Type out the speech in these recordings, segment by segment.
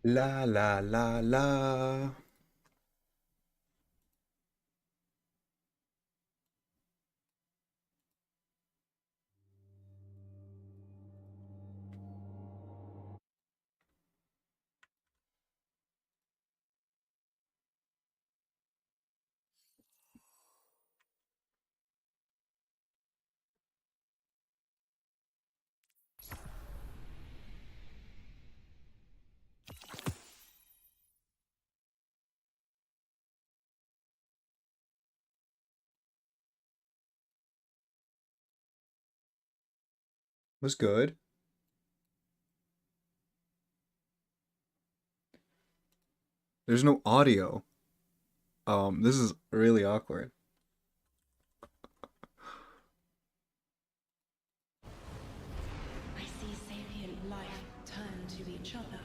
La la la la. Was good. There's no audio. This is really awkward. I see sapient life turn to each other.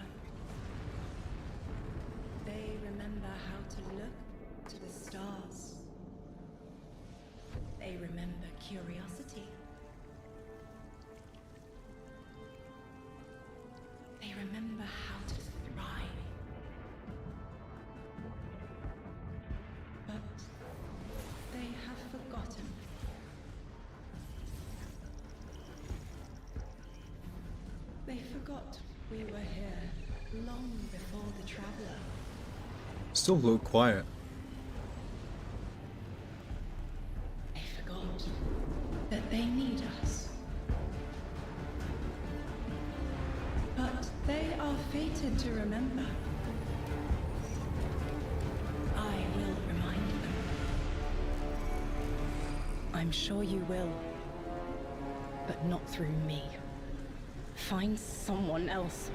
They remember how to look to the stars. They remember curiosity. They remember how to thrive. But they have forgotten. They forgot we were here long before the Traveler. Still a little quiet. They forgot that they need us. But they are fated to remember. I will remind them. I'm sure you will. But not through me. Find someone else.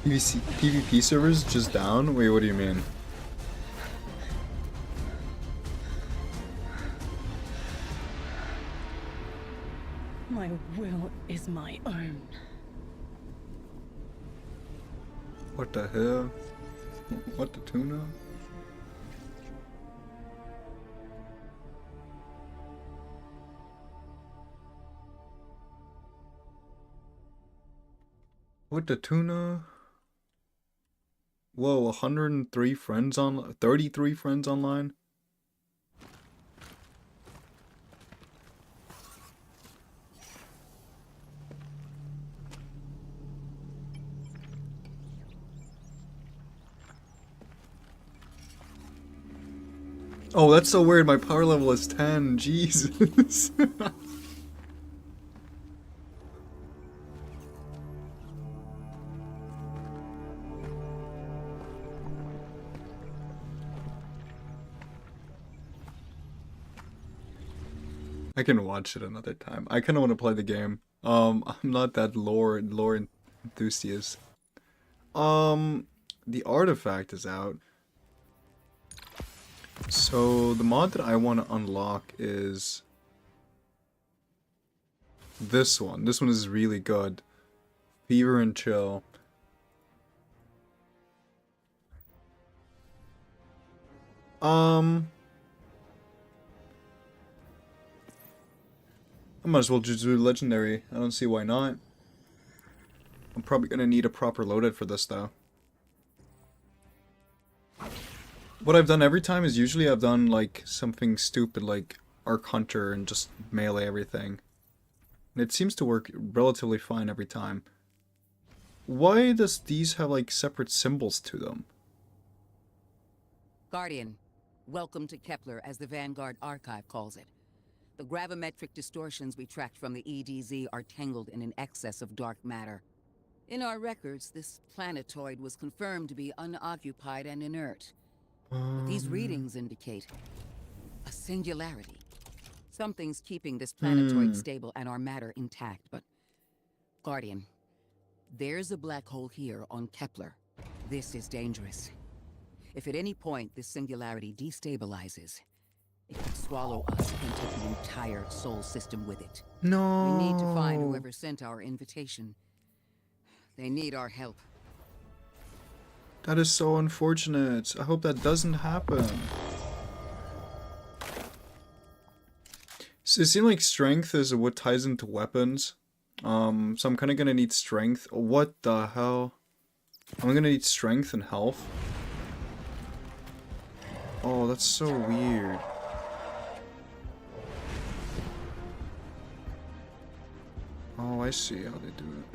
PvP servers just down? Wait, what do you mean? My will is my own. What the hell? What the tuna? What the tuna? Whoa, 103 friends on 33 friends online? Oh, that's so weird. My power level is 10. Jesus. I can watch it another time. I kind of want to play the game. I'm not that lore enthusiast. The artifact is out. So the mod that I want to unlock is this one. This one is really good. Fever and Chill. I might as well just do legendary. I don't see why not. I'm probably gonna need a proper loadout for this though. What I've done every time is usually I've done like something stupid like Arc Hunter and just melee everything. And it seems to work relatively fine every time. Why does these have like separate symbols to them? Guardian, welcome to Kepler, as the Vanguard Archive calls it. The gravimetric distortions we tracked from the EDZ are tangled in an excess of dark matter. In our records, this planetoid was confirmed to be unoccupied and inert. But these readings indicate a singularity. Something's keeping this planetoid stable and our matter intact, but... Guardian, there's a black hole here on Kepler. This is dangerous. If at any point this singularity destabilizes, it could swallow us and take the entire Sol system with it. No. We need to find whoever sent our invitation. They need our help. That is so unfortunate. I hope that doesn't happen. it seemed like strength is what ties into weapons. So I'm kind of gonna need strength. What the hell? I'm gonna need strength and health. Oh, that's so weird. Oh, I see how they do it.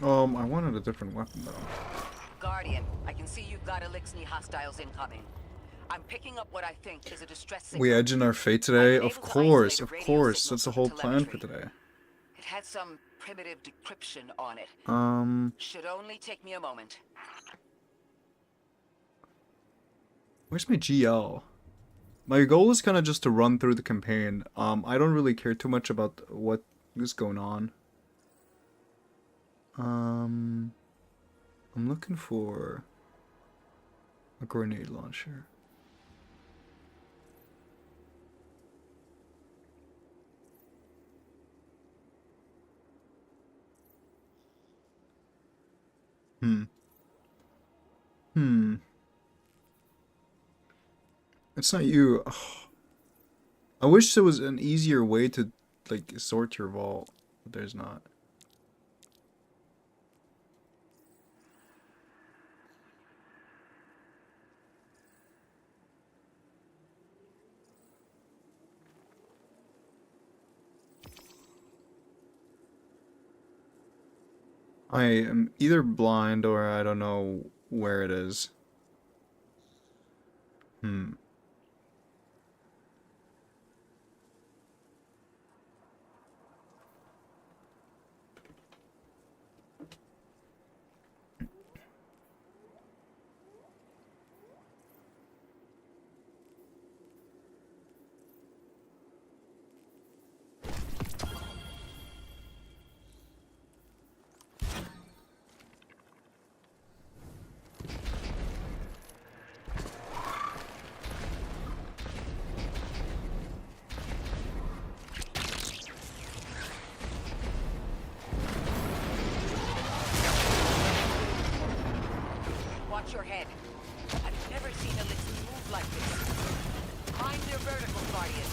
I wanted a different weapon though. Guardian, I can see you've got Elixni hostiles incoming. I'm picking up what I think is a distress signal. We edging our fate today? I've been Of able to course, isolate of a radio course. signal That's the from whole plan for telemetry. today. It had some primitive decryption on it. Should only take me a moment. Where's my GL? My goal is kind of just to run through the campaign. I don't really care too much about what is going on. I'm looking for a grenade launcher. It's not you. Ugh. I wish there was an easier way to, like, sort your vault, but there's not. I am either blind or I don't know where it is. Watch your head. I've never seen Elixni move like this. Mind their vertical, Guardian.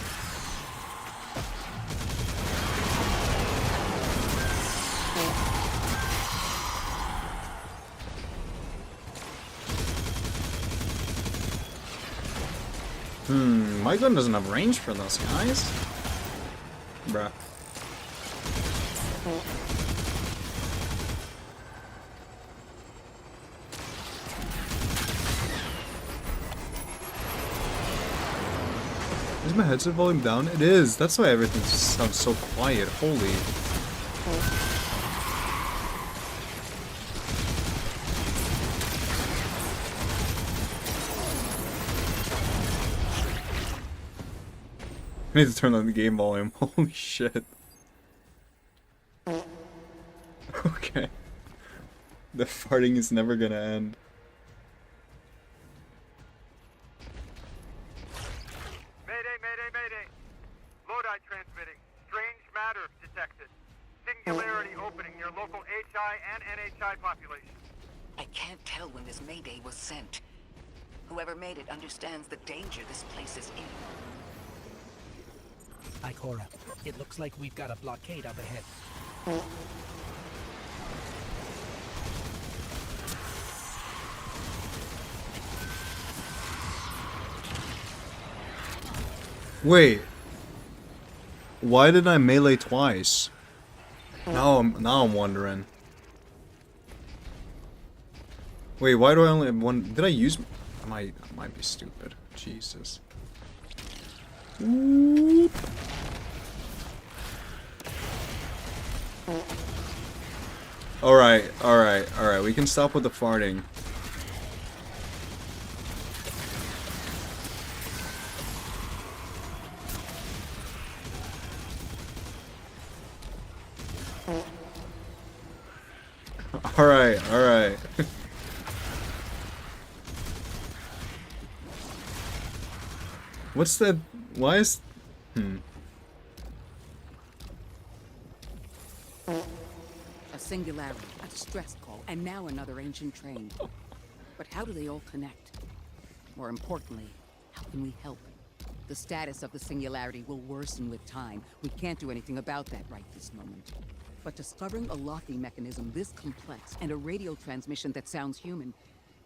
My gun doesn't have range for this, guys. Bruh. Is my headset volume down? It is. That's why everything sounds so quiet. Holy. I need to turn on the game volume. Holy shit. Okay. The farting is never gonna end. Mayday, mayday, mayday. Lodi transmitting. Strange matter detected. Singularity opening near local HI and NHI population. I can't tell when this mayday was sent. Whoever made it understands the danger this place is in. Ikora, it looks like we've got a blockade up ahead. Wait. Why did I melee twice? Now I'm wondering. Wait, why do I only have one? Did I use? I might be stupid. Jesus. Whoop. Alright. We can stop with the farting. Alright. What's that? Why is... A singularity, a distress call, and now another ancient train. But how do they all connect? More importantly, how can we help? The status of the singularity will worsen with time. We can't do anything about that right this moment. But discovering a locking mechanism this complex and a radio transmission that sounds human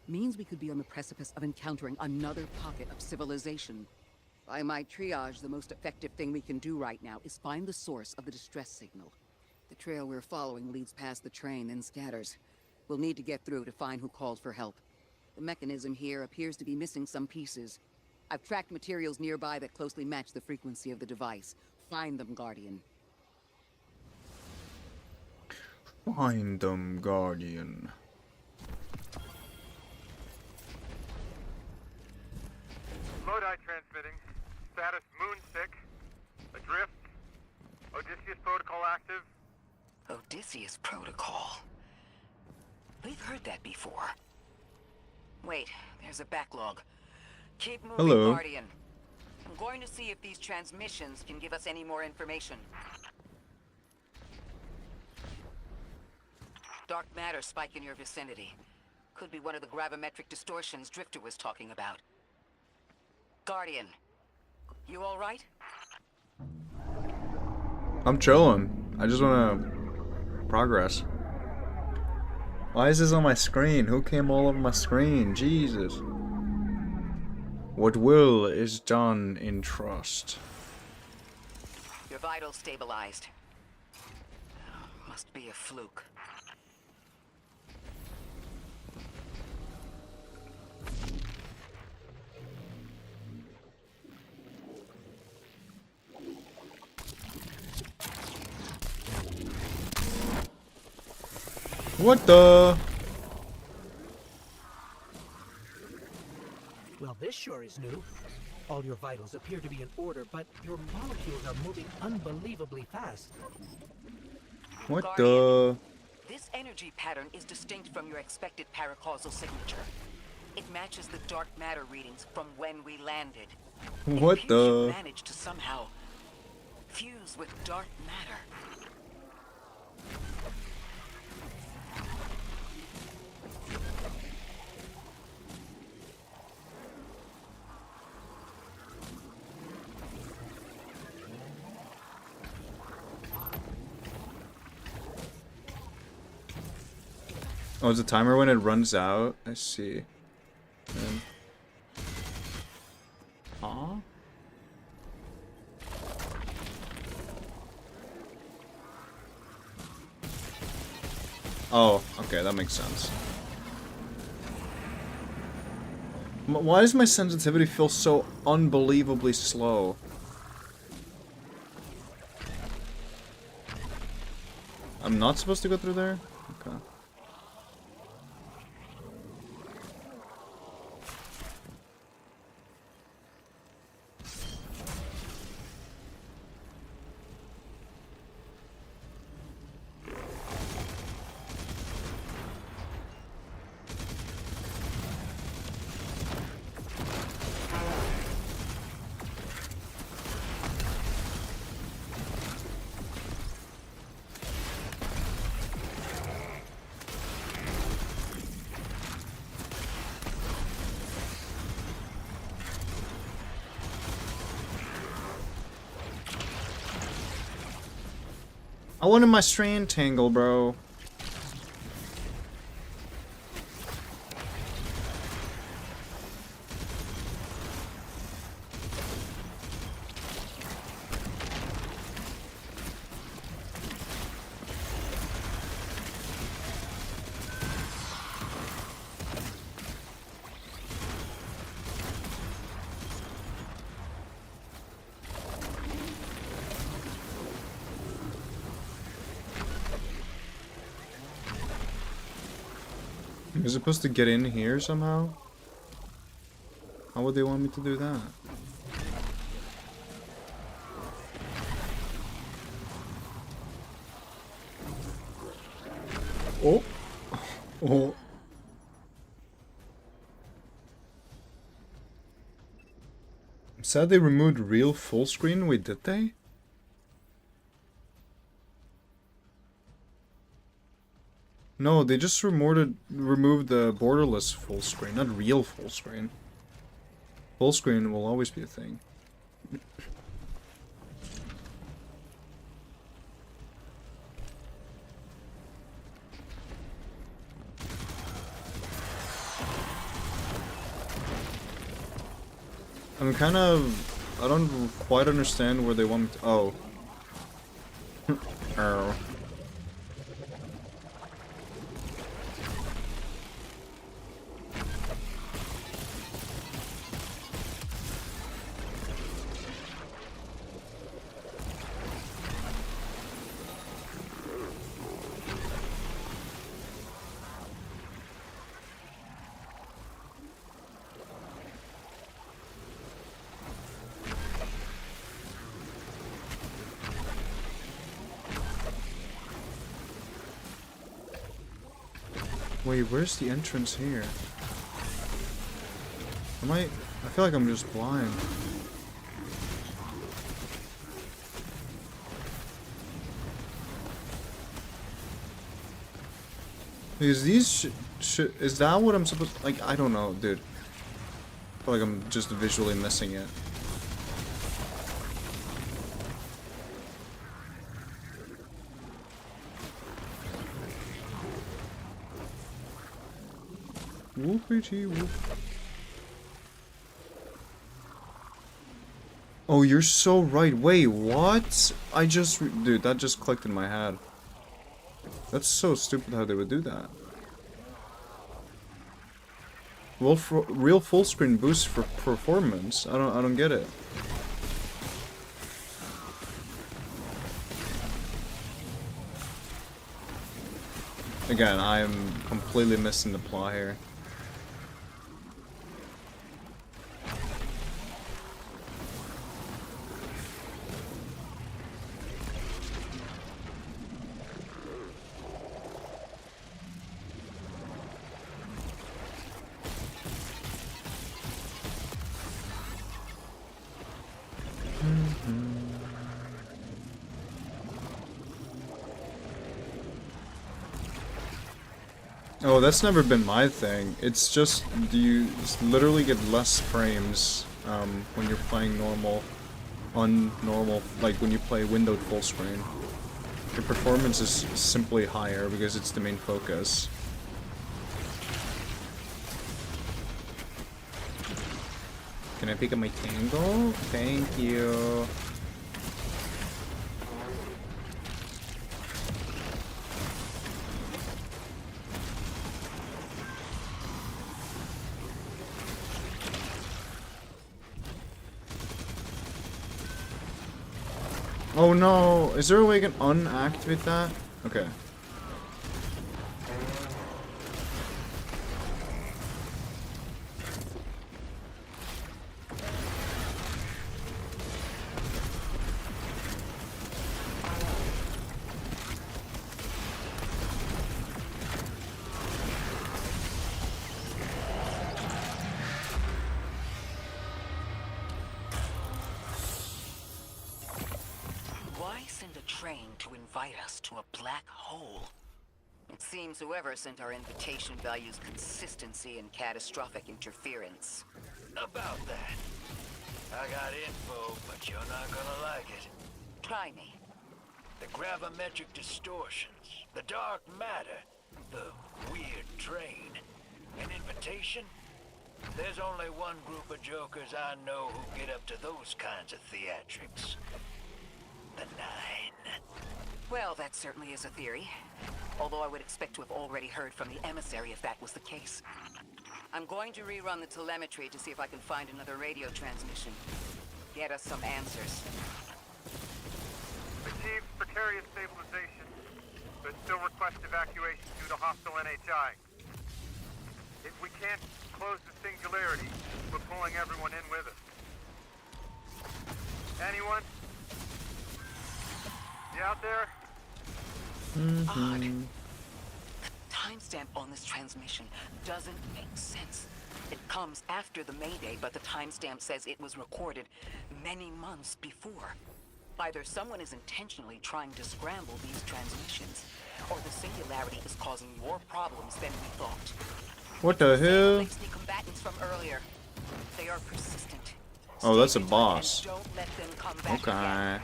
means we could be on the precipice of encountering another pocket of civilization. By my triage, the most effective thing we can do right now is find the source of the distress signal. The trail we're following leads past the train, then scatters. We'll need to get through to find who called for help. The mechanism here appears to be missing some pieces. I've tracked materials nearby that closely match the frequency of the device. Find them, Guardian. Find them, Guardian. Lodi transmitting. Status moonsick. Adrift. Odysseus protocol active. Odysseus Protocol. We've heard that before. Wait, there's a backlog. Keep moving, Hello. Guardian. I'm going to see if these transmissions can give us any more information. Dark matter spike in your vicinity. Could be one of the gravimetric distortions Drifter was talking about. Guardian, you all right? I'm chilling. I just wanna progress. Why is this on my screen? Who came all over my screen? Jesus. What will is done in trust. Your vitals stabilized. Must be a fluke. What the? Well, this sure is new. All your vitals appear to be in order, but your molecules are moving unbelievably fast. What Guardian, the? this energy pattern is distinct from your expected paracausal signature. It matches the dark matter readings from when we landed. What It appears you the? managed to somehow fuse with dark matter. Oh, is the timer when it runs out? I see. And... Huh? Oh, okay, that makes sense. Why does my sensitivity feel so unbelievably slow? I'm not supposed to go through there? Okay. I wanted my strand tangle, bro. Am I supposed to get in here somehow? How would they want me to do that? Oh! Oh! Said they removed real full screen? Wait, did they? No, they just removed the borderless full screen, not real full screen. Full screen will always be a thing. I don't quite understand where they want me to, oh. Oh. Wait, where's the entrance here? I feel like I'm just blind. Because these is that what I'm supposed, like, I don't know, dude. I feel like I'm just visually missing it. Whoopity whoop. Oh, you're so right. Wait, what? Dude, that just clicked in my head. That's so stupid how they would do that. Well, for real full screen boost for performance. I don't get it. Again, I am completely missing the plot here. Oh, that's never been my thing. It's just, you literally get less frames when you're playing normal, like when you play windowed full screen. Your performance is simply higher because it's the main focus. Can I pick up my tango? Thank you. Oh no, is there a way I can unactivate that? Okay. Whoever sent our invitation values consistency and catastrophic interference. About that. I got info, but you're not gonna like it. Try me. The gravimetric distortions, the dark matter, the weird train. An invitation? There's only one group of jokers I know who get up to those kinds of theatrics. The Nine. Well, that certainly is a theory. Although I would expect to have already heard from the emissary if that was the case. I'm going to rerun the telemetry to see if I can find another radio transmission. Get us some answers. Achieved precarious stabilization, but still request evacuation due to hostile NHI. If we can't close the singularity, we're pulling everyone in with us. Anyone? You out there? Odd. The timestamp on this transmission doesn't make sense. It comes after the Mayday, but the timestamp says it was recorded many months before. Either someone is intentionally trying to scramble these transmissions, or the singularity is causing more problems than we thought. What the hell? The combatants from earlier. They are persistent. Oh, that's a Stay vigilant boss. and don't let them come back Okay. again.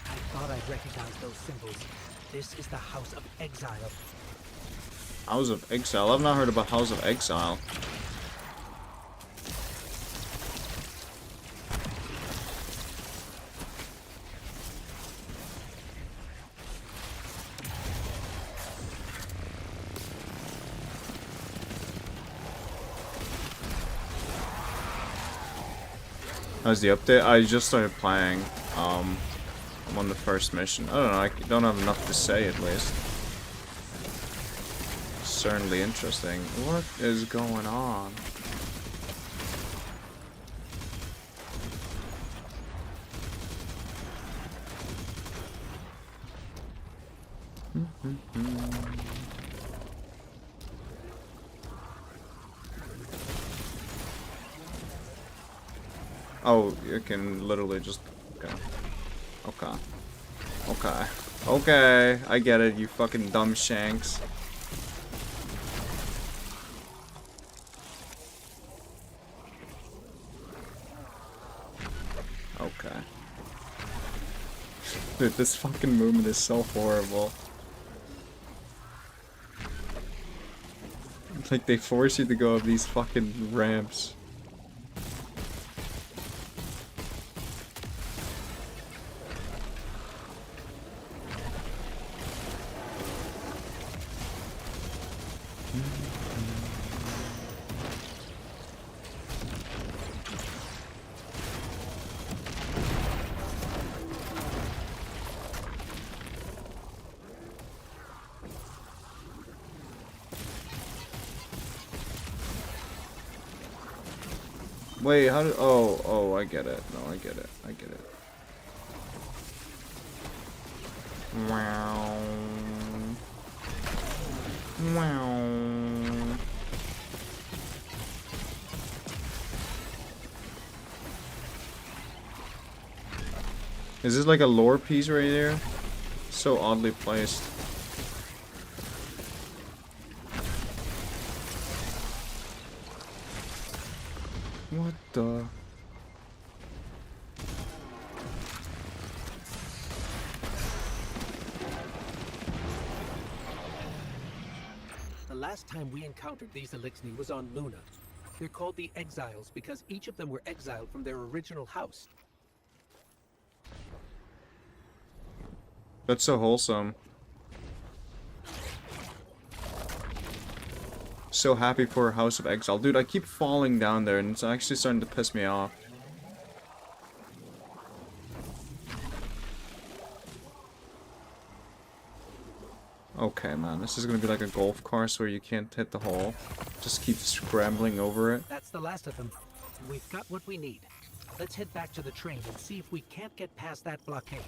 I thought I'd recognize those symbols. This is the House of Exile. House of Exile. I've not heard about House of Exile. How's the update? I just started playing. I'm on the first mission. I don't know, I don't have enough to say at least. Certainly interesting. What is going on? Oh, you can literally just... Okay. Okay. Okay. Okay. I get it, you fucking dumb shanks. Okay. Dude, this fucking movement is so horrible. Like, they force you to go up these fucking ramps. Wait, how did... Oh, I get it. No, I get it. I get it. Wow. Wow. Is this like a lore piece right here? So oddly placed. What the? The last time we encountered these Elixni was on Luna. They're called the Exiles because each of them were exiled from their original house. That's so wholesome. So happy for House of Exile. Dude, I keep falling down there and it's actually starting to piss me off. Okay, man, this is gonna be like a golf course where you can't hit the hole. Just keep scrambling over it. That's the last of them. We've got what we need. Let's head back to the train and see if we can't get past that blockade.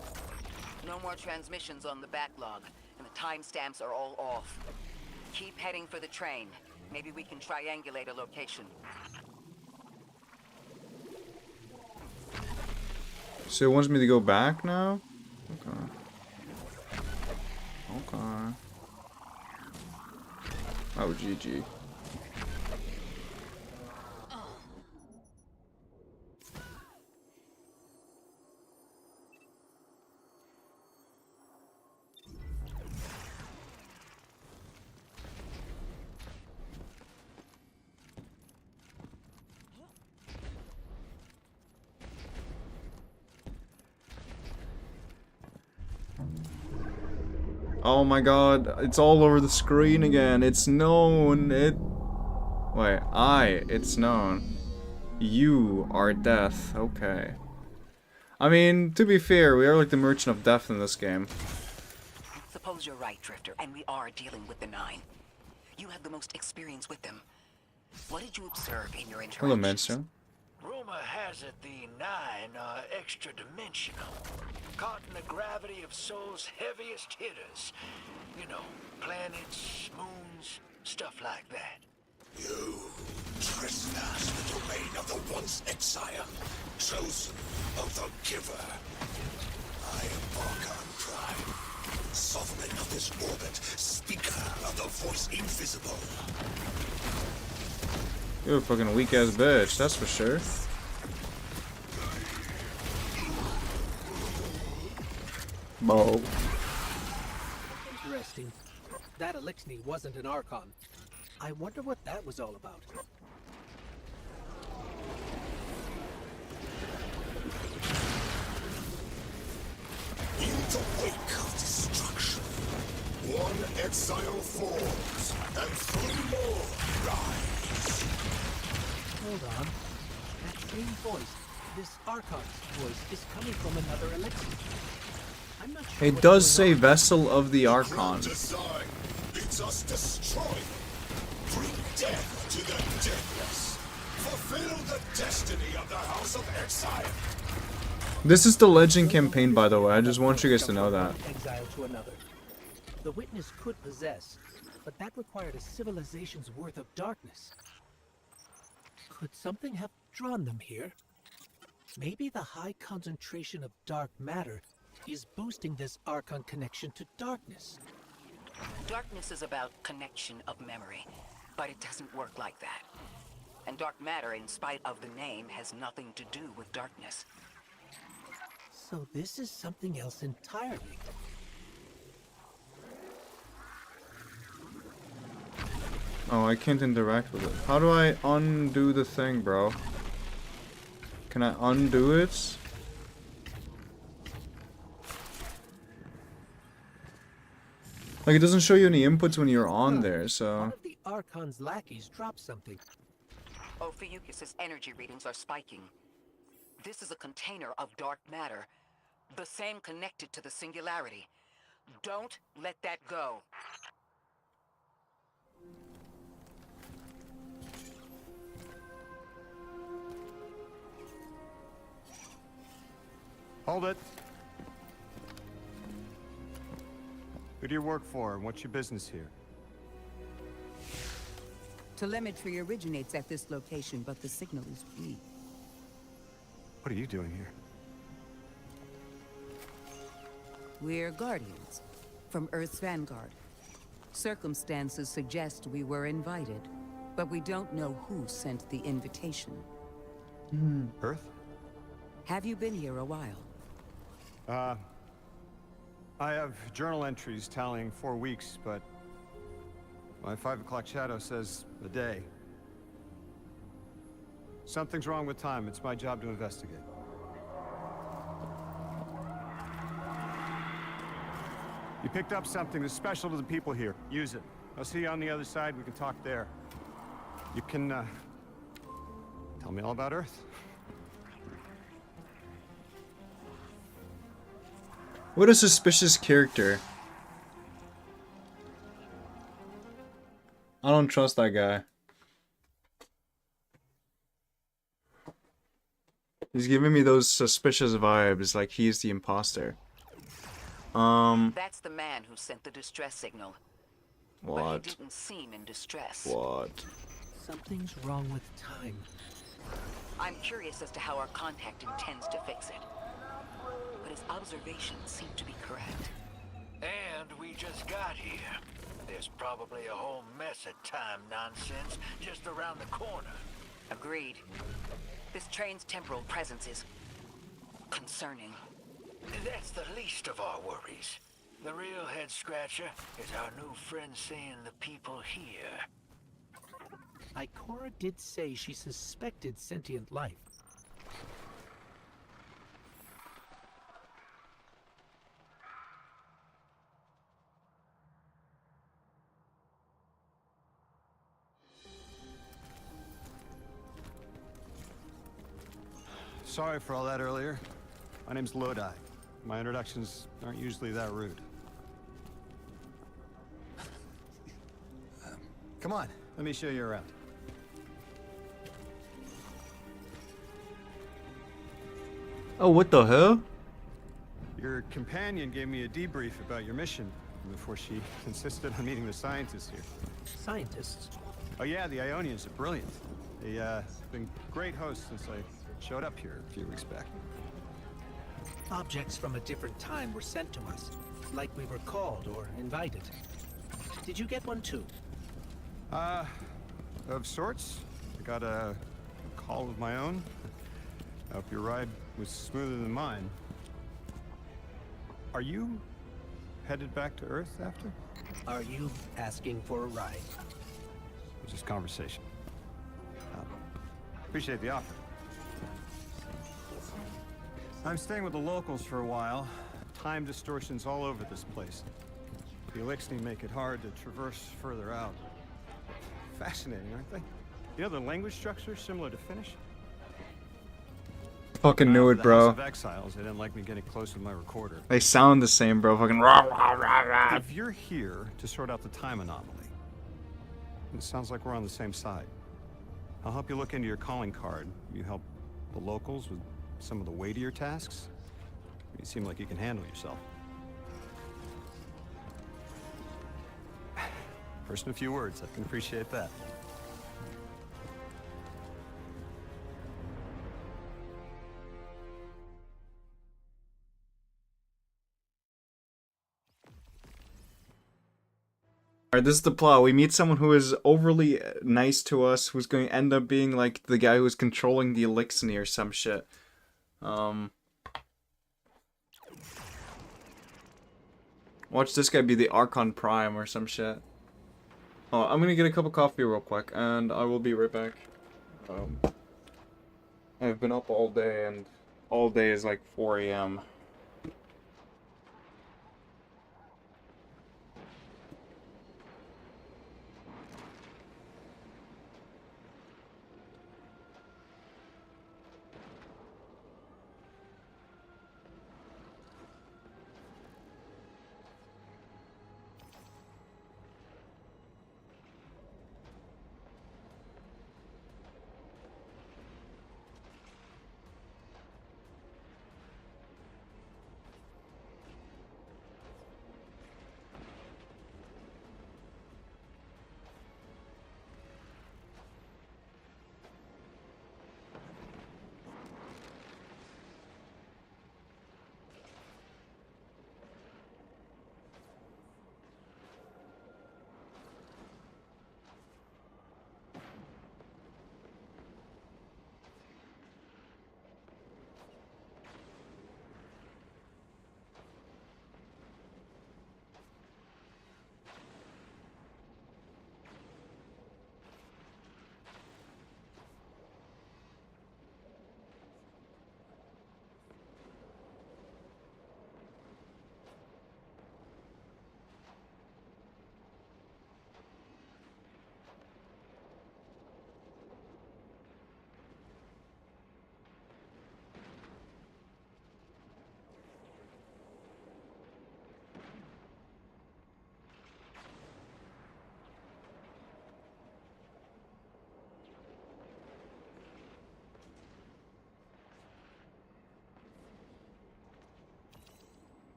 No more transmissions on the backlog, and the timestamps are all off. Keep heading for the train. Maybe we can triangulate a location. So it wants me to go back now? Okay. Okay. Oh, GG. Oh my god, it's all over the screen again. It's known. It's known. You are death. Okay. I mean, to be fair, we are like the merchant of death in this game. Suppose you're right, Drifter, and we are dealing with the Nine. You have the most experience with them. What did you observe in your interactions? Hello, Manso. Rumor has it the Nine are extra-dimensional. Caught in the gravity of Sol's heaviest hitters. You know, planets, moons, stuff like that. You prisoners in the domain of the once exile, chosen of the giver. I am Archon Prime, sovereign of this orbit, speaker of the voice invisible. You're a fucking weak ass bitch, that's for sure. Bo. Interesting. That Elixni wasn't an Archon. I wonder what that was all about. In the wake of destruction, one exile falls, and 3 more rise. Hold on. That same voice, this Archon's voice, is coming from another Elixni. I'm not sure It what's does going say on. Vessel of the Archon. Grand design bids us destroy. Bring death to the deathless. Fulfill the destiny of the House of Exile. This is the Legend campaign, by the way. I just want you guys to know that. Exile to another. The witness could possess, but that required a civilization's worth of darkness. Could something have drawn them here? Maybe the high concentration of dark matter is boosting this Archon connection to darkness. Darkness is about connection of memory, but it doesn't work like that. And dark matter, in spite of the name, has nothing to do with darkness. So this is something else entirely. Oh, I can't interact with it. How do I undo the thing, bro? Can I undo it? Like, it doesn't show you any inputs when you're on there, so... One of the Archon's lackeys dropped something. Ophiuchus's energy readings are spiking. This is a container of dark matter, the same connected to the singularity. Don't let that go. Hold it. Who do you work for, and what's your business here? Telemetry originates at this location, but the signal is weak. What are you doing here? We're Guardians, from Earth's vanguard. Circumstances suggest we were invited, but we don't know who sent the invitation. Earth? Have you been here a while? I have journal entries tallying 4 weeks, but my 5 o'clock shadow says a day. Something's wrong with time. It's my job to investigate. You picked up something that's special to the people here. Use it. I'll see you on the other side. We can talk there. You can, tell me all about Earth. What a suspicious character. I don't trust that guy. He's giving me those suspicious vibes, like he's the imposter. That's the man who sent the distress signal. But What? he didn't seem in distress. What? Something's wrong with time. I'm curious as to how our contact intends to fix it. But his observations seem to be correct. And we just got here. There's probably a whole mess of time nonsense just around the corner. Agreed. This train's temporal presence is concerning. That's the least of our worries. The real head-scratcher is our new friend seeing the people here. Ikora did say she suspected sentient life. Sorry for all that earlier. My name's Lodi. My introductions aren't usually that rude. Come on, let me show you around. Oh, what the hell? Your companion gave me a debrief about your mission before she insisted on meeting the scientists here. Scientists. Oh yeah, the Ionians are brilliant. They've been great hosts since I showed up here a few weeks back. Objects from a different time were sent to us, like we were called or invited. Did you get one too? Of sorts. I got a call of my own. I hope your ride was smoother than mine. Are you headed back to Earth after? Are you asking for a ride? It was just conversation. Appreciate the offer. I'm staying with the locals for a while. Time distortions all over this place. The Elixni make it hard to traverse further out. Fascinating, aren't they? You know the language structure similar to Finnish? Fucking knew it, The House bro. of Exiles, they didn't like me getting close with my recorder. They sound the same, bro. Fucking rah rah rah rah. If you're here to sort out the time anomaly, it sounds like we're on the same side. I'll help you look into your calling card. You help the locals with some of the weightier tasks. You seem like you can handle yourself. First in a few words, I can appreciate that. Alright, this is the plot. We meet someone who is overly nice to us, who's going to end up being like the guy who's controlling the Elixni or some shit. Watch this guy be the Archon Prime or some shit. Oh, I'm gonna get a cup of coffee real quick, and I will be right back. I've been up all day, and all day is like 4 a.m.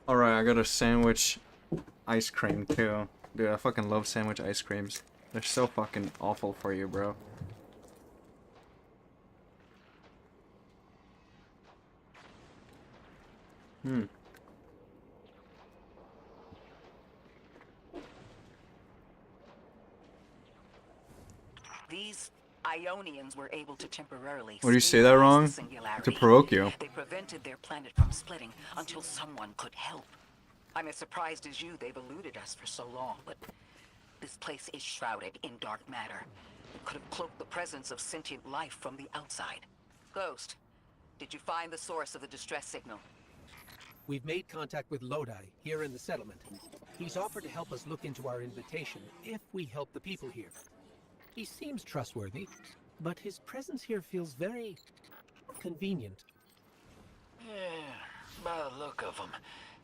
Alright, I got a sandwich ice cream too. Dude, I fucking love sandwich ice creams. They're so fucking awful for you, bro. These Aionians were able to temporarily What do you say that stabilize wrong? the singularity. To provoke you. They prevented their planet from splitting until someone could help. I'm as surprised as you they've eluded us for so long, but this place is shrouded in dark matter. It could have cloaked the presence of sentient life from the outside. Ghost, did you find the source of the distress signal? We've made contact with Lodi, here in the settlement. He's offered to help us look into our invitation, if we help the people here. He seems trustworthy, but his presence here feels very convenient. Yeah, by the look of him,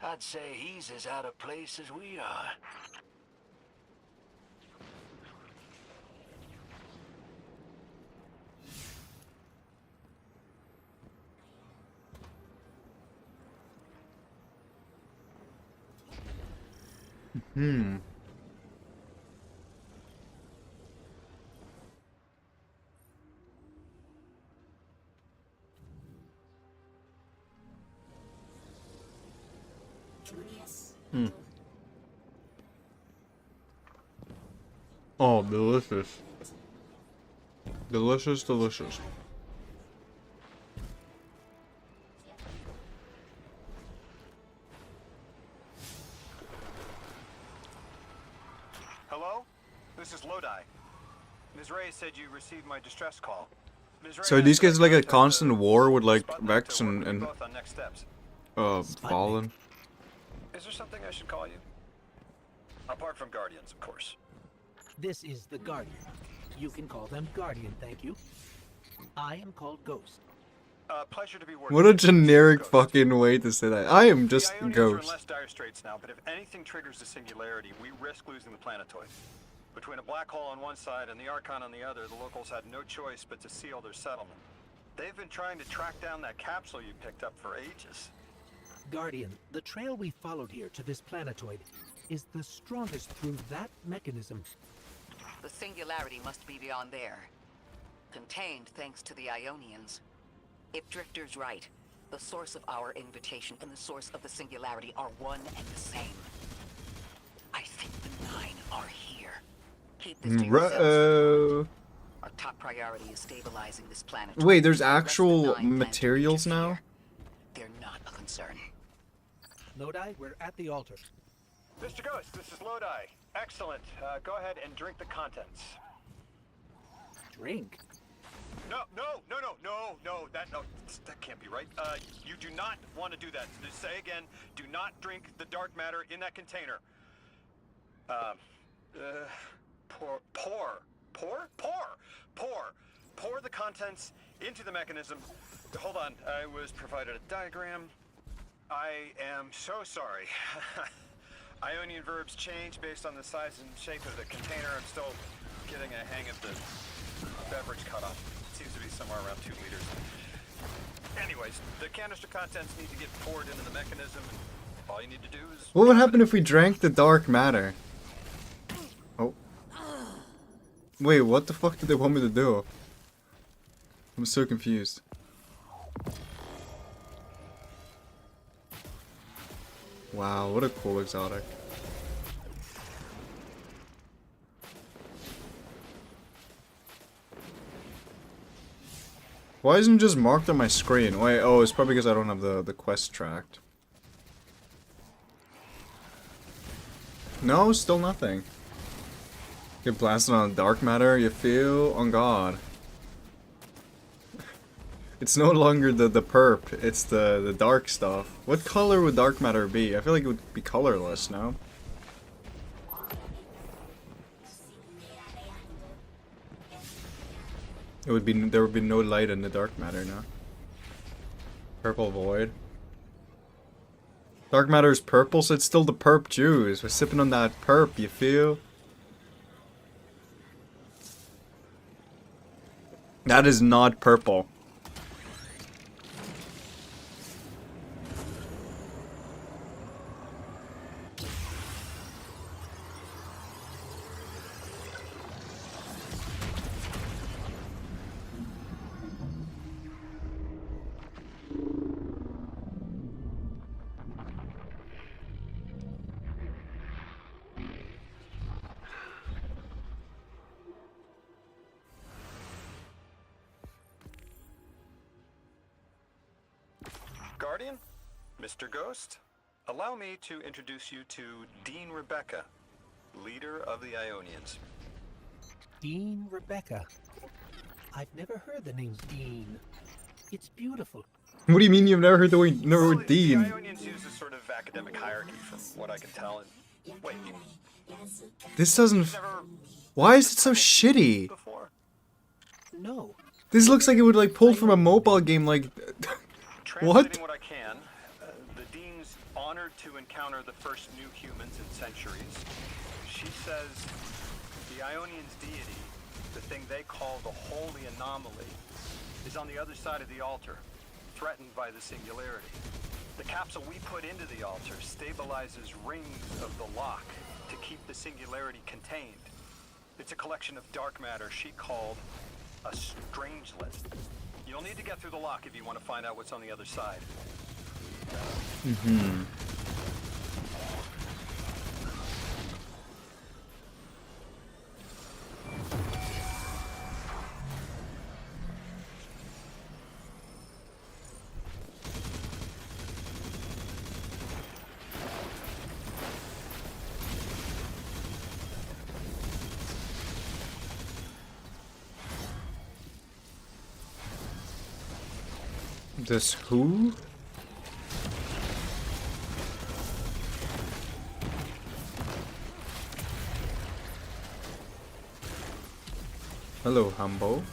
I'd say he's as out of place as we are. Oh, delicious. Delicious, delicious. Hello? This is Lodi. Ms. Ray said you received my distress call. Ms. Ray So these asked guys like a contact constant the war with like Sputnik Vex to work with and both on next steps. Fallen. Is there something I should call you? Apart from Guardians, of course. This is the Guardian. You can call them Guardian, thank you. I am called Ghost. Pleasure to be working What a with you, generic Ghost. fucking way to say that. I am just the Ionians are in Ghost. less dire straits now, but if anything triggers the singularity, we risk losing the planetoid. Between a black hole on one side and the Archon on the other, the locals had no choice but to seal their settlement. They've been trying to track down that capsule you picked up for ages. Guardian, the trail we followed here to this planetoid is the strongest through that mechanism. The singularity must be beyond there. Contained thanks to the Ionians. If Drifter's right, the source of our invitation and the source of the singularity are one and the same. I think the Nine are here. Keep this to yourselves. Ruh-oh. Our top priority is stabilizing this planet. Wait, there's Unless the actual Nine plan to materials now? interfere, they're not a concern. Lodi, we're at the altar. Mr. Ghost, this is Lodi. Excellent. Go ahead and drink the contents. Drink? No, that can't be right. You do not want to do that. Just say again, do not drink the dark matter in that container. Pour the contents into the mechanism. Hold on, I was provided a diagram. I am so sorry. Ionian verbs change based on the size and shape of the container. I'm still getting a hang of the beverage cutoff. It seems to be somewhere around 2 liters. Anyways, the canister contents need to get poured into the mechanism, and all you need to do is... What would happen if we drank the dark matter? Oh. Wait, what the fuck did they want me to do? I'm so confused. Wow, what a cool exotic. Why isn't it just marked on my screen? Wait, oh, it's probably because I don't have the quest tracked. No, still nothing. Get blasted on dark matter, you feel? On God. It's no longer the perp, it's the dark stuff. What color would dark matter be? I feel like it would be colorless, no? It would be, there would be no light in the dark matter, no? Purple void. Dark matter is purple, so it's still the perp juice. We're sipping on that perp, you feel? That is not purple. Guardian, Mr. Ghost, allow me to introduce you to Dean Rebecca, leader of the Ionians. Dean Rebecca. I've never heard the name Dean. It's beautiful. What do you mean you've never heard the word Well, Dean? The Ionians use a sort of academic hierarchy, from what I can tell. And wait, This doesn't. never Why is it so shitty? before? No. This looks like it would like pull from a mobile game. Like, Translating what I can, the Dean's honored to encounter the first new humans in centuries. She says the Ionians' deity, the thing they call the holy anomaly, is on the other side of the altar, threatened by the singularity. The capsule we put into the altar stabilizes rings of the lock to keep the singularity contained. It's a collection of dark matter she called a strangelet. You'll need to get through the lock if you want to find out what's on the other side. this who? Hello, Humbo.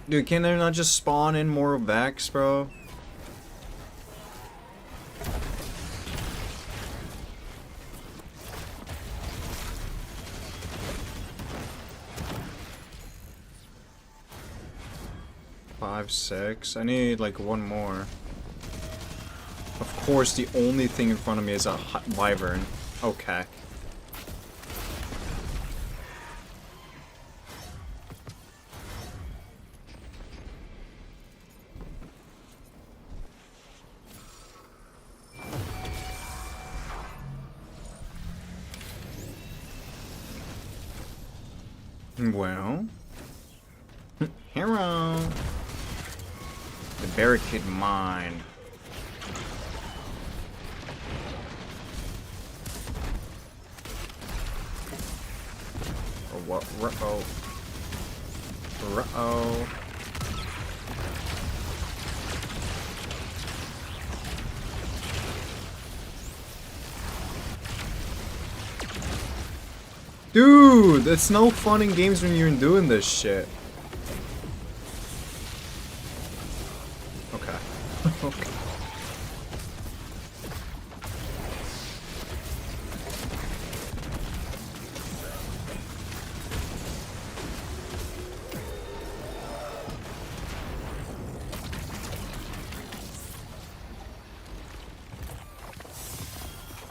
Dude, can there not just spawn in more Vax, bro? Five, six. I need like one more. Of course, the only thing in front of me is a wyvern. Okay. Well, hero. The barricade mine. Or what? Uh-oh. Uh-oh. Dude, it's no fun in games when you're doing this shit. Okay. Okay.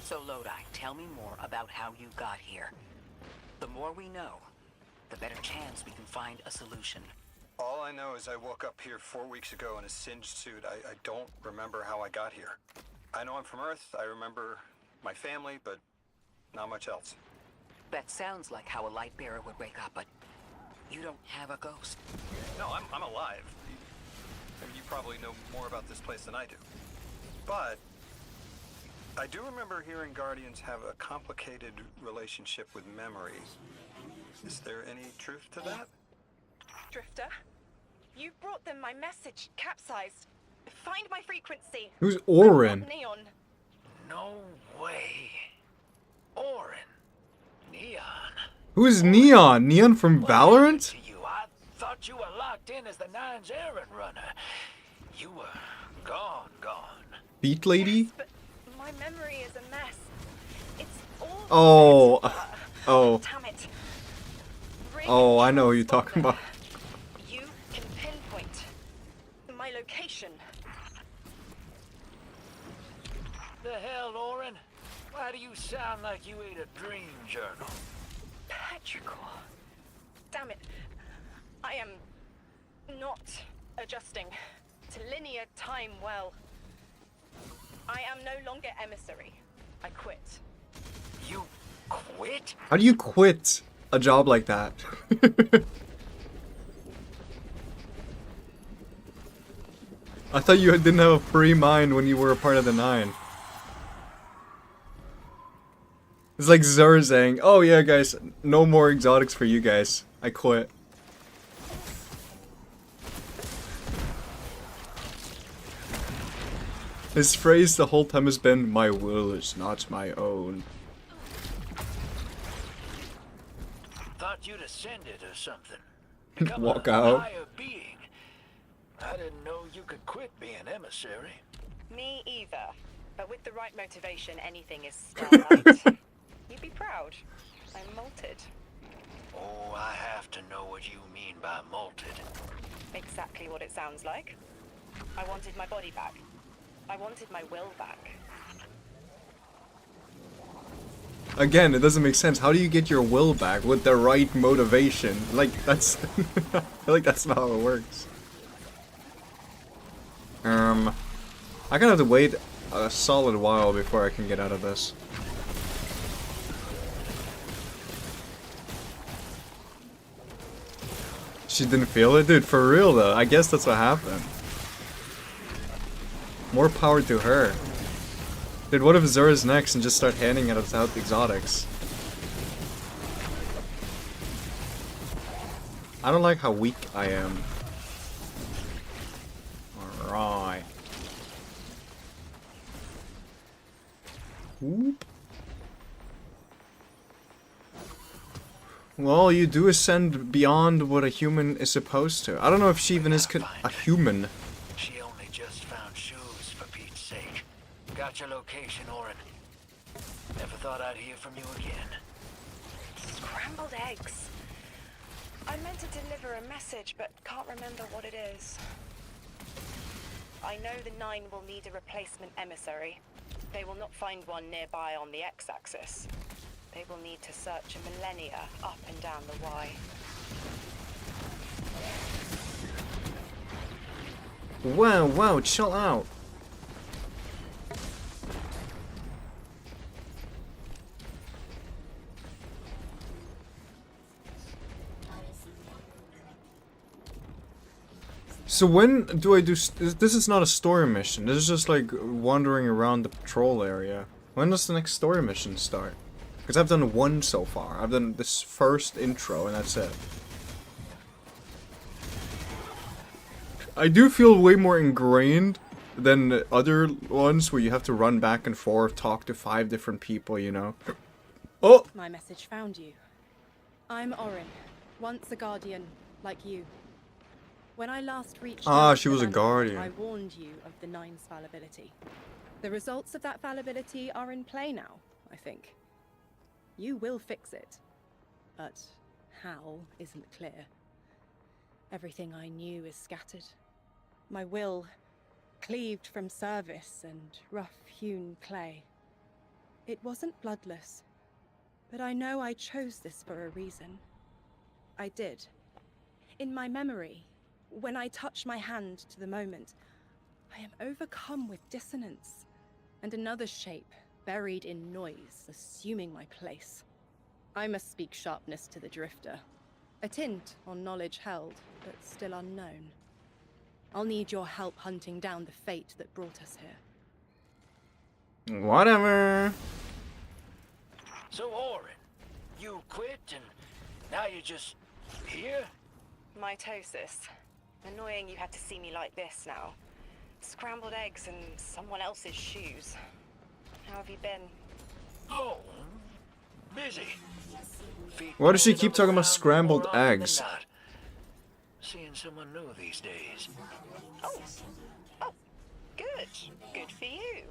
So Lodi, tell me more about how you got here. The more we know, the better chance we can find a solution. All I know is I woke up here 4 weeks ago in a singed suit. I don't remember how I got here. I know I'm from Earth. I remember my family, but not much else. That sounds like how a light bearer would wake up, but you don't have a ghost. No, I'm alive. You probably know more about this place than I do. But I do remember hearing Guardians have a complicated relationship with memory. Is there any truth to that? Drifter, you brought them my message, capsized. Find my frequency. Who's Orin? Neon. No way. Orin. Neon. Who's Neon? Neon from What happened Valorant? to you? I thought you were locked in as the Nine's errand runner. You were gone. Beat Lady? But my memory is a mess. It's all. Oh. Oh. Damn it. Oh, I know who you're talking about. You can pinpoint my location. The hell, Orin? Why do you sound like you ate a dream journal? Petrichor. Damn it. I am not adjusting to linear time well. I am no longer emissary. I quit. You quit? How do you quit a job like that? I thought you didn't have a free mind when you were a part of the Nine. It's like Zur saying, "Oh yeah, guys, no more exotics for you guys. I quit." His phrase the whole time has been, "My will is not my own." Thought you'd ascended or something. Become Walk a out. higher being. I didn't know you could quit being emissary. Me either. But with the right motivation, anything is starlight. You'd be proud. I'm molted. Oh, I have to know what you mean by molted. Exactly what it sounds like. I wanted my body back. I wanted my will back. Again, it doesn't make sense. How do you get your will back with the right motivation? Like, that's... I feel like that's not how it works. I'm gonna have to wait a solid while before I can get out of this. She didn't feel it? Dude, for real though. I guess that's what happened. More power to her. Dude, what if Zura's next and just start handing out exotics? I don't like how weak I am. Alright. Whoop. Well, you do ascend beyond what a human is supposed to. I don't know if she even is a human. She only just found shoes, for Pete's sake. Got your location, Orin. Never thought I'd hear from you again. Scrambled eggs. I meant to deliver a message, but can't remember what it is. I know the Nine will need a replacement emissary. They will not find one nearby on the X-axis. They will need to search a millennia up and down the Y. Wow, chill out. So when do I do... This is not a story mission. This is just like wandering around the patrol area. When does the next story mission start? Because I've done one so far. I've done this first intro and that's it. I do feel way more ingrained than other ones where you have to run back and forth, talk to 5 different people, you know. Oh! My message found you. I'm Orin, once a guardian, like you. When I last reached out she to was a Vanguard, guardian. I warned you of the Nine's fallibility. The results of that fallibility are in play now, I think. You will fix it. But how isn't clear. Everything I knew is scattered. My will cleaved from service and rough-hewn clay. It wasn't bloodless, but I know I chose this for a reason. I did. In my memory, when I touch my hand to the moment, I am overcome with dissonance, and another shape, buried in noise, assuming my place. I must speak sharpness to the drifter. A tint on knowledge held, but still unknown. I'll need your help hunting down the fate that brought us here. Whatever. So, Orin, you quit and now you're just here? Mitosis. Annoying you had to see me like this now. Scrambled eggs and someone else's shoes. How have you been? Oh, busy. Feet Why does she moving keep talking about around scrambled more often than eggs? not. Seeing someone new these days. Oh, good. Good for you.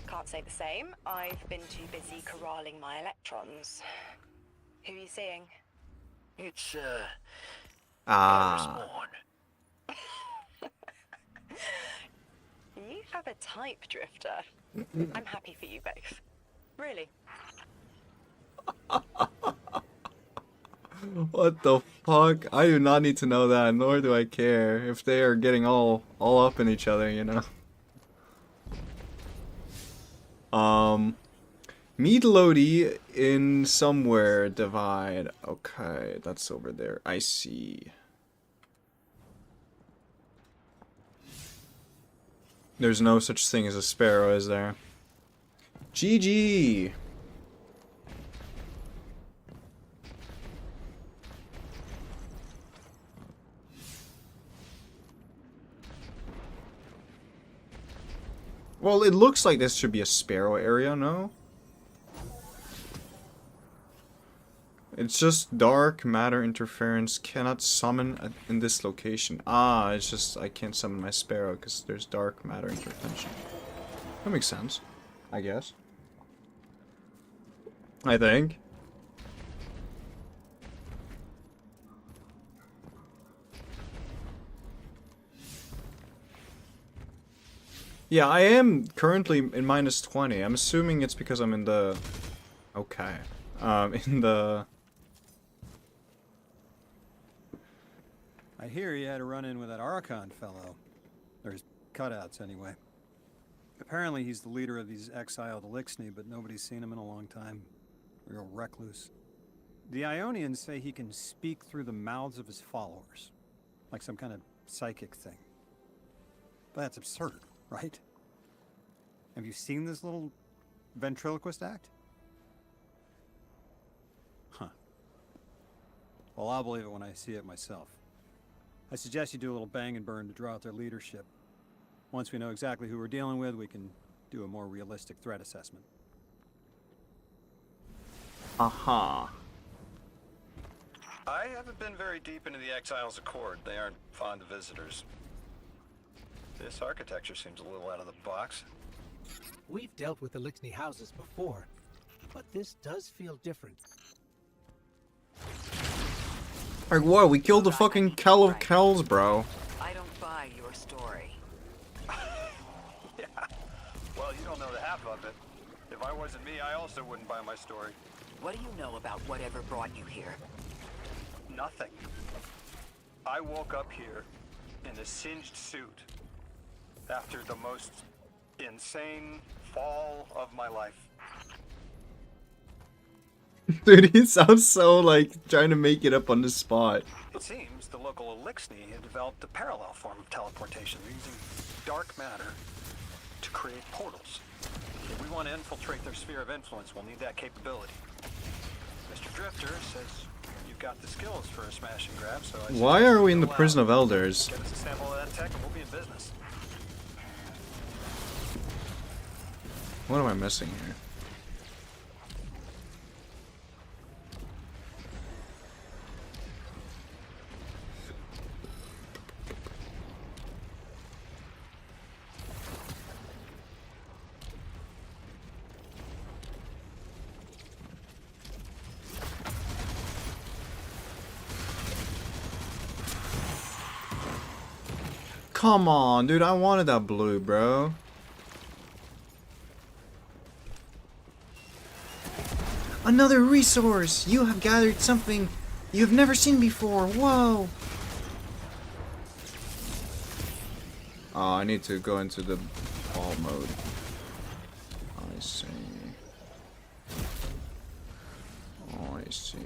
Can't say the same. I've been too busy corralling my electrons. Who are you seeing? It's, Ah. Morn. You have a type, Drifter. I'm happy for you both. Really. What the fuck? I do not need to know that, nor do I care if they are getting all up in each other, you know. Meet Lodi in somewhere. Divide. Okay, that's over there. I see. There's no such thing as a sparrow, is there? GG! Well, it looks like this should be a sparrow area, no? It's just dark matter interference. Cannot summon in this location. Ah, it's just I can't summon my sparrow because there's dark matter intervention. That makes sense, I guess. I think. Yeah, I am currently in minus 20. I'm assuming it's because I'm in the... Okay. In the... I hear you had a run-in with that Archon fellow. Or his cutouts, anyway. Apparently he's the leader of these exiled Elixni, but nobody's seen him in a long time. Real recluse. The Aionians say he can speak through the mouths of his followers. Like some kind of psychic thing. But that's absurd, right? Have you seen this little ventriloquist act? Huh. Well, I'll believe it when I see it myself. I suggest you do a little bang and burn to draw out their leadership. Once we know exactly who we're dealing with, we can do a more realistic threat assessment. Aha. I haven't been very deep into the Exiles' Accord. They aren't fond of visitors. This architecture seems a little out of the box. We've dealt with Elixni houses before, but this does feel different. Like what? We killed the fucking Kel of Kells, bro. I don't buy your story. Yeah. Well, you don't know the half of it. If I wasn't me, I also wouldn't buy my story. What do you know about whatever brought you here? Nothing. I woke up here in a singed suit after the most insane fall of my life. Dude, he sounds so like trying to make it up on the spot. It seems the local Elixni had developed a parallel form of teleportation using dark matter to create portals. If we want to infiltrate their sphere of influence, we'll need that capability. Mr. Drifter says you've got the skills for a smash and grab, so I Why are we in the prison of elders? Get us a sample of that tech and we'll be in business. What am I missing here? Come on, dude, I wanted that blue, bro. Another resource! You have gathered something you have never seen before. Whoa! Oh, I need to go into the ball mode. I see. Oh, I see.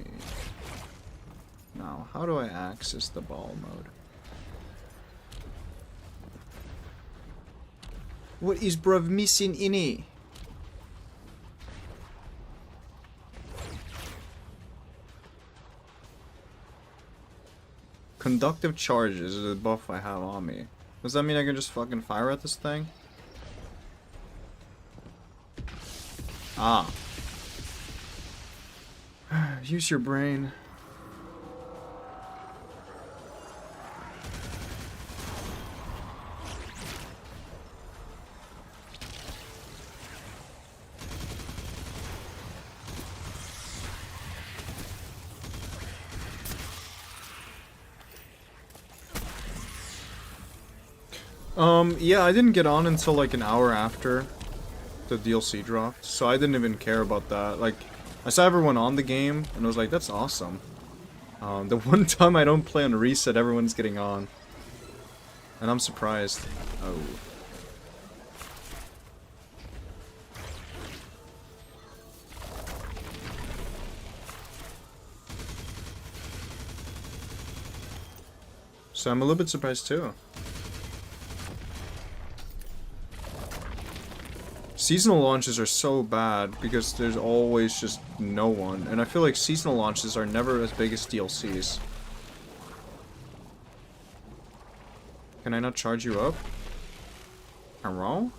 Now, how do I access the ball mode? What is bruv missing in it? Conductive charges is a buff I have on me. Does that mean I can just fucking fire at this thing? Ah. Use your brain. Yeah, I didn't get on until like an hour after the DLC dropped, so I didn't even care about that. Like, I saw everyone on the game, and I was like, that's awesome. The one time I don't play on reset, everyone's getting on. And I'm surprised. Oh. So I'm a little bit surprised too. Seasonal launches are so bad because there's always just no one. And I feel like seasonal launches are never as big as DLCs. Can I not charge you up? Hello?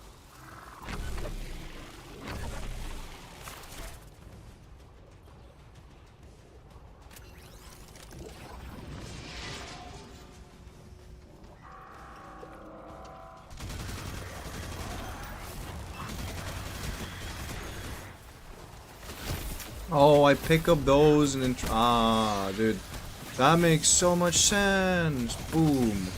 Oh, I pick up those and then... Ah, dude. That makes so much sense. Boom.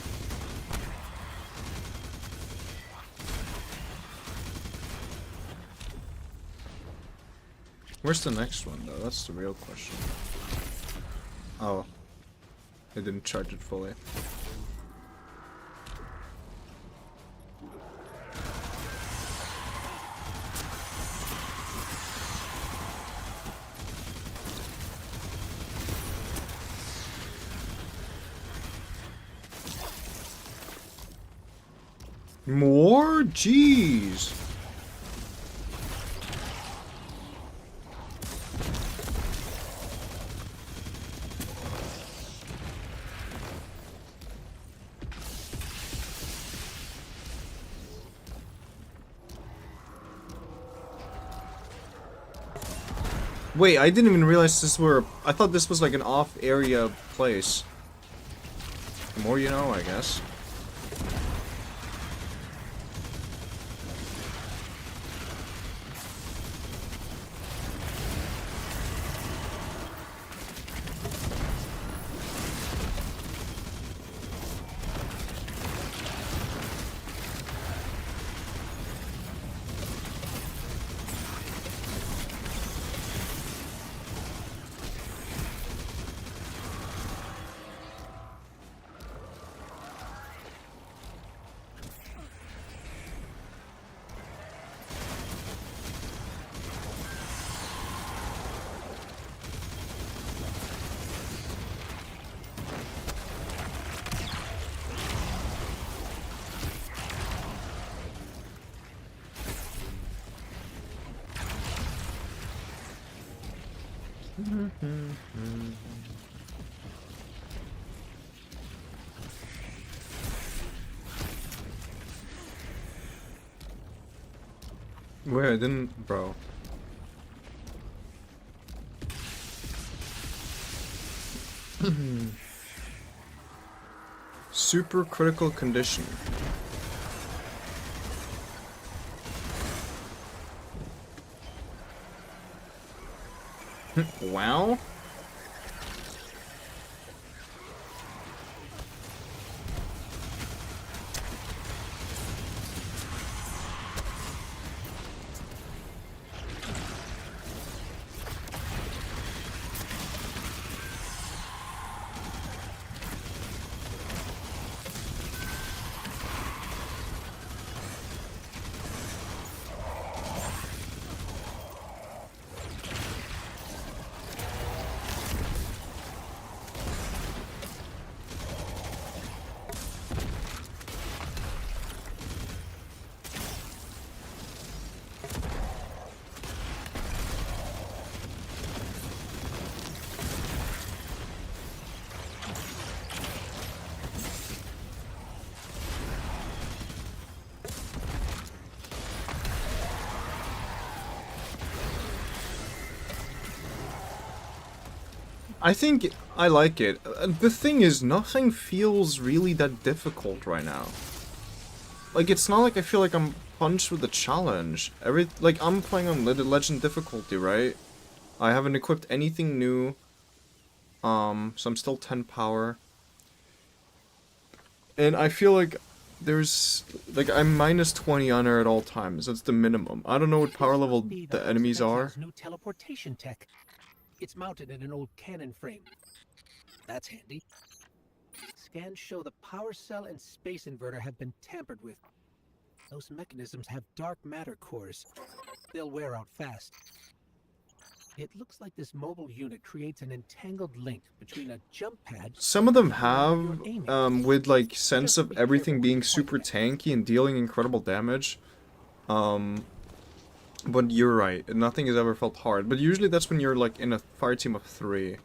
Where's the next one, though? That's the real question. Oh. I didn't charge it fully. More? Jeez. Wait, I didn't even realize this were... I thought this was like an off-area place. The more you know, I guess. Wait, I didn't... Bro. Super critical condition. Wow. I think I like it. The thing is, nothing feels really that difficult right now. Like, it's not like I feel like I'm punched with a challenge. Like, I'm playing on legend difficulty, right? I haven't equipped anything new. So I'm still 10 power. And I feel like there's... Like, I'm minus 20 on her at all times. That's the minimum. I don't know what power level the enemies are. New teleportation tech. It's mounted in an old cannon frame. That's handy. Scans show the power cell and space inverter have been tampered with. Those mechanisms have dark matter cores. They'll wear out fast. It looks like this mobile unit creates an entangled link between a jump pad. Some of them and wherever you're have, aiming. with like sense Just of be everything careful being when you point super it at. tanky and dealing incredible damage. But you're right, nothing has ever felt hard. But usually that's when you're like in a fire team of 3.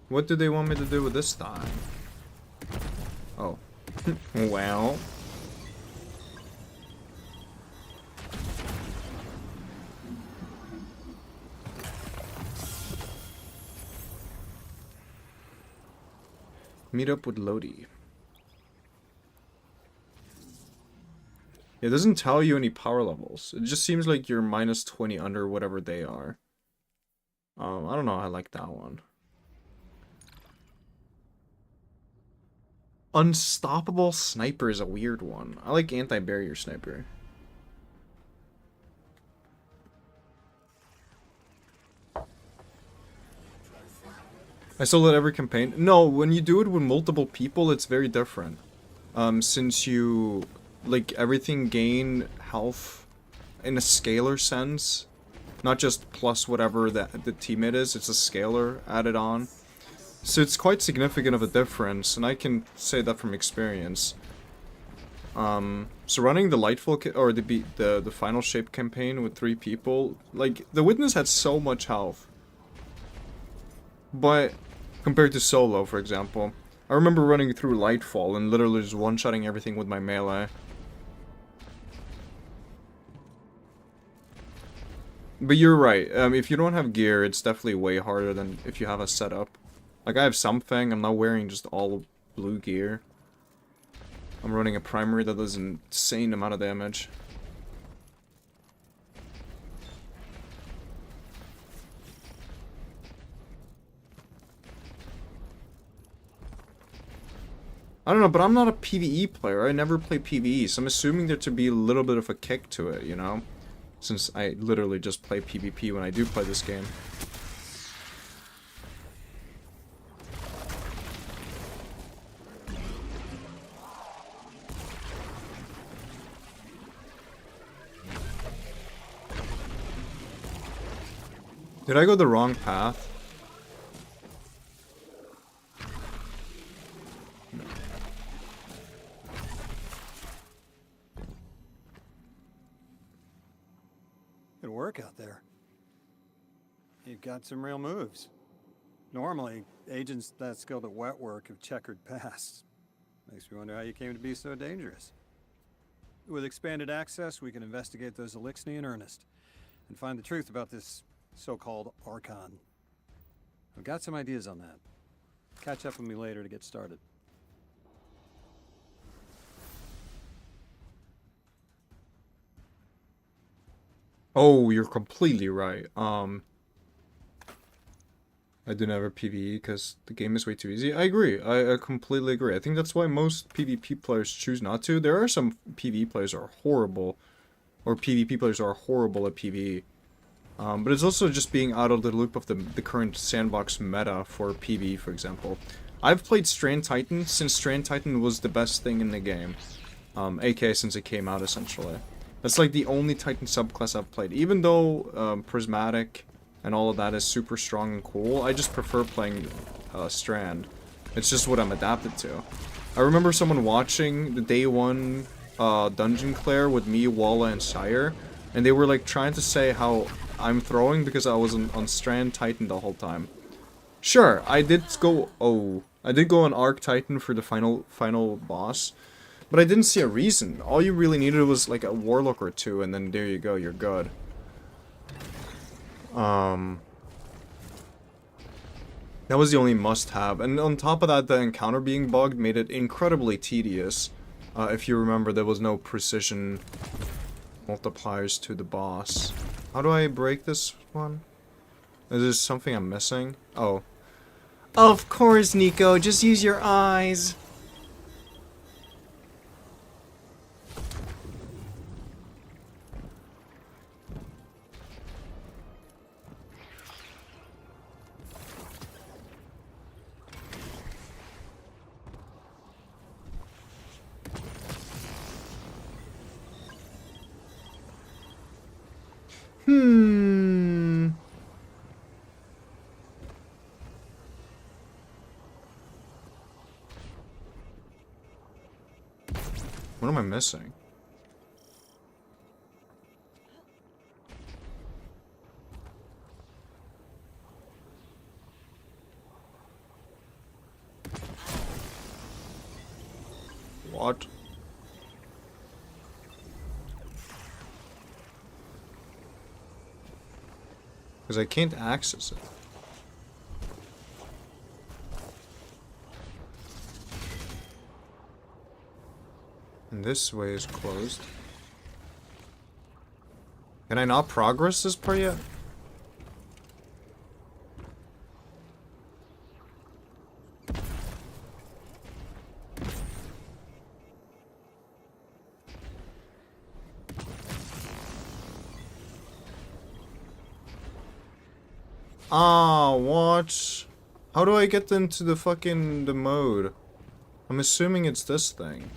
What do they want me to do with this time? Oh. Well. Meet up with Lodi. It doesn't tell you any power levels. It just seems like you're minus 20 under whatever they are. I don't know, I like that one. Unstoppable Sniper is a weird one. I like Anti-Barrier Sniper. I still let every campaign. No, when you do it with multiple people, it's very different. Since you, like, everything gain health in a scalar sense. Not just plus whatever the teammate is, it's a scalar added on. So it's quite significant of a difference, and I can say that from experience. So running the Lightful, or the Final Shape campaign with 3 people, like, the Witness had so much health. But, compared to solo, for example, I remember running through Lightfall and literally just one-shotting everything with my melee. But you're right, if you don't have gear, it's definitely way harder than if you have a setup. Like, I have something, I'm not wearing just all blue gear. I'm running a primary that does an insane amount of damage. I don't know, but I'm not a PvE player. I never play PvE, so I'm assuming there to be a little bit of a kick to it, you know? Since I literally just play PvP when I do play this game. Did I go the wrong path? No. Good work out there. You've got some real moves. Normally, agents that skilled at wet work have checkered pasts. Makes me wonder how you came to be so dangerous. With expanded access, we can investigate those Elixni in earnest, and find the truth about this so-called Archon. I've got some ideas on that. Catch up with me later to get started. Oh, you're completely right. I do never PvE because the game is way too easy. I agree. I completely agree. I think that's why most PvP players choose not to. There are some PvE players that are horrible, or PvP players that are horrible at PvE. But it's also just being out of the loop of the current sandbox meta for PvE, for example. I've played Strand Titan since Strand Titan was the best thing in the game. aka since it came out, essentially. That's like the only Titan subclass I've played. Even though Prismatic and all of that is super strong and cool, I just prefer playing Strand. It's just what I'm adapted to. I remember someone watching the day 1 dungeon clear with me, Walla, and Sire, and they were like trying to say how I'm throwing because I was on Strand Titan the whole time. Sure, I did go on Arc Titan for the final boss, but I didn't see a reason. All you really needed was like a Warlock or 2, and then there you go, you're good. That was the only must-have, and on top of that, the encounter being bugged made it incredibly tedious. If you remember, there was no precision multipliers to the boss. How do I break this one? Is there something I'm missing? Oh. Of course, Nico, just use your eyes. What am I missing? What? Because I can't access it. And this way is closed. Can I not progress this part yet? Ah, what? How do I get into the fucking the mode? I'm assuming it's this thing.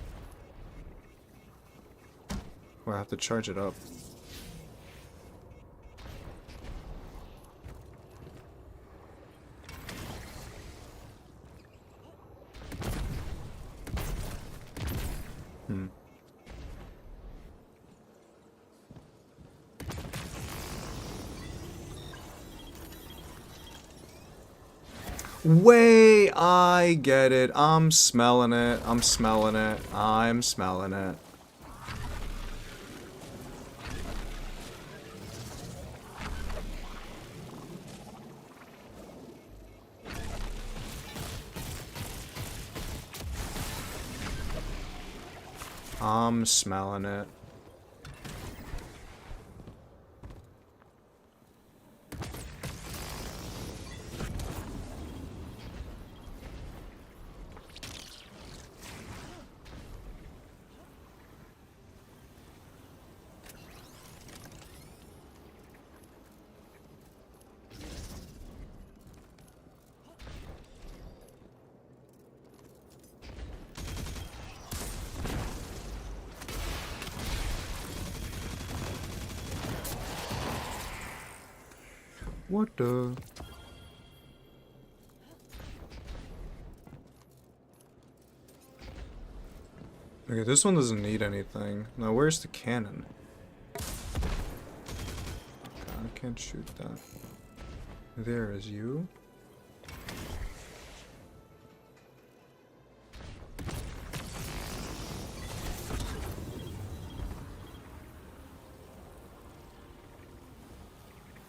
Or I have to charge it up. Way, I get it. I'm smelling it. I'm smelling it. I'm smelling it. I'm smelling it. What the? Okay, this one doesn't need anything. Now, where's the cannon? Okay, I can't shoot that. There is you.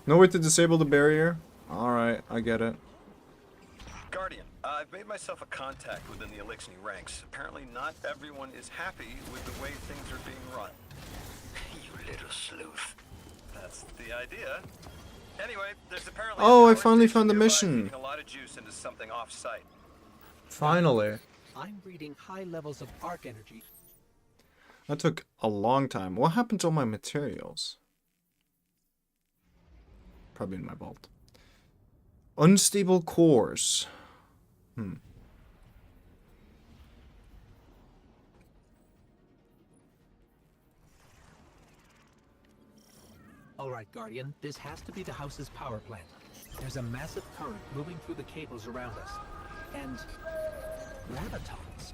No way to disable the barrier? Alright, I get it. Guardian, I've made myself a contact within the Elixni ranks. Apparently not everyone is happy with the way things are being run. You little sleuth. That's the idea. Anyway, there's apparently Oh, a I power finally station found the nearby mission. feeding a lot of juice into something off-site. Finally. I'm reading high levels of arc energy. That took a long time. What happened to all my materials? Probably in my vault. Unstable cores. All right, Guardian, this has to be the house's power plant. There's a massive current moving through the cables around us. And gravitons.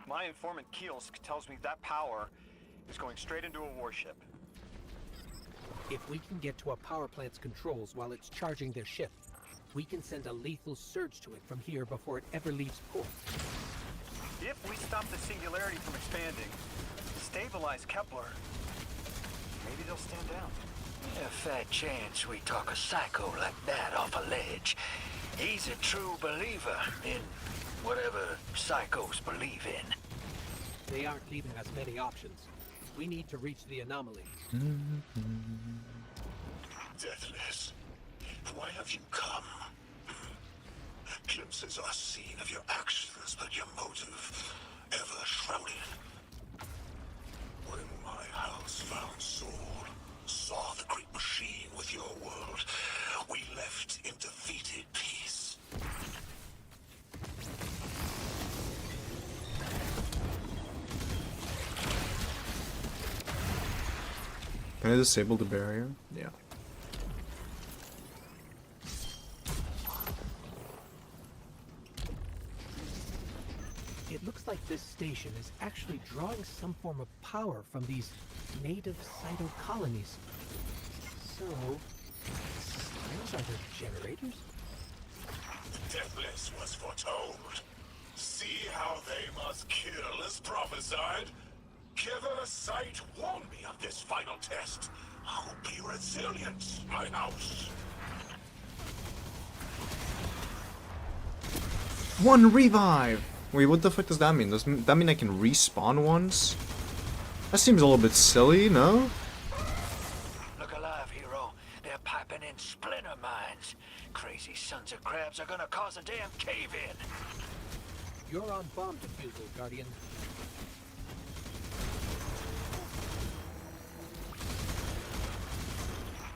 My informant Kielsk tells me that power is going straight into a warship. If we can get to a power plant's controls while it's charging their ship, we can send a lethal surge to it from here before it ever leaves port. If we stop the singularity from expanding, stabilize Kepler, maybe they'll stand down. A fat chance we talk a psycho like that off a ledge. He's a true believer in whatever psychos believe in. They aren't leaving us many options. We need to reach the anomaly. Deathless, why have you come? Glimpses are seen of your actions, but your motive ever shrouded. When my house found Saul, saw the great machine with your world, we left in defeated peace. Can I disable the barrier? Yeah. It looks like this station is actually drawing some form of power from these native cyto colonies. So, those are their generators? The Deathless was foretold. See how they must kill as prophesied? Kepler sight warned me of this final test. I'll be resilient, my house. One revive! Wait, what the fuck does that mean? Does that mean I can respawn once? That seems a little bit silly, no? Look alive, hero. They're piping in splinter mines. Crazy sons of crabs are gonna cause a damn cave-in. You're on bomb defusal, Guardian.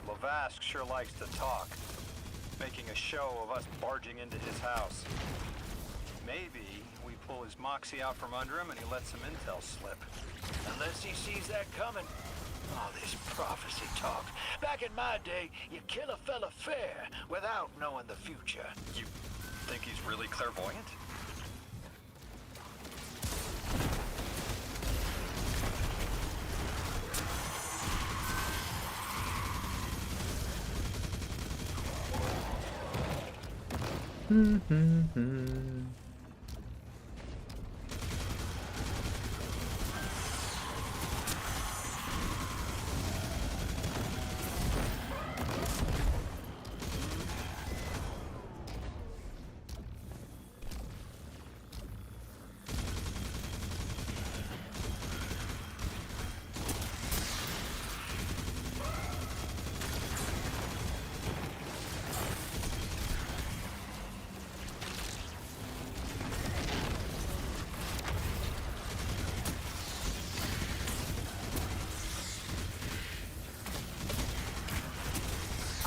Lavask sure likes to talk, making a show of us barging into his house. Maybe we pull his moxie out from under him and he lets some intel slip. Unless he sees that coming. All this prophecy talk. Back in my day, you kill a fella fair without knowing the future. You think he's really clairvoyant?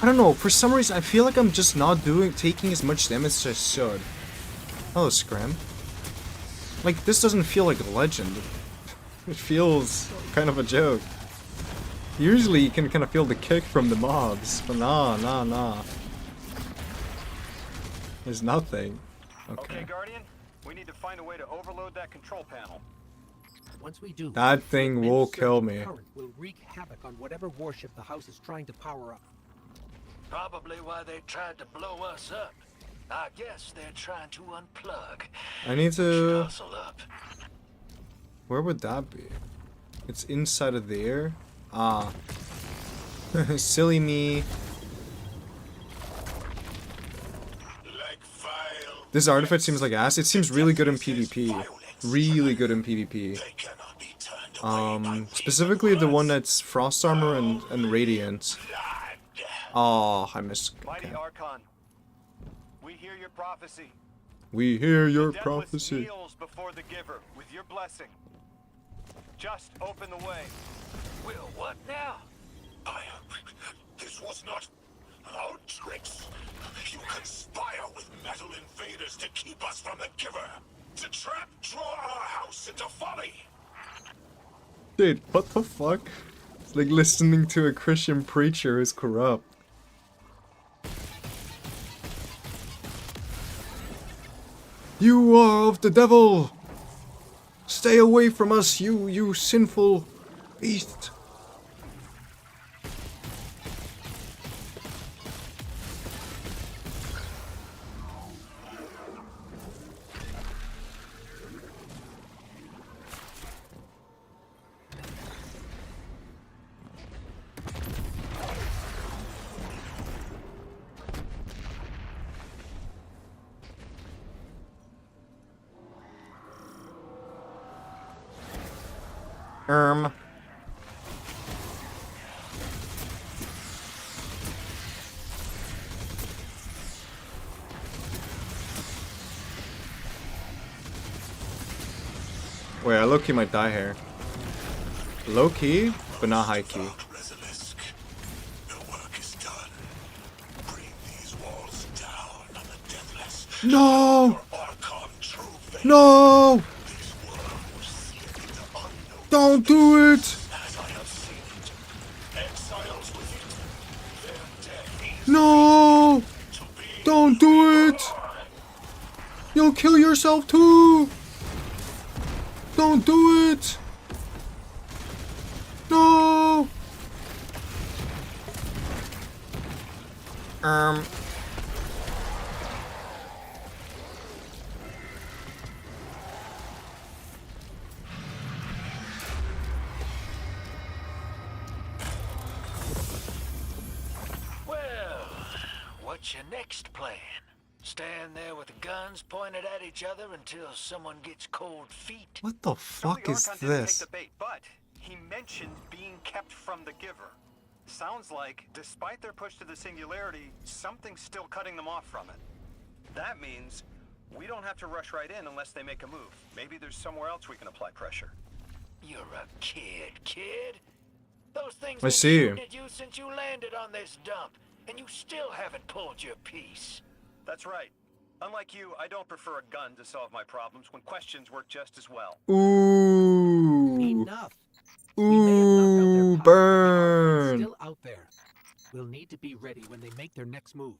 I don't know, for some reason I feel like I'm just not taking as much damage as I should. Hello, Scram. Like, this doesn't feel like a legend. It feels kind of a joke. Usually you can kind of feel the kick from the mobs, but nah. There's nothing. Okay, Guardian, we need to find a way to overload that control panel. Once we do, That thing will immense kill surge me. of current will wreak havoc on whatever warship the house is trying to power up. Probably why they tried to blow us up. I guess they're trying to unplug. I need We should to... hustle up. Where would that be? It's inside of there? Ah. Silly me. This artifact seems like ass. It seems really good in PvP. Really good in PvP. Specifically the one that's Frost Armor and Radiant. Oh, I missed. Mighty Okay. Archon, we hear your prophecy. We hear your The Deathless prophecy. kneels before the giver with your blessing. Just open the way. Will what now? This was not our tricks. You conspire with metal invaders to keep us from the giver. To draw our house into folly. Dude, what the fuck? It's like listening to a Christian preacher who's corrupt. You are of the devil! Stay away from us, you sinful beast! Wait, I low-key might die here. Low-key, but not high-key. Resilisk. The work is done. Bring these walls down on the Deathless. No! Your Archon true faith. No! This world will slip into unknown Don't do it! as I have seen it. No! Don't do it! You'll kill yourself too! Don't do it! No! Well, what's your next plan? Stand there with the guns pointed at each other until someone gets cold feet? What the So fuck the is Archon didn't this? take the bait, but he mentioned being kept from the Giver. Sounds like, despite their push to the Singularity, something's still cutting them off from it. That means we don't have to rush right in unless they make a move. Maybe there's somewhere else we can apply pressure. You're a kid. Those things I been see. shooting at you since you landed on this dump, and you still haven't pulled your piece. That's right. Unlike you, I don't prefer a gun to solve my problems when questions work just as well. Ooh. Enough. We may have knocked out their Ooh, power, but the Archon's burn. still out there. We'll need to be ready when they make their next move.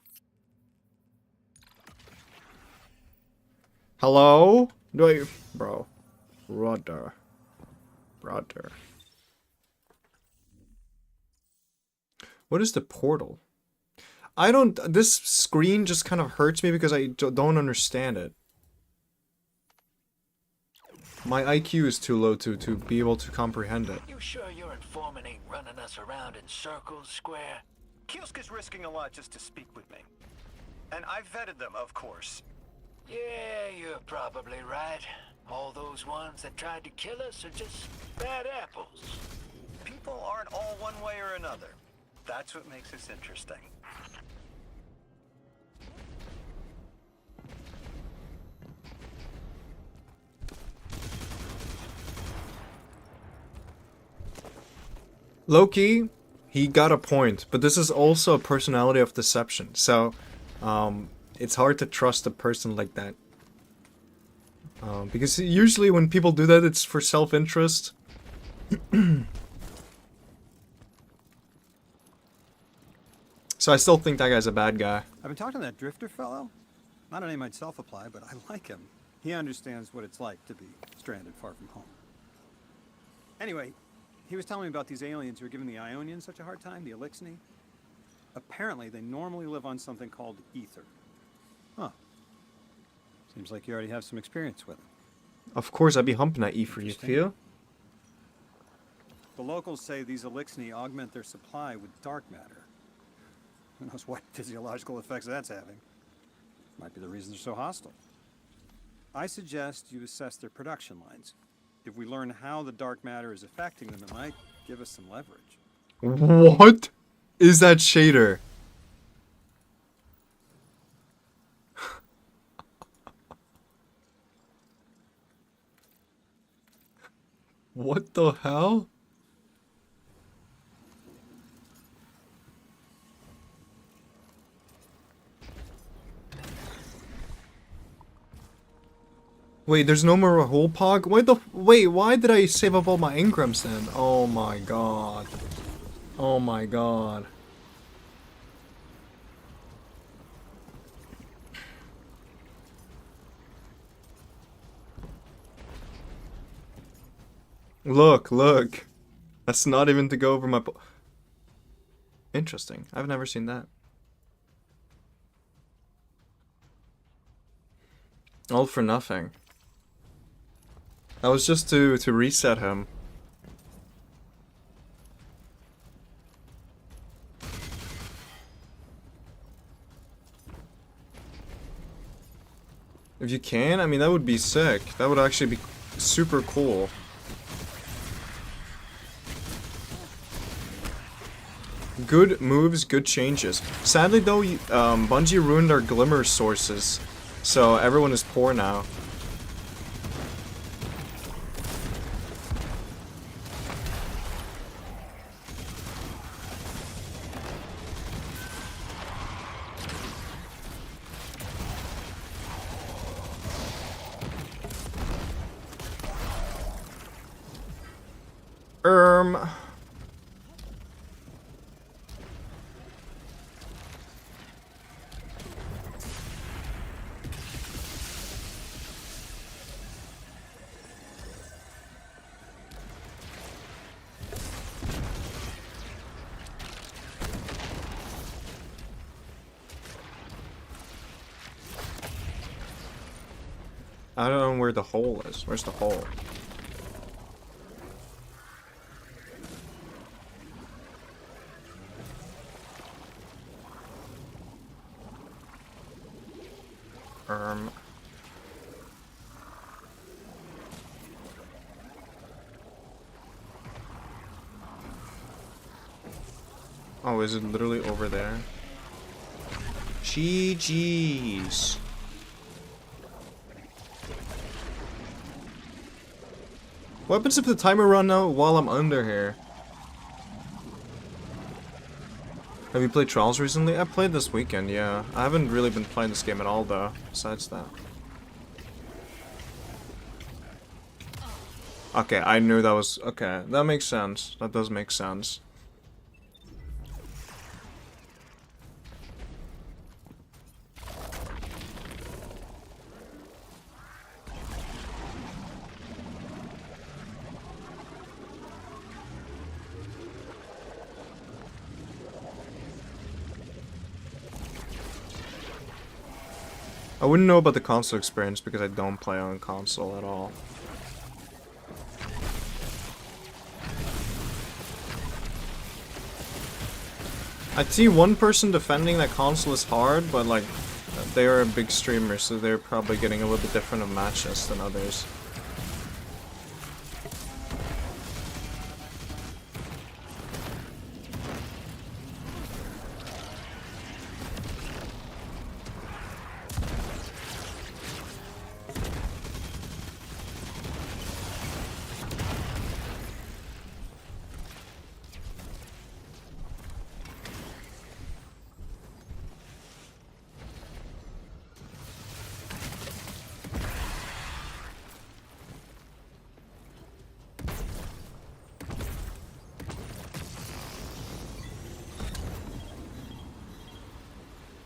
Hello? Do I... Bro. Brother. What is the portal? I don't... This screen just kind of hurts me because I don't understand it. My IQ is too low to be able to comprehend it. You sure your informant ain't running us around in circles, Square? Kiosk is risking a lot just to speak with me. And I've vetted them, of course. Yeah, you're probably right. All those ones that tried to kill us are just bad apples. People aren't all one way or another. That's what makes this interesting. Loki, he got a point, but this is also a personality of deception, so it's hard to trust a person like that. Because usually when people do that, it's for self-interest. So I still think that guy's a bad guy. I've been talking to that drifter fellow. Not a name I'd self-apply, but I like him. He understands what it's like to be stranded far from home. Anyway, he was telling me about these aliens who are giving the Aionian such a hard time, the Elixni. Apparently, they normally live on something called ether. Huh. Seems like you already have some experience with it. Of course, I'd be humping that E for you, Interesting. feel? The locals say these Elixni augment their supply with dark matter. Who knows what physiological effects that's having. Might be the reason they're so hostile. I suggest you assess their production lines. If we learn how the dark matter is affecting them, it might give us some leverage. What is that shader? What the hell? Wait, there's no more whole pog? Wait, why did I save up all my engrams then? Oh my god. Oh my god. Look. That's not even to go over my Interesting. I've never seen that. All for nothing. That was just to reset him. If you can, I mean, that would be sick. That would actually be super cool. Good moves, good changes. Sadly though, Bungie ruined our glimmer sources, so everyone is poor now. I don't know where the hole is. Where's the hole? Oh, is it literally over there? GG's. What happens if the timer run out while I'm under here? Have you played Trials recently? I played this weekend, yeah. I haven't really been playing this game at all though, besides that. Okay, I knew that was... Okay, that makes sense. That does make sense. I wouldn't know about the console experience because I don't play on console at all. I see one person defending that console is hard, but like, they are a big streamer, so they're probably getting a little bit different of matches than others.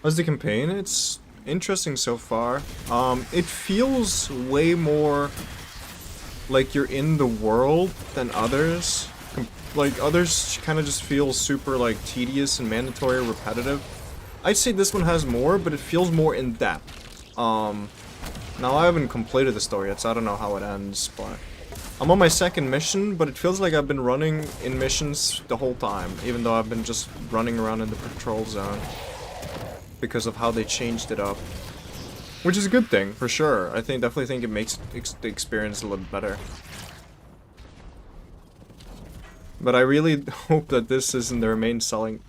How's the campaign? It's interesting so far. It feels way more like you're in the world than others. Like, others kind of just feel super, like, tedious and mandatory or repetitive. I'd say this one has more, but it feels more in-depth. Now, I haven't completed the story yet, so I don't know how it ends, but... I'm on my second mission, but it feels like I've been running in missions the whole time, even though I've been just running around in the patrol zone. Because of how they changed it up. Which is a good thing, for sure. I definitely think it makes the experience a little better. But I really hope that this isn't their main selling...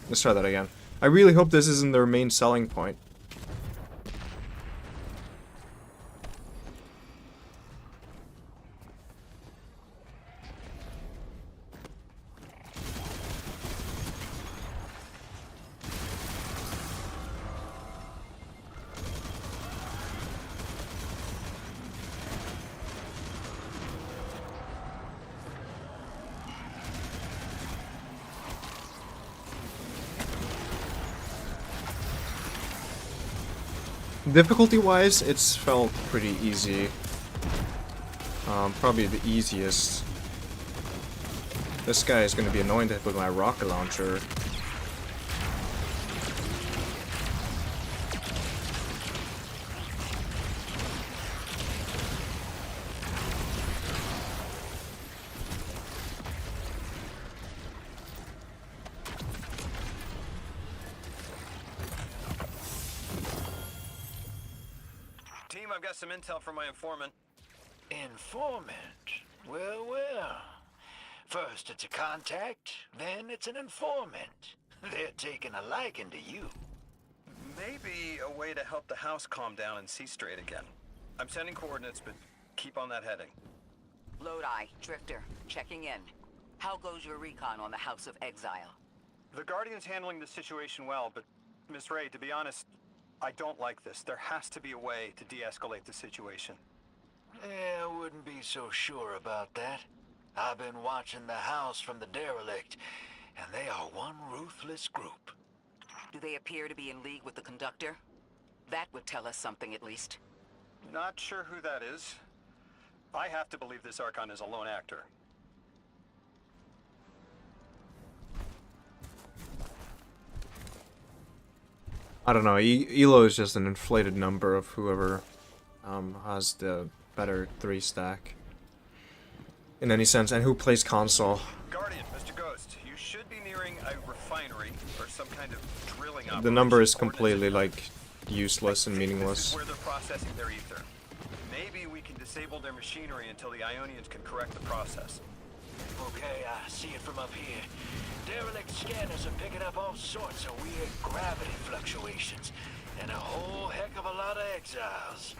Let's try that again. I really hope this isn't their main selling point. Difficulty-wise, it's felt pretty easy. Probably the easiest. This guy is going to be annoying to hit with my rocket launcher. Team, I've got some intel from my informant. Informant? Well, well. First it's a contact, then it's an informant. They're taking a liking to you. Maybe a way to help the house calm down and see straight again. I'm sending coordinates, but keep on that heading. Lodi, Drifter, checking in. How goes your recon on the House of Exile? The Guardian's handling the situation well, but Miss Ray, to be honest, I don't like this. There has to be a way to de-escalate the situation. I wouldn't be so sure about that. I've been watching the house from the derelict, and they are one ruthless group. Do they appear to be in league with the Conductor? That would tell us something at least. Not sure who that is. I have to believe this Archon is a lone actor. I don't know. Elo is just an inflated number of whoever has the better 3 stack. In any sense, and who plays console. Guardian, Mr. Ghost, you should be nearing a refinery or some kind of drilling operation. The number is completely, like, useless and This meaningless. is where they're processing their ether. Maybe we can disable their machinery until the Ionians can correct the process. Okay, I see it from up here. Derelict scanners are picking up all sorts of weird gravity fluctuations, and a whole heck of a lot of exiles.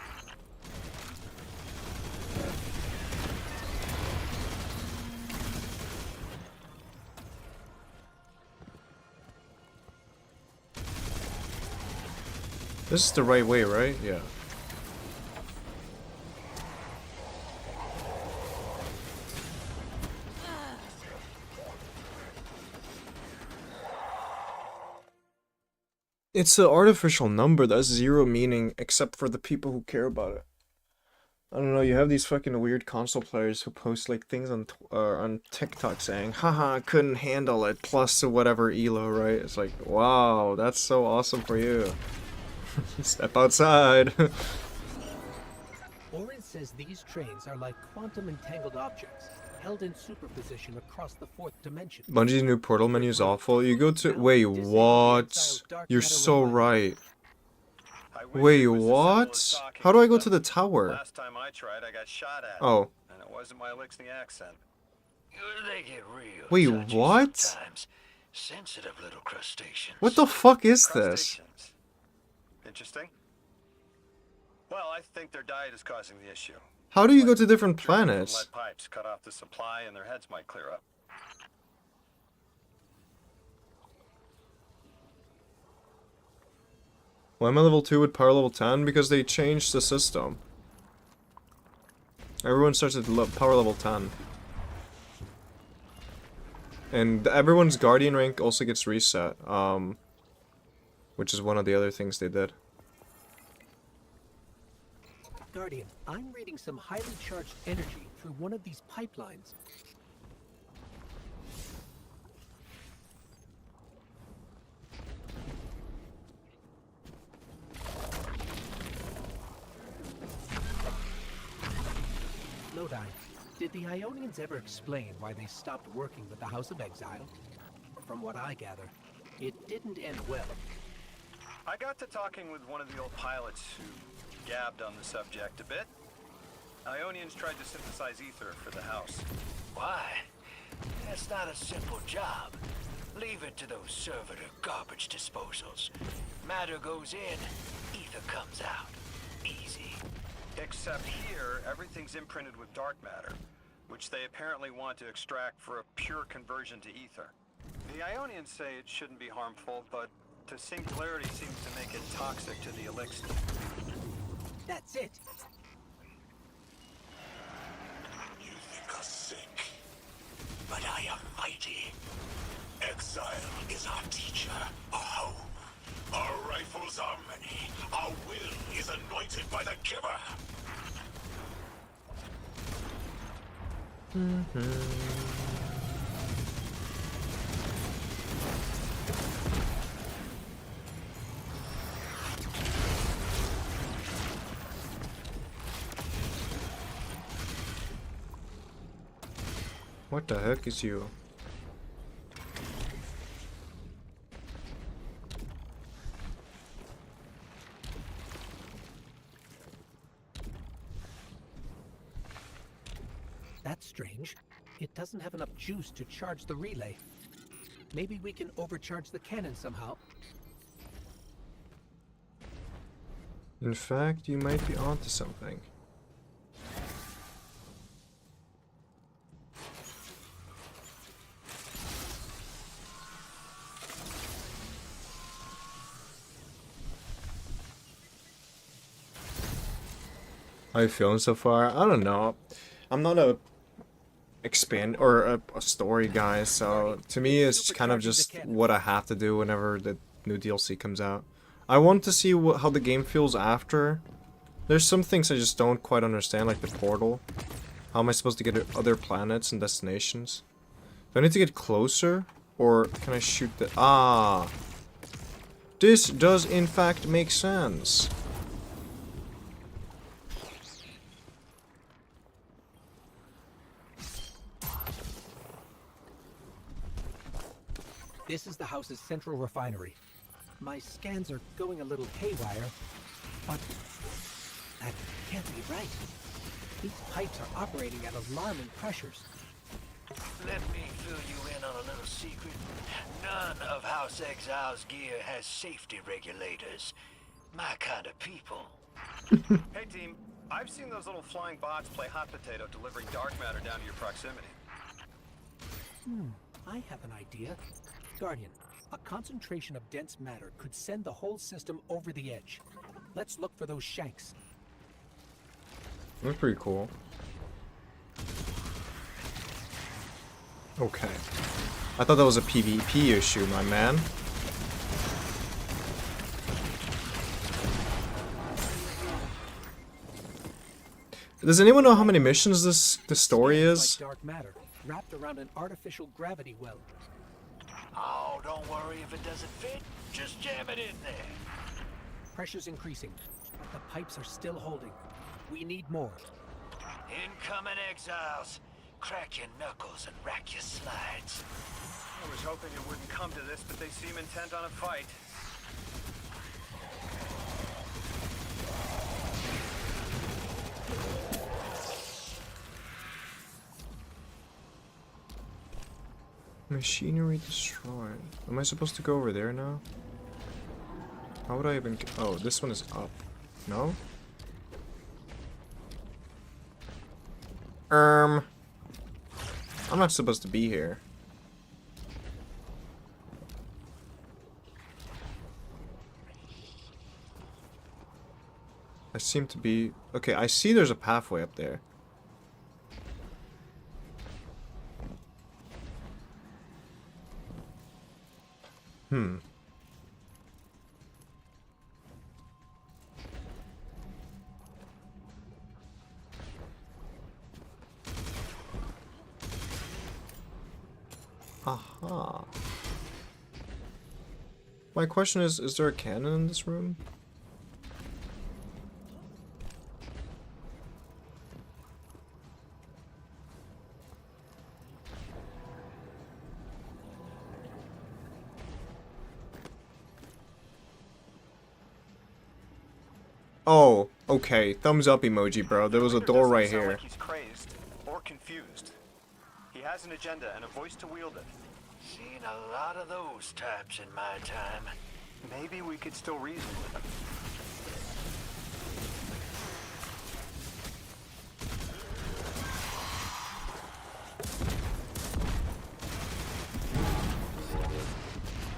This is the right way, right? Yeah. It's an artificial number that has 0 meaning except for the people who care about it. I don't know, you have these fucking weird console players who post like things on TikTok saying, haha, couldn't handle it, plus to whatever elo, right? It's like, wow, that's so awesome for you. Step outside. Orin says these trains are like quantum entangled objects, held in superposition across the 4th dimension. Bungie's new portal menu is awful. You go to... Wait, what? You're so right. Wait, what? How do I go to the tower? Last time I tried, I got shot at. Oh. And it wasn't my Elixir accent. They get real. Wait, touchy what? sometimes. Sensitive little crustaceans. What the fuck is this? Crustaceans. Interesting. Well, I think their diet is causing the issue. How do you go to different Drinking from planets? Lead pipes cut off the supply, and their heads might clear up. Why am I level 2 with power level 10? Because they changed the system. Everyone starts at power level 10. And everyone's guardian rank also gets reset. Which is one of the other things they did. Guardian, I'm reading some highly charged energy through one of these pipelines. Lodi, did the Ionians ever explain why they stopped working with the House of Exile? From what I gather, it didn't end well. I got to talking with one of the old pilots who gabbed on the subject a bit. Ionians tried to synthesize ether for the house. Why? That's not a simple job. Leave it to those Servitor garbage disposals. Matter goes in, ether comes out. Easy. Except here, everything's imprinted with dark matter, which they apparently want to extract for a pure conversion to ether. The Ionians say it shouldn't be harmful, but the singularity seems to make it toxic to the elixir. That's it. You think us sick, but I am mighty. Exile is our teacher, our home. Our rifles are many. Our will is anointed by the giver. What the heck is you? That's strange. It doesn't have enough juice to charge the relay. Maybe we can overcharge the cannon somehow. In fact, you might be onto something. How you feeling so far? I don't know. I'm not a a story guy, so to me it's kind of just what I have to do whenever the new DLC comes out. I want to see how the game feels after, There's some things I just don't quite understand, like the portal. How am I supposed to get to other planets and destinations? Do I need to get closer? Or can I shoot the... Ah! This does in fact make sense. This is the house's central refinery. My scans are going a little haywire, but that can't be right. These pipes are operating at alarming pressures. Let me fill you in on a little secret. None of House Exile's gear has safety regulators. My kind of people. Hey team, I've seen those little flying bots play hot potato delivering dark matter down to your proximity. I have an idea. Guardian, a concentration of dense matter could send the whole system over the edge. Let's look for those shanks. That's pretty cool. Okay. I thought that was a PvP issue, my man. Does anyone know how many missions this story is? Like dark matter, wrapped around an artificial gravity well. Oh, don't worry if it doesn't fit. Just jam it in there. Pressure's increasing, but the pipes are still holding. We need more. Incoming Exiles. Crack your knuckles and rack your slides. I was hoping it wouldn't come to this, but they seem intent on a fight. Machinery destroyed. Am I supposed to go over there now? How would I even... Oh, this one is up. No? I'm not supposed to be here. I seem to be... Okay, I see there's a pathway up there. Aha. My question is there a cannon in this room? Oh, okay. Thumbs up emoji, bro. There was a door right here. Like he's crazed or confused. He has an agenda and a voice to wield it. Seen a lot of those types in my time. Maybe we could still reason with him.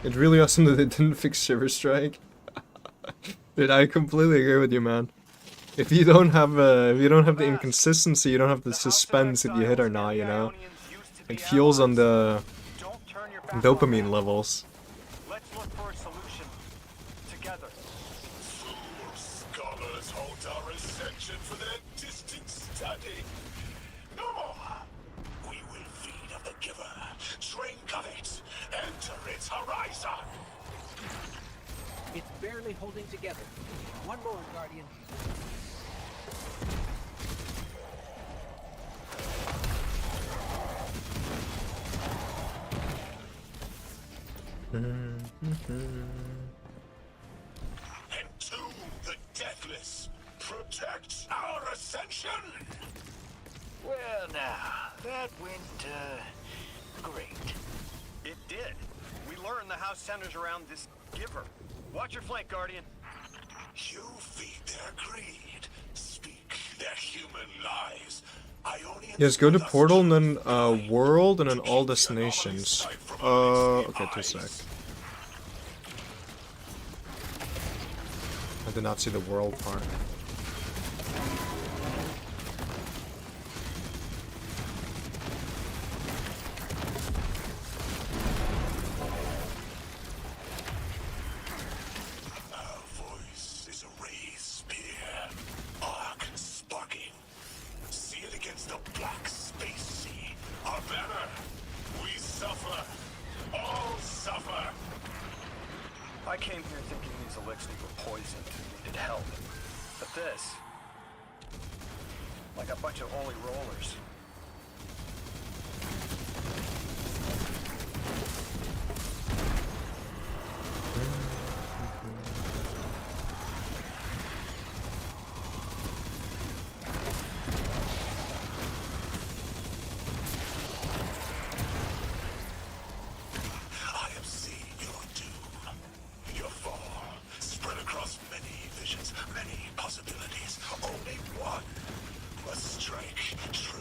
It's really awesome that they didn't fix Shiver Strike. Dude, I completely agree with you, man. If you don't have the inconsistency, you don't have the suspense if you hit or not, you know? It fuels on the dopamine levels. Let's look for a solution together. Scholars hold our ascension for their distant study. No more. We will feed of the giver, drink of it, enter its horizon. It's barely holding together. One more, Guardian. Entomb the deathless. Protect our ascension. Well now, that went, great. It did. We learned the house centers around this giver. Watch your flank, Guardian. You feed their greed, speak their human lies. Ionian Yes, go to portal and then world and then all destinations. Okay, 2 sec. I did not see the world part. Our voice is a raised spear. could help. But this, like a bunch of holy rollers. I have seen your doom, your fall, spread across many visions, many possibilities. Only one must strike true.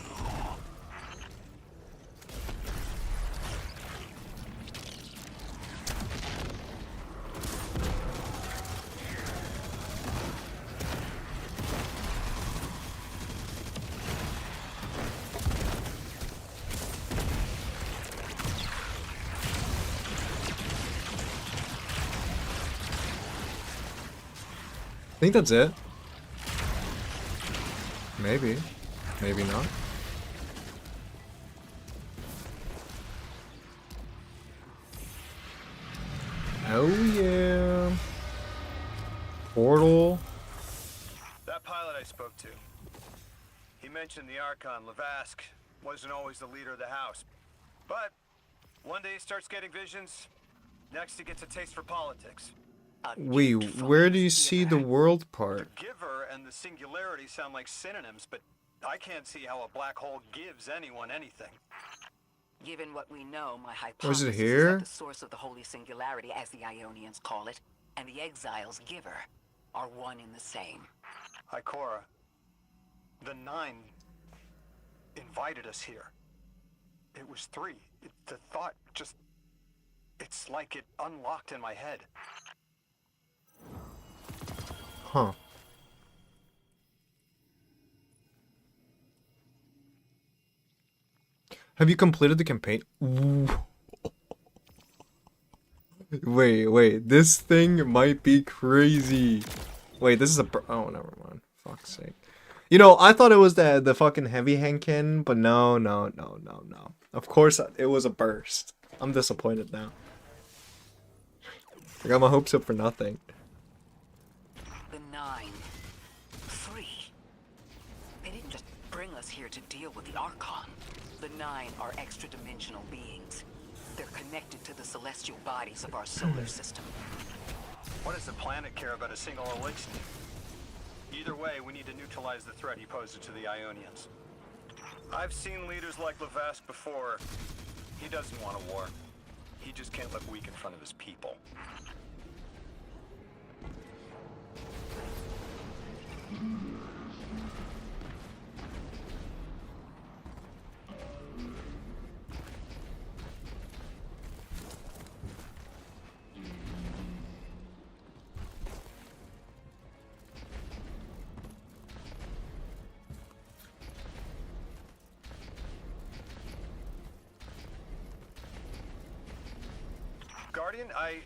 I think that's it. Maybe. Maybe not. Oh yeah. Portal. That pilot I spoke to, he mentioned the Archon, Lavask, wasn't always the leader of the house. But one day he starts getting visions, next he gets a taste for politics. Wait, where do you see the world part? The giver and the singularity sound like synonyms, but I can't see how a black hole gives anyone anything. Given what we know, my Was hypothesis it is here? that the source of the holy singularity, as the Ionians call it, and the Exile's giver are one and the same. Ikora, the Nine invited us here. It was 3. The thought just... It's like it unlocked in my head. Huh. Have you completed the campaign? Ooh. Wait, this thing might be crazy. Wait, this is a oh, never mind. Fuck's sake. You know, I thought it was the fucking heavy hand cannon, but no. Of course, it was a burst. I'm disappointed now. I got my hopes up for nothing. The Nine. 3. They didn't just bring us here to deal with the Archon. The Nine are extra-dimensional beings. They're connected to the celestial bodies of our solar system. What does the planet care about a single elixir? Either way, we need to neutralize the threat he poses to the Ionians. I've seen leaders like Lavask before. He doesn't want a war. He just can't look weak in front of his people. Guardian, I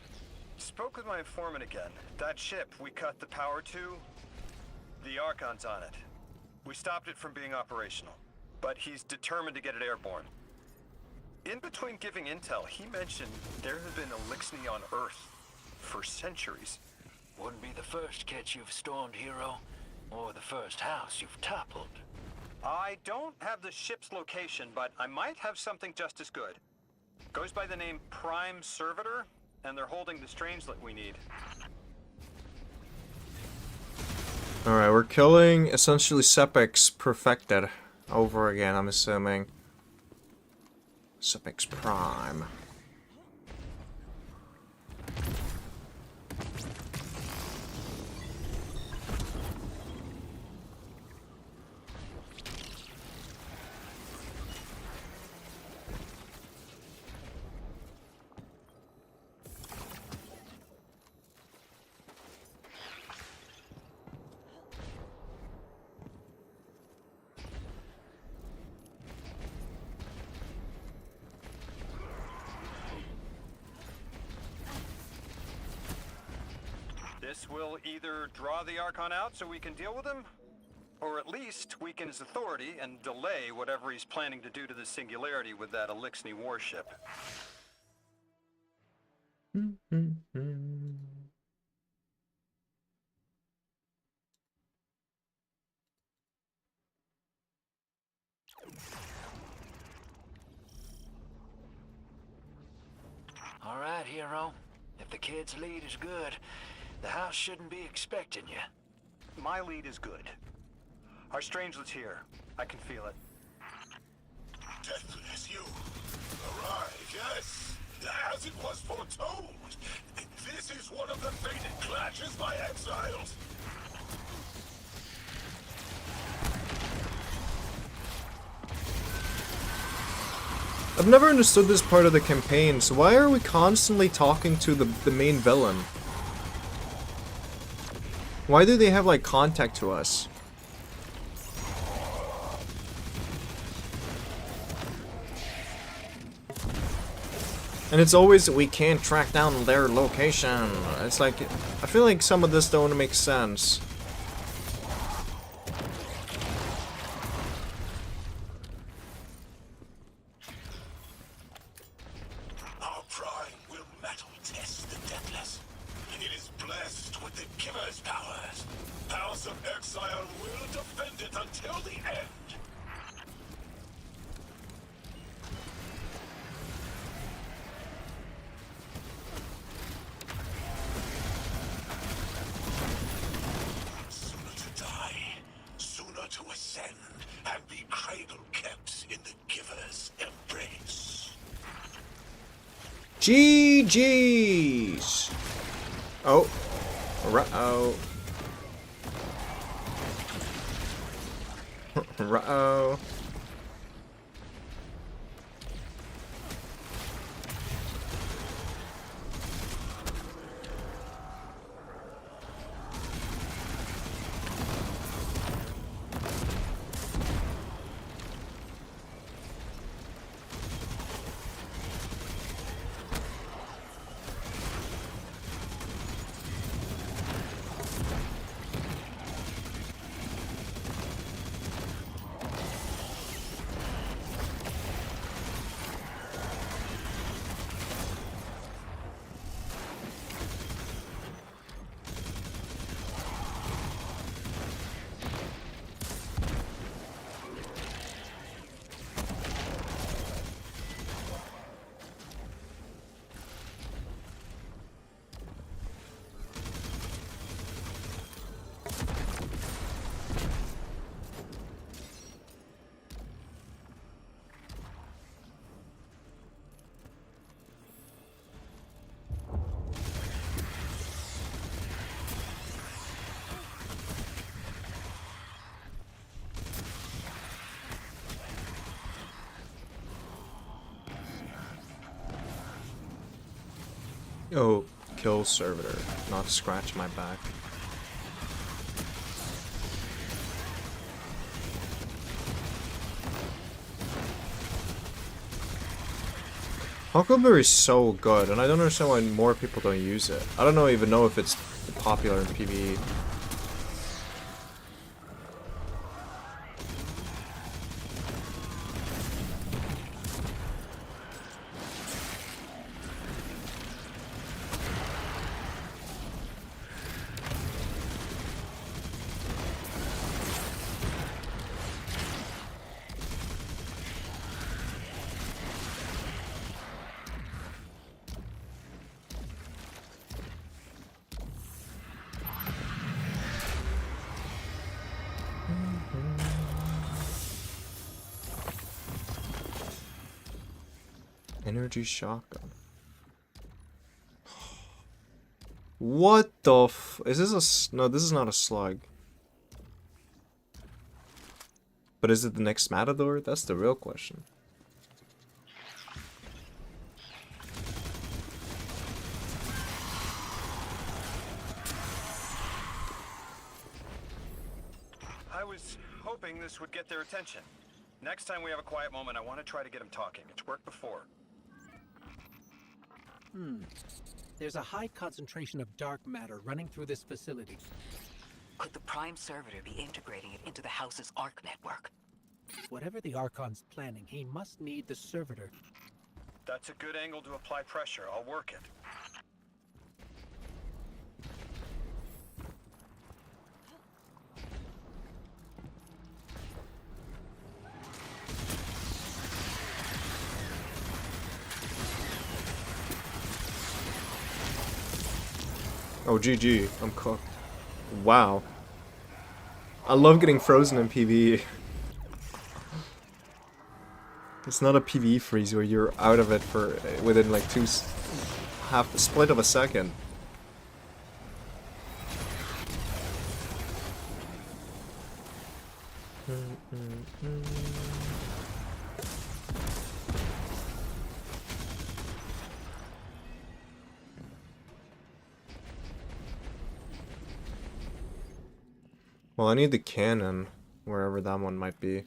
spoke with my informant again. That ship we cut the power to, the Archon's on it. We stopped it from being operational, but he's determined to get it airborne. In between giving intel, he mentioned there have been Elixni on Earth for centuries. Wouldn't be the first catch you've stormed, hero, or the first house you've toppled. I don't have the ship's location, but I might have something just as good. Goes by the name Prime Servitor, and they're holding the strangelet we need. Alright, we're killing essentially Sepix perfected over again, I'm assuming. Sepix Prime. This will either draw the Archon out so we can deal with him, or at least weaken his authority and delay whatever he's planning to do to the Singularity with that Elixni warship. If the kid's lead is good, the house shouldn't be expecting you. My lead is good. Our strangelet's here. I can feel it. Deathless you. Arrive, yes. As it was foretold. This is one of the fated clashes by exiles. I've never understood this part of the campaign, so why are we constantly talking to the main villain? Why do they have, like, contact to us? And it's always, we can't track down their location. It's like, I feel like some of this don't make sense. Our prime will metal test the deathless. It is blessed with the giver's powers. House of Exile will defend it until the end. Sooner to die, sooner to ascend, and be cradle kept in the giver's embrace. GG's. Oh. Uh-oh. Uh-oh. Oh, kill Servitor, not scratch my back. Huckleberry is so good, and I don't understand why more people don't use it. I don't even know if it's popular in PvE. Energy shotgun. What the f- is this no, this is not a slug. But is it the next Matador? That's the real question. I was hoping this would get their attention. Next time we have a quiet moment, I want to try to get them talking. It's worked before. There's a high concentration of dark matter running through this facility. Could the Prime Servitor be integrating it into the House's Arc network? Whatever the Archon's planning, he must need the Servitor. That's a good angle to apply pressure. I'll work it. Oh, GG. I'm cooked. Wow. I love getting frozen in PvE. It's not a PvE freeze where you're out of it for within like half the split of a second. Well, I need the cannon, wherever that one might be.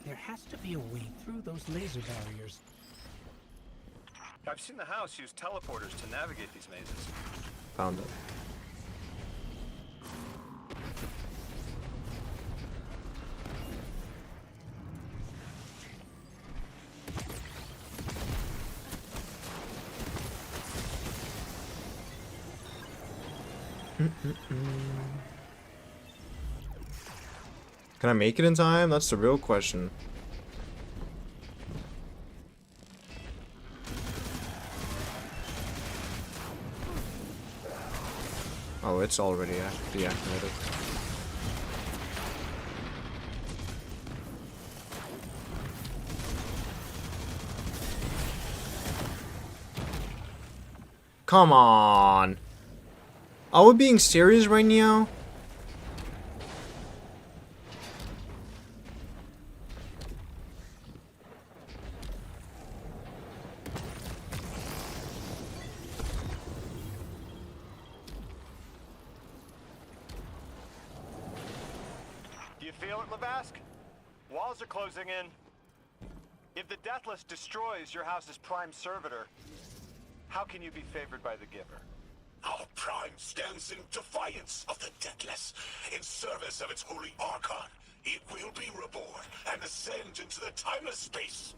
There has to be a way through those laser barriers. I've seen the house use teleporters to navigate these mazes. Found it. Can I make it in time? That's the real question. Oh, it's already deactivated. Come on! Are we being serious right now? Do you feel it, Levask? Walls are closing in. If the Deathless destroys your house's prime servitor, how can you be favored by the Giver? Our prime stands in defiance of the Deathless. In service of its holy Archon, it will be reborn and ascend into the timeless space.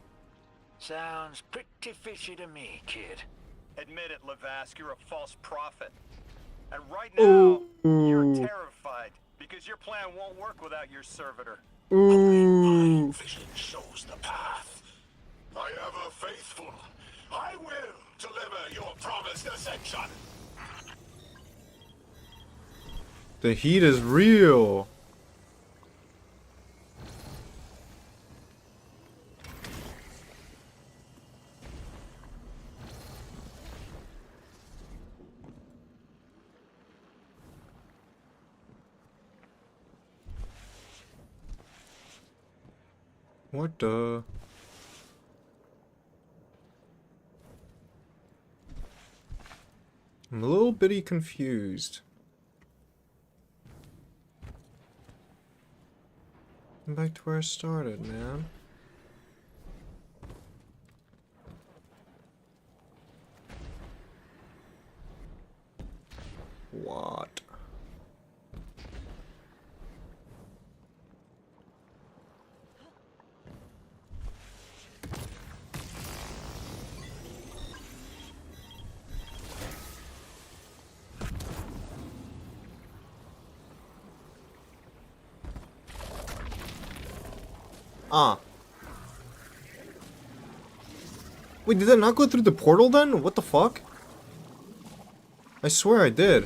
Sounds pretty fishy to me, kid. Admit it, Levask, you're a false prophet. And right now, you're terrified because your plan won't work without your servitor. Only my vision shows the path. I ever faithful. I will deliver your promised ascension. The heat is real. What the? I'm a little bitty confused. I'm back to where I started, man. What? Ah. Wait, did that not go through the portal then? What the fuck? I swear I did.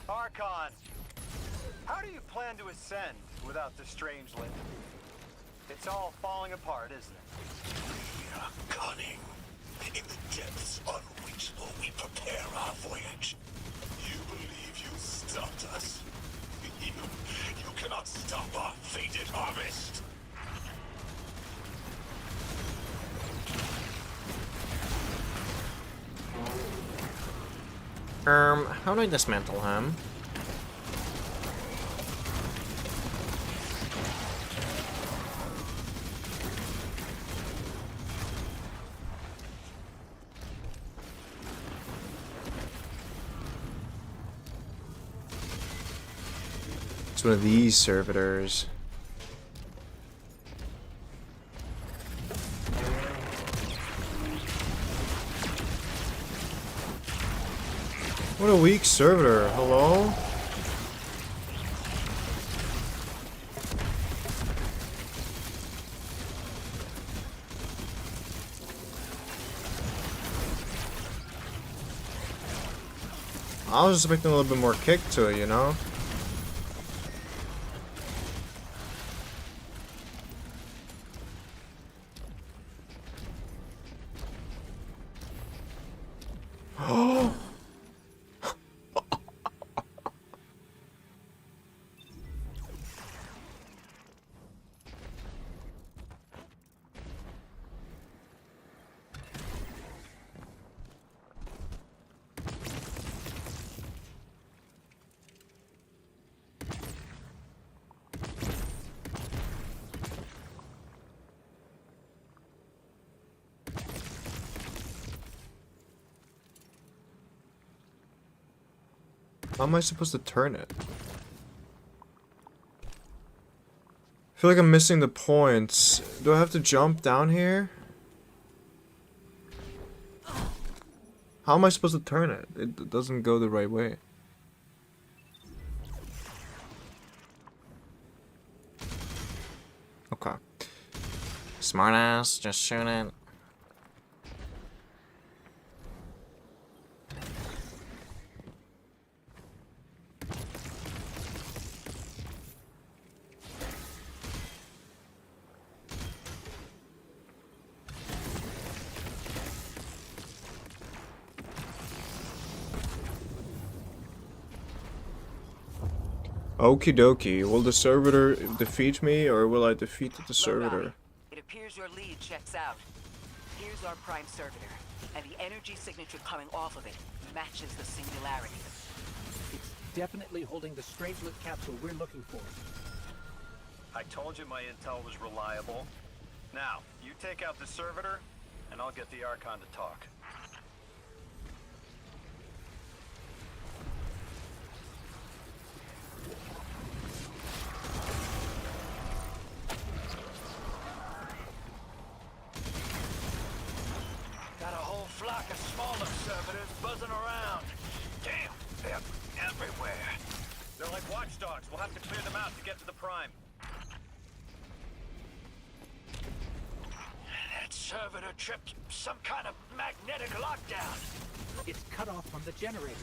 Archon, how do you plan to ascend without the Strangeling? It's all falling apart, isn't it? We are cunning. In the depths unreachable, we prepare our voyage. You believe you stopped us? You cannot stop our fated harvest. How do I dismantle him? It's one of these servitors. What a weak servitor. Hello? I was expecting a little bit more kick to it, you know? How am I supposed to turn it? I feel like I'm missing the points. Do I have to jump down here? How am I supposed to turn it? It doesn't go the right way. Okay. Smartass, just shoot it. Okie dokie. Will the servitor defeat me, or will I defeat the servitor? It appears your lead checks out. Here's our prime servitor, and the energy signature coming off of it matches the singularity. It's definitely holding the strange-lit capsule we're looking for. I told you my intel was reliable. Now, you take out the servitor, and I'll get the Archon to talk. Got a whole flock of smaller servitors buzzing around. Damn, they're everywhere. They're like watchdogs. We'll have to clear them out to get to the Prime. That servitor tripped some kind of magnetic lockdown. It's cut off from the generators.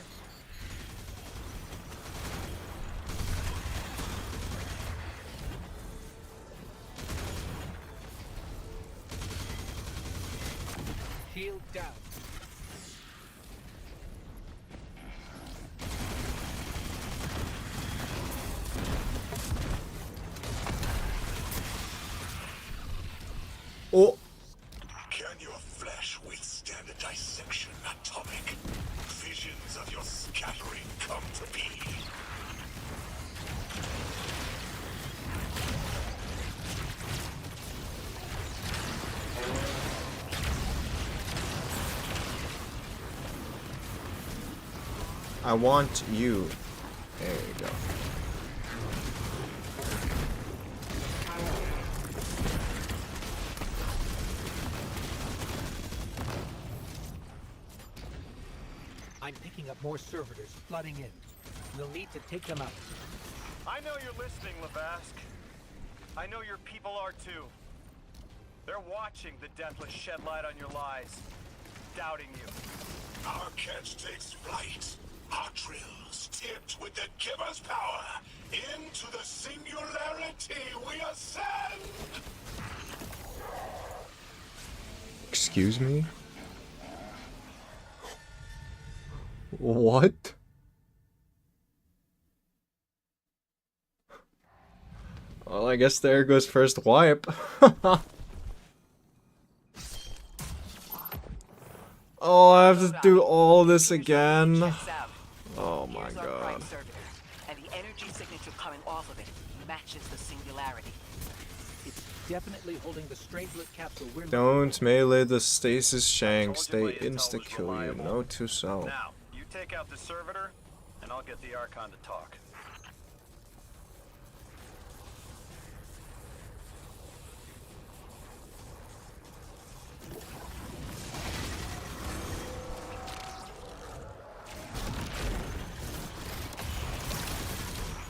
Shield down. Oh. Can your flesh withstand a dissection, atomic? Visions of your scattering come to be. I want you. There you go. I'm picking up more servitors flooding in. We'll need to take them out. I know you're listening, Lavask. I know your people are too. They're watching the Deathless shed light on your lies, doubting you. Our catch takes flight. Our drills tipped with the Giver's power. Into the singularity we ascend! Excuse me? What? Well, I guess there goes first wipe. Oh, I have to do all this again. Checks out. Oh my Here's our prime god. servitor, and the energy signature coming off of it matches the singularity. It's definitely holding the strangelet capsule we're Don't melee the stasis Told shanks. you my They intel insta was kill you. reliable. Note to self. Now, you take out the Servitor, and I'll get the Archon to talk.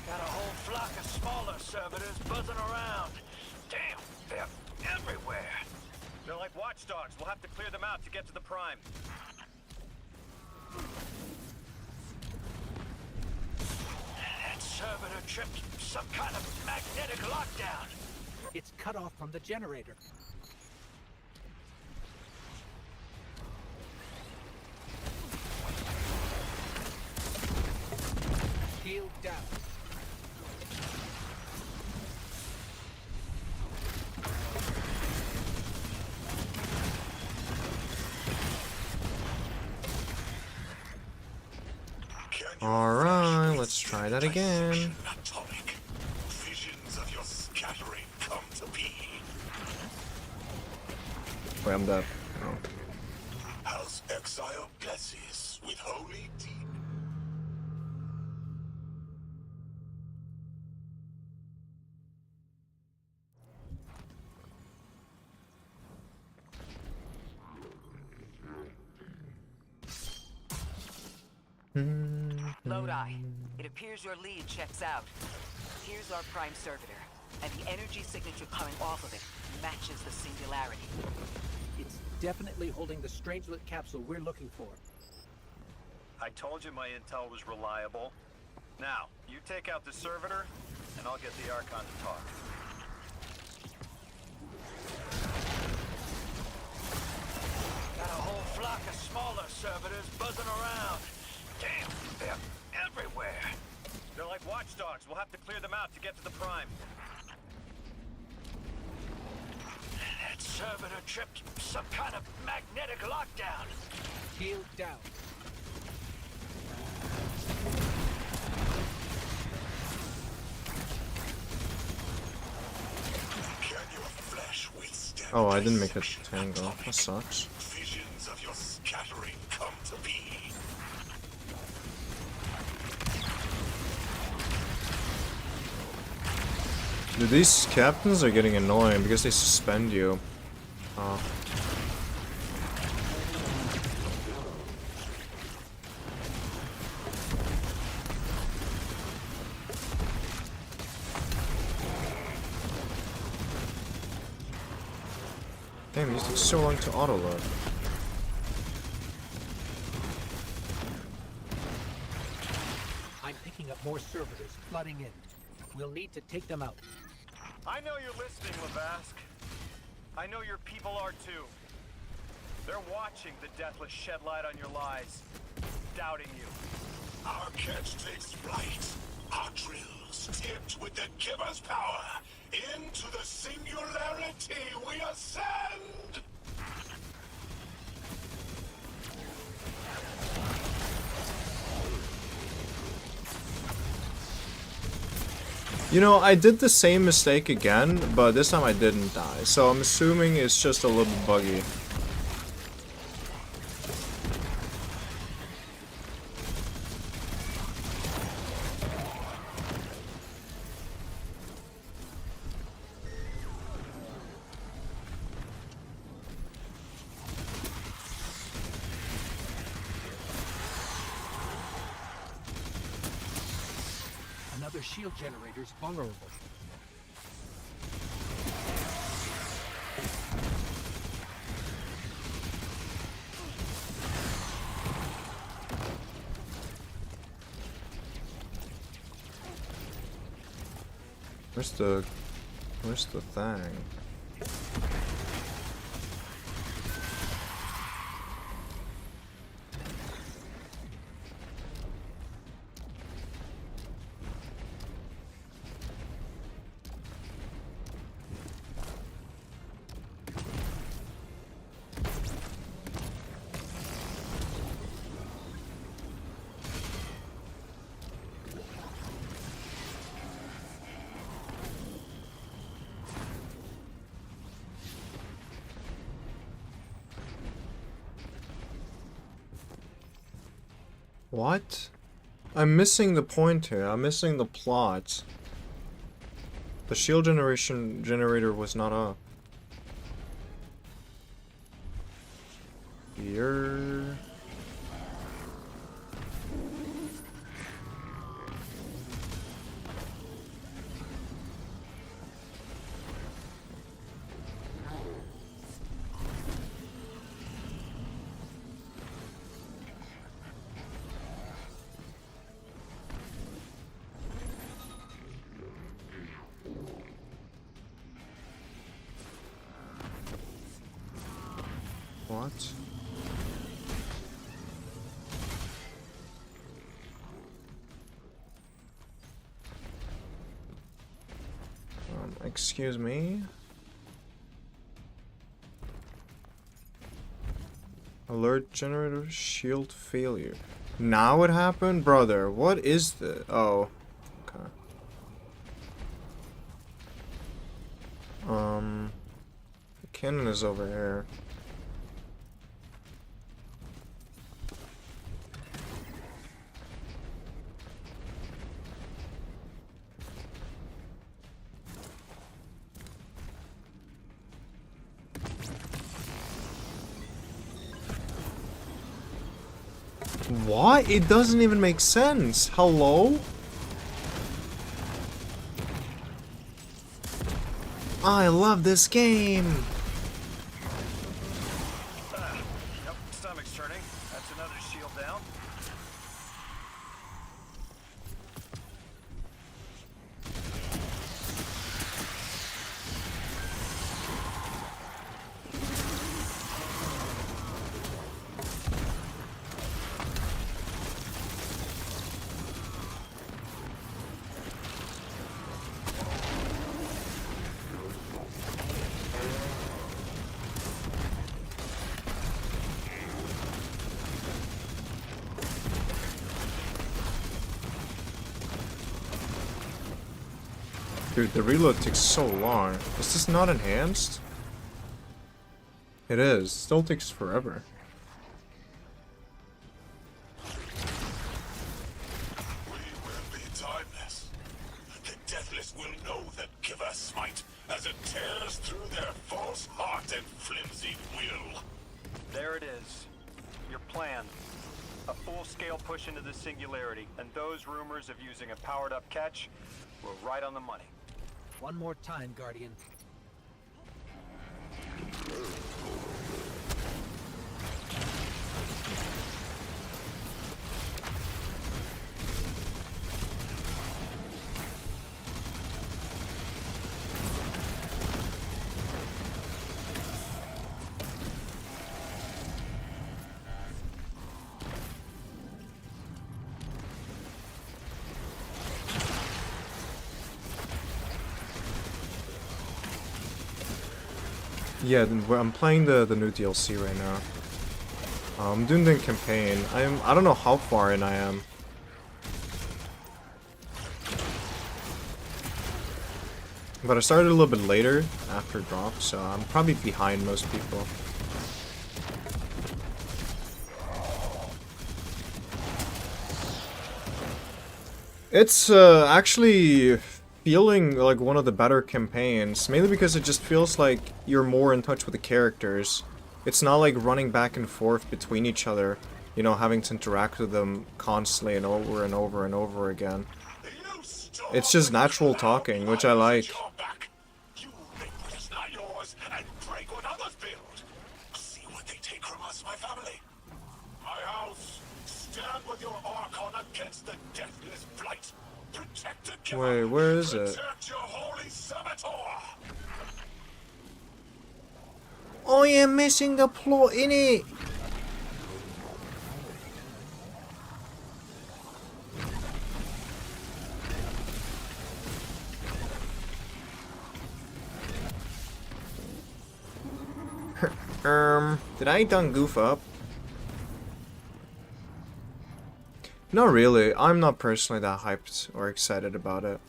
Got a whole flock of smaller servitors buzzing around. Damn, they're everywhere. They're like watchdogs. We'll have to clear them out to get to the Prime. That servitor tripped some kind of magnetic lockdown. It's cut off from the generator. Shield down. Alright, let's try that again. Atomic. Visions of your scattering come to be. Wait, I'm dead. Oh. How's Exile blesses with holy deed? Lodi, it appears your lead checks out. Here's our prime servitor, and the energy signature coming off of it matches the singularity. It's definitely holding the strangelet capsule we're looking for. I told you my intel was reliable. Now, you take out the Servitor, and I'll get the Archon to talk. Got a whole flock of smaller servitors buzzing around. Damn, they're everywhere. They're like watchdogs. We'll have to clear them out to get to the Prime. That servitor tripped some kind of magnetic lockdown. Shield down. Can your flesh withstand Oh, I didn't make a perception tango. atomic? That sucks. Visions of your scattering come to be. Dude, these captains are getting annoying because they suspend you. Damn, these took so long to auto-load. I'm picking up more servitors flooding in. We'll need to take them out. I know you're listening, Lavask. I know your people are too. They're watching the Deathless shed light on your lies, doubting you. Our catch takes flight. Our drills tipped with the giver's power. Into the singularity we ascend! You know, I did the same mistake again, but this time I didn't die. So I'm assuming it's just a little bit buggy. Another shield generator's vulnerable. Where's the thing? What? I'm missing the point here. I'm missing the plot. The shield generator was not up. Here. What? Excuse me? Alert generator shield failure. Now it happened? Brother, what is this? Oh. Okay. The cannon is over here. What? It doesn't even make sense. Hello? I love this game. Yep, stomach's turning. That's another shield down. Dude, the reload takes so long. Is this not enhanced? It is. Still takes forever. We will be timeless. The deathless will know that Giver smite as it tears through their false heart and flimsy will. There it is. Your plan. A full-scale push into the singularity, and those rumors of using a powered-up catch were right on the money. One more time, Guardian. Yeah, I'm playing the new DLC right now. I'm doing the campaign. I don't know how far in I am. But I started a little bit later after drop, so I'm probably behind most people. It's actually feeling like one of the better campaigns, mainly because it just feels like you're more in touch with the characters. It's not like running back and forth between each other, you know, having to interact with them constantly and over and over and over again. It's just natural talking, which I like. You make what is not yours and break what others build. See what they take from us, my family. My house, stand with your Archon against the deathless blight. Protect the Giver. Wait, where is it? Protect your holy Servitor. I am missing the plot in it. Did I done goof up? Not really. I'm not personally that hyped or excited about it.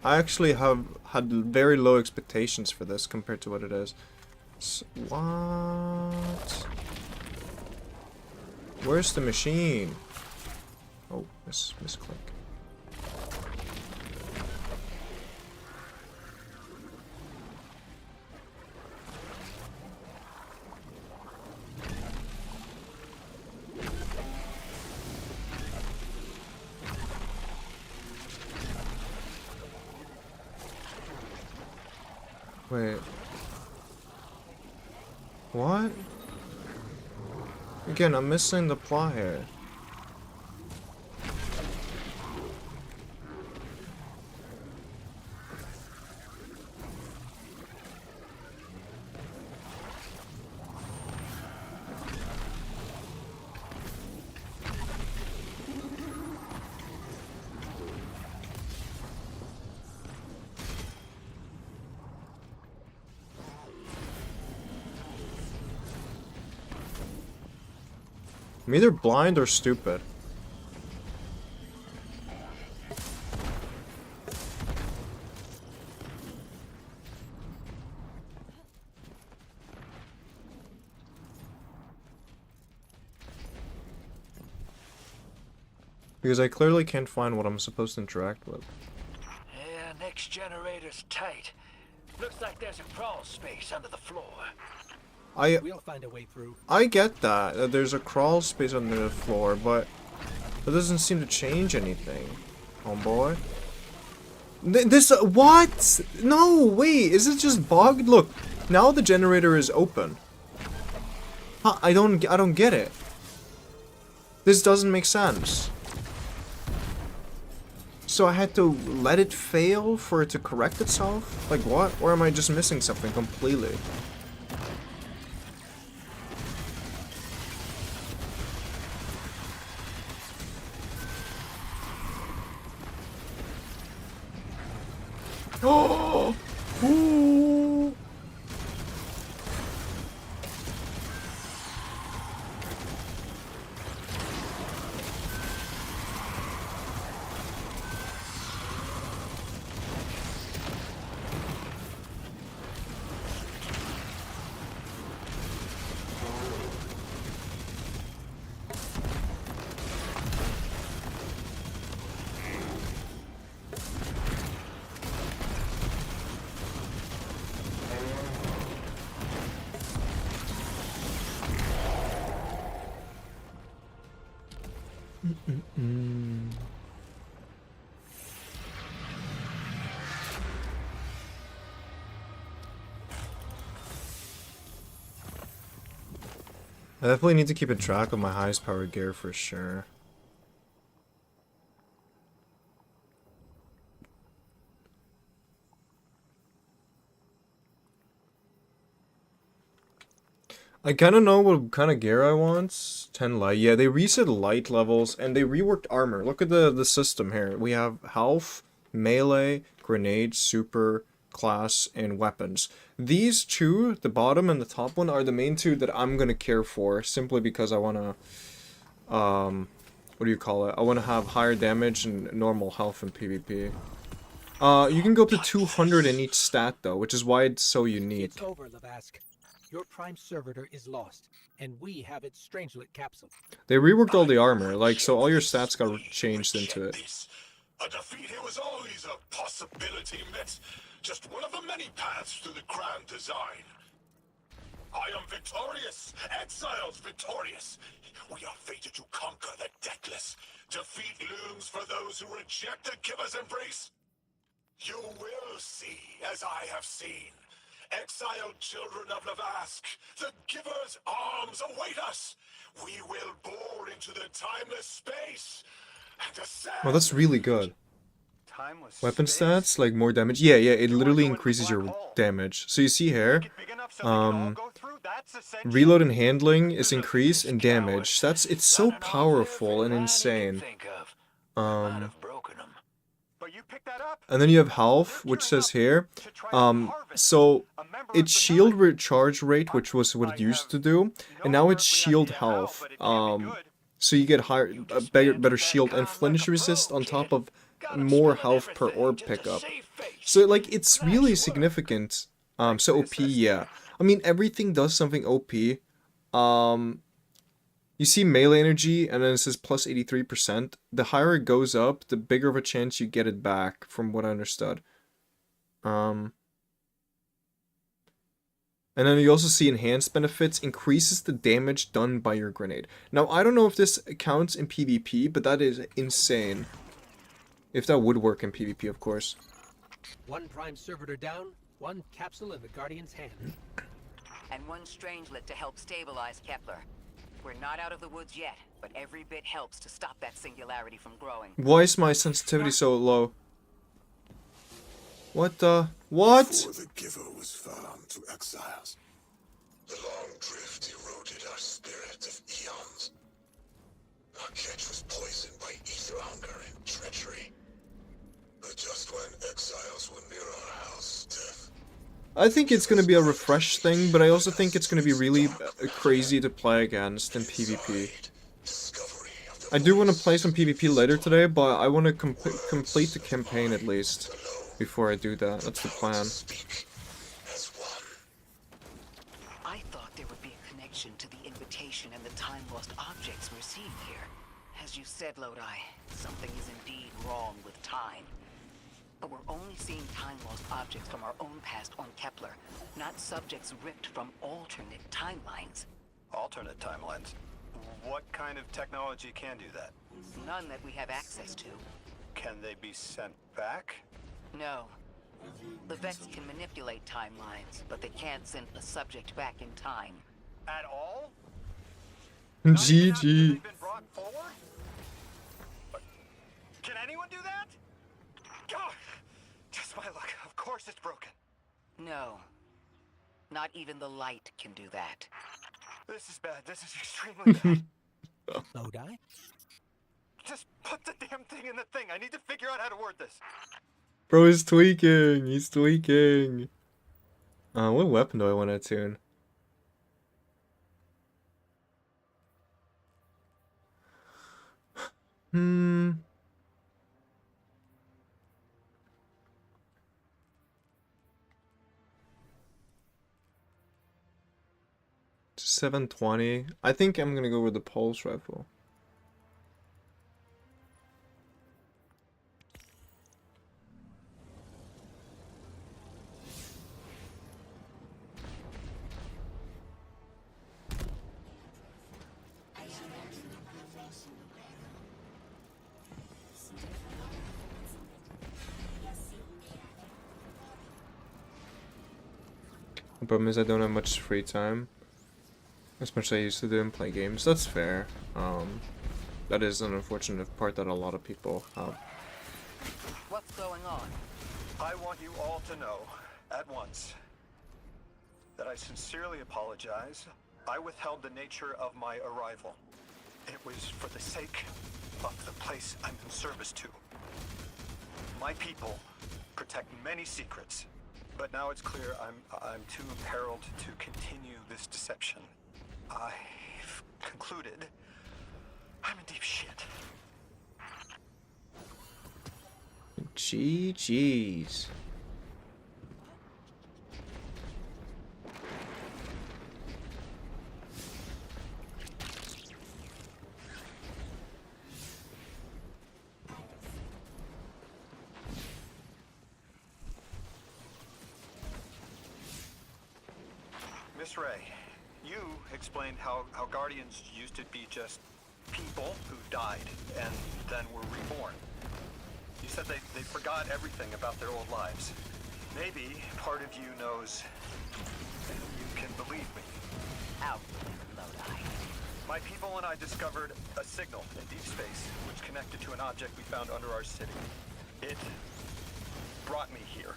I actually have had very low expectations for this compared to what it is. What? Where's the machine? Oh, misclick. Wait. What? Again, I'm missing the plot here. I'm either blind or stupid. Because I clearly can't find what I'm supposed to interact with. Yeah, next generator's tight. Looks like there's a crawl space under the floor. We'll find a way through. I get that there's a crawl space under the floor, but that doesn't seem to change anything, homeboy. This what? No, wait, is it just bugged? Look, now the generator is open. Huh, I don't get it. This doesn't make sense. So I had to let it fail for it to correct itself? Like what? Or am I just missing something completely? Oh! Ooh. I definitely need to keep a track of my highest power gear for sure. I kind of know what kind of gear I want. 10 light. Yeah, they reset light levels and they reworked armor. Look at the system here. We have health, melee, grenade, super, class, and weapons. These two, the bottom and the top one, are the main two that I'm going to care for simply because I want to, what do you call it? I want to have higher damage and normal health in PvP. You can go up to 200 in each stat though, which is why it's so unique. It's over, Lavask. Your prime servitor is lost, and we have its Strangelet capsule. They reworked all the armor, like, so all your stats got changed into it. A defeat here was always a possibility, Met. Just one of the many paths to the grand design. I am victorious. Exile's victorious. We are fated to conquer the deathless. Defeat looms for those who reject the Giver's embrace. You will see, as I have seen. Exiled children of Lavask, the Giver's arms await us. We will bore into the timeless space and ascend. Oh, that's really good. Timeless Weapon space? stats, like more damage. Yeah, it literally increases your damage. So you see here, reload and handling is increased and damage. It's so powerful and insane. And then you have health, which says here, so it's shield recharge rate, which was what it used to do, and now it's shield health. So you get better shield and flinch resist on top of more health per orb pickup. So like it's really significant. So OP, yeah. I mean everything does something OP. You see melee energy, and then it says plus 83%. The higher it goes up, the bigger of a chance you get it back, from what I understood. And then you also see enhanced benefits, increases the damage done by your grenade. Now, I don't know if this counts in PvP, but that is insane. If that would work in PvP, of course. One prime servitor down, one capsule in the Guardian's hand. And one strangelet to help stabilize Kepler. We're not out of the woods yet, but every bit helps to stop that singularity from growing. Why is my sensitivity so low? What the? What? Before the giver was found to exiles, the long drift eroded our spirit of eons. Our catch was poisoned by ether hunger and treachery. But just when exiles were near our house, death. I think it's gonna be a refresh thing, but I also think it's gonna be really crazy to play against in PvP. I do want to play some PvP later today, but I want to complete the campaign at least before I do that. That's the plan. I thought there would be a connection to the invitation and the time-lost objects we're seeing here. As you said, Lodi, something is indeed wrong with time. But we're only seeing time-lost objects from our own past on Kepler, not subjects ripped from alternate timelines. Alternate timelines? What kind of technology can do that? None that we have access to. Can they be sent back? No. The Vex can manipulate timelines, but they can't send a subject back in time. At all? GG. They've been brought forward? But can anyone do that? God, just my luck. Of course it's broken. No. Not even the light can do that. This is bad. This is extremely bad. Lodi? Just put the damn thing in the thing. I need to figure out how to word this. Bro is tweaking. He's tweaking. What weapon do I want to tune? Hmm. 720. I think I'm gonna go with the pulse rifle. The problem is I don't have much free time. As much as I used to do and play games. That's fair. That is an unfortunate part that a lot of people have. What's going on? I want you all to know, at once, that I sincerely apologize. I withheld the nature of my arrival. It was for the sake of the place I'm in service to. My people protect many secrets, but now it's clear I'm too imperiled to continue this deception. I've concluded I'm in deep shit. GG's. Miss Ray, you explained how Guardians used to be just people who died and then were reborn. You said they forgot everything about their old lives. Maybe part of you knows you can believe me. Out, Lodi. My people and I discovered a signal in deep space which connected to an object we found under our city. It brought me here.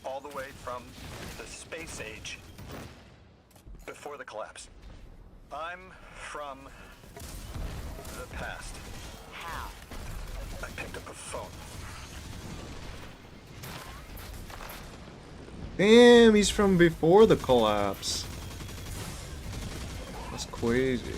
All the way from the space age before the collapse. I'm from the past. How? I picked up a phone. Damn, he's from before the collapse. That's crazy.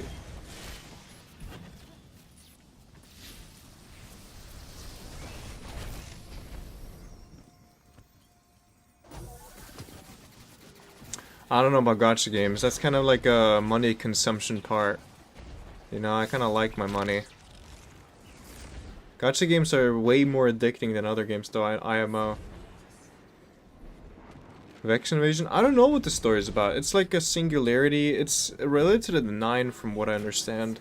I don't know about gacha games. That's kind of like a money consumption part. You know, I kind of like my money. Gacha games are way more addicting than other games, though. IMO. Vex Invasion? I don't know what the story is about. It's like a singularity. It's related to the Nine, from what I understand.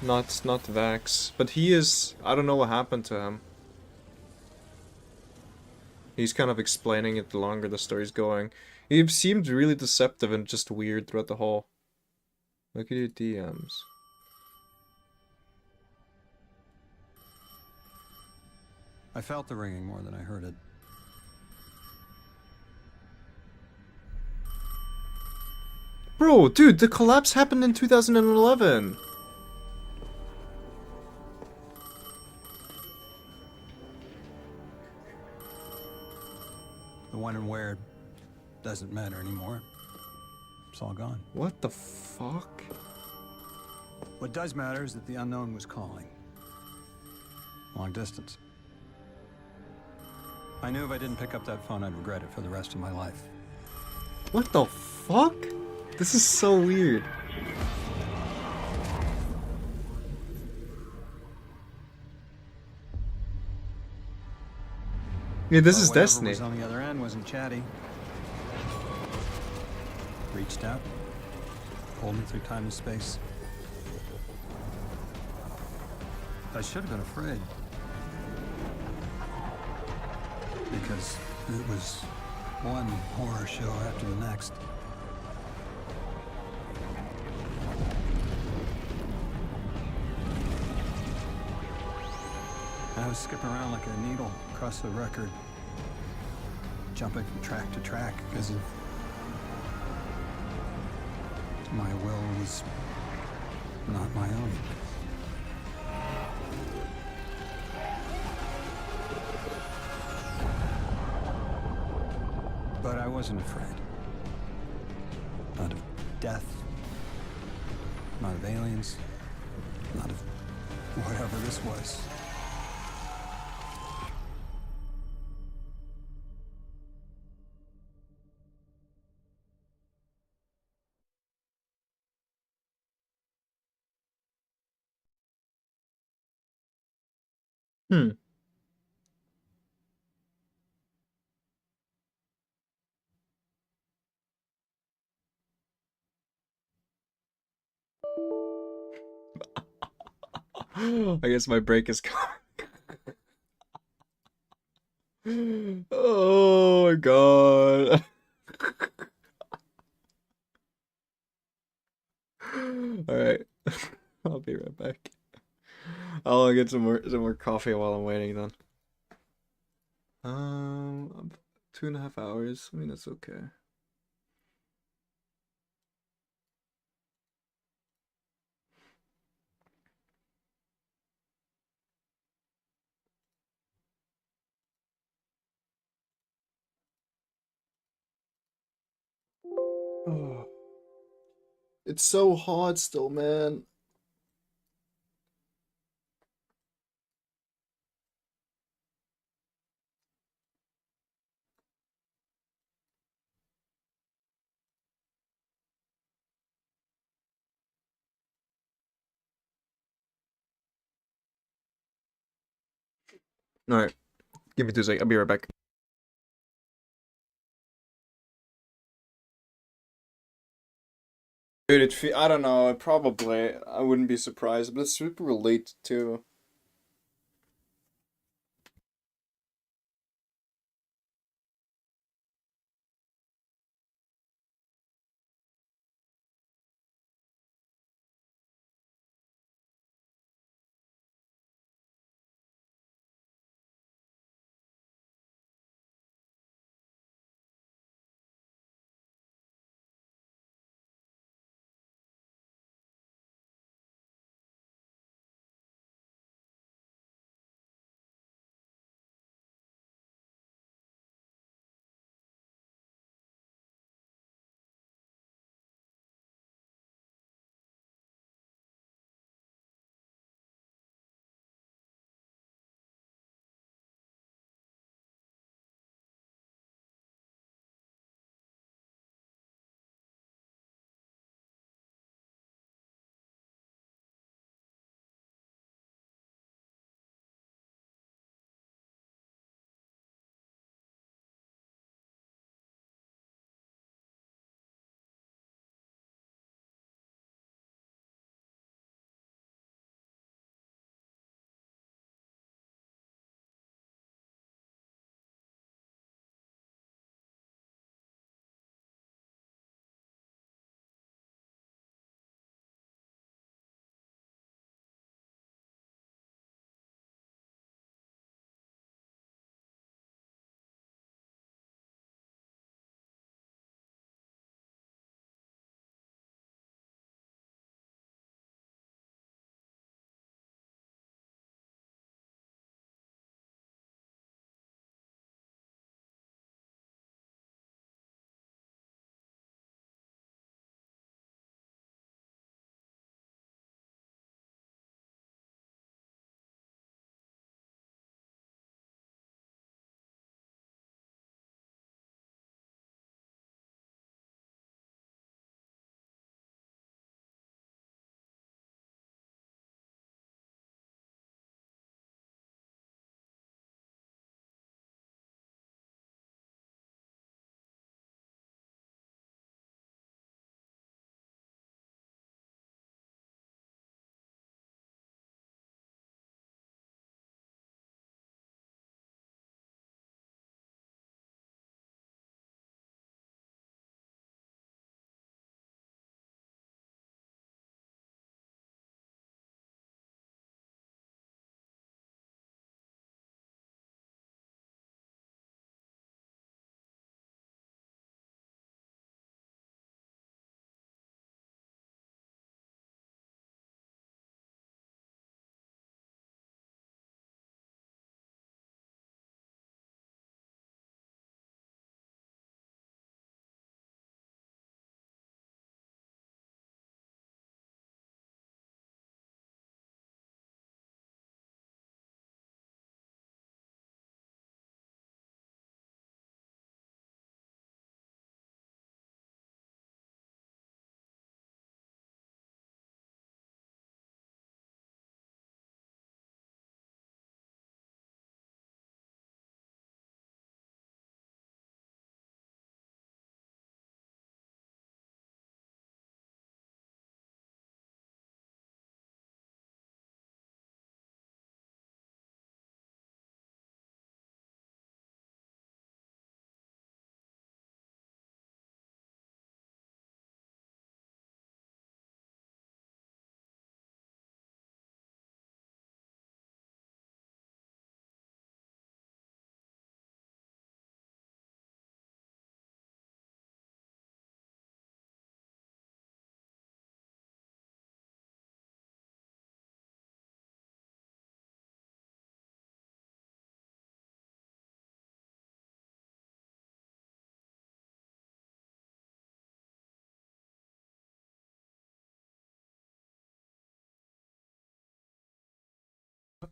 Not Vex. But he is... I don't know what happened to him. He's kind of explaining it the longer the story's going. He seemed really deceptive and just weird throughout the whole... Look at your DMs. I felt the ringing more than I heard it. Bro, dude, the collapse happened in 2011. The when and where doesn't matter anymore. It's all gone. What the fuck? What does matter is that the unknown was calling. Long distance. I knew if I didn't pick up that phone, I'd regret it for the rest of my life. What the fuck? This is so weird. Yeah, this is Destiny. Whoever was on the other end wasn't chatty. Reached out, pulled me through time and space. I should have been afraid. Because it was one horror show after the next. I was skipping around like a needle across the record, jumping from track to track because of my will was not my own. But I wasn't afraid. Not of death, not of aliens, not of whatever this was. Hmm. I guess my break is coming. Oh my god. Alright. I'll be right back. I'll get some more coffee while I'm waiting then. 2.5 hours. I mean, that's okay. Oh. It's so hot still, man. Alright. Give me 2 seconds. I'll be right back. Dude, I don't know. Probably. I wouldn't be surprised, but it's super late too.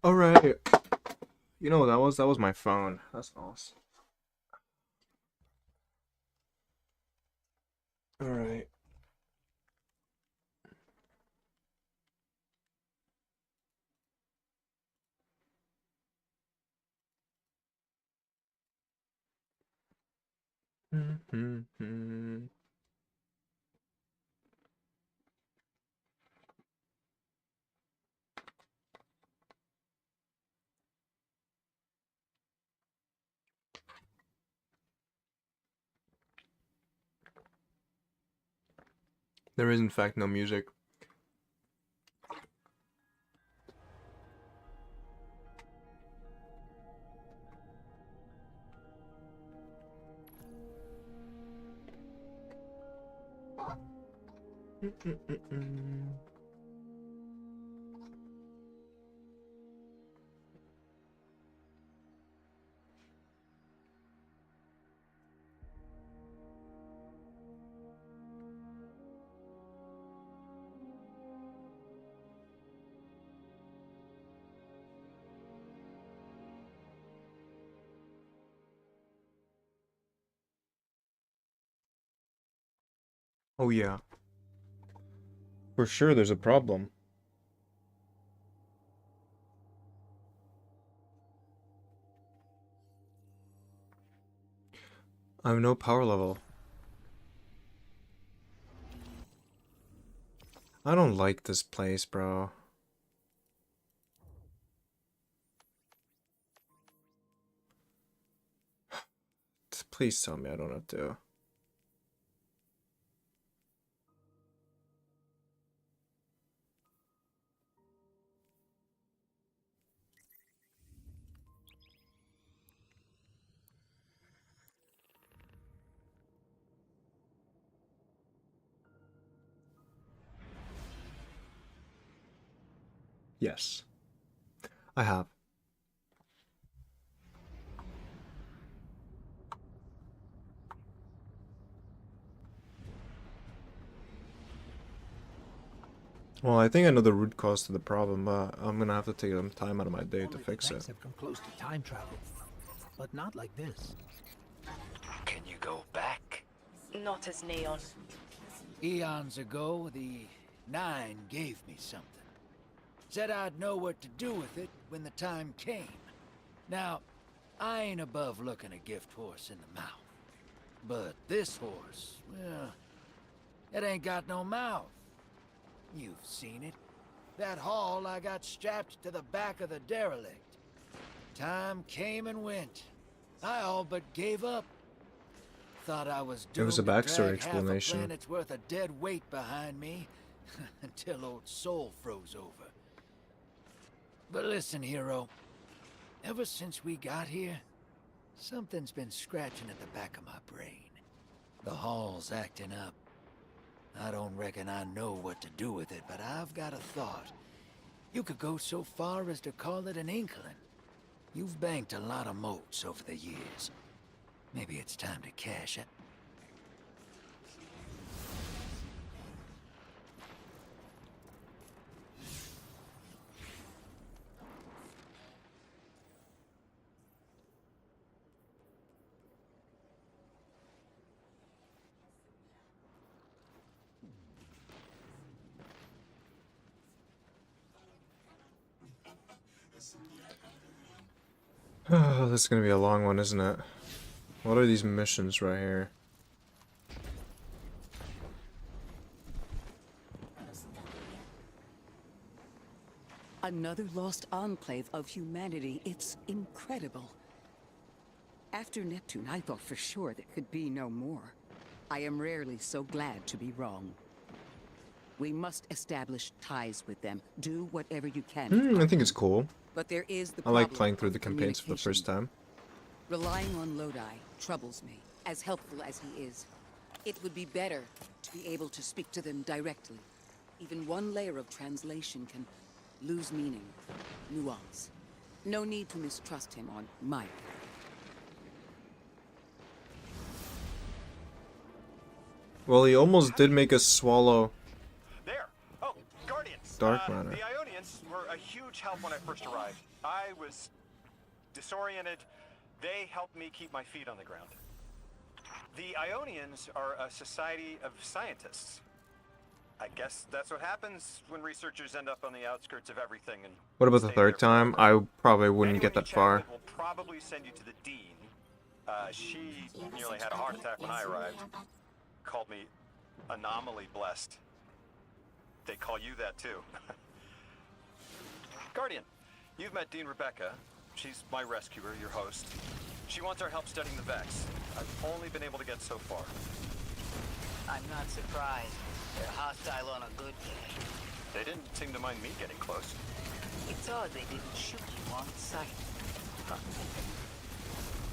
Alright. You know what that was? That was my phone. That's awesome. Alright. There is in fact no music. Oh yeah. For sure there's a problem. I have no power level. I don't like this place, bro. Please tell me I don't have to. Yes. I have. Well, I think I know the root cause to the problem, but I'm gonna have to take some time out of my day to fix it. Have come close to time travel, but not like this. Can you go back? Not as Neon. Eons ago, the Nine gave me something. Said I'd know what to do with it when the time came. Now, I ain't above looking a gift horse in the mouth. But this horse, well, it ain't got no mouth. You've seen it. That haul I got strapped to the back of the derelict. Time came and went. I all but gave up. Thought I was doomed It was a backstory to drag explanation. half a planet's worth of dead weight behind me until old Soul froze over. But listen, hero. Ever since we got here, something's been scratching at the back of my brain. The hall's acting up. I don't reckon I know what to do with it, but I've got a thought. You could go so far as to call it an inkling. You've banked a lot of motes over the years. Maybe it's time to cash it. Oh, this is gonna be a long one, isn't it? What are these missions right here? Another lost enclave of humanity. It's incredible. After Neptune, I thought for sure there could be no more. I am rarely so glad to be wrong. We must establish ties with them. Do whatever you can. I think it's cool. But there is the I like problem playing through of the campaigns for the first time. Relying on Lodi troubles me, as helpful as he is. It would be better to be able to speak to them directly. Even one layer of translation can lose meaning, nuance. No need to mistrust him on my part. Well, he almost did make us swallow There! Oh, Guardians! dark matter. The Aionian Alliance were a huge help when I first arrived. I was disoriented. They helped me keep my feet on the ground. The Aionians are a society of scientists. I guess that's what happens when researchers end up on the outskirts of everything and What about the stay third there time? forever. I probably wouldn't Anyone get you that check far. with will probably send you to the dean. She nearly had a heart attack when I arrived. Called me anomaly blessed. They call you that too. Guardian, you've met Dean Rebecca. She's my rescuer, your host. She wants our help studying the Vex. I've only been able to get so far. I'm not surprised. They're hostile on a good day. They didn't seem to mind me getting close. It's odd they didn't shoot you on sight.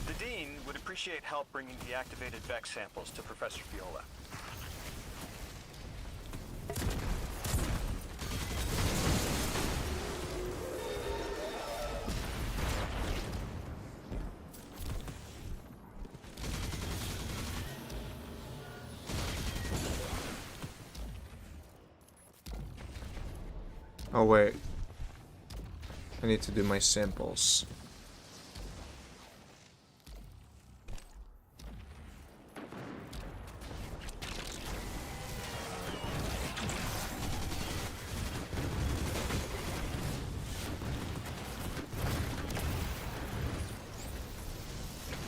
The Dean would appreciate help bringing deactivated Vex samples to Professor Viola. Oh wait. I need to do my samples.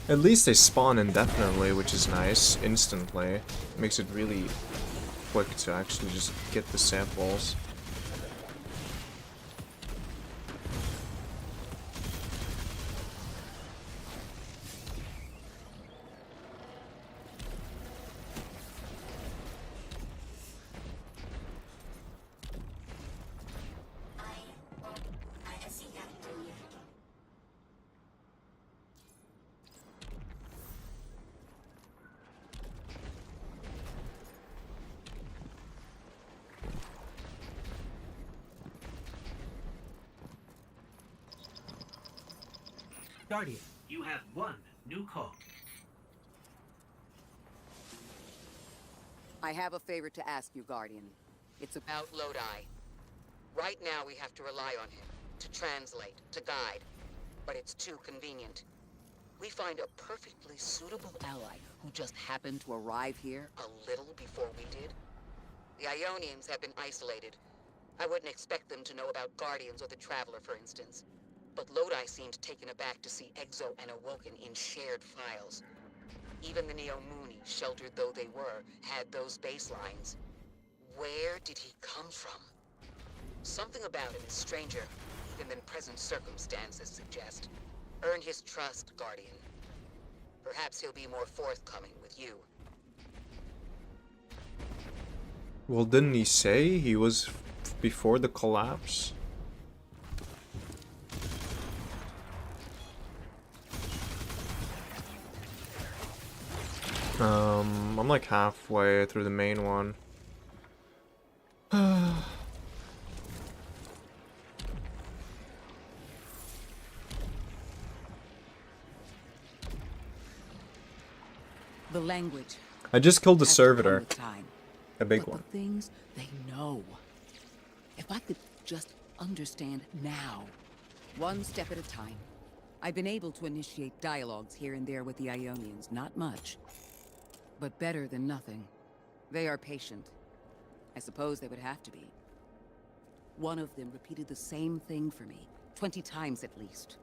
At least they spawn indefinitely, which is nice, instantly. Makes it really quick to actually just get the samples. Guardian, you have one new call. I have a favor to ask you, Guardian. It's about Lodi. Right now we have to rely on him to translate, to guide, but it's too convenient. We find a perfectly suitable ally who just happened to arrive here a little before we did. The Aionians have been isolated. I wouldn't expect them to know about Guardians or the Traveler, for instance. But Lodi seemed taken aback to see Exo and Awoken in shared files. Even the Neo-Mooni, sheltered though they were, had those baselines. Where did he come from? Something about him is stranger even than present circumstances suggest. Earn his trust, Guardian. Perhaps he'll be more forthcoming with you. Well, didn't he say he was before the collapse? I'm like halfway through the main one. The language. I just killed the has to come Servitor. with time. A big But one. the things they know. If I could just understand now, one step at a time. I've been able to initiate dialogues here and there with the Aionians. Not much, but better than nothing. They are patient. I suppose they would have to be. One of them repeated the same thing for me, 20 times at least.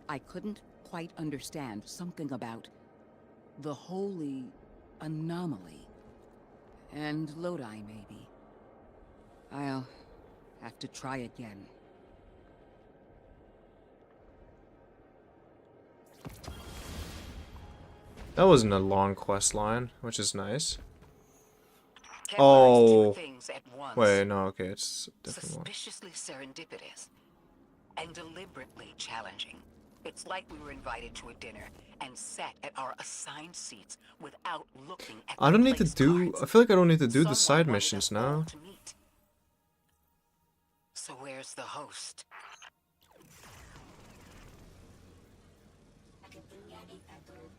I couldn't quite understand something about the holy anomaly. And Lodi, maybe. I'll have to try again. That wasn't a long quest line, which is nice. Kepler Oh. is two things at once. Wait, no, okay, it's a different one. Suspiciously serendipitous and deliberately challenging. It's like we were invited to a dinner and sat at our assigned seats without looking at I the don't need to place do. cards. I feel like I don't need to do Someone the side wanted missions us all now. to meet. So where's the host?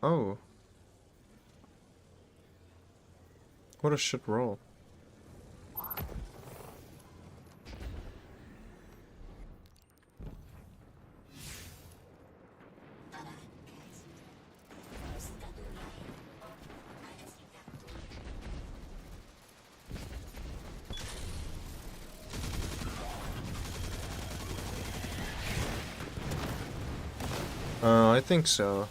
Oh. What a shit roll. I think so.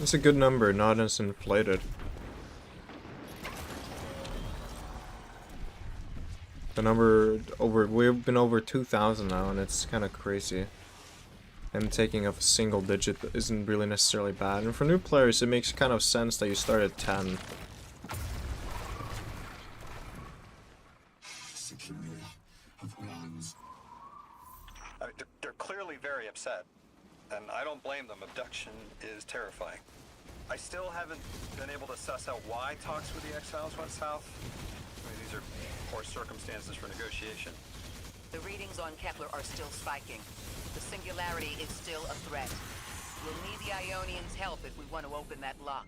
It's a good number, not as inflated. The number we've been over 2,000 now, and it's kind of crazy. And taking a single digit isn't really necessarily bad. And for new players, it makes kind of sense that you start at 10. They're clearly very upset, and I don't blame them. Abduction is terrifying. I still haven't been able to suss out why talks with the Exiles went south. I mean, these are poor circumstances for negotiation. The readings on Kepler are still spiking. The singularity is still a threat. We'll need the Ionians' help if we want to open that lock.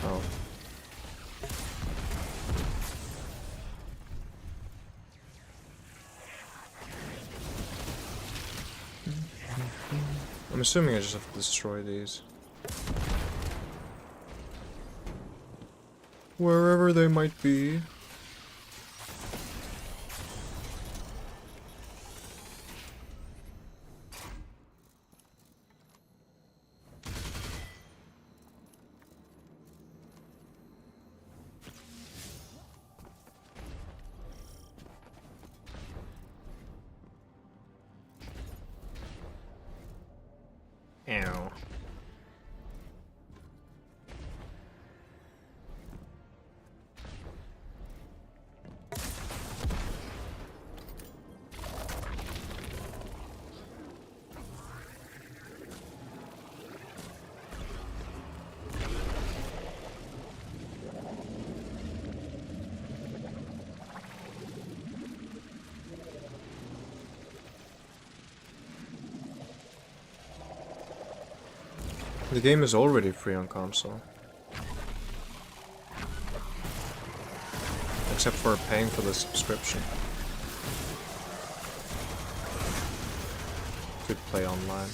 Oh. I'm assuming I just have to destroy these. Wherever they might be. Ow. The game is already free on console. Except for paying for the subscription. Could play online.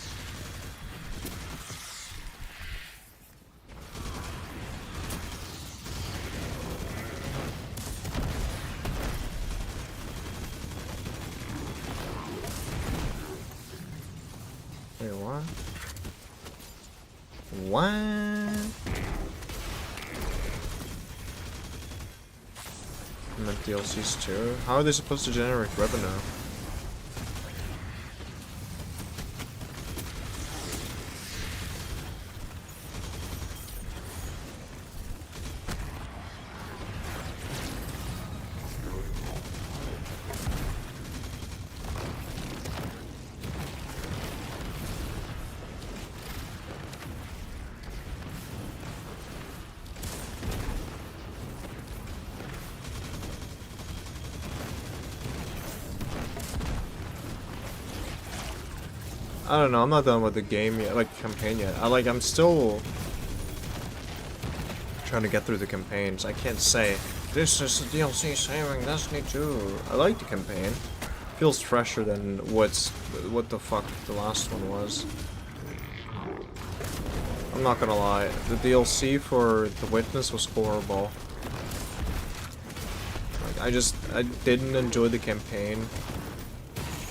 Wait, what? What? And the DLCs too? How are they supposed to generate revenue? I don't know, I'm not done with the game yet, like campaign yet. I'm still trying to get through the campaigns. I can't say, this is the DLC saving Destiny 2. I like the campaign. Feels fresher than what the fuck the last one was. I'm not gonna lie, the DLC for The Witness was horrible. Like, I didn't enjoy the campaign.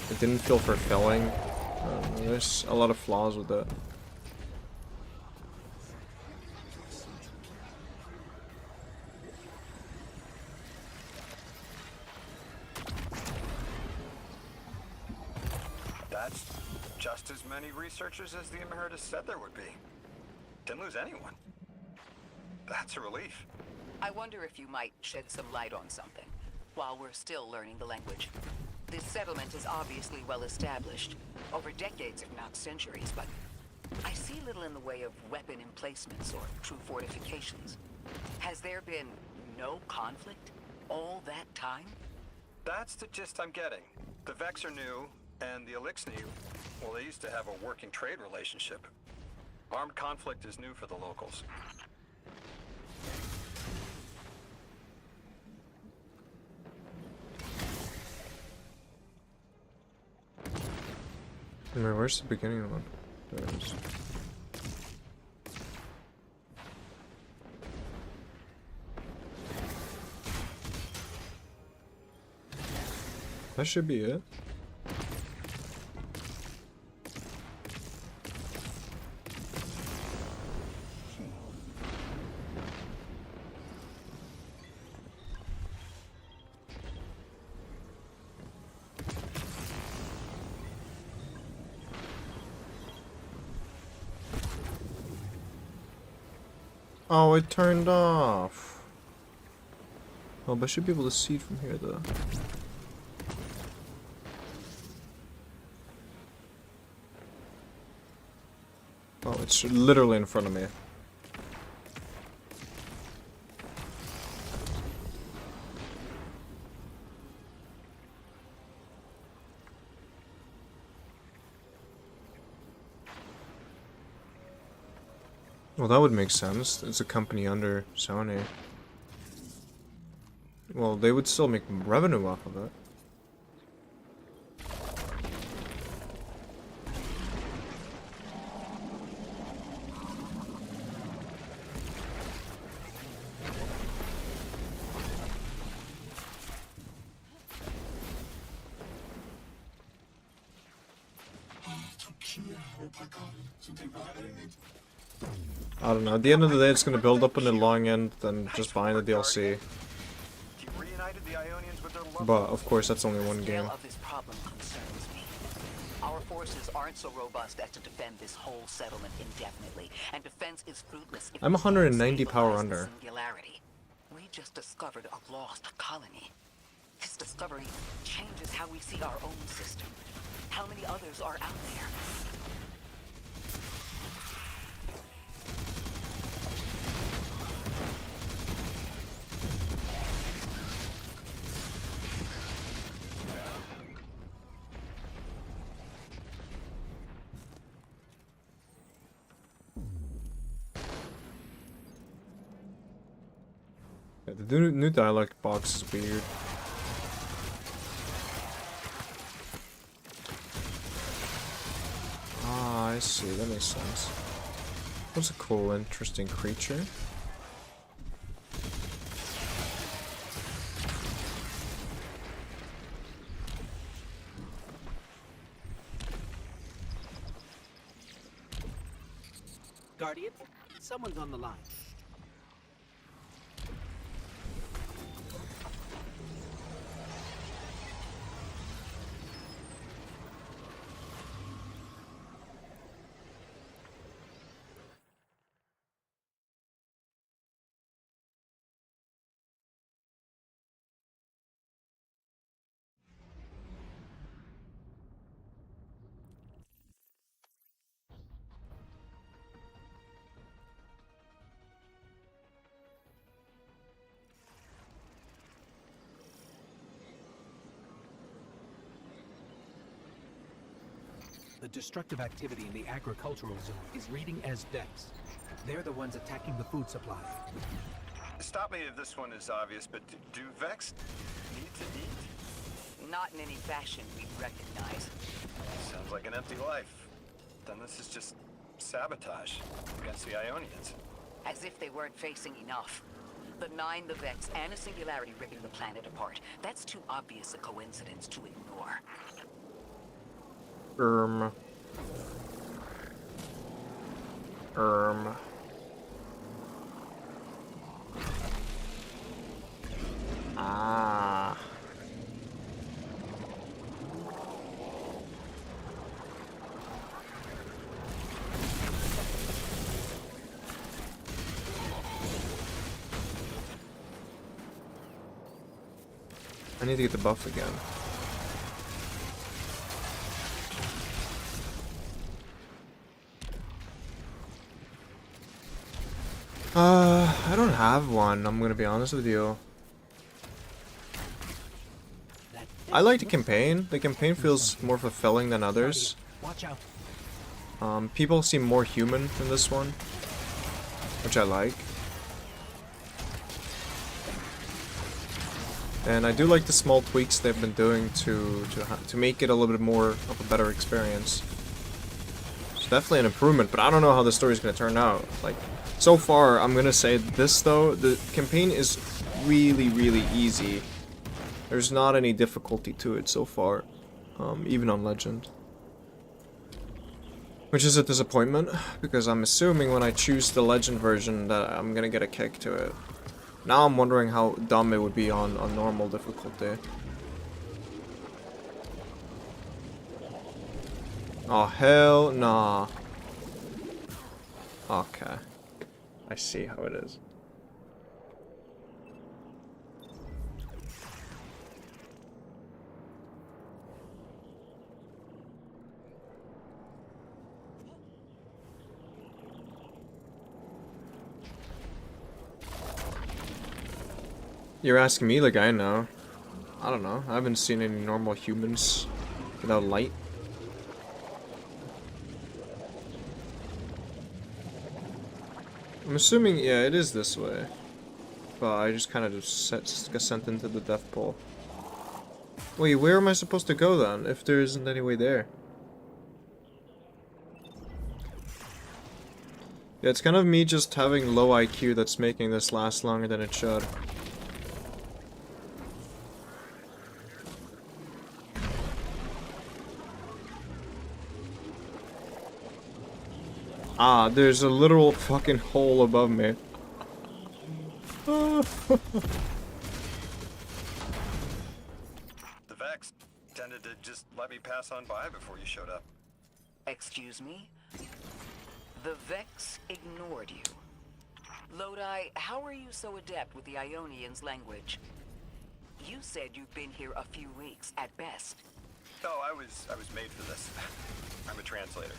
It didn't feel fulfilling. There's a lot of flaws with it. That's just as many researchers as the Emeritus said there would be. Didn't lose anyone. That's a relief. I wonder if you might shed some light on something, while we're still learning the language. This settlement is obviously well established, over decades if not centuries, but I see little in the way of weapon emplacements or true fortifications. Has there been no conflict all that time? That's the gist I'm getting. The Vex are new, and the Elixni, well, they used to have a working trade relationship. Armed conflict is new for the locals. Wait, where's the beginning one? There it is. That should be it. Oh, it turned off. Oh, but I should be able to see it from here, though. Oh, it's literally in front of me. Well, that would make sense. It's a company under Sony. Well, they would still make revenue off of it. I don't know. At the end of the day, it's gonna build up in the long end than just buying the DLC. You reunited the Ionians with their loved But of course, that's only one The game. scale of this problem concerns me. Our forces aren't so robust as to defend this whole settlement indefinitely, and defense is fruitless if I'm we can't 190 power stabilize the under. Singularity. We just discovered a lost colony. This discovery changes how we see our own system. How many others are out there? Yeah, the new dialogue box is weird. Ah, I see. That makes sense. That's a cool, interesting creature. Guardian, someone's on the line. The destructive activity in the agricultural zone is reading as Vex. They're the ones attacking the food supply. Stop me if this one is obvious, but do Vex need to eat? Not in any fashion we recognize. Sounds like an empty life. Then this is just sabotage against the Ionians. As if they weren't facing enough. The Nine, the Vex, and a singularity ripping the planet apart. That's too obvious a coincidence to ignore. Erm. Ah. I need to get the buff again. I don't have one, I'm gonna be honest with you. I like the campaign. The campaign feels more fulfilling than others. Watch out. People seem more human in this one, which I like. And I do like the small tweaks they've been doing to make it a little bit more of a better experience. definitely an improvement, but I don't know how the story's gonna turn out. Like, so far, I'm gonna say this though, the campaign is really, really easy. There's not any difficulty to it so far, even on Legend. Which is a disappointment, because I'm assuming when I choose the Legend version that I'm gonna get a kick to it. Now I'm wondering how dumb it would be on normal difficulty. Oh, hell nah. Okay. I see how it is. You're asking me like I know. I don't know. I haven't seen any normal humans without light. I'm assuming, yeah, it is this way. But I just kind of just got sent into the death pool. Wait, where am I supposed to go then, if there isn't any way there? Yeah, it's kind of me just having low IQ that's making this last longer than it should. Ah, there's a literal fucking hole above me. The Vex tended to just let me pass on by before you showed up. Excuse me? The Vex ignored you. Lodi, how are you so adept with the Aionian's language? You said you've been here a few weeks at best. Oh, I was made for this. I'm a translator.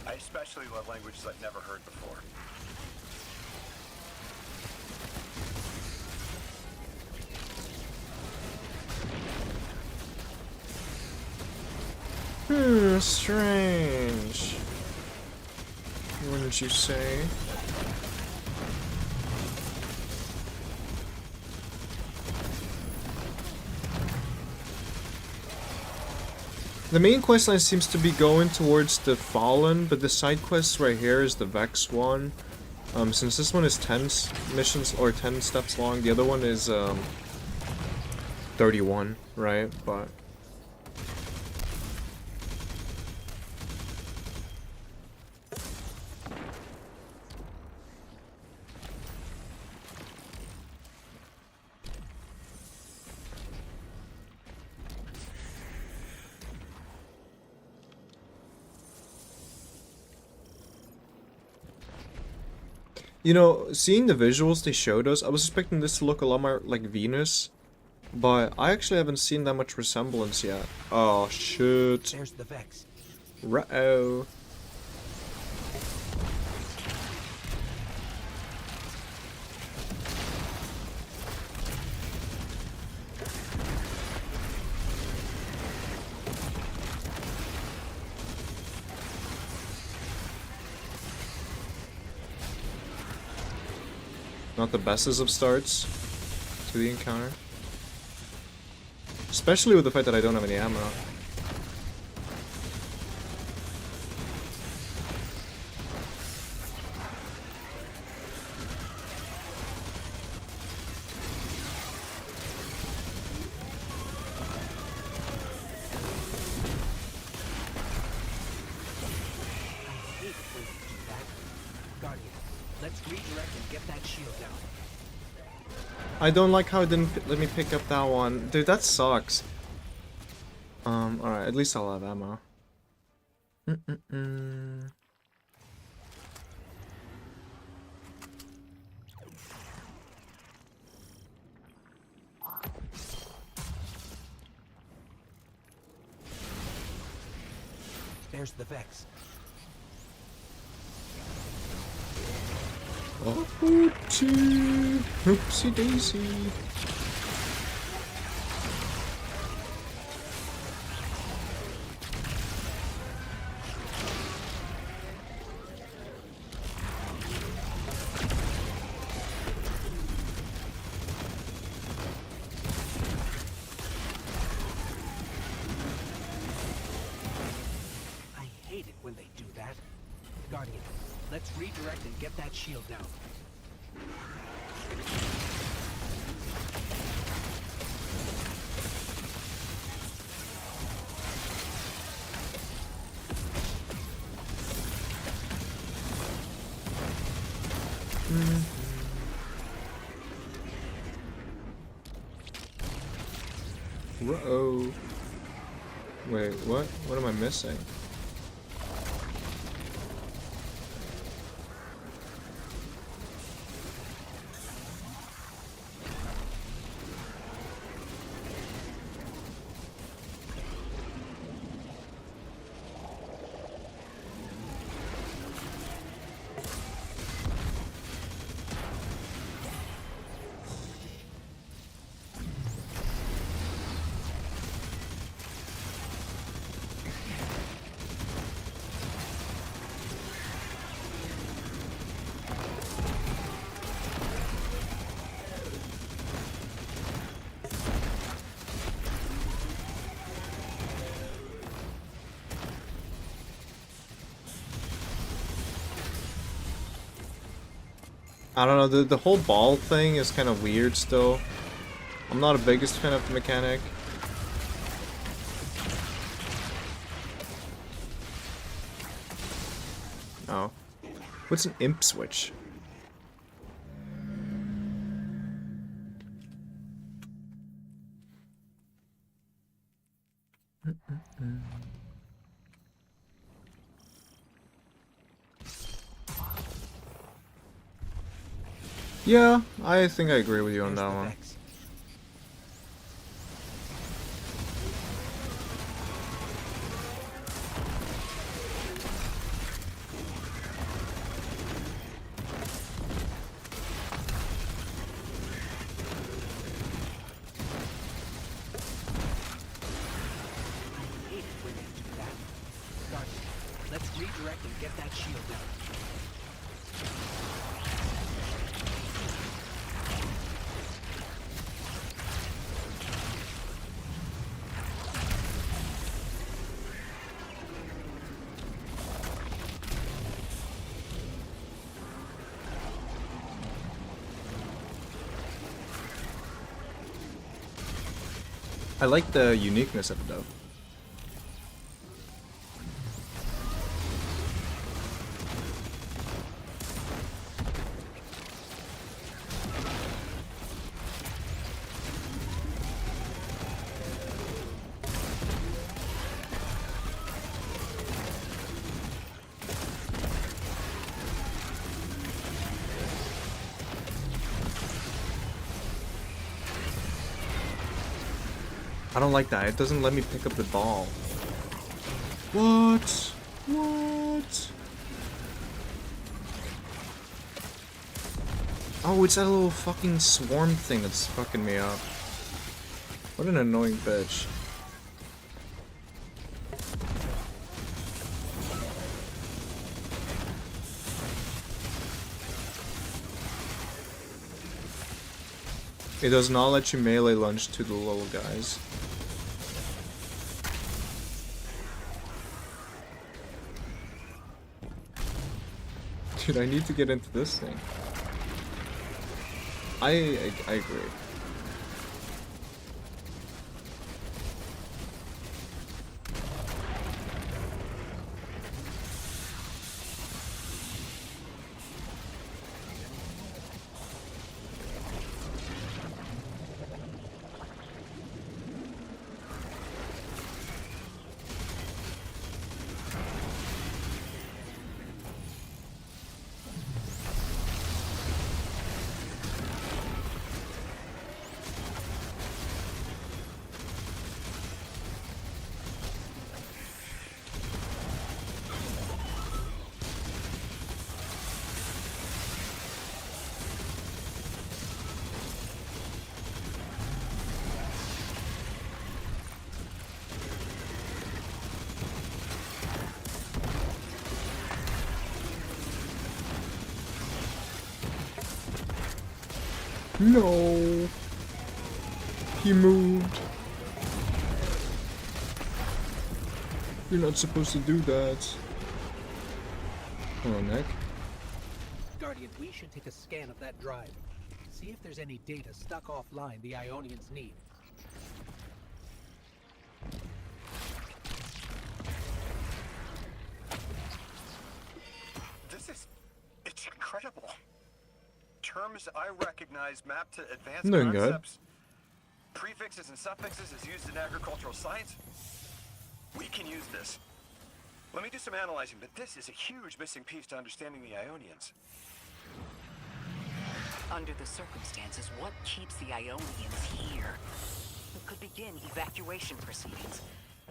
I especially love languages I've never heard before. Strange. Wouldn't you say? The main questline seems to be going towards the Fallen, but the side quest right here is the Vex one. Since this one is 10 missions or 10 steps long, the other one is 31, right? But you know, seeing the visuals they showed us, I was expecting this to look a lot more like Venus, but I actually haven't seen that much resemblance yet. Oh, shit. There's the Vex. Ruh-oh. Not the bestest of starts to the encounter. Especially with the fact that I don't have any ammo. Let's redirect and get that shield down. I don't like how it didn't let me pick up that one. Dude, that sucks. Alright, at least I'll have ammo. There's the Vex. Oopsie, oopsie daisy. I hate it when they do that. Guardian, let's redirect and get that shield down. Whoa. Wait, what? What am I missing? I don't know, the whole ball thing is kind of weird still. I'm not a biggest fan of the mechanic. Oh. What's an imp switch? Yeah, I think I agree with you on that one. Let's redirect and get that shield down. I like the uniqueness of it though. I don't like that. It doesn't let me pick up the ball. What? What? Oh, it's that little fucking swarm thing that's fucking me up. What an annoying bitch. It does not let you melee lunge to the little guys. Dude, I need to get into this thing. I agree. No. He moved. You're not supposed to do that. Hello, Nick. Guardian, we should take a scan of that drive. See if there's any data stuck offline the Ionians need. It's incredible. Terms I recognize mapped to advanced I'm doing good. concepts. Prefixes and suffixes as used in agricultural science. We can use this. Let me do some analyzing, but this is a huge missing piece to understanding the Ionians. Under the circumstances, what keeps the Ionians here? We could begin evacuation proceedings.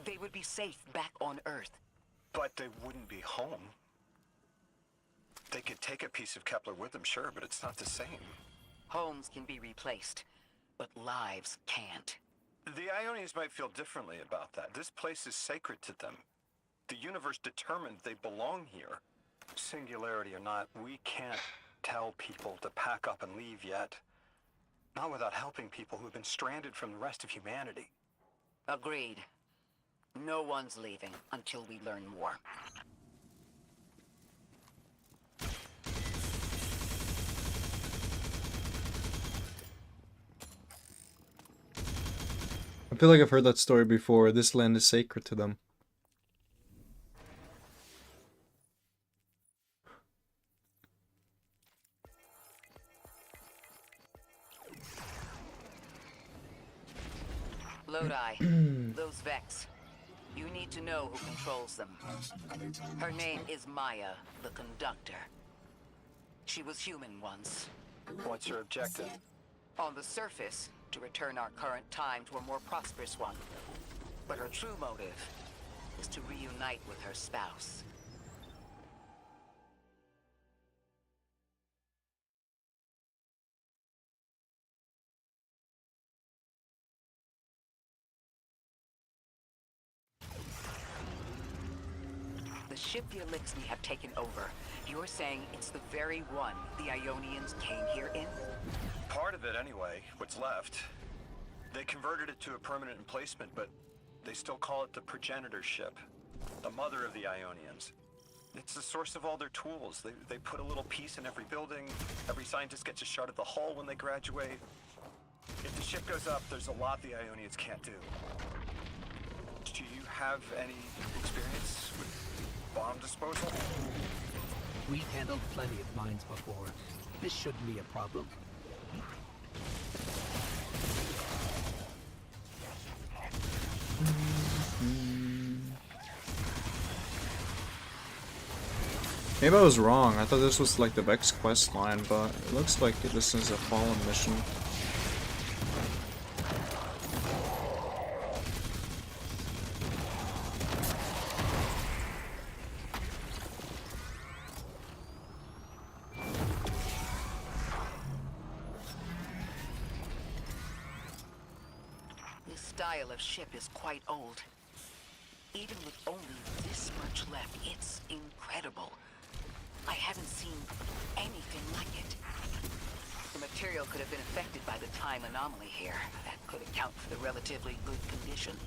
They would be safe back on Earth. But they wouldn't be home. They could take a piece of Kepler with them, sure, but it's not the same. Homes can be replaced, but lives can't. The Ionians might feel differently about that. This place is sacred to them. The universe determined they belong here. Singularity or not, we can't tell people to pack up and leave yet. Not without helping people who've been stranded from the rest of humanity. Agreed. No one's leaving until we learn more. I feel like I've heard that story before. This land is sacred to them. Lodi, those Vex. You need to know who controls them. Her name is Maya, the Conductor. She was human once. What's your objective? On the surface, to return our current time to a more prosperous one. But her true motive is to reunite with her spouse. The ship the Elixni have taken over. You're saying it's the very one the Ionians came here in? Part of it anyway, what's left. They converted it to a permanent emplacement, but they still call it the progenitor ship. The mother of the Ionians. It's the source of all their tools. They put a little piece in every building. Every scientist gets a shot at the hull when they graduate. If the ship goes up, there's a lot the Ionians can't do. Do you have any experience with bomb disposal? We've handled plenty of mines before. This shouldn't be a problem. Maybe I was wrong. I thought this was like the Vex quest line, but it looks like this is a Fallen mission. This style of ship is quite old. Even with only this much left, it's incredible. I haven't seen anything like it. The material could have been affected by the time anomaly here. That could account for the relatively good condition.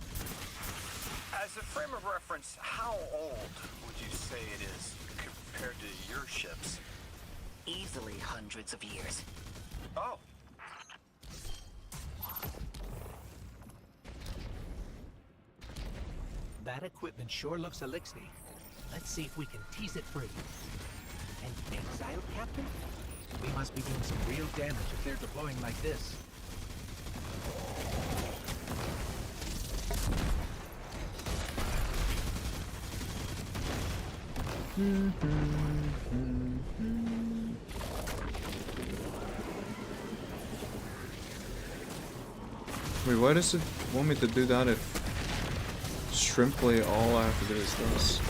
As a frame of reference, how old would you say it is compared to your ships? Easily hundreds of years. Oh. That equipment sure looks Elixni. Let's see if we can tease it free. An Exile captain? We must be doing some real damage if they're deploying like this. Wait, why does it want me to do that if Shrimply all I have to do is this?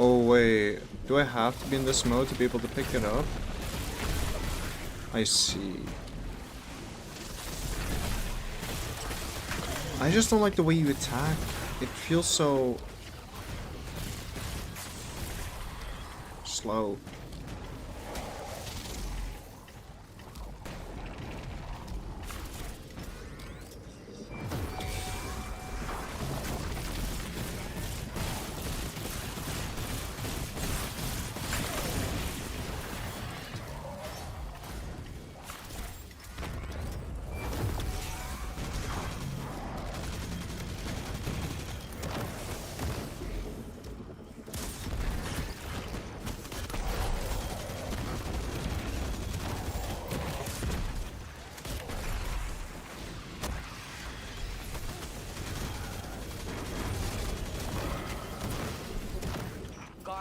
Oh wait, do I have to be in this mode to be able to pick it up? I see. I just don't like the way you attack. It feels so slow.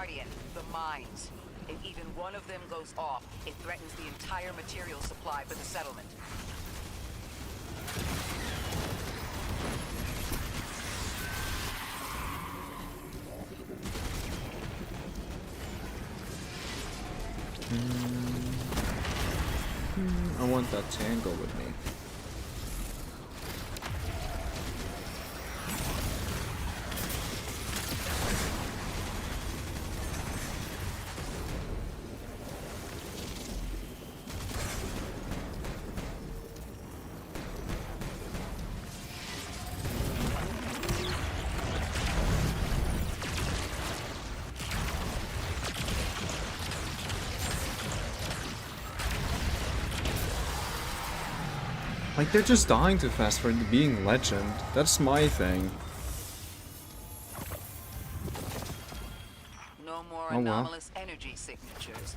Guardian, the mines. If even one of them goes off, it threatens the entire material supply for the settlement. I want that tango with me. Like, they're just dying too fast for being legend. That's my thing. No more Oh, well. anomalous energy signatures.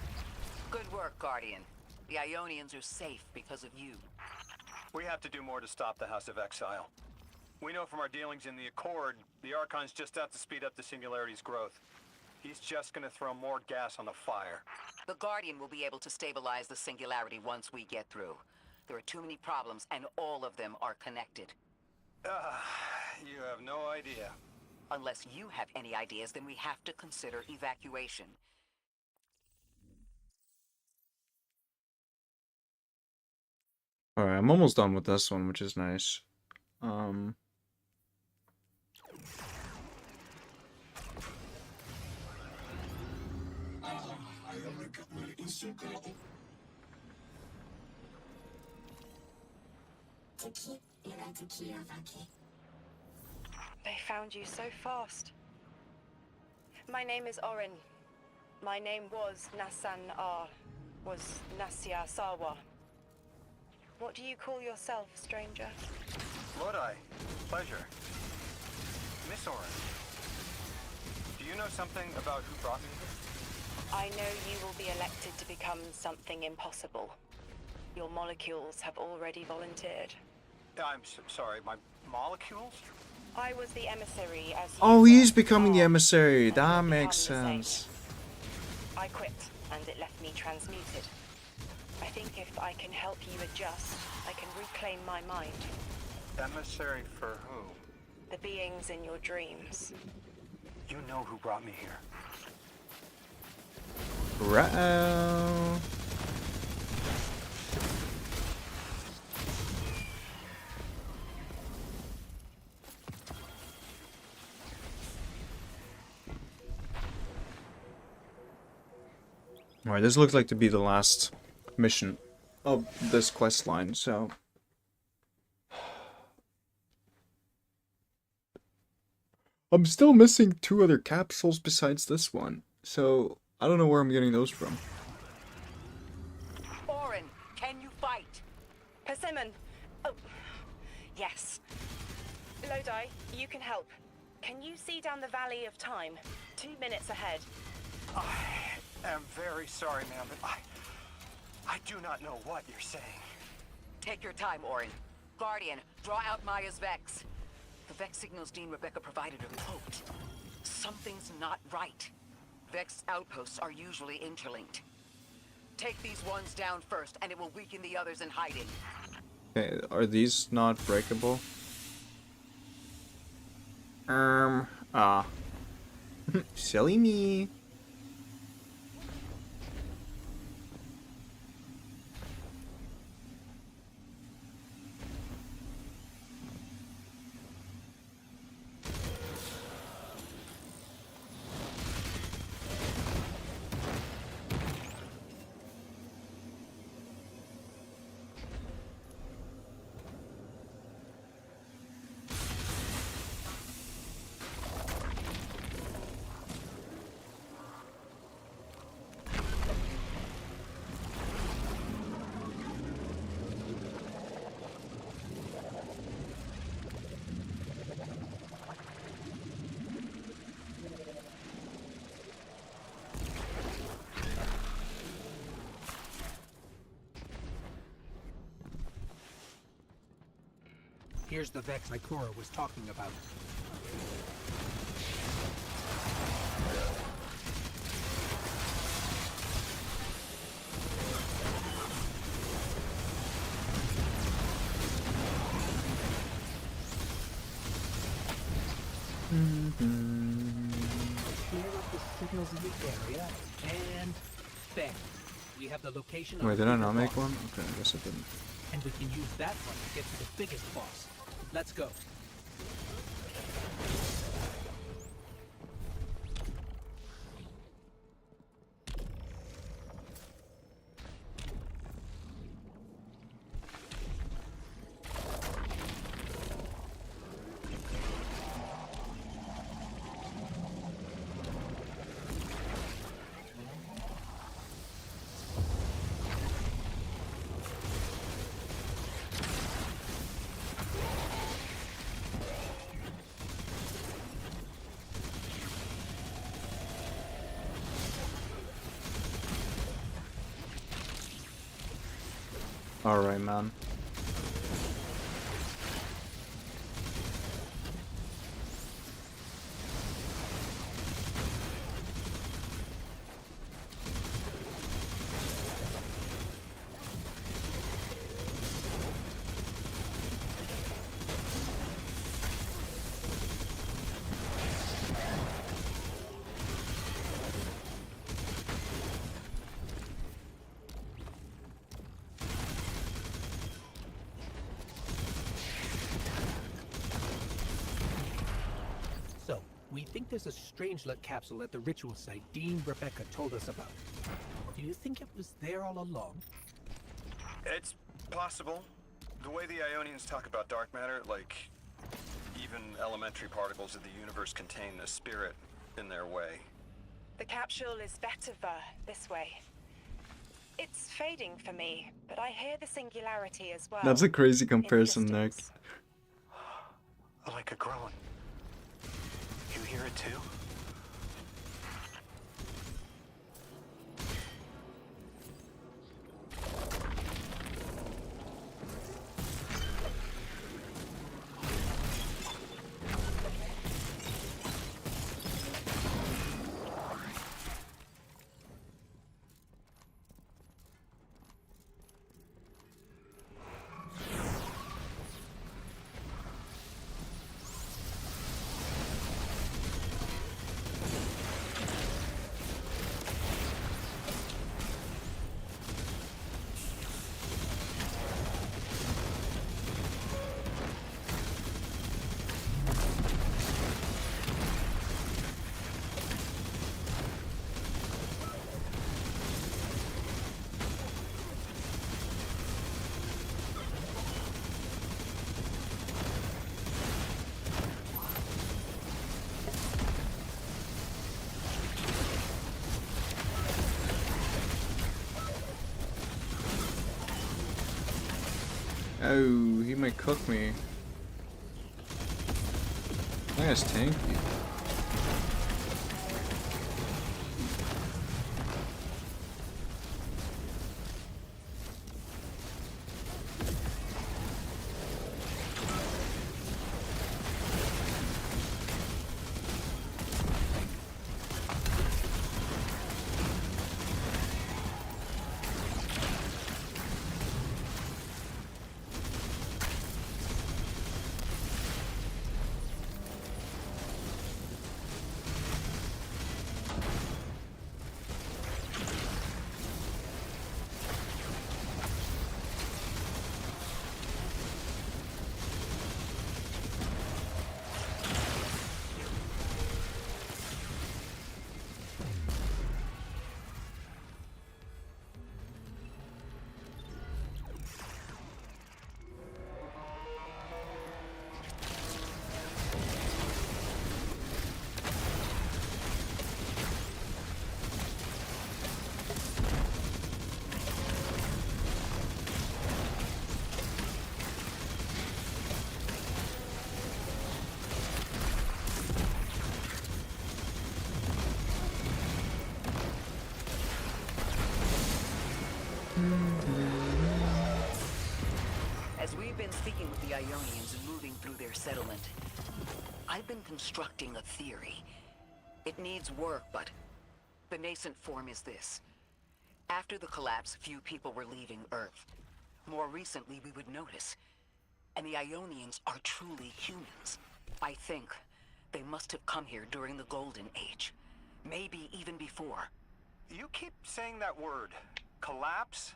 Good work, Guardian. The Ionians are safe because of you. We have to do more to stop the House of Exile. We know from our dealings in the Accord, the Archon's just out to speed up the Singularity's growth. He's just gonna throw more gas on the fire. The Guardian will be able to stabilize the Singularity once we get through. There are too many problems, and all of them are connected. You have no idea. Unless you have any ideas, then we have to consider evacuation. Alright, I'm almost done with this one, which is nice. They found you so fast. My name is Orin. My name was Nassan R. Was Nassia Sawa. What do you call yourself, stranger? Lodi, pleasure. Miss Orin, do you know something about who brought me here? I know you will be elected to become something impossible. Your molecules have already volunteered. I'm sorry, my molecules? I was the emissary as you Oh, were. he's becoming the emissary. And That you'll makes become the same. sense. I quit, and it left me transmuted. I think if I can help you adjust, I can reclaim my mind. Emissary for who? The beings in your dreams. You know who brought me here. Ruh-oh. Alright, this looks like to be the last mission of this quest line, so... I'm still missing 2 other capsules besides this one, so I don't know where I'm getting those from. Orin, can you fight? Persimmon! Oh, yes. Lodi, you can help. Can you see down the Valley of Time? 2 minutes ahead. I am very sorry, ma'am, but I do not know what you're saying. Take your time, Orin. Guardian, draw out Maya's Vex. The Vex signals Dean Rebecca provided are cloaked. Something's not right. Vex outposts are usually interlinked. Take these ones down first, and it will weaken the others in hiding. Okay, are these not breakable? Silly me. Here's the Vex Ikora was talking about. Clear up the signals in the area, and bang. We have the location of Wait, the did I bigger not make boss. one? Okay, I guess I didn't. And we can use that one to get to the biggest boss. Let's go. Alright, man. So, we think there's a Strangelet capsule at the ritual site Dean Rebecca told us about. Do you think it was there all along? It's possible. The way the Ionians talk about dark matter, like even elementary particles of the universe contain a spirit in their way. The capsule is better this way. It's fading for me, but I hear the singularity as well. That's a crazy in the comparison, Nick. distance. Like a groan. You hear it too? Oh, he might cook me. That guy's tanky. As we've been speaking with the Ionians and moving through their settlement, I've been constructing a theory. It needs work, but the nascent form is this. After the collapse, few people were leaving Earth. More recently, we would notice. And the Ionians are truly humans. I think They must have come here during the Golden Age. Maybe even before. You keep saying that word. Collapse?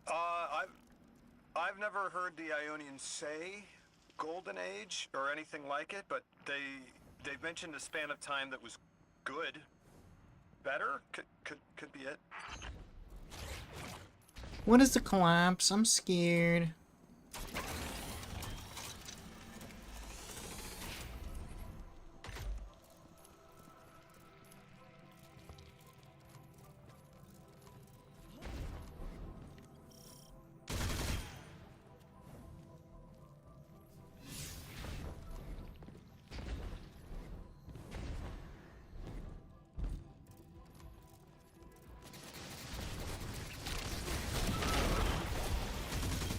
I've never heard the Ionians say Golden Age or anything like it, but they've mentioned a span of time that was good. Better? Could be it. What is the collapse? I'm scared.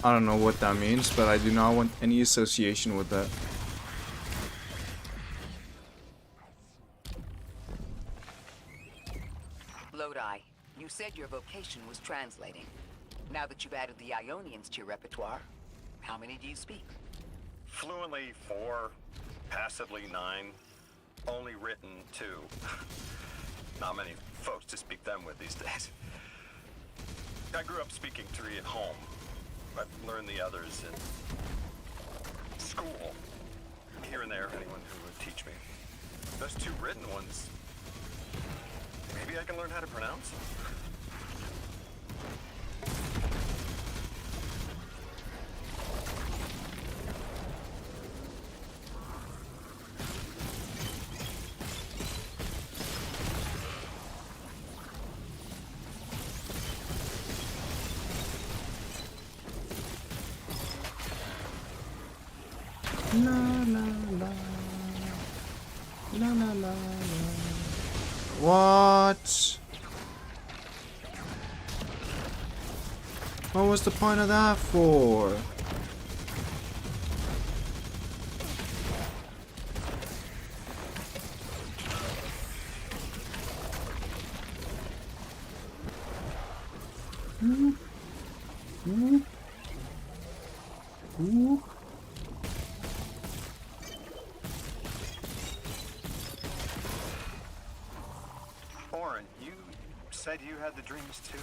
I don't know what that means, but I do not want any association with that. Lodi, you said your vocation was translating. Now that you've added the Ionians to your repertoire, how many do you speak? Fluently 4, passively 9, only written 2. Not many folks to speak them with these days. I grew up speaking 3 at home. I've learned the others in school. Here and there, anyone who would teach me. Those 2 written ones, maybe I can learn how to pronounce them. La la la. La la la la. What? What was the point of that for? Oren, you said you had the dreams too?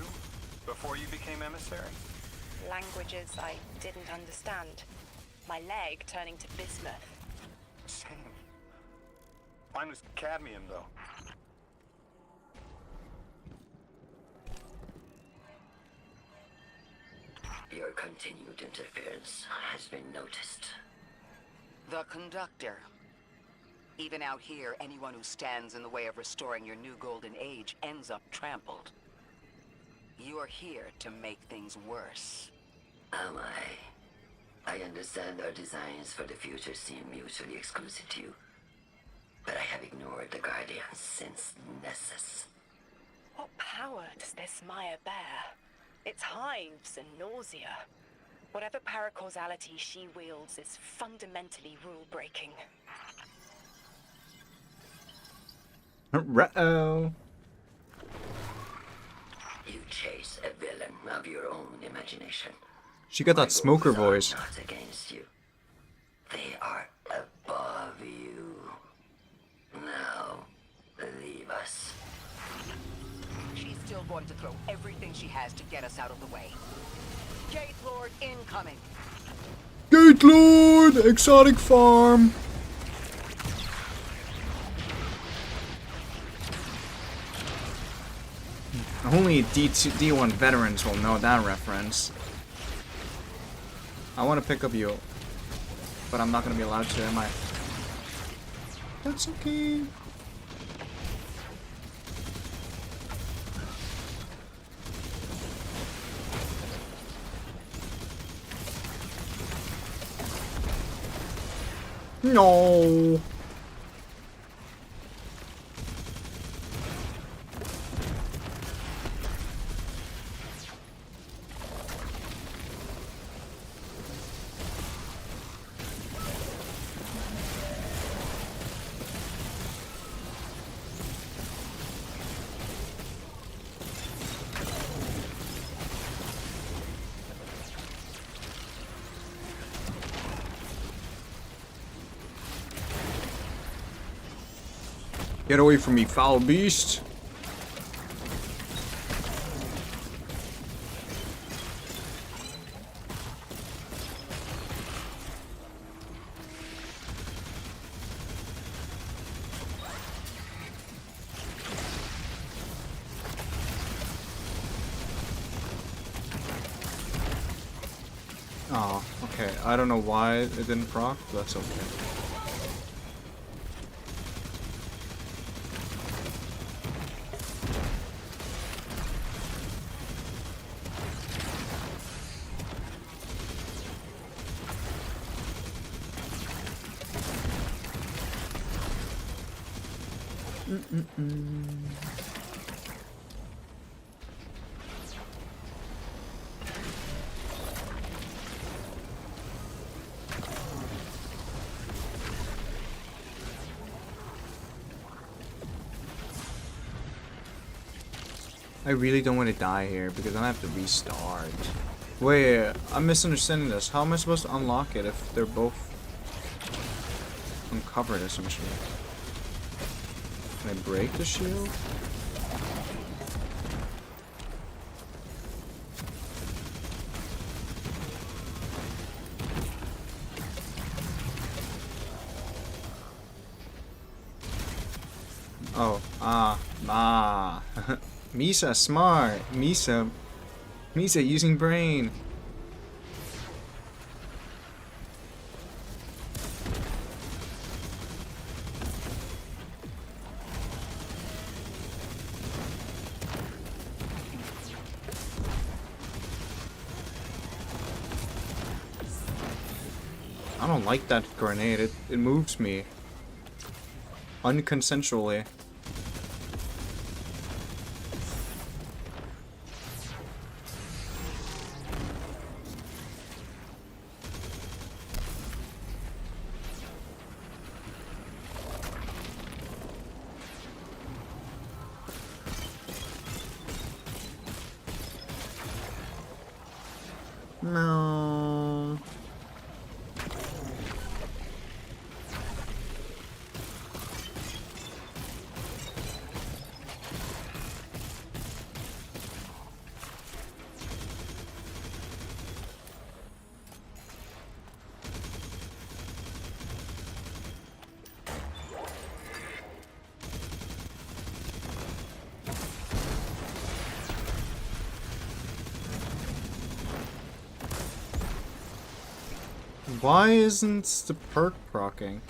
Before you became emissary? Languages I didn't understand. My leg turning to bismuth. Same. Mine was cadmium, though. Your continued interference has been noticed. The Conductor. Even out here, anyone who stands in the way of restoring your new Golden Age ends up trampled. You're here to make things worse. Am I? I understand our designs for the future seem mutually exclusive to you. But I have ignored the Guardians since Nessus. What power does this Maya bear? It's hives and nausea. Whatever paracausality she wields is fundamentally rule-breaking. Uh-oh. You chase a villain of your own imagination. She got that smoker My goals voice. are not against you. They are above you. Now, leave us. She's still going to throw everything she has to get us out of the way. Gate Lord incoming. Gate Lord! Exotic farm! Only D1 veterans will know that reference. I want to pick up you, but I'm not going to be allowed to, am I? That's okay. No. Get away from me, foul beast! Oh, okay. I don't know why it didn't proc, but that's okay. I really don't want to die here because then I have to restart. Wait, I'm misunderstanding this. How am I supposed to unlock it if they're both uncovered essentially? Can I break the shield? Oh, Misa, smart. Misa using brain. I don't like that grenade. It moves me. Unconsensually. No. Why isn't the perk proccing?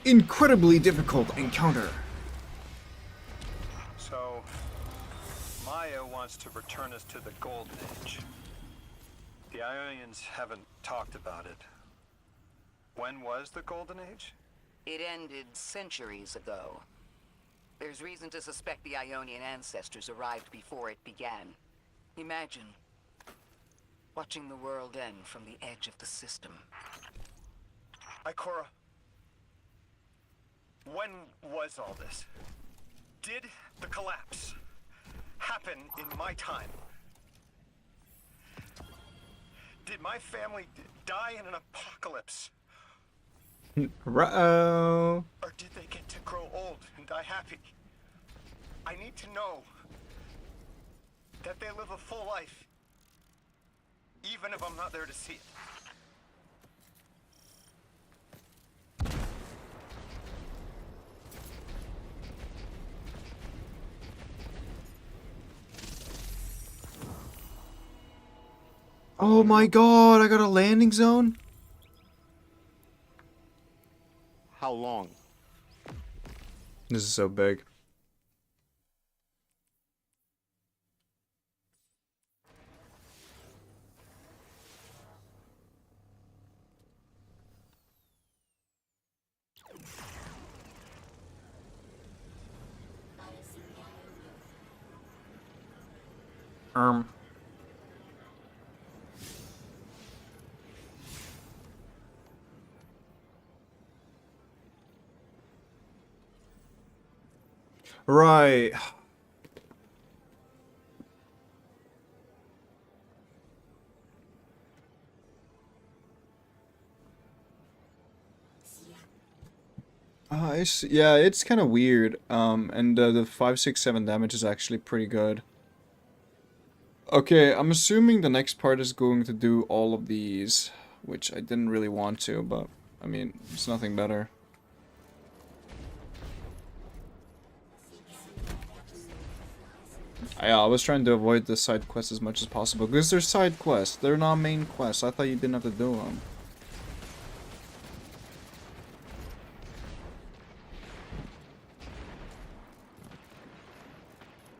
Incredibly difficult encounter. So, Maya wants to return us to the Golden Age. The Ionians haven't talked about it. When was the Golden Age? It ended centuries ago. There's reason to suspect the Ionian ancestors arrived before it began. Imagine watching the world end from the edge of the system. Ikora, when was all this? Did the collapse happen in my time? Did my family die in an apocalypse? Uh-oh. Or did they get to grow old and die happy? I need to know that they live a full life, even if I'm not there to see it. Oh my god, I got a landing zone? How long? This is so big. Right. Yeah, it's kind of weird. And the 5, 6, 7 damage is actually pretty good. Okay, I'm assuming the next part is going to do all of these, which I didn't really want to, but I mean, it's nothing better. Yeah, I was trying to avoid the side quests as much as possible because they're side quests. They're not main quests. I thought you didn't have to do them.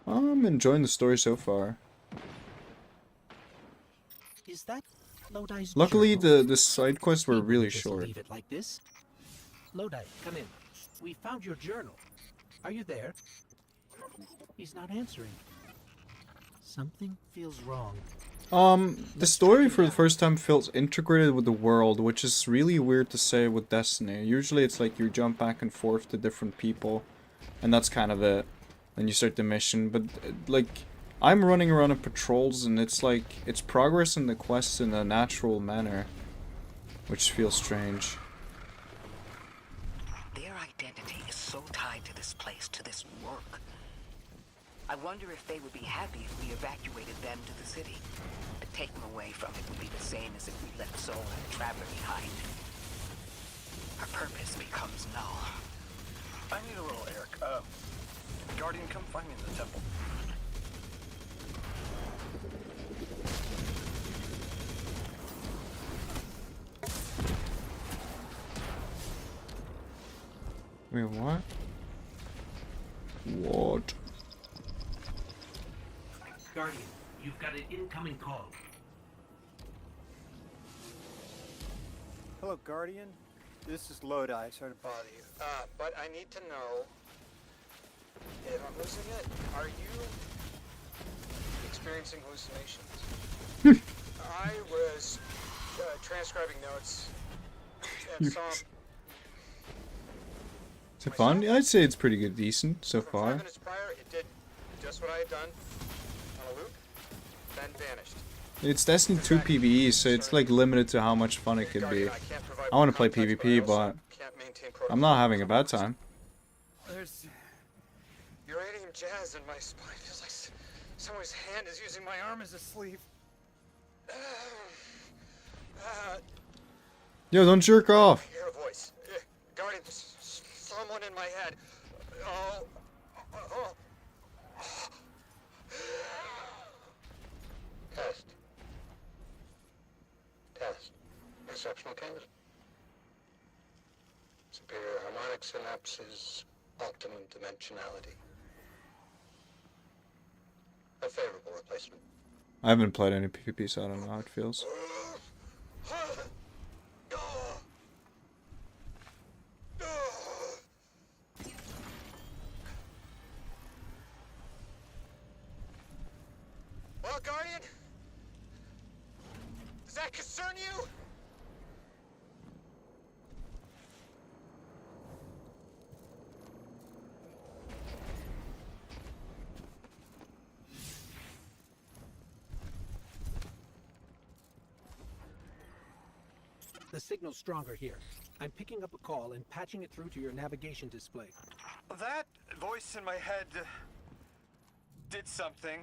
I'm enjoying the story so far. Is that Lodi's Luckily, journal? the side quests were He really wouldn't just short. leave it like this. Lodi, come in. We found your journal. Are you there? He's not answering. Something feels wrong. The story for the first time feels integrated with the world, which is really weird to say with Destiny. Usually it's like you jump back and forth to different people, and that's kind of it. Then you start the mission, but like, I'm running around in patrols, and it's like, it's progress in the quests in a natural manner, which feels strange. Their identity is so tied to this place, to this work. I wonder if they would be happy if we evacuated them to the city. To take them away from it would be the same as if we left Soul and the Traveler behind. Our purpose becomes null. I need a little Eric. Guardian, come find me in the temple. Wait, what? What? Guardian, you've got an incoming call. Hello, Guardian. This is Lodi. Sorry to bother you. But I need to know if I'm losing it. Are you experiencing hallucinations? I was transcribing notes and saw. Is it fun? I'd say it's pretty good, decent so From far. 5 minutes prior, it did just what I had done on a loop, then vanished. It's Destiny 2 PvE, so it's like limited to how much fun it could be. I want to play PvP, but I'm not having a bad time. There's uranium jazz in my spine. Feels like someone's hand is using my arm as a sleeve. Yo, don't jerk off. Hear a voice. Guardian, someone in my head. Oh. Test. Test. Exceptional candidate. Superior harmonic synapses, optimum dimensionality. A favorable replacement. I haven't played any PvP, so I don't know how it feels. Well, Guardian? Does that concern you? The signal's stronger here. I'm picking up a call and patching it through to your navigation display. That voice in my head did something.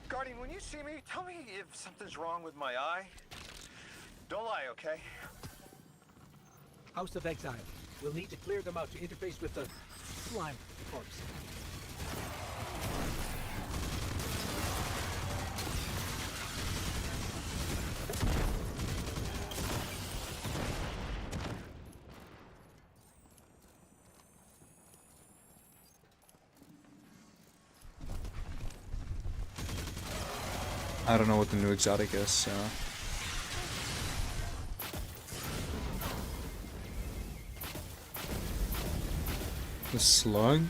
Guardian, when you see me, tell me if something's wrong with my eye. Don't lie, okay? House of Exile. We'll need to clear them out to interface with the slime corpse. I don't know what the new exotic is, so... The slug?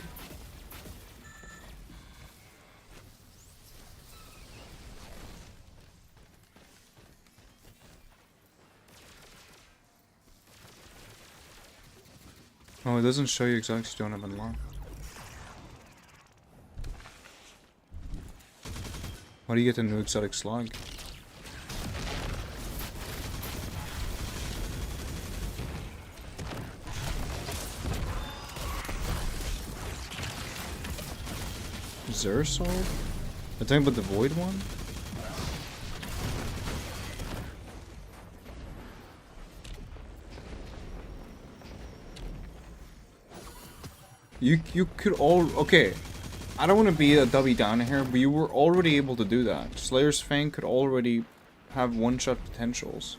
Oh, it doesn't show you exotics you don't have unlocked. How do you get the new exotic slug? Zersol? I'm talking about the void one? You could all okay. I don't want to be a Debbie Downer here, but you were already able to do that. Slayer's Fang could already have one-shot potentials.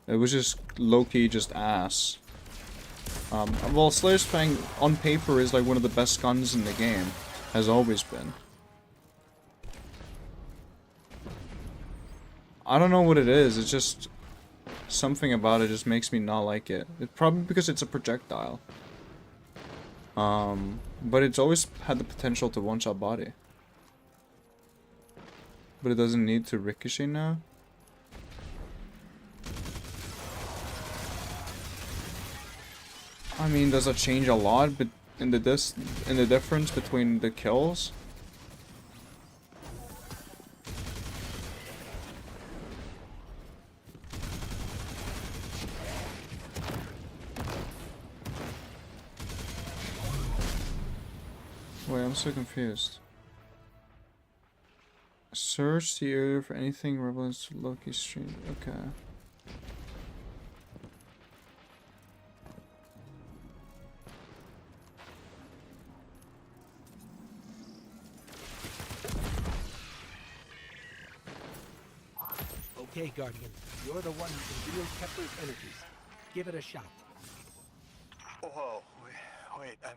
It was just low-key just ass. Well, Slayer's Fang on paper is like one of the best guns in the game, has always been. I don't know what it is. It's just something about it just makes me not like it. It's probably because it's a projectile. But it's always had the potential to one-shot body. But it doesn't need to ricochet now. I mean, does that change a lot? But in the difference between the kills? Wait, I'm so confused. Search the area for anything relevant to Loki's stream. Okay. Okay, Guardian. You're the one who can wield Kepler's energies. Give it a shot. Whoa, wait, I'm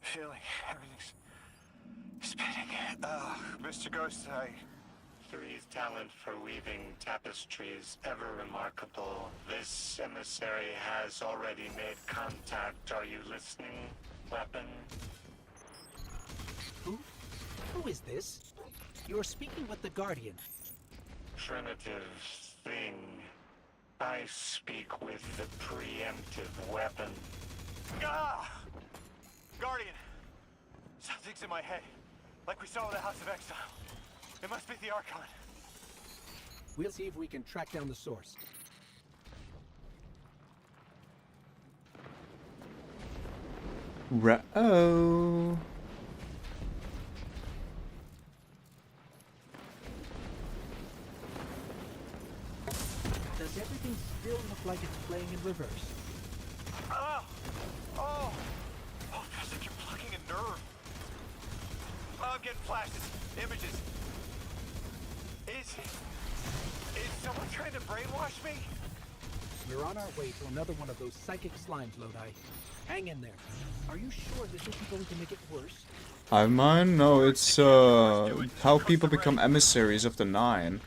feeling everything's spinning. Mr. Ghost, Three's talent for weaving tapestries ever remarkable. This emissary has already made contact. Are you listening, weapon? Who is this? You're speaking with the Guardian. Primitive thing. I speak with the preemptive weapon. Ah! Guardian! Something's in my head. Like we saw with the House of Exile. It must be the Archon. We'll see if we can track down the source. Oh. Does everything still look like it's playing in reverse? Oh! Oh! Oh, it feels like you're plucking a nerve. Oh, I'm getting flashes, images. Is someone trying to brainwash me? We're on our way to another one of those psychic slimes, Lodi. Hang in there. Are you sure this isn't going to make it worse? Hive mind? No, it's how people become emissaries of the Nine.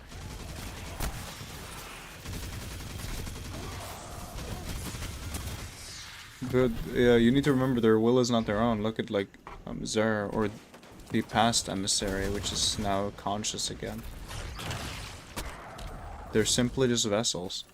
But yeah, you need to remember their will is not their own. Look at like Zer or the past emissary, which is now conscious again. They're simply just vessels.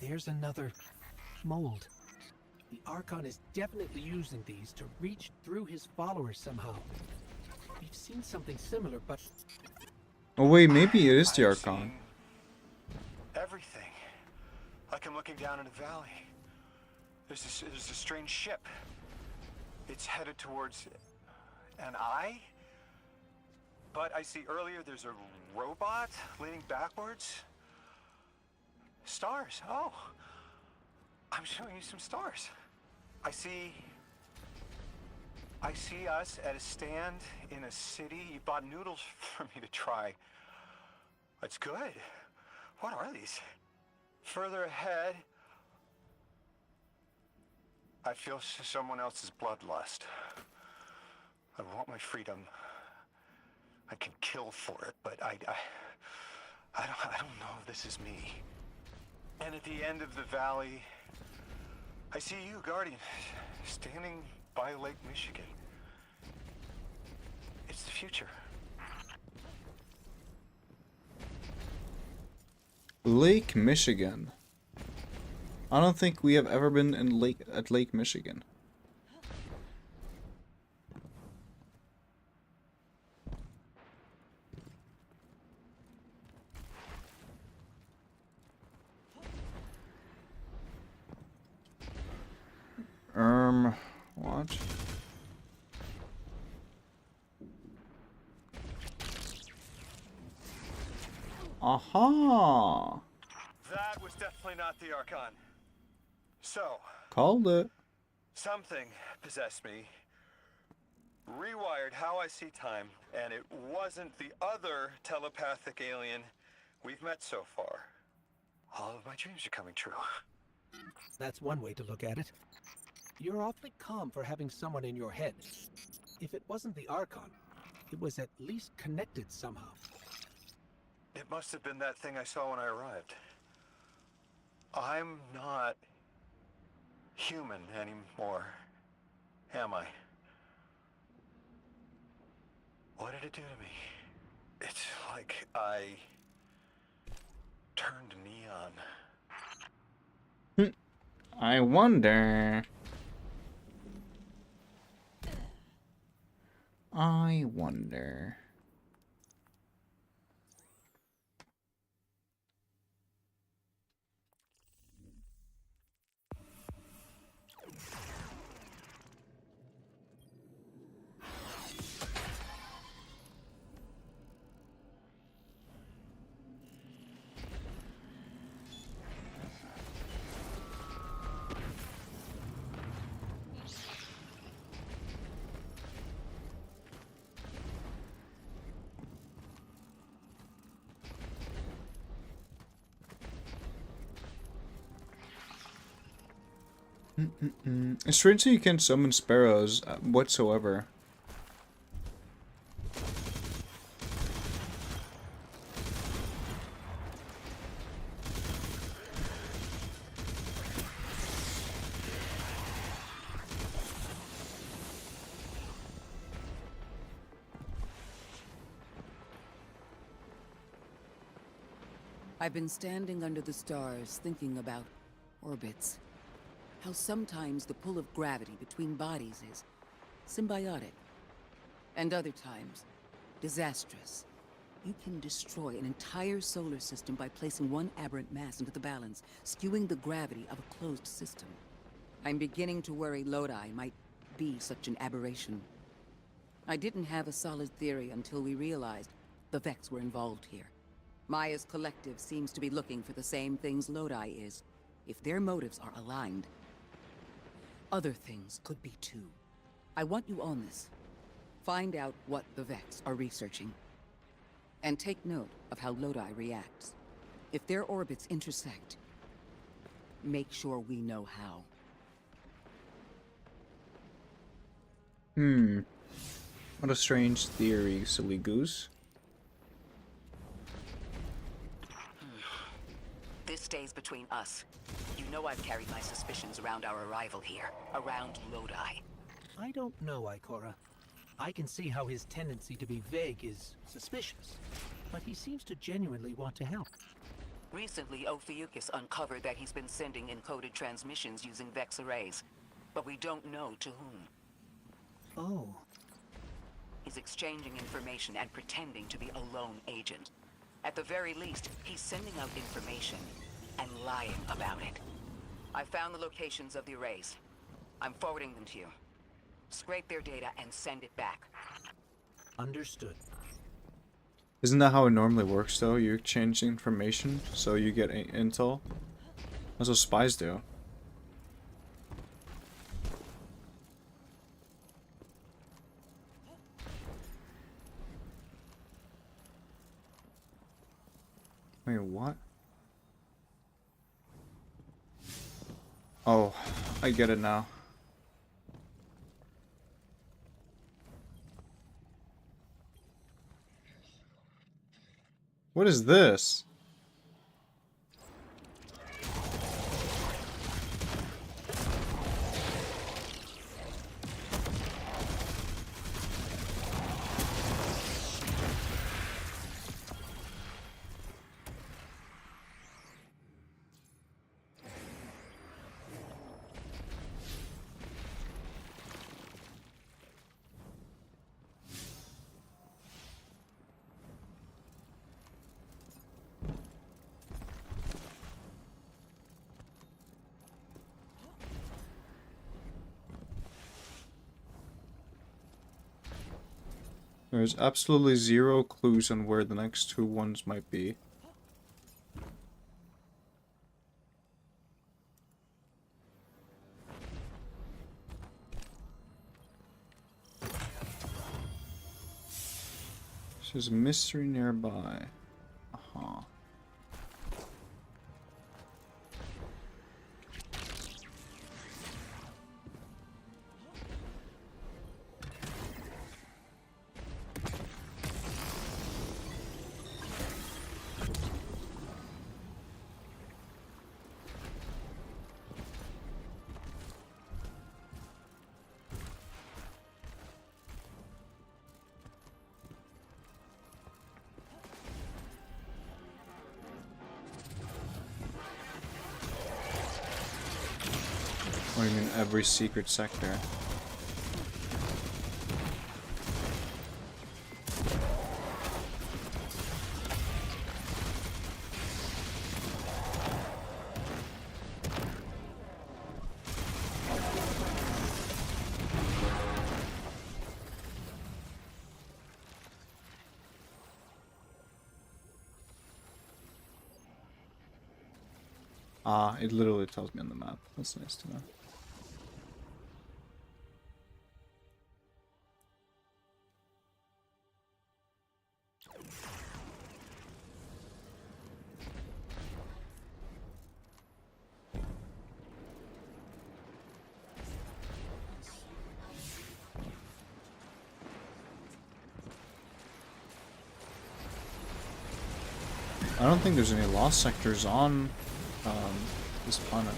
There's another mold. The Archon is definitely using these to reach through his followers somehow. We've seen something similar, but... Oh wait, maybe it is the Archon. Everything. Like I'm looking down in a valley. There's a strange ship. It's headed towards an eye. But I see earlier there's a robot leaning backwards. Stars. Oh. I'm showing you some stars. I see I see us at a stand in a city. You bought noodles for me to try. That's good. What are these? Further ahead, I feel someone else's bloodlust. I want my freedom. I can kill for it, but I don't know if this is me. And at the end of the valley, I see you, Guardian, standing by Lake Michigan. It's the future. Lake Michigan. I don't think we have ever been in Lake Michigan. What? Aha! That was definitely not the Archon. So, Called it. something possessed me, rewired how I see time, and it wasn't the other telepathic alien we've met so far. All of my dreams are coming true. That's one way to look at it. You're awfully calm for having someone in your head. If it wasn't the Archon, it was at least connected somehow. It must have been that thing I saw when I arrived. I'm not human anymore, am I? What did it do to me? It's like I turned neon. I wonder. I wonder. It's strange that you can't summon sparrows whatsoever. I've been standing under the stars thinking about orbits. How sometimes the pull of gravity between bodies is symbiotic, and other times disastrous. You can destroy an entire solar system by placing one aberrant mass into the balance, skewing the gravity of a closed system. I'm beginning to worry Lodi might be such an aberration. I didn't have a solid theory until we realized the Vex were involved here. Maya's collective seems to be looking for the same things Lodi is. If their motives are aligned, other things could be too. I want you on this. Find out what the Vex are researching. And take note of how Lodi reacts. If their orbits intersect, make sure we know how. What a strange theory, silly goose. This stays between us. You know I've carried my suspicions around our arrival here, around Lodi. I don't know, Ikora. I can see how his tendency to be vague is suspicious, but he seems to genuinely want to help. Recently, Ophiuchus uncovered that he's been sending encoded transmissions using Vex arrays, but we don't know to whom. Oh. He's exchanging information and pretending to be a lone agent. At the very least, he's sending out information and lying about it. I found the locations of the arrays. I'm forwarding them to you. Scrape their data and send it back. Understood. Isn't that how it normally works, though? You exchange information, so you get intel. That's what spies do. Wait, what? Oh, I get it now. What is this? There's absolutely zero clues on where the next two ones might be. There's a mystery nearby. Uh-huh. What do you mean every secret sector? Ah, it literally tells me on the map. That's nice to know. I don't think there's any lost sectors on this planet.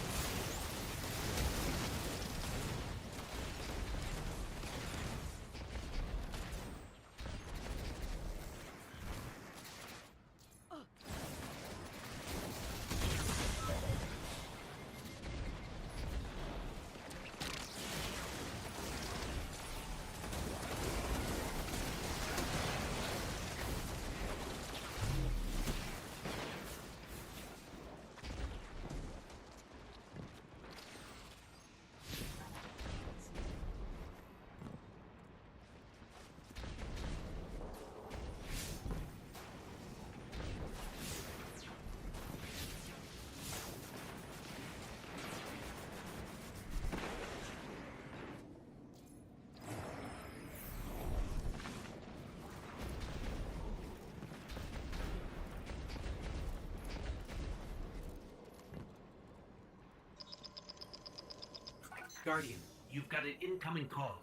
Guardian, you've got an incoming call.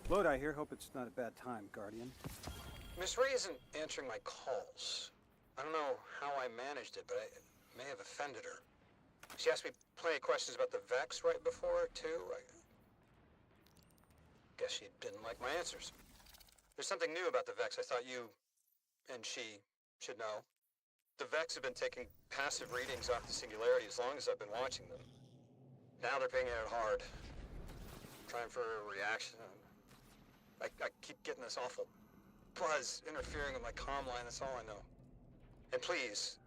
Lodi here. Hope it's not a bad time, Guardian. Miss Ray isn't answering my calls. I don't know how I managed it, but I may have offended her. She asked me plenty of questions about the Vex right before, too. I guess she didn't like my answers. There's something new about the Vex I thought you and she should know. The Vex have been taking passive readings off the Singularity as long as I've been watching them. Now they're pinging it hard. Trying for a reaction. I keep getting this awful buzz interfering with my comm line, that's all I know. And please,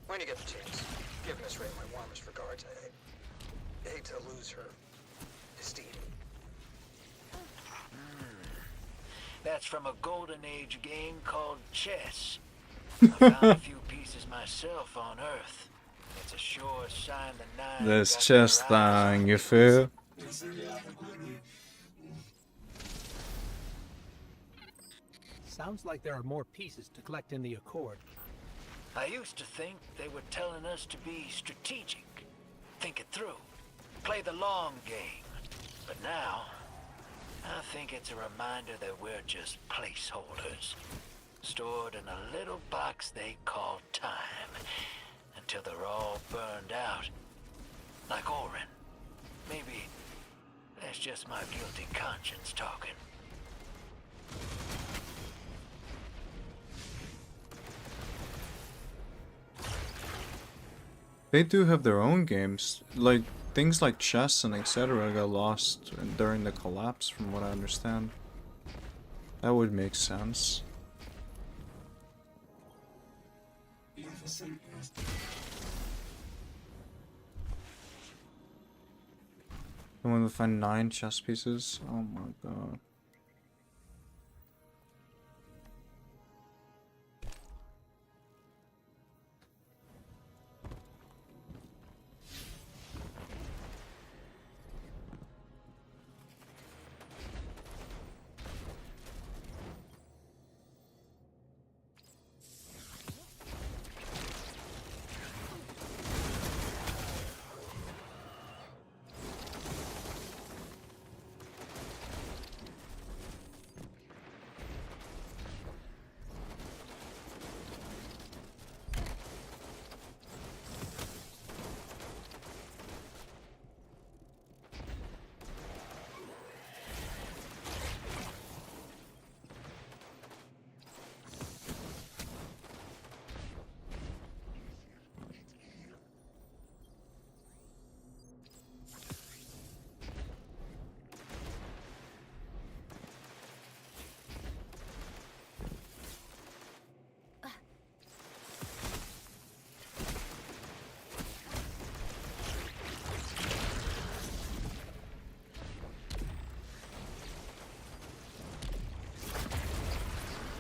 when you get the chance, give Miss Ray my warmest regards. I hate to lose her esteem. That's from a golden age game called chess. I found a few pieces myself on Earth. It's a sure sign the Nine. This got chess their eyes on thing, you. you feel? Sounds like there are more pieces to collect in the Accord. I used to think they were telling us to be strategic, think it through, play the long game. But now, I think it's a reminder that we're just placeholders, stored in a little box they call time, until they're all burned out. Like Orin. Maybe that's just my guilty conscience talking. They do have their own games, like things like chess and etc. got lost during the collapse, from what I understand. That would make sense. I want to find 9 chess pieces. Oh my god.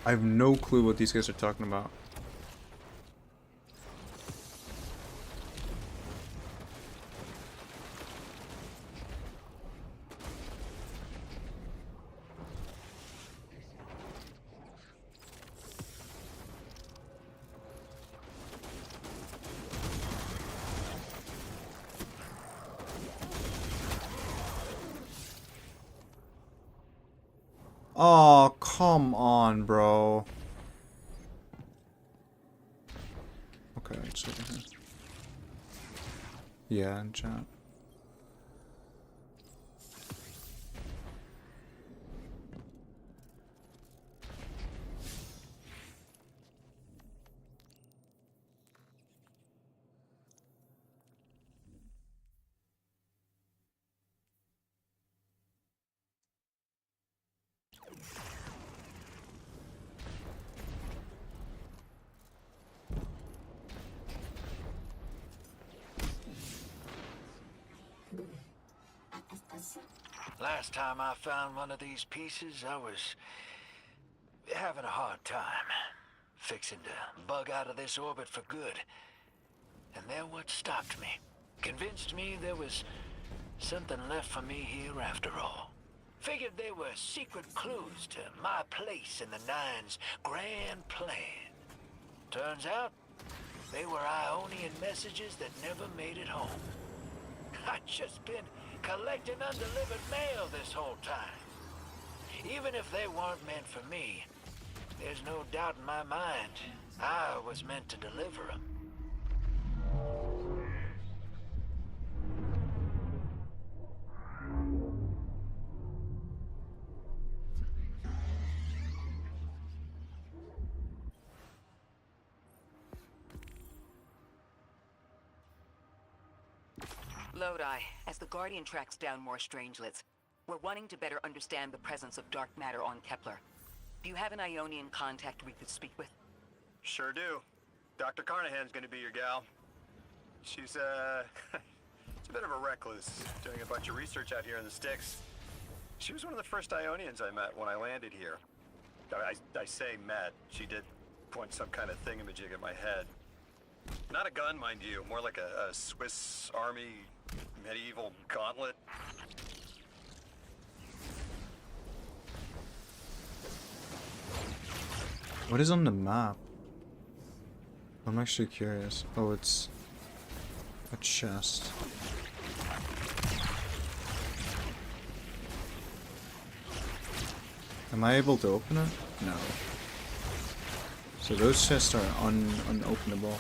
I have no clue what these guys are talking about. Oh, come on, bro. Okay, it's over here. Yeah, in chat. Last time I found one of these pieces, I was having a hard time. Fixing to bug out of this orbit for good. And they're what stopped me. Convinced me there was something left for me here after all. Figured they were secret clues to my place in the Nine's grand plan. Turns out, they were Aionian messages that never made it home. I'd just been collecting undelivered mail this whole time. Even if they weren't meant for me, there's no doubt in my mind I was meant to deliver them. Lodi, as the Guardian tracks down more strangelets, we're wanting to better understand the presence of dark matter on Kepler. Do you have an Ionian contact we could speak with? Sure do. Dr. Carnahan's gonna be your gal. She's, she's a bit of a recluse, doing a bunch of research out here in the sticks. She was one of the first Ionians I met when I landed here. I say met. She did point some kind of thingamajig at my head. Not a gun, mind you, more like a Swiss Army medieval gauntlet. What is on the map? I'm actually curious. Oh, it's a chest. Am I able to open it? No. So those chests are unopenable.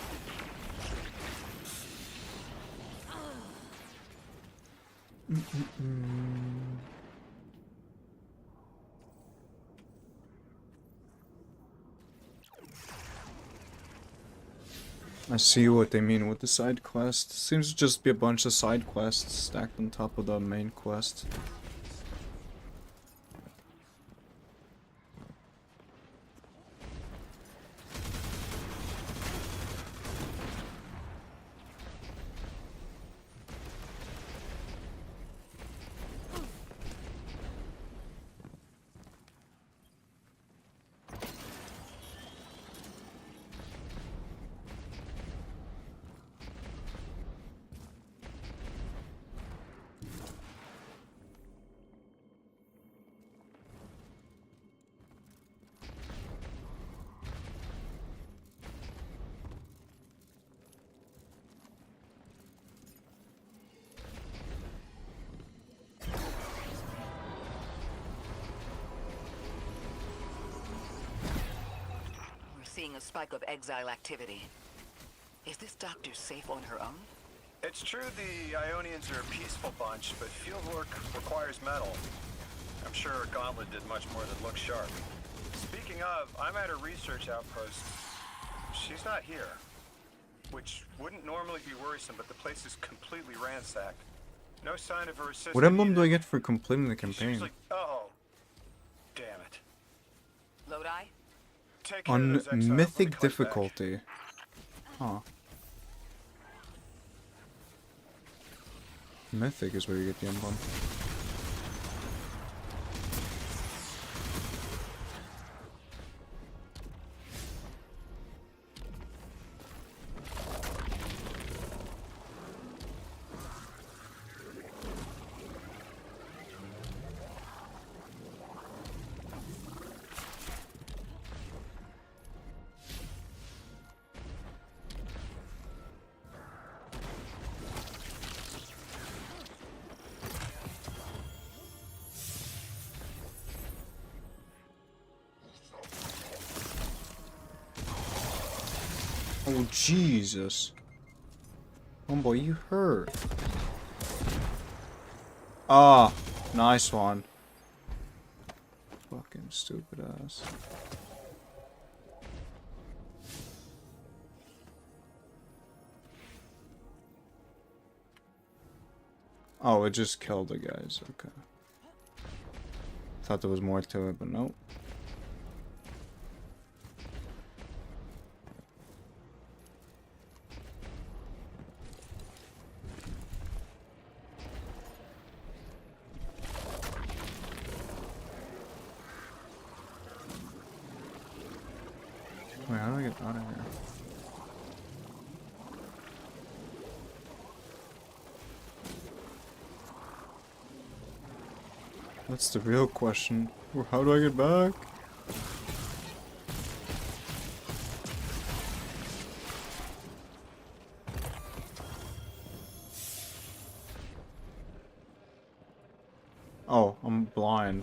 I see what they mean with the side quest. Seems to just be a bunch of side quests stacked on top of the main quest. Seeing a spike of Exile activity. Is this doctor safe on her own? It's true the Ionians are a peaceful bunch, but fieldwork requires metal. I'm sure Gauntlet did much more than look sharp. Speaking of, I'm at a research outpost. She's not here. Which wouldn't normally be worrisome, but the place is completely ransacked. No sign of her assistant. What emblem do either. I get for completing the She campaign? was like, oh, damn it. Lodi? Take care of On those exiles. Let me mythic collect back. difficulty. Huh. Mythic is where you get the emblem. Oh, Jesus. Oh boy, you hurt. Ah, nice one. Fucking stupid ass. Oh, it just killed the guys. Okay. Thought there was more to it, but nope. Wait, how do I get out of here? That's the real question. How do I get back? Oh, I'm blind.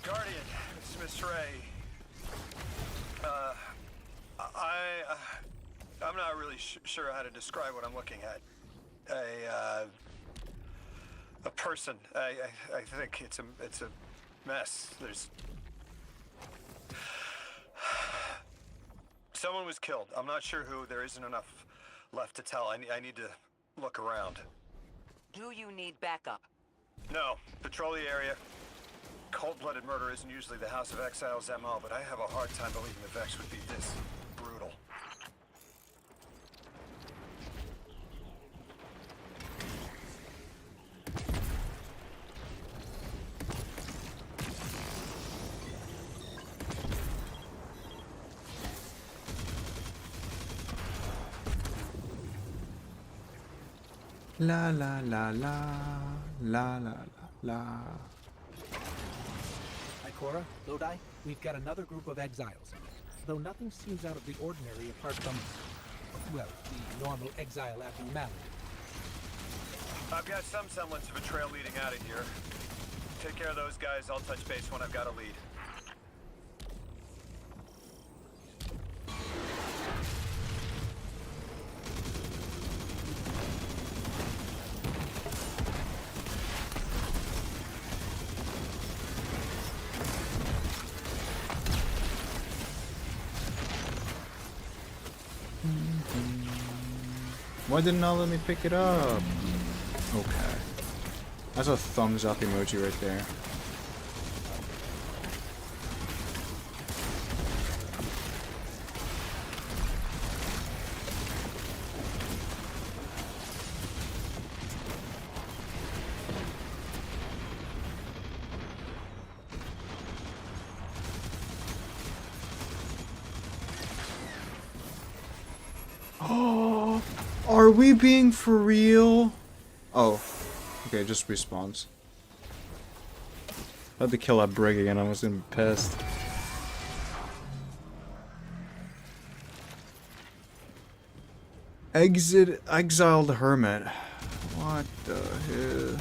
Guardian, it's Miss Ray. I'm not really sure how to describe what I'm looking at. A person. I think it's a mess. There's someone was killed. I'm not sure who. There isn't enough left to tell. I need to look around. Do you need backup? No. Patrol the area. Cold-blooded murder isn't usually the House of Exile's MO, but I have a hard time believing the Vex would be this brutal. La la la la la la la. Ikora, Lodi, we've got another group of exiles. Though nothing seems out of the ordinary apart from, well, the normal exile abnormality. I've got some semblance of a trail leading out of here. Take care of those guys. I'll touch base when I've got a lead. Why didn't it let me pick it up? Okay. That's a thumbs up emoji right there. Oh, are we being for real? Oh, okay, it just respawns. I had to kill that brig again, I was gonna be pissed. Exiled Hermit. What the hell?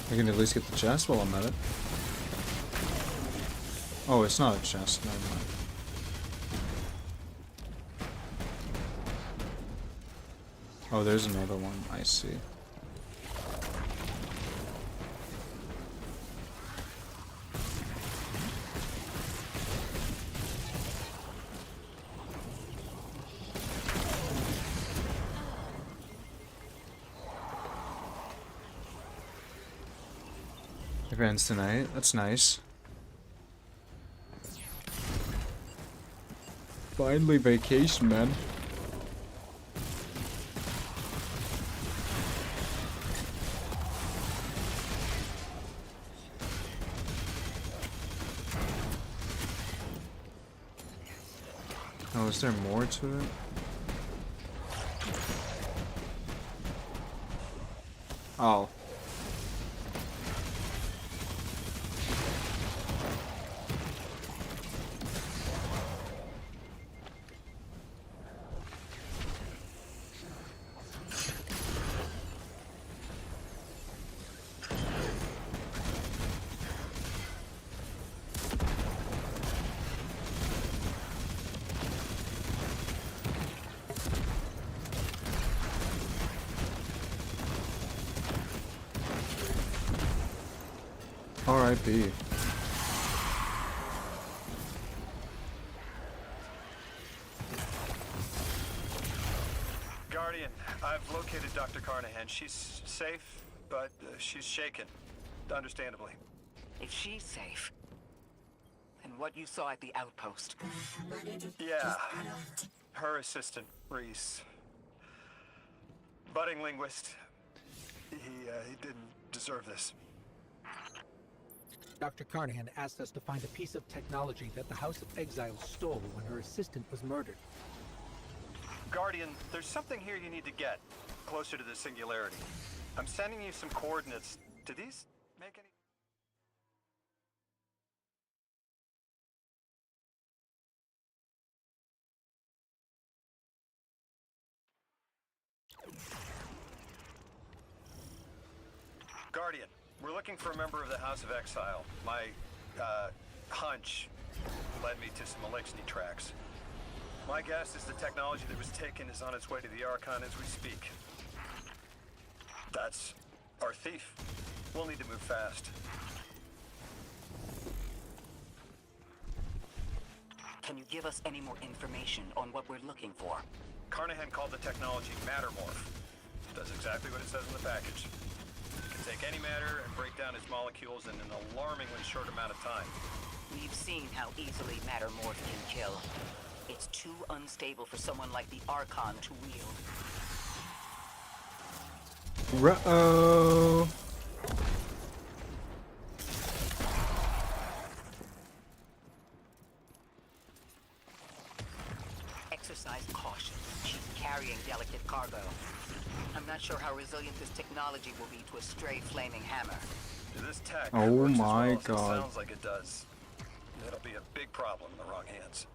I can at least get the chest while I'm at it. Oh, it's not a chest, never mind. Oh, there's another one, I see. Events tonight, that's nice. Finally vacation, man. Oh, is there more to it? Oh. R.I.P. Guardian, I've located Dr. Carnahan. She's safe, but she's shaken. Understandably. If she's safe, then what you saw at the outpost. Yeah. Her assistant, Reese. Budding linguist. He didn't deserve this. Dr. Carnahan asked us to find a piece of technology that the House of Exile stole when her assistant was murdered. Guardian, there's something here you need to get closer to the singularity. I'm sending you some coordinates. Do these make any... Guardian, we're looking for a member of the House of Exile. My, hunch led me to some Elixni tracks. My guess is the technology that was taken is on its way to the Archon as we speak. That's our thief. We'll need to move fast. Can you give us any more information on what we're looking for? Carnahan called the technology Mattermorph. Does exactly what it says in the package. It can take any matter and break down its molecules in an alarmingly short amount of time. We've seen how easily Mattermorph can kill. It's too unstable for someone like the Archon to wield. Ruh-oh. Exercise caution. She's carrying delicate cargo. I'm not sure how resilient this technology will be to a stray flaming hammer. This tech Oh works as my well as it God. sounds like it does. It'll be a big problem in the wrong hands.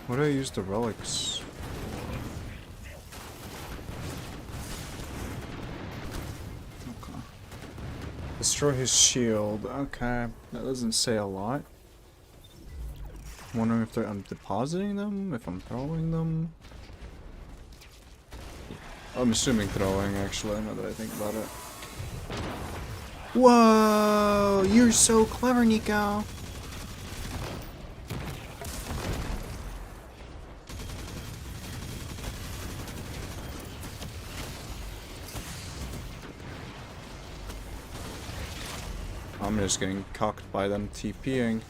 What do I use the relics? Okay. Destroy his shield. Okay. That doesn't say a lot. I'm wondering if I'm depositing them, if I'm throwing them. I'm assuming throwing, actually, now that I think about it. Whoa! You're so clever, Nico! I'm just getting cocked by them TPing.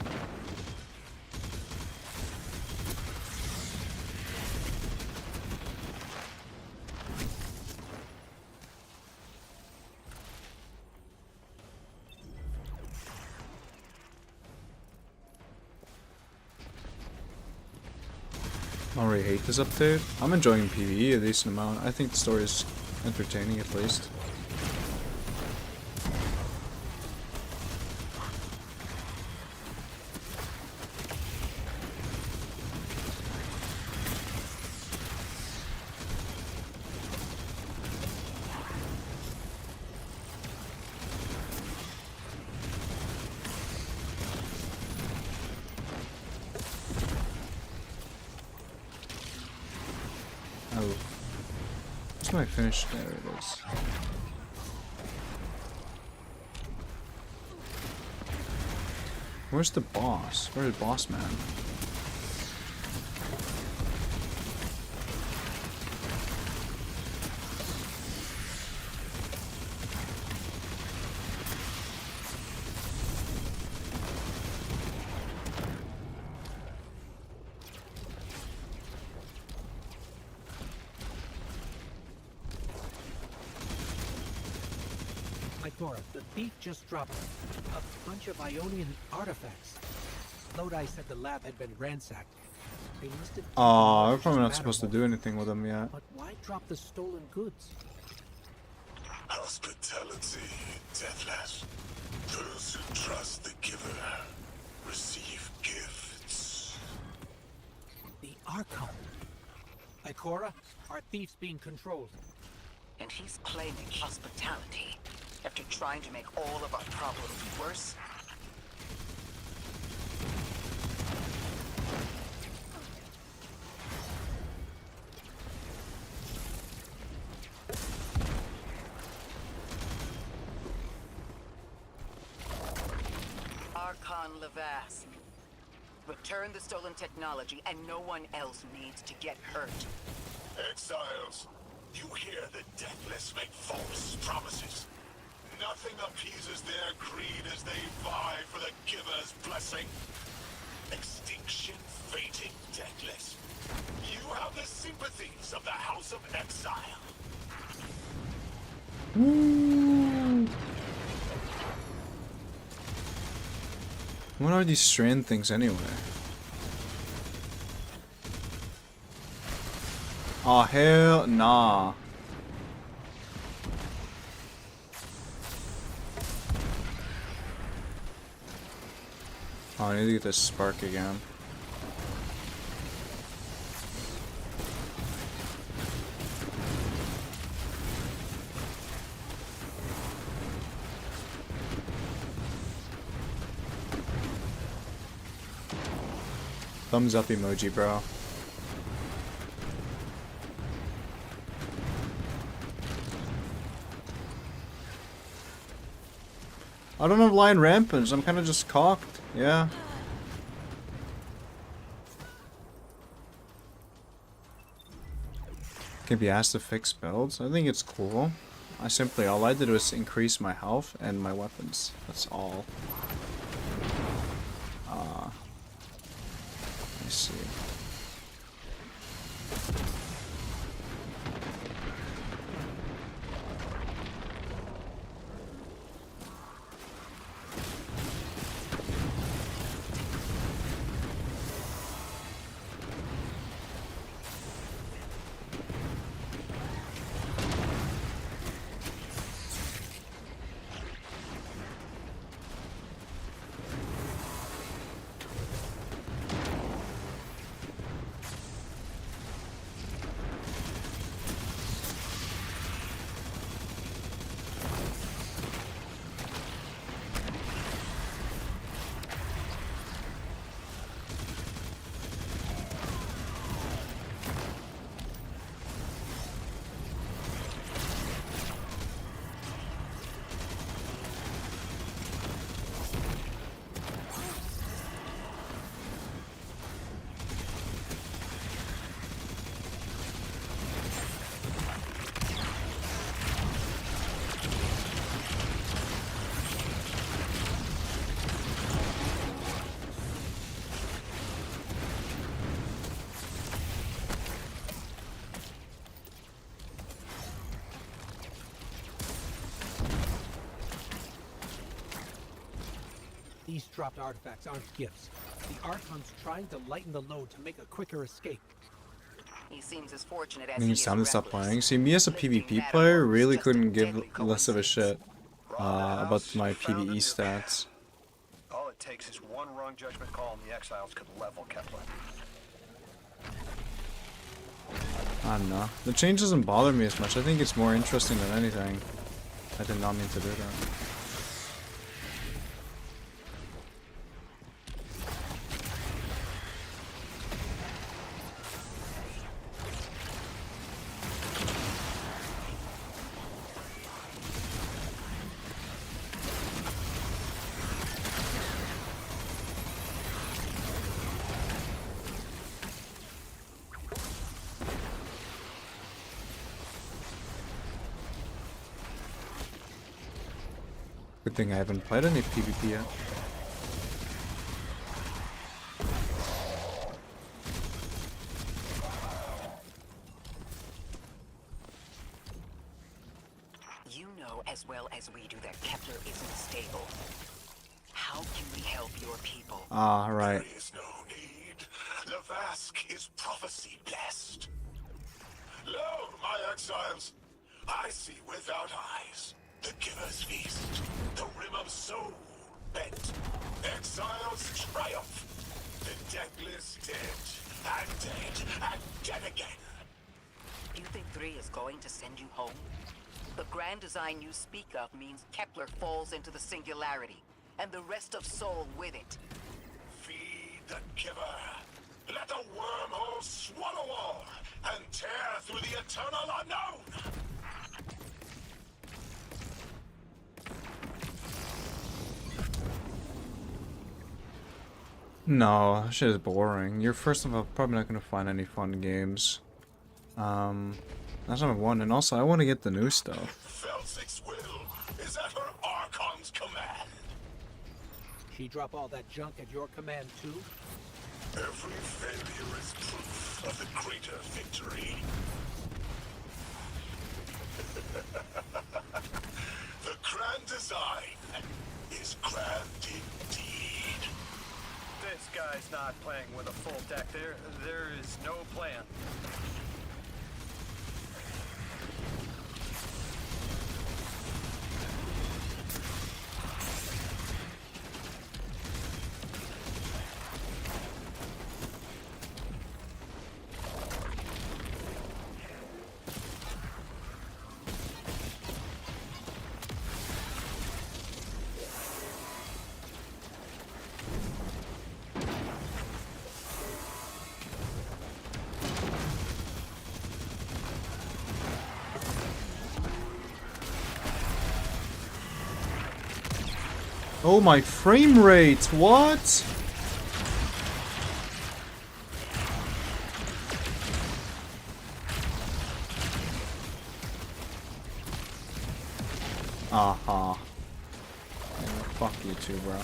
I already hate this update. I'm enjoying PvE a decent amount. I think the story is entertaining at least. Oh. Where's my finish? There it is. Where's the boss? Where's the boss man? Ikora, the thief just dropped a bunch of Ionian artifacts. Lodi said the lab had been ransacked. They listed... Aw, I'm probably not supposed to do anything with them yet. But why drop the stolen goods? Hospitality, Deathless. Those who trust the giver receive gifts. The Archon. Ikora, our thief's being controlled. And he's claiming hospitality after trying to make all of our problems worse. Archon Archon Levask. Return the stolen technology, and no one else needs to get hurt. Exiles, you hear the deathless make false promises. Nothing appeases their greed as they vie for the Giver's blessing. Extinction fating deathless. You have the sympathies of the House of Exile. What are these strand things anyway? Oh hell nah. Oh, I need to get this spark again. Thumbs up emoji, bro. I don't have Lion Rampage, I'm kinda just cocked, yeah. Can be asked to fix builds? I think it's cool. All I did was increase my health and my weapons. That's all. Let me see. These dropped artifacts aren't gifts. The Archon's trying to lighten the load to make a quicker escape. He seems as fortunate I as mean, he it's is time to stop reckless. playing. See, me as a PvP player really couldn't give less of a shit about my PvE stats. All it takes is one wrong judgment call and the Exiles could level Kepler. I don't know. The change doesn't bother me as much. I think it's more interesting than anything. I did not mean to do that. Good thing I haven't played any PvP yet. You know as well as we do that Kepler isn't stable. How can we help your people? Ah, right. There is no need. Levask is prophecy blessed. Lo, my exiles, I see without eyes. The Giver's feast, the rim of soul bent. Exiles triumph. The deathless dead, and dead again. You think 3 is going to send you home? The grand design you speak of means Kepler falls into the singularity, and the rest of Sol with it. Feed the Giver. Let the wormhole swallow all, and tear through the eternal unknown. No, that shit is boring. You're first of all probably not gonna find any fun games. That's number one, and also I want to get the new stuff. Felsic's will is at her Archon's command. She drop all that junk at your command too? Every failure is proof of the greater victory. The grand design is grand indeed. This guy's not playing with a full deck. There is no plan. Oh, my frame rate! What? Aha. Yeah, fuck you too, bro.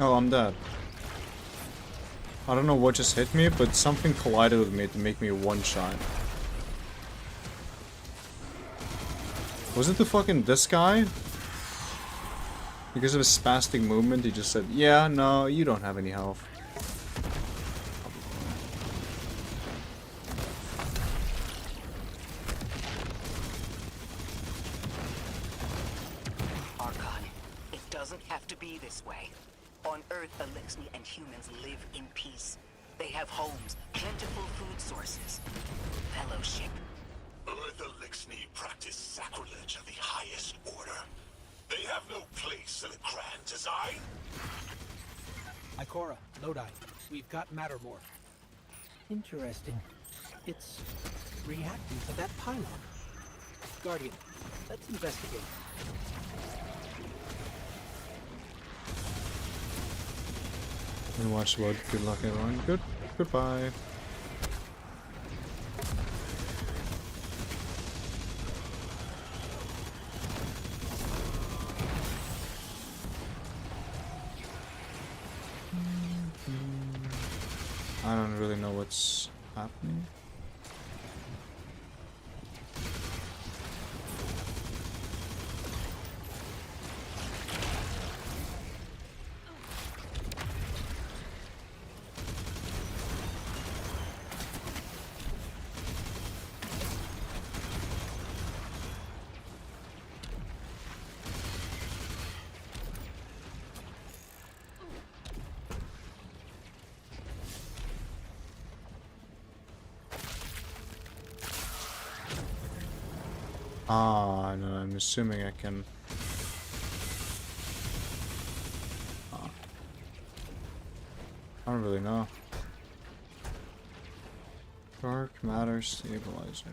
Oh, I'm dead. I don't know what just hit me, but something collided with me to make me one shot. Was it the fucking this guy? Because of his spastic movement, he just said, yeah, no, you don't have any health. Archon, it doesn't have to be this way. On Earth, Elixni and humans live in peace. They have homes, plentiful food sources, fellowship. Earth Elixni practice sacrilege of the highest order. They have no place in a grand design. Ikora, Lodi, we've got Mattermore. Interesting. It's reacting to that pylon. Guardian, let's investigate. And watch Lodi. Good luck, everyone. Goodbye. I don't really know what's happening. Ah, no, I'm assuming I can... I don't really know. Dark matter stabilizer.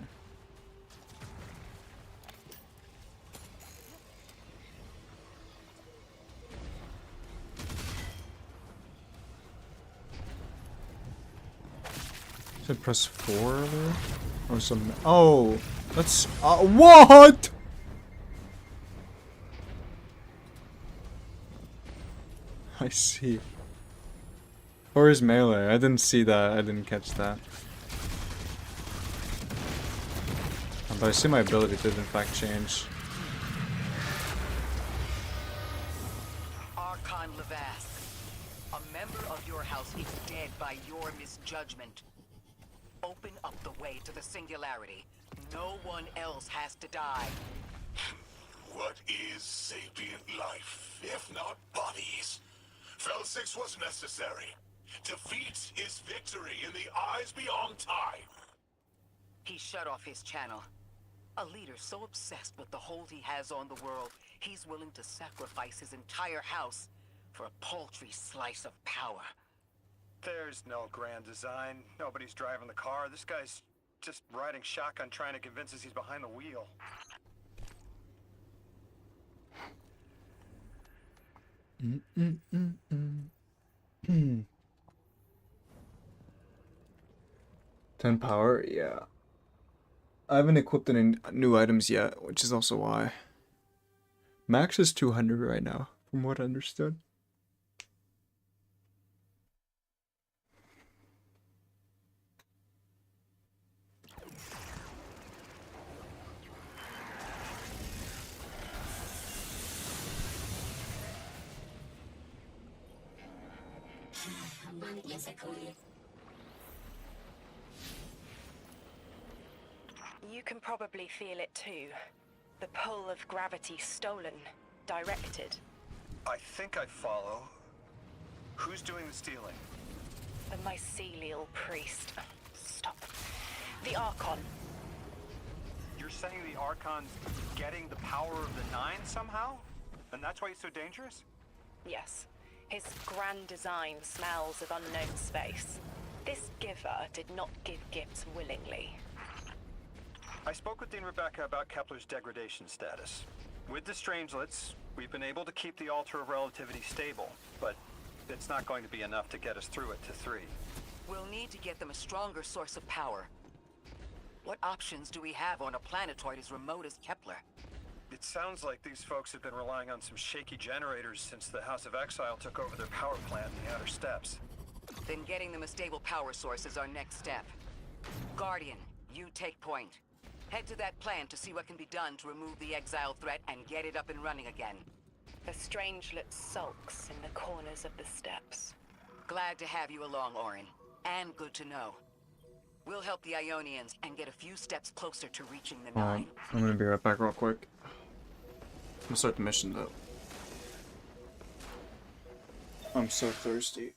Should press 4 earlier? Or some... Oh! That's... what?! I see. Or his melee. I didn't see that. I didn't catch that. But I see my ability did in fact change. Archon Levask, a member of your house is dead by your misjudgment. Open up the way to the singularity. No one else has to die. What is sapient life, if not bodies? Felsic's was necessary. Defeat is victory in the eyes beyond time. He shut off his channel. A leader so obsessed with the hold he has on the world, he's willing to sacrifice his entire house for a paltry slice of power. There's no grand design. Nobody's driving the car. This guy's just riding shotgun trying to convince us he's behind the wheel. Mm. 10 power, yeah. I haven't equipped any new items yet, which is also why. Max is 200 right now, from what I understood. You can probably feel it too. The pull of gravity stolen, directed. I think I follow. Who's doing the stealing? The mycelial priest. Stop. The Archon. You're saying the Archon's getting the power of the Nine somehow? And that's why he's so dangerous? Yes. His grand design smells of unknown space. This giver did not give gifts willingly. I spoke with Dean Rebecca about Kepler's degradation status. With the Strangelets, we've been able to keep the Altar of Relativity stable, but it's not going to be enough to get us through it to 3. We'll need to get them a stronger source of power. What options do we have on a planetoid as remote as Kepler? It sounds like these folks have been relying on some shaky generators since the House of Exile took over their power plant in the Outer Steppes. Then getting them a stable power source is our next step. Guardian, you take point. Head to that plant to see what can be done to remove the Exile threat and get it up and running again. The Strangelet sulks in the corners of the steppes. Glad to have you along, Orin. And good to know. We'll help the Aionians and get a few steps closer to reaching the Nine. I'm gonna be right back real quick. I'm gonna start the mission though. I'm so thirsty.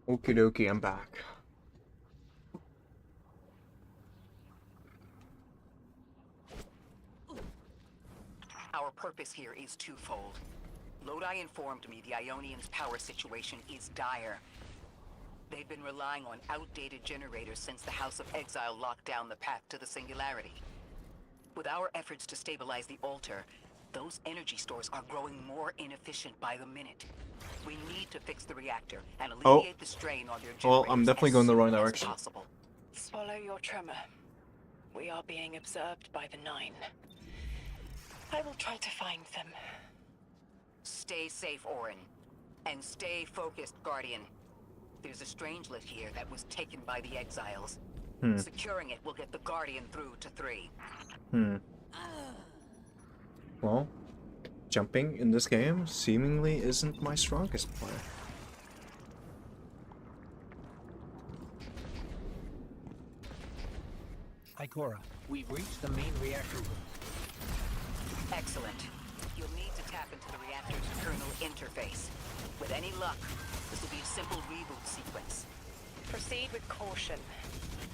Okie dokie, I'm back. Our purpose here is twofold. Lodi informed me the Aionians' power situation is dire. They've been relying on outdated generators since the House of Exile locked down the path to the Singularity. With our efforts to stabilize the altar, those energy stores are growing more inefficient by the minute. We need to fix the reactor and alleviate the strain on their generators. Well, I'm definitely going the wrong direction. Possible. Swallow your tremor. We are being observed by the Nine. I will try to find them. Stay safe, Orin. And stay focused, Guardian. There's a strangelet here that was taken by the Exiles. Securing it will get the Guardian through to 3. Well, jumping in this game seemingly isn't my strongest play. Ikora, we've reached the main reactor room. Excellent. You'll need to tap into the reactor's kernel interface. With any luck, this will be a simple reboot sequence. Proceed with caution.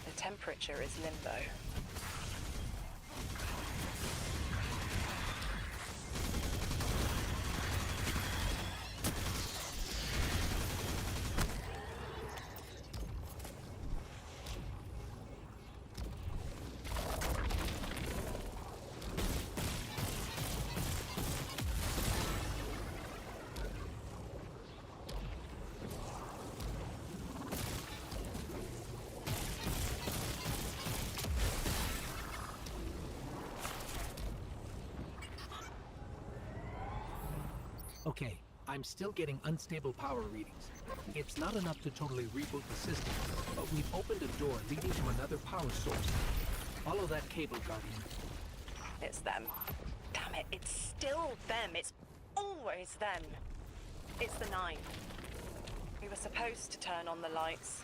The temperature is limbo. Okay, I'm still getting unstable power readings. It's not enough to totally reboot the system, but we've opened a door leading to another power source. Follow that cable, Guardian. It's them. Damn it, it's still them. It's always them. It's the Nine. We were supposed to turn on the lights.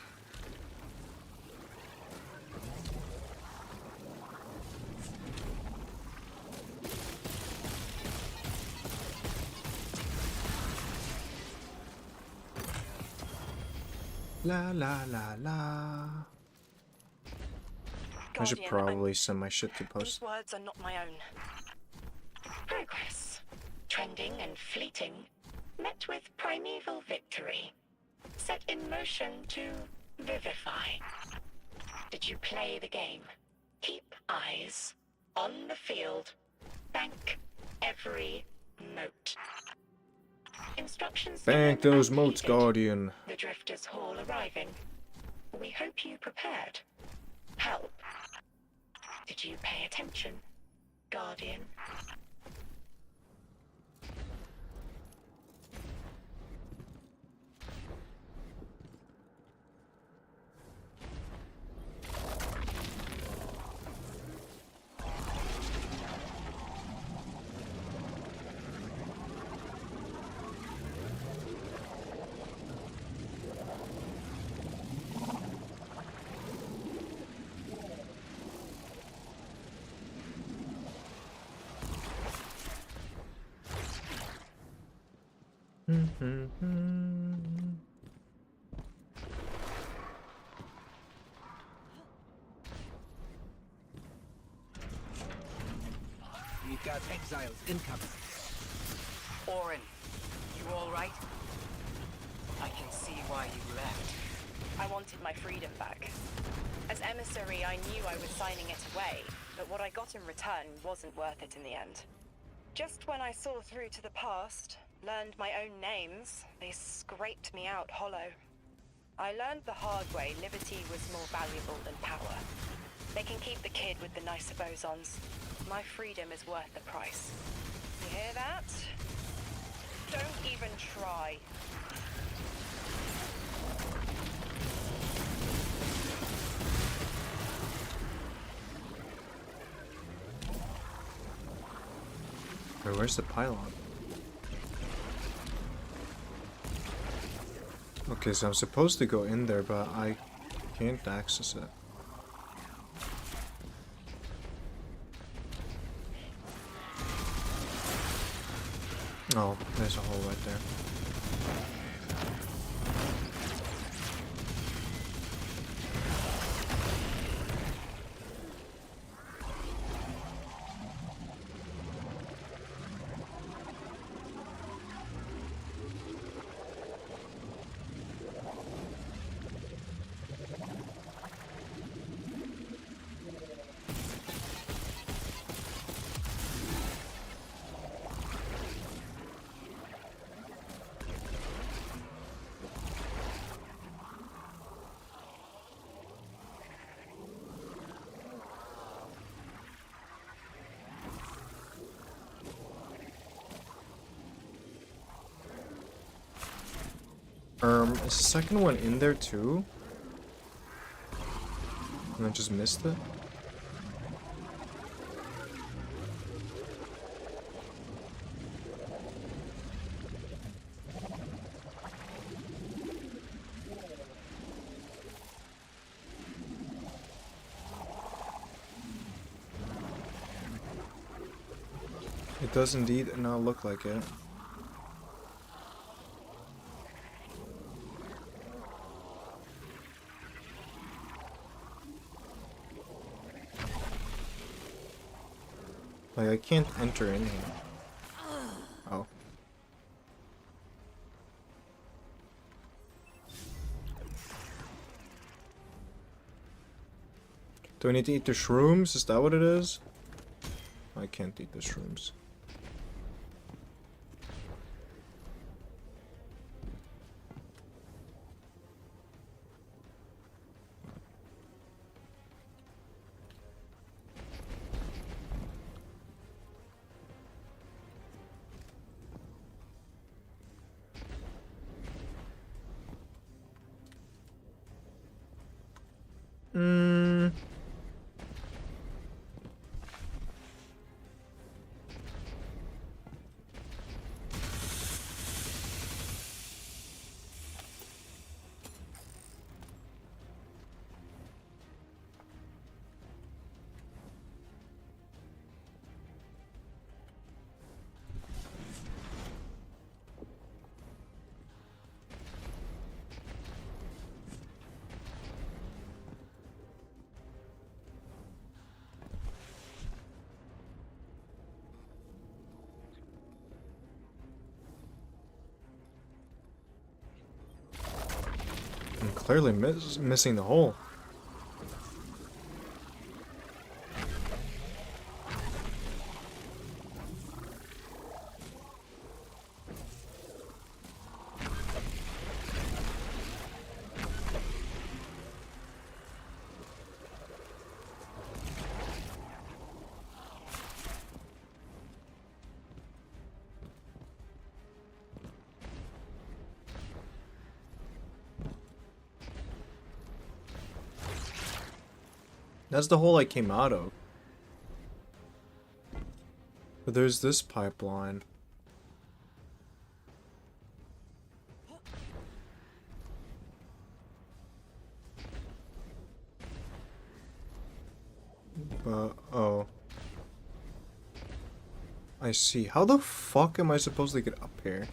La la la la. I should probably send my shit to post. These words are not my own. Progress. Trending and fleeting. Met with primeval victory. Set in motion to vivify. Did you play the game? Keep eyes on the field. Bank every moat. Instructions. Bank those moats, Guardian. The Drifters' Hall arriving. We hope you prepared. Help. Did you pay attention, Guardian? We've got Exiles incoming. Orin, you all right? I can see why you left. I wanted my freedom back. As emissary, I knew I was signing it away, but what I got in return wasn't worth it in the end. Just when I saw through to the past, learned my own names, they scraped me out hollow. I learned the hard way liberty was more valuable than power. They can keep the kid with the nicer bosons. My freedom is worth the price. You hear that? Don't even try. Where's the pylon? Okay, so I'm supposed to go in there, but I can't access it. Oh, there's a hole right there. Is the second one in there too? And I just missed it? It does indeed not look like it. Like, I can't enter in here. Oh. Do I need to eat the shrooms? Is that what it is? I can't eat the shrooms. I'm clearly missing the hole. That's the hole I came out of. But there's this pipeline. Oh. I see. How the fuck am I supposed to get up here?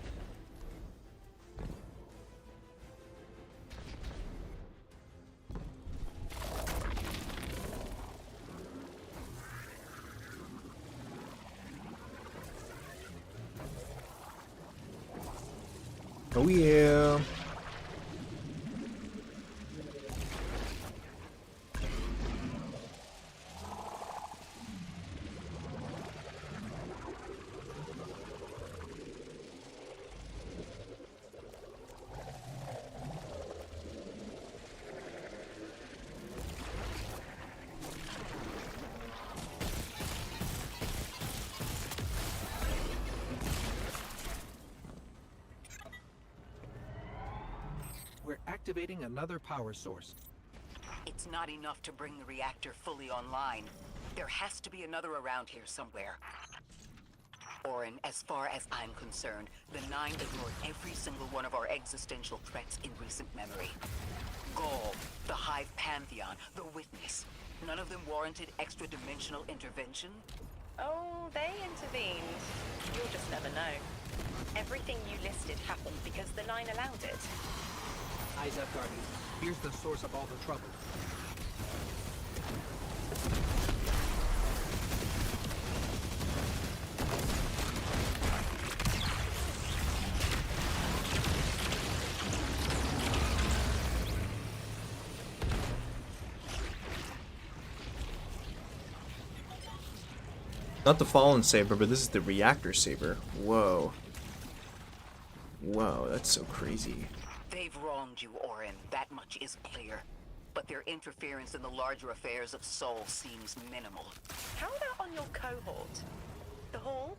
Oh yeah. We're activating another power source. It's not enough to bring the reactor fully online. There has to be another around here somewhere. Orin, as far as I'm concerned, the Nine ignored every single one of our existential threats in recent memory. Gaul, the Hive Pantheon, the Witness. None of them warranted extra-dimensional intervention? Oh, they intervened. You'll just never know. Everything you listed happened because the Nine allowed it. Eyes up, Guardian. Here's the source of all the trouble. Not the Fallen Saber, but this is the Reactor Saber. Whoa. Whoa, that's so crazy. They've wronged you, Orin. That much is clear. But their interference in the larger affairs of Sol seems minimal. How about on your cohort? The Hall?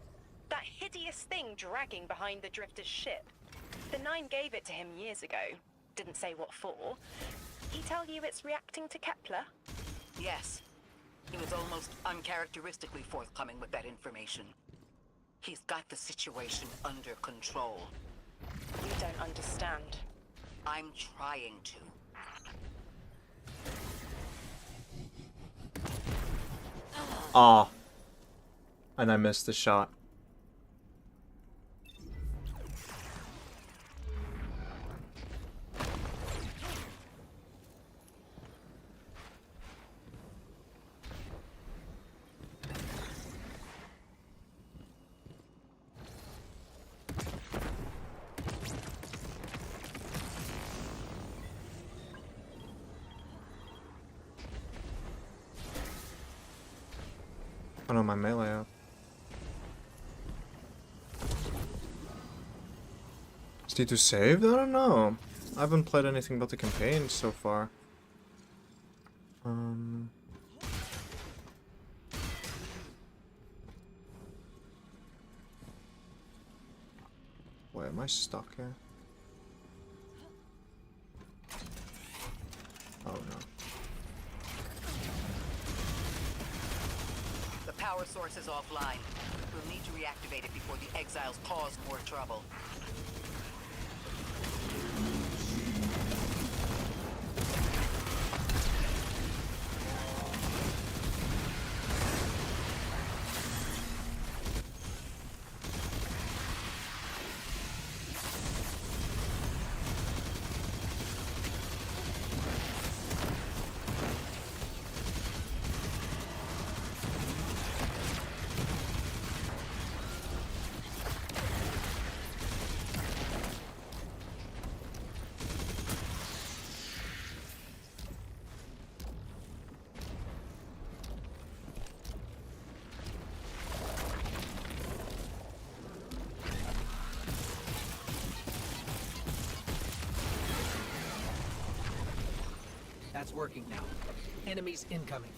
That hideous thing dragging behind the Drifter's ship? The Nine gave it to him years ago. Didn't say what for. He tell you it's reacting to Kepler? Yes. He was almost uncharacteristically forthcoming with that information. He's got the situation under control. You don't understand. I'm trying to. Ah. And I missed the shot. Oh no, my melee up. Is he to save? I don't know. I haven't played anything but the campaign so far. Wait, am I stuck here? Oh no. The power source is offline. We'll need to reactivate it before the Exiles cause more trouble. That's working now. Enemies incoming.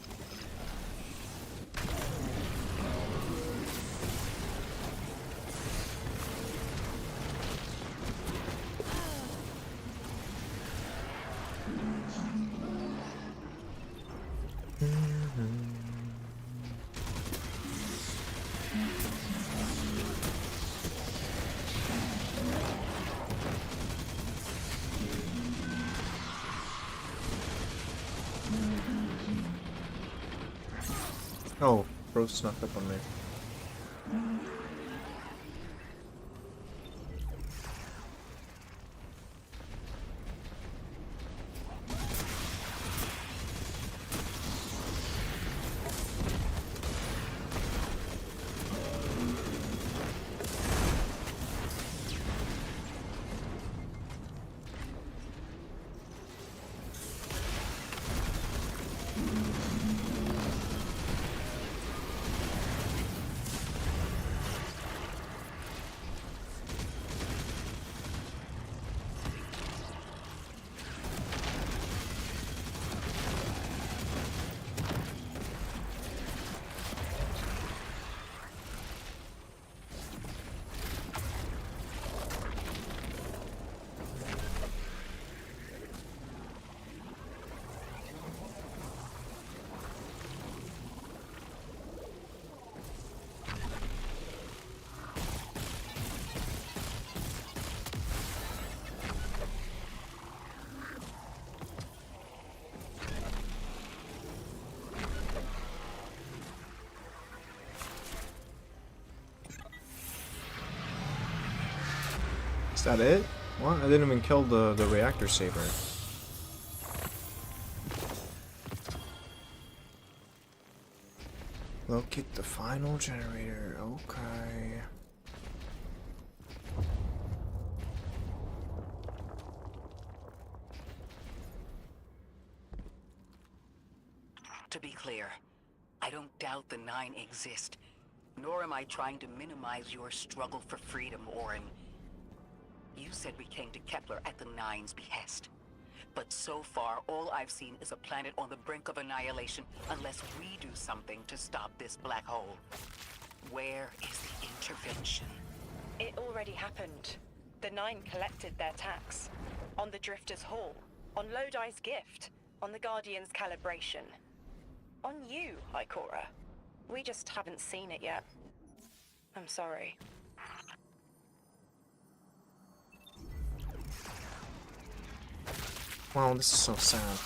Oh, bro snuck up on me. Is that it? What? I didn't even kill the reactor saber. Locate the final generator. Okay. To be clear, I don't doubt the Nine exist, nor am I trying to minimize your struggle for freedom, Orin. You said we came to Kepler at the Nine's behest. But so far, all I've seen is a planet on the brink of annihilation unless we do something to stop this black hole. Where is the intervention? It already happened. The Nine collected their tax. On the Drifter's Hall. On Lodi's gift. On the Guardian's calibration. On you, Ikora. We just haven't seen it yet. I'm sorry. Wow, this is so sad.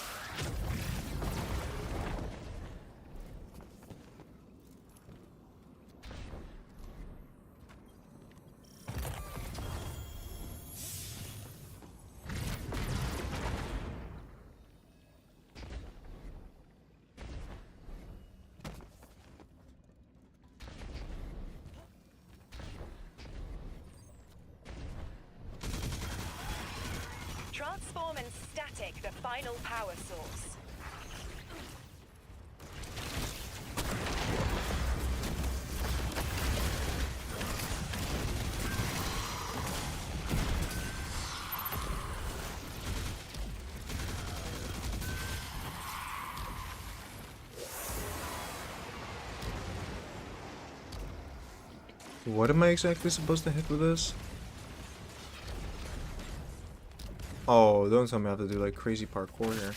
Transform and static the final power source. What am I exactly supposed to hit with this? Oh, don't tell me I have to do like crazy parkour here.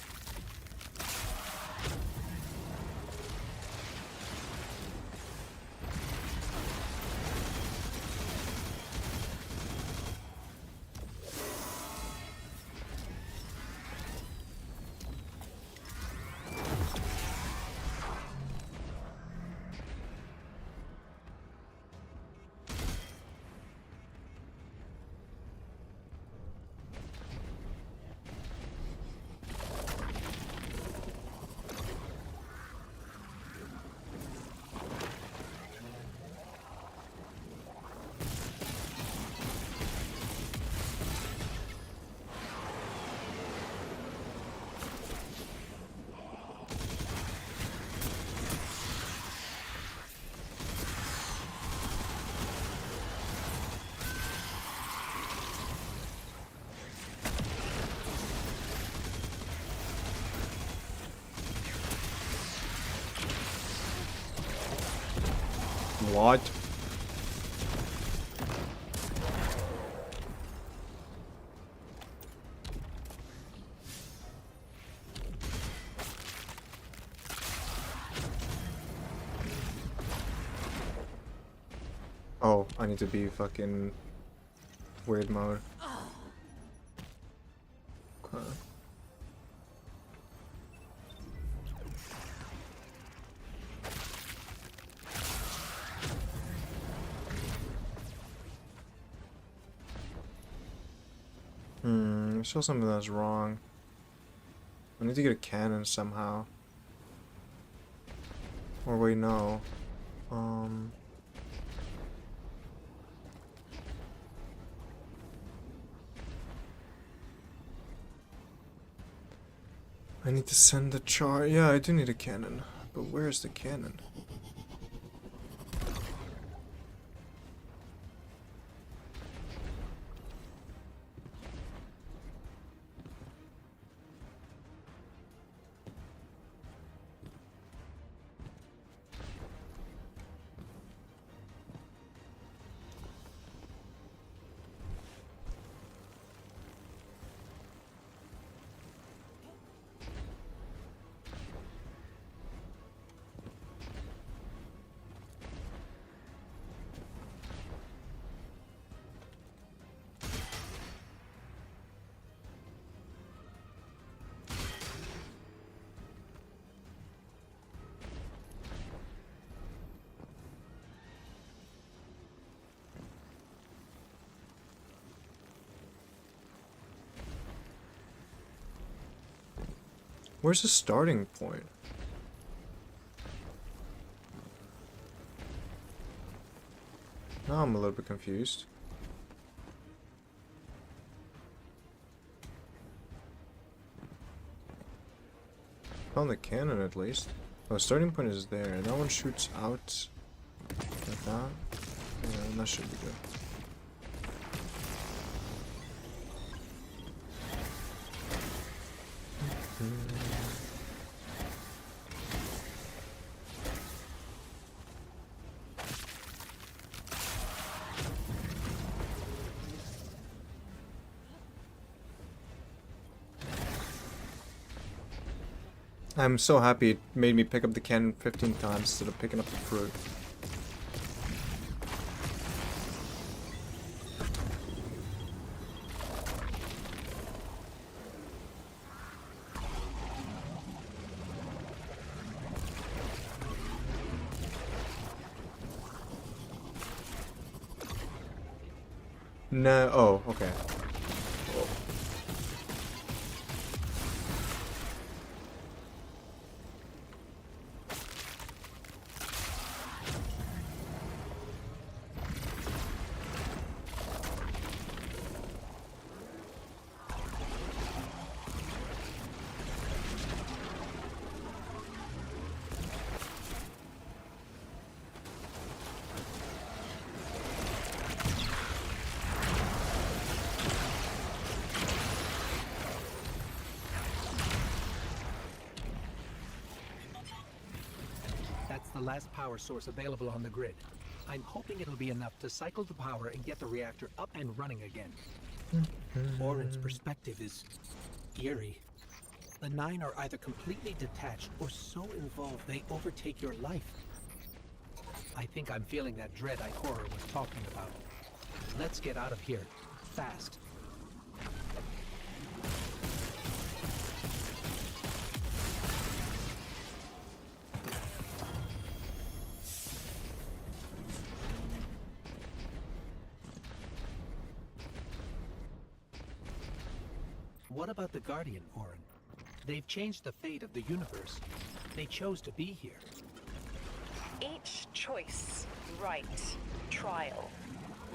What? Oh, I need to be fucking weird mode. Okay. There's still something that's wrong. I need to get a cannon somehow. Or wait, no. I need to send the char. Yeah, I do need a cannon. But where's the cannon? Where's the starting point? Now I'm a little bit confused. Found the cannon at least. Oh, starting point is there. That one shoots out like that. Yeah, that should be good. I'm so happy it made me pick up the cannon 15 times instead of picking up the fruit. No, oh, okay. That's the last power source available on the grid. I'm hoping it'll be enough to cycle the power and get the reactor up and running again. Orin's perspective is eerie. The Nine are either completely detached or so involved they overtake your life. I think I'm feeling that dread Ikora was talking about. Let's get out of here, fast. What about the Guardian, Orin? They've changed the fate of the universe. They chose to be here. Each choice, right, trial,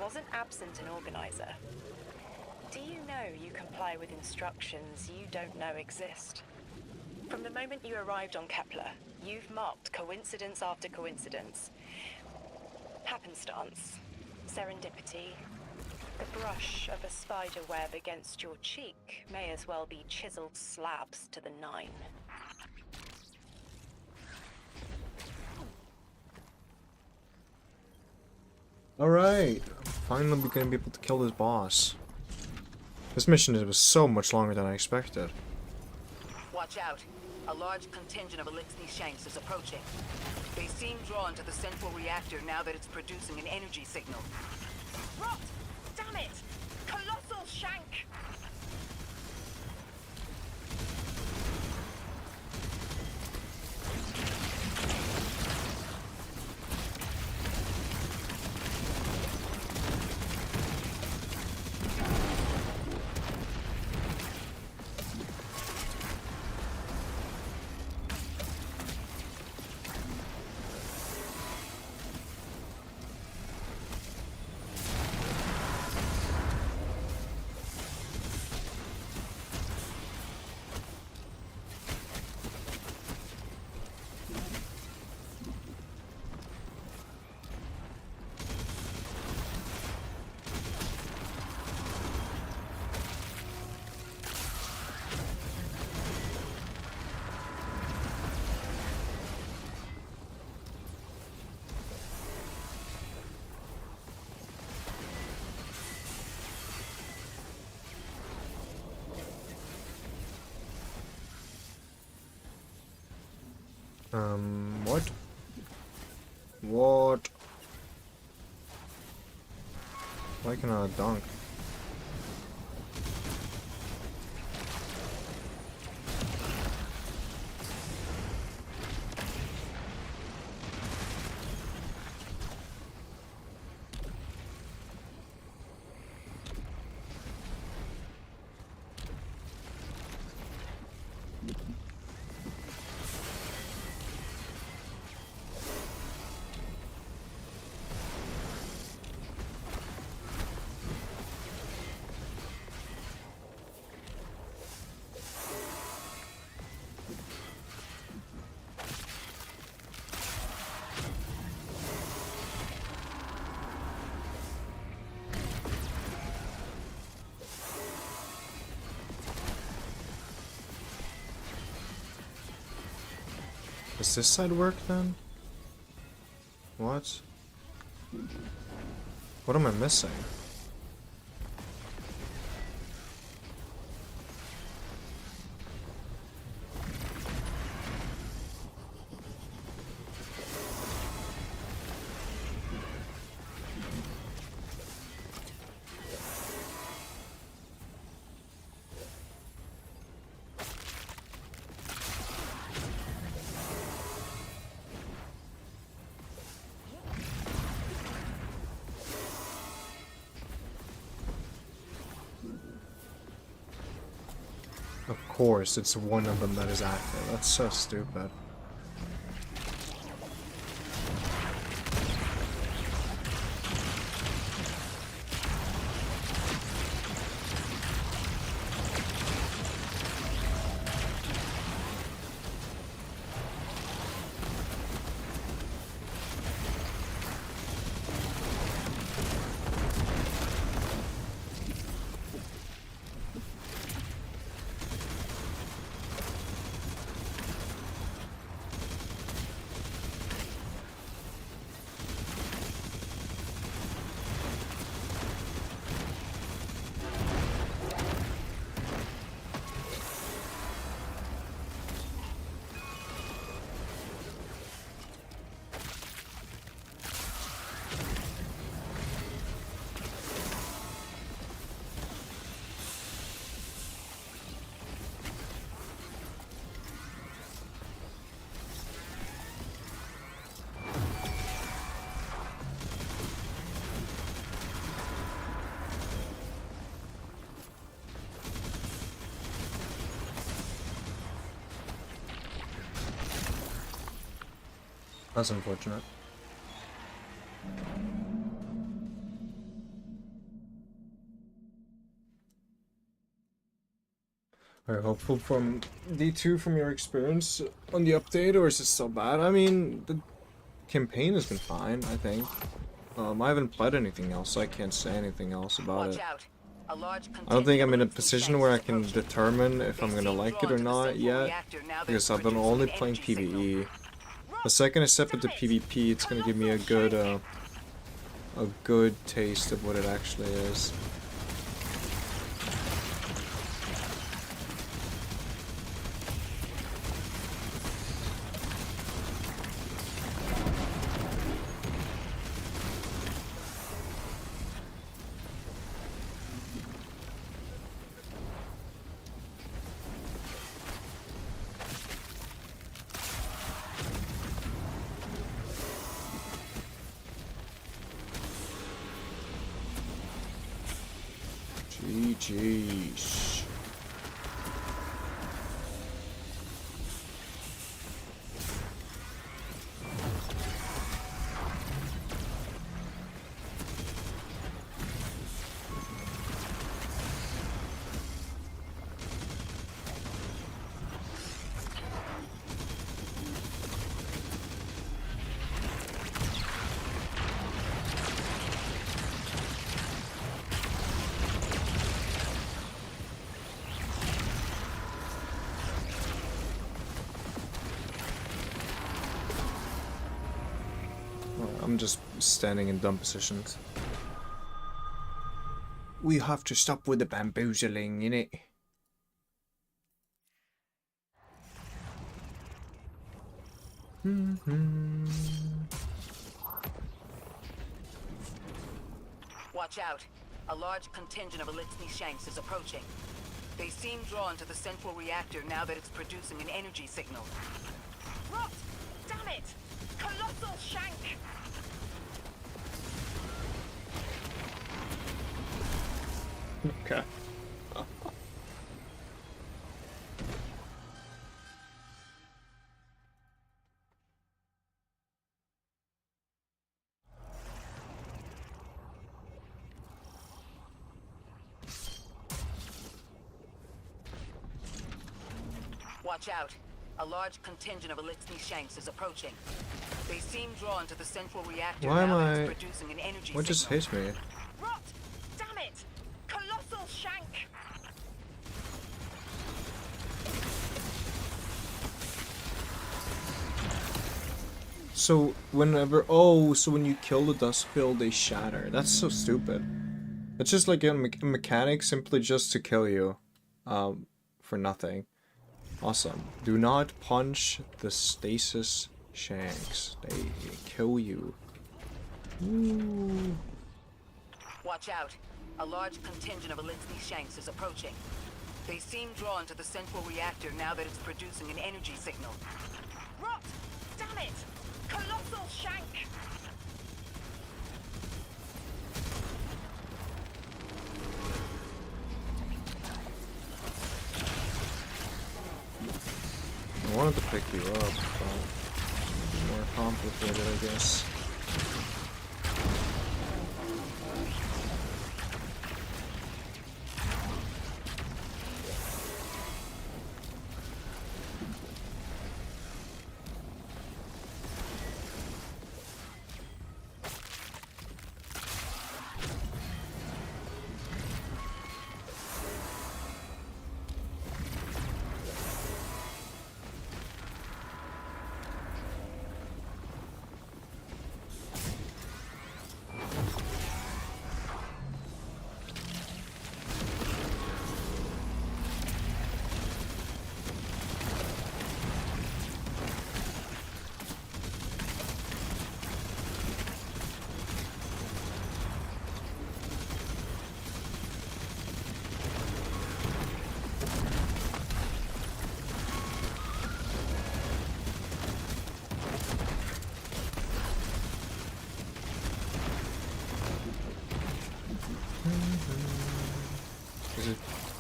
wasn't absent an organizer. Do you know you comply with instructions you don't know exist? From the moment you arrived on Kepler, you've marked coincidence after coincidence. Happenstance, serendipity. The brush of a spider web against your cheek may as well be chiseled slabs to the Nine. Alright, finally we're gonna be able to kill this boss. This mission was so much longer than I expected. Watch out. A large contingent of Elixir Shanks is approaching. They seem drawn to the central reactor now that it's producing an energy signal. Rot! Damn it! Colossal shank! What? What? Why can I dunk? Does this side work then? What? What am I missing? Of course, it's one of them that is active. That's so stupid. That's unfortunate. Are you hopeful from D2 from your experience on the update, or is it so bad? I mean, the campaign has been fine, I think. I haven't played anything else, so I can't say anything else about it. I don't think I'm in a position where I can determine if I'm gonna like it or not yet, because I've been only playing PvE. The second I step into PvP, it's gonna give me a good taste of what it actually is. GG's. I'm just standing in dumb positions. We have to stop with the bamboozling, innit? Watch out. A large contingent of Elixni Shanks is approaching. They seem drawn to the central reactor now that it's producing an energy signal. Rot! Damn it! Colossal shank! Okay. Watch out. A large contingent of Elixni Shanks is approaching. They seem drawn to the central reactor Why am now that I... it's producing an energy What just signal. hit me? Rot! Damn it! Colossal shank! So whenever... Oh, so when you kill the dust bill, they shatter. That's so stupid. It's just like a mechanic simply just to kill you. For nothing. Awesome. Do not punch the stasis shanks. They kill you. Ooh. Watch out. A large contingent of Elixni Shanks is approaching. They seem drawn to the central reactor now that it's producing an energy signal. Rot! Damn it! Colossal shank! wanted to pick you up, but it's more complicated, I guess.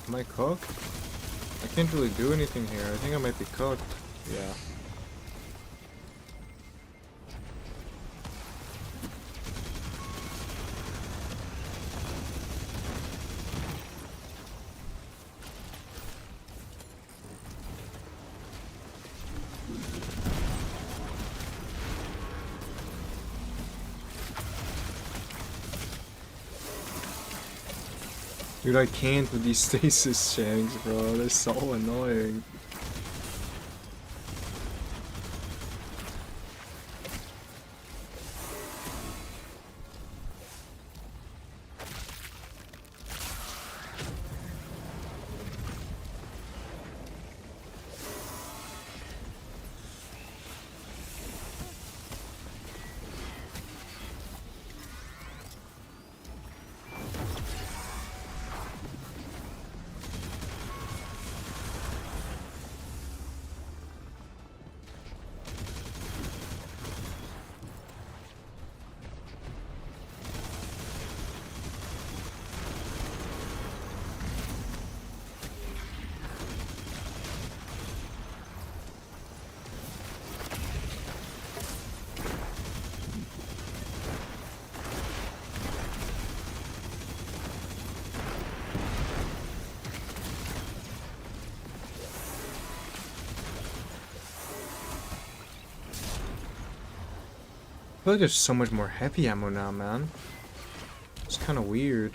Am I cooked? I can't really do anything here. I think I might be cooked. Yeah. Dude, I can't with these stasis shanks, bro. They're so annoying. I feel like there's so much more heavy ammo now, man. It's kind of weird.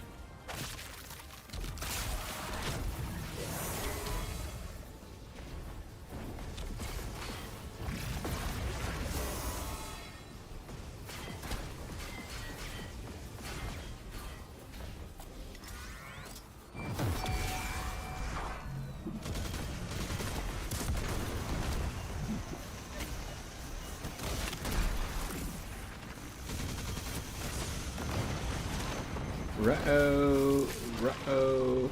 Ruh-oh, ruh-oh.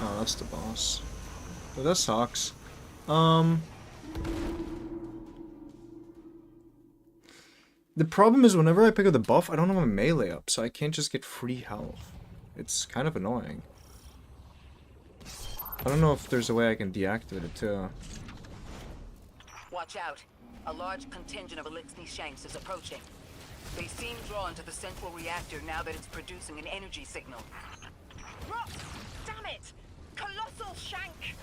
Oh, that's the boss. But that sucks. The problem is whenever I pick up the buff, I don't have a melee up, so I can't just get free health. It's kind of annoying. I don't know if there's a way I can deactivate it too. Watch out. A large contingent of Elixir Shanks is approaching. They seem drawn to the central reactor now that it's producing an energy signal. Rot! Damn it! Colossal Shank!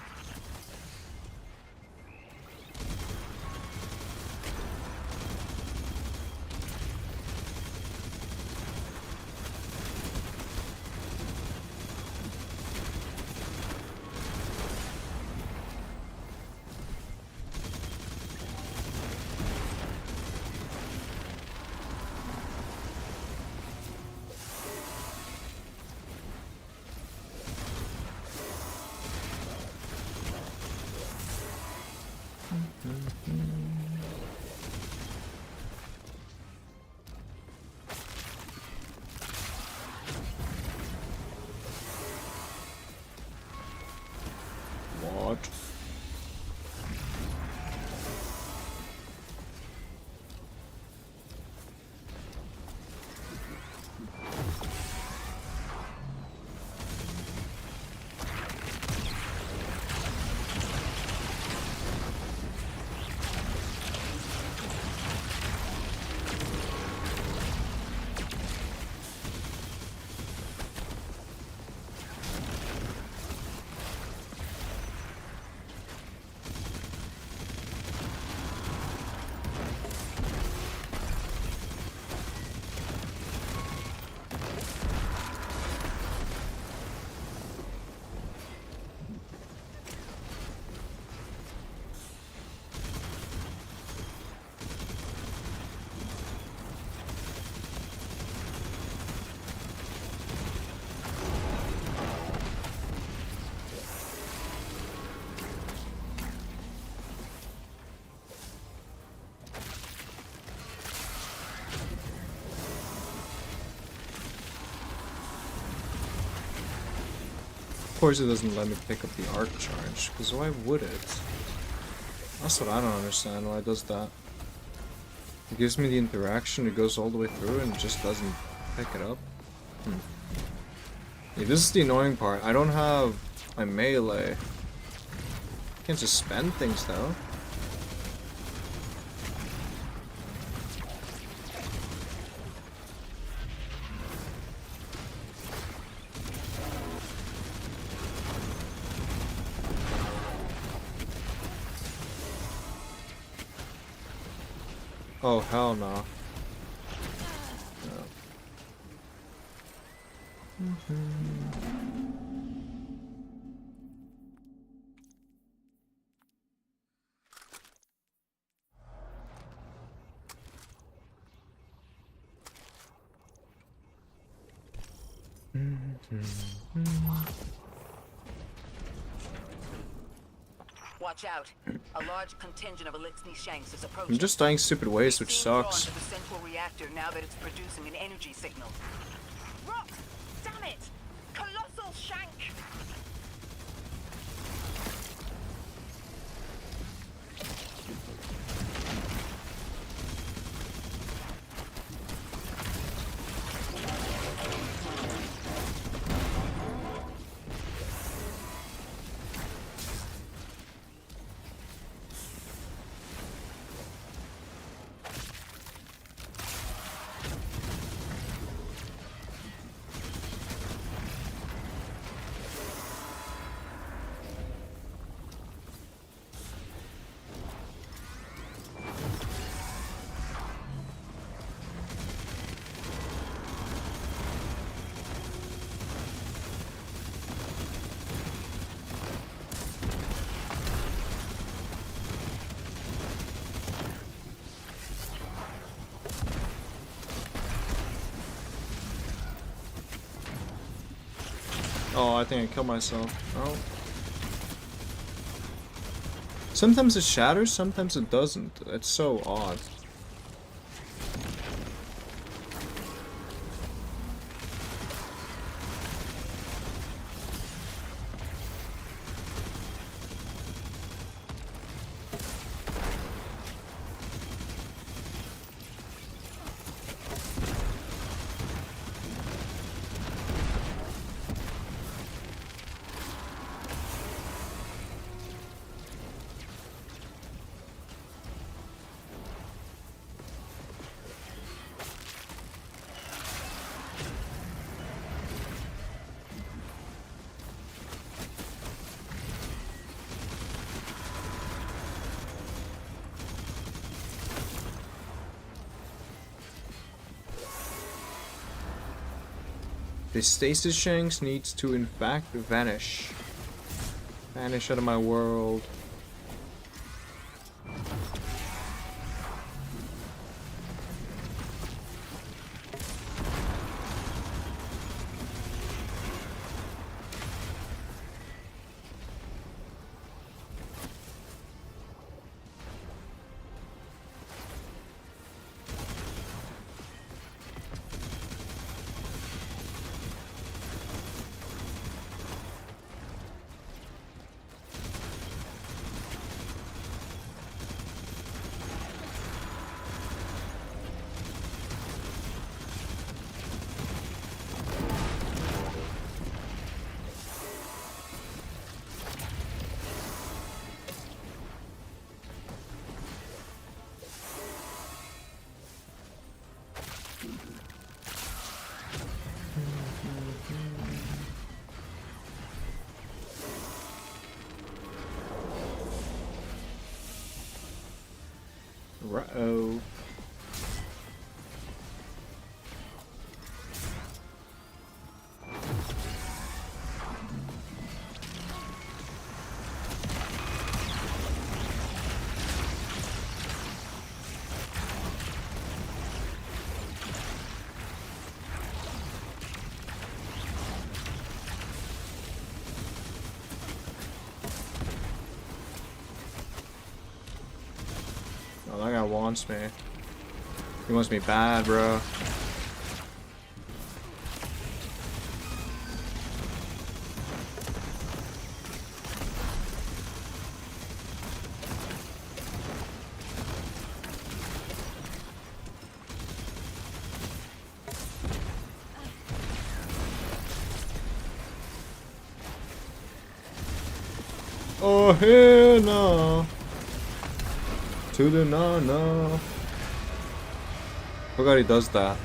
course it doesn't let me pick up the arc charge, because why would it? That's what I don't understand, why it does that. It gives me the interaction, it goes all the way through and just doesn't pick it up. Yeah, this is the annoying part. I don't have my melee. I can't just spend things though. Oh, hell no. No. Watch out. A large contingent of Elixni Shanks is approaching. I'm just dying stupid ways, which sucks. Drawn to the central reactor now that it's producing an energy signal. Rot! Damn it! Colossal shank! Oh, I think I killed myself. Oh. Sometimes it shatters, sometimes it doesn't. It's so odd. The stasis shanks needs to in fact vanish. Vanish out of my world. Uh-oh. Oh, that guy wants me. He wants me bad, bro. We're here now. To the na. Forgot he does that.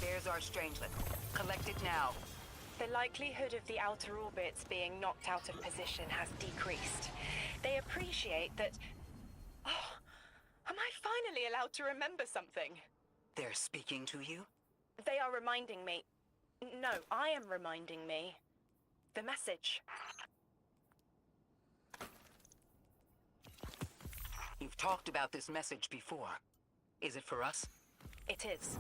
There's our strangelet. Collect it now. The likelihood of the outer orbits being knocked out of position has decreased. They appreciate that... Oh, am I finally allowed to remember something? They're speaking to you? They are reminding me... No, I am reminding me. The message. You've talked about this message before. Is it for us? It is.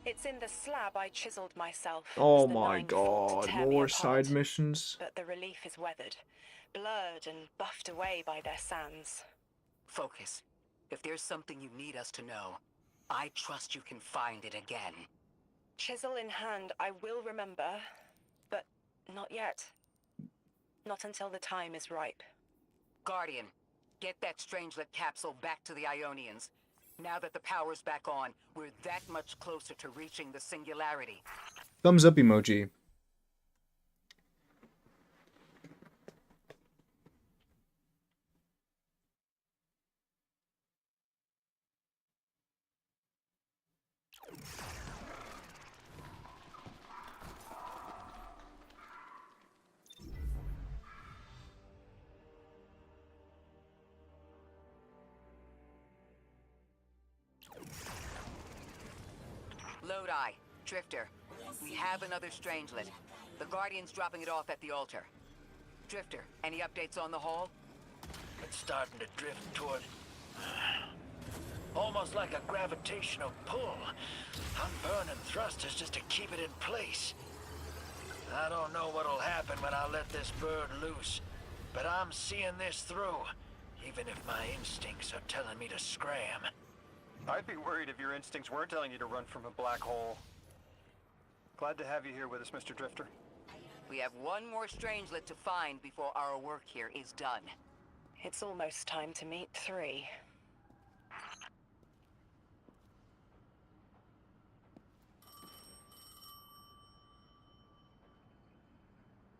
It's in the slab I chiseled myself. Oh as the my Nine fought to god, tear me more apart. side missions. But the relief is weathered, blurred and buffed away by their sands. Focus. If there's something you need us to know, I trust you can find it again. Chisel in hand, I will remember, but not yet. Not until the time is ripe. Guardian, get that strangelet capsule back to the Ionians. Now that the power's back on, we're that much closer to reaching the singularity. Thumbs up emoji. Lodi, Drifter, we have another strangelet. The Guardian's dropping it off at the altar. Drifter, any updates on the haul? It's starting to drift toward... almost like a gravitational pull. I'm burning thrusters just to keep it in place. I don't know what'll happen when I let this bird loose, but I'm seeing this through, even if my instincts are telling me to scram. I'd be worried if your instincts weren't telling you to run from a black hole. Glad to have you here with us, Mr. Drifter. We have one more strangelet to find before our work here is done. It's almost time to meet 3.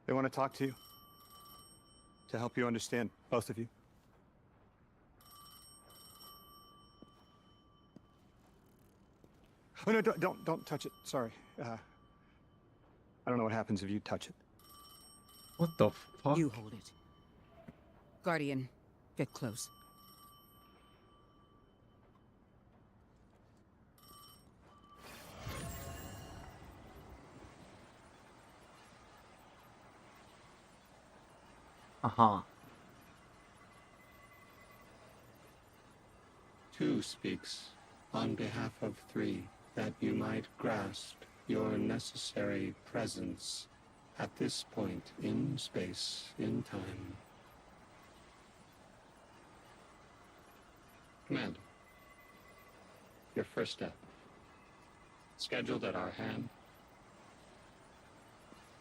They want to talk to you. To help you understand, both of you. Oh no, don't touch it. Sorry. I don't know what happens if you touch it. What the fuck? You hold it. Guardian, get close. Uh-huh. 2 speaks on behalf of 3 that you might grasp your necessary presence at this point in space, in time. Commander, your first step, scheduled at our hand.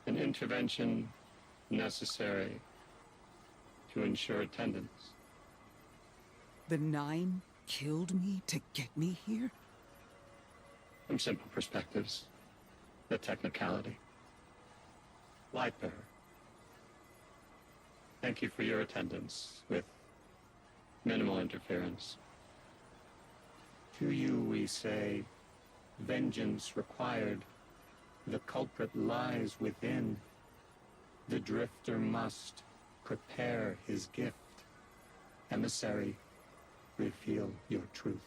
An intervention necessary to ensure attendance. The Nine killed me to get me here? From simple perspectives, the technicality. Lightbearer, thank you for your attendance with minimal interference. To you we say, vengeance required. The culprit lies within. The drifter must prepare his gift. Emissary, reveal your truth.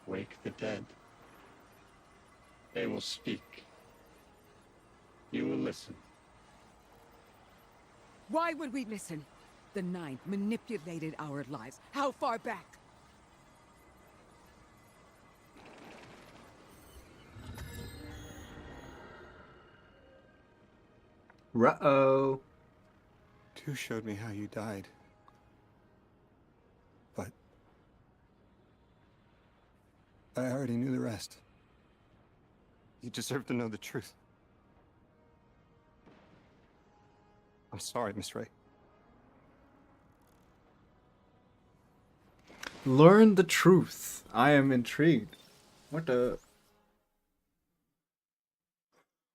Wake the dead. They will speak. You will listen. Why would we listen? The Nine manipulated our lives. How far back? Ruh-oh. 2 showed me how you died. But I already knew the rest. You deserve to know the truth. I'm sorry, Miss Ray. Learn the truth. I am intrigued. What the...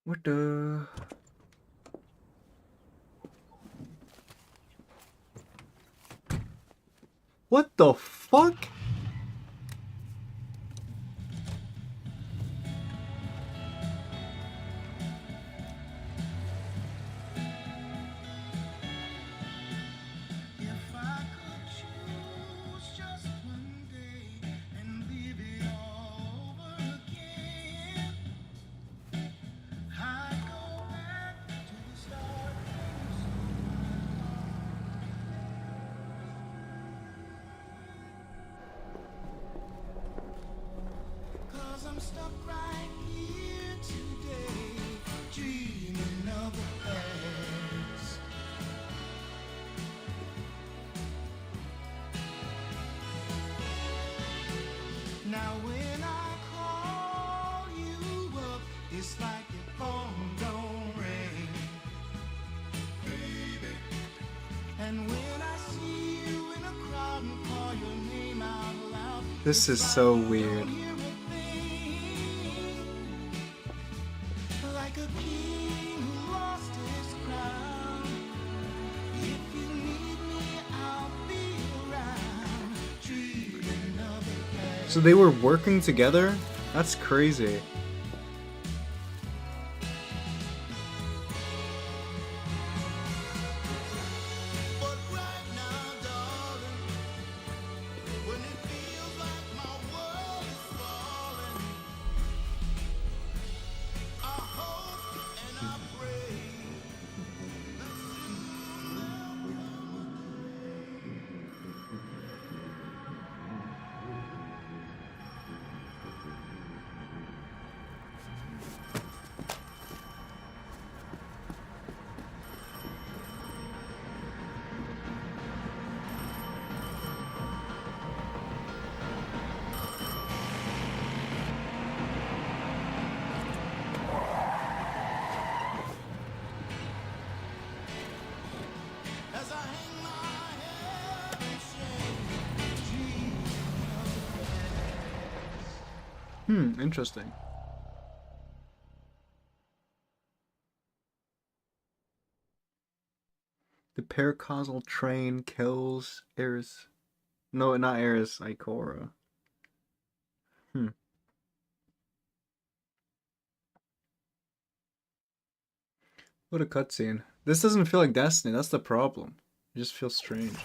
What the? What the fuck? I'm stuck right here today, dreaming of the past. Now when I call you up, it's like your phone don't ring, baby. And when I see you in a crowd and call your name out loud, This is so weird. like a king who lost his crown. If you need me, I'll be around. Dreaming of the past. So they were working together? That's crazy. But right now, darling, when it feels like my world is falling, I hope and I pray that soon there'll come a as I hang my head in shame, dreaming of the past. Interesting. The paracausal train kills Eris. No, not Eris, Ikora. What a cutscene. This doesn't feel like Destiny, that's the problem. It just feels strange.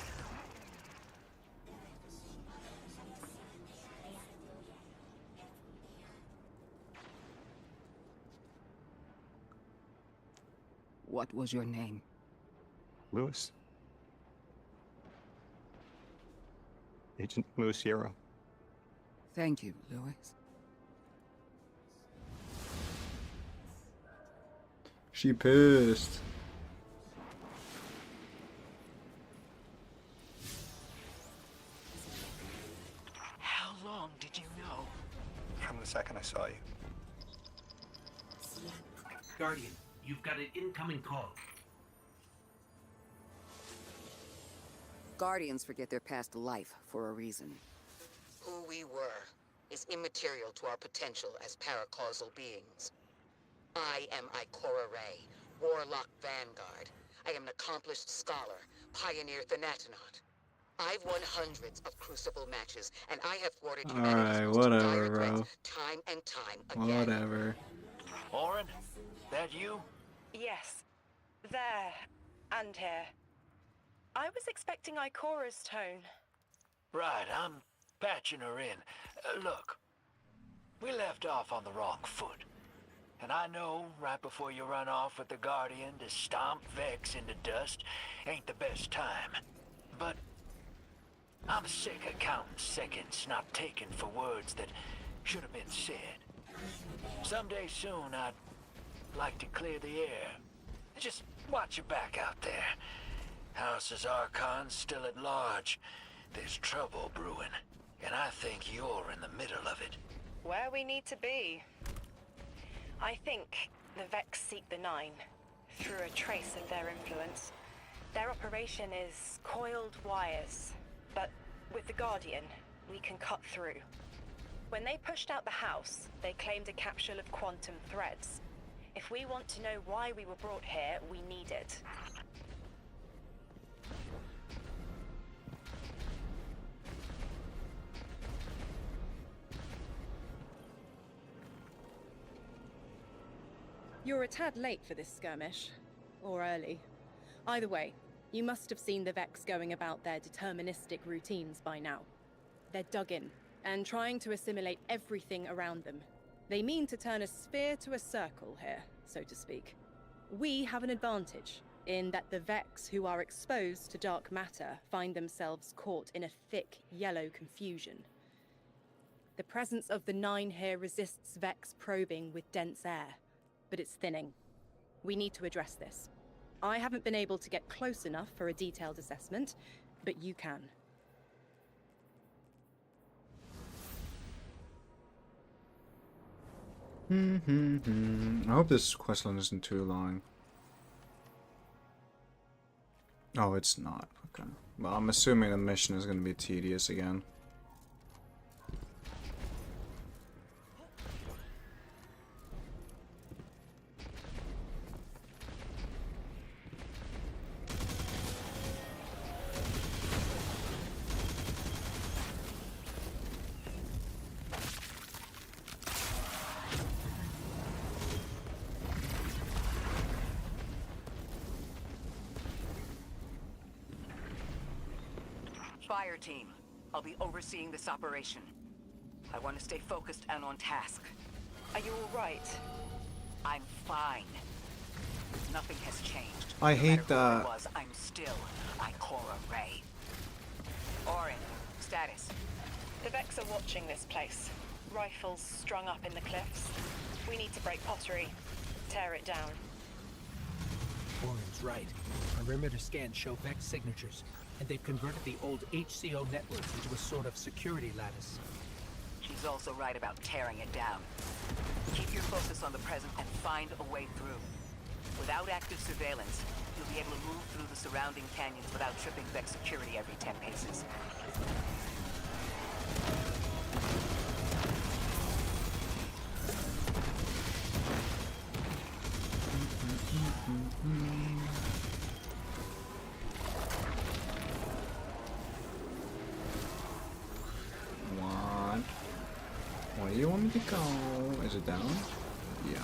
What was your name? Lewis. Agent Lewis Sierra. Thank you, Lewis. She pissed. How long did you know? From the second I saw you. Guardian, you've got an incoming call. Guardians forget their past life for a reason. Who we were is immaterial to our potential as paracausal beings. I am Ikora Ray, Warlock Vanguard. I am an accomplished scholar, pioneer Thanatonaut. I've won hundreds of Crucible matches, and I have thwarted humanity's Alright, most whatever, dire threats bro. time and time again. Whatever. Orin, that you? Yes. There. And here. I was expecting Ikora's tone. Right, I'm patching her in. Look, we left off on the wrong foot. And I know right before you run off with the Guardian to stomp Vex into dust ain't the best time. But I'm sick of counting seconds not taken for words that should have been said. Someday soon I'd like to clear the air. Just watch your back out there. House's Archon's still at large. There's trouble brewing, and I think you're in the middle of it. Where we need to be. I think the Vex seek the Nine through a trace of their influence. Their operation is coiled wires, but with the Guardian, we can cut through. When they pushed out the house, they claimed a capsule of quantum threads. If we want to know why we were brought here, we need it. You're a tad late for this skirmish. Or early. Either way, you must have seen the Vex going about their deterministic routines by now. They're dug in, and trying to assimilate everything around them. They mean to turn a sphere to a circle here, so to speak. We have an advantage, in that the Vex who are exposed to dark matter find themselves caught in a thick, yellow confusion. The presence of the Nine here resists Vex probing with dense air, but it's thinning. We need to address this. I haven't been able to get close enough for a detailed assessment, but you can. I hope this questline isn't too long. Oh, it's not. Okay. Well, I'm assuming the mission is going to be tedious again. Fire team, I'll be overseeing this operation. I want to stay focused and on task. Are you all right? I'm fine. Nothing has changed. I No hate matter who I that. was, I'm still Ikora Ray. Orin, status. The Vex are watching this place. Rifles strung up in the cliffs. We need to break pottery. Tear it down. Orin's right. Perimeter scans show Vex signatures, and they've converted the old HCO networks into a sort of security lattice. She's also right about tearing it down. Keep your focus on the present and find a way through. Without active surveillance, you'll be able to move through the surrounding canyons without tripping Vex security every 10 paces. Where do you want me to go? Is it down? Yeah.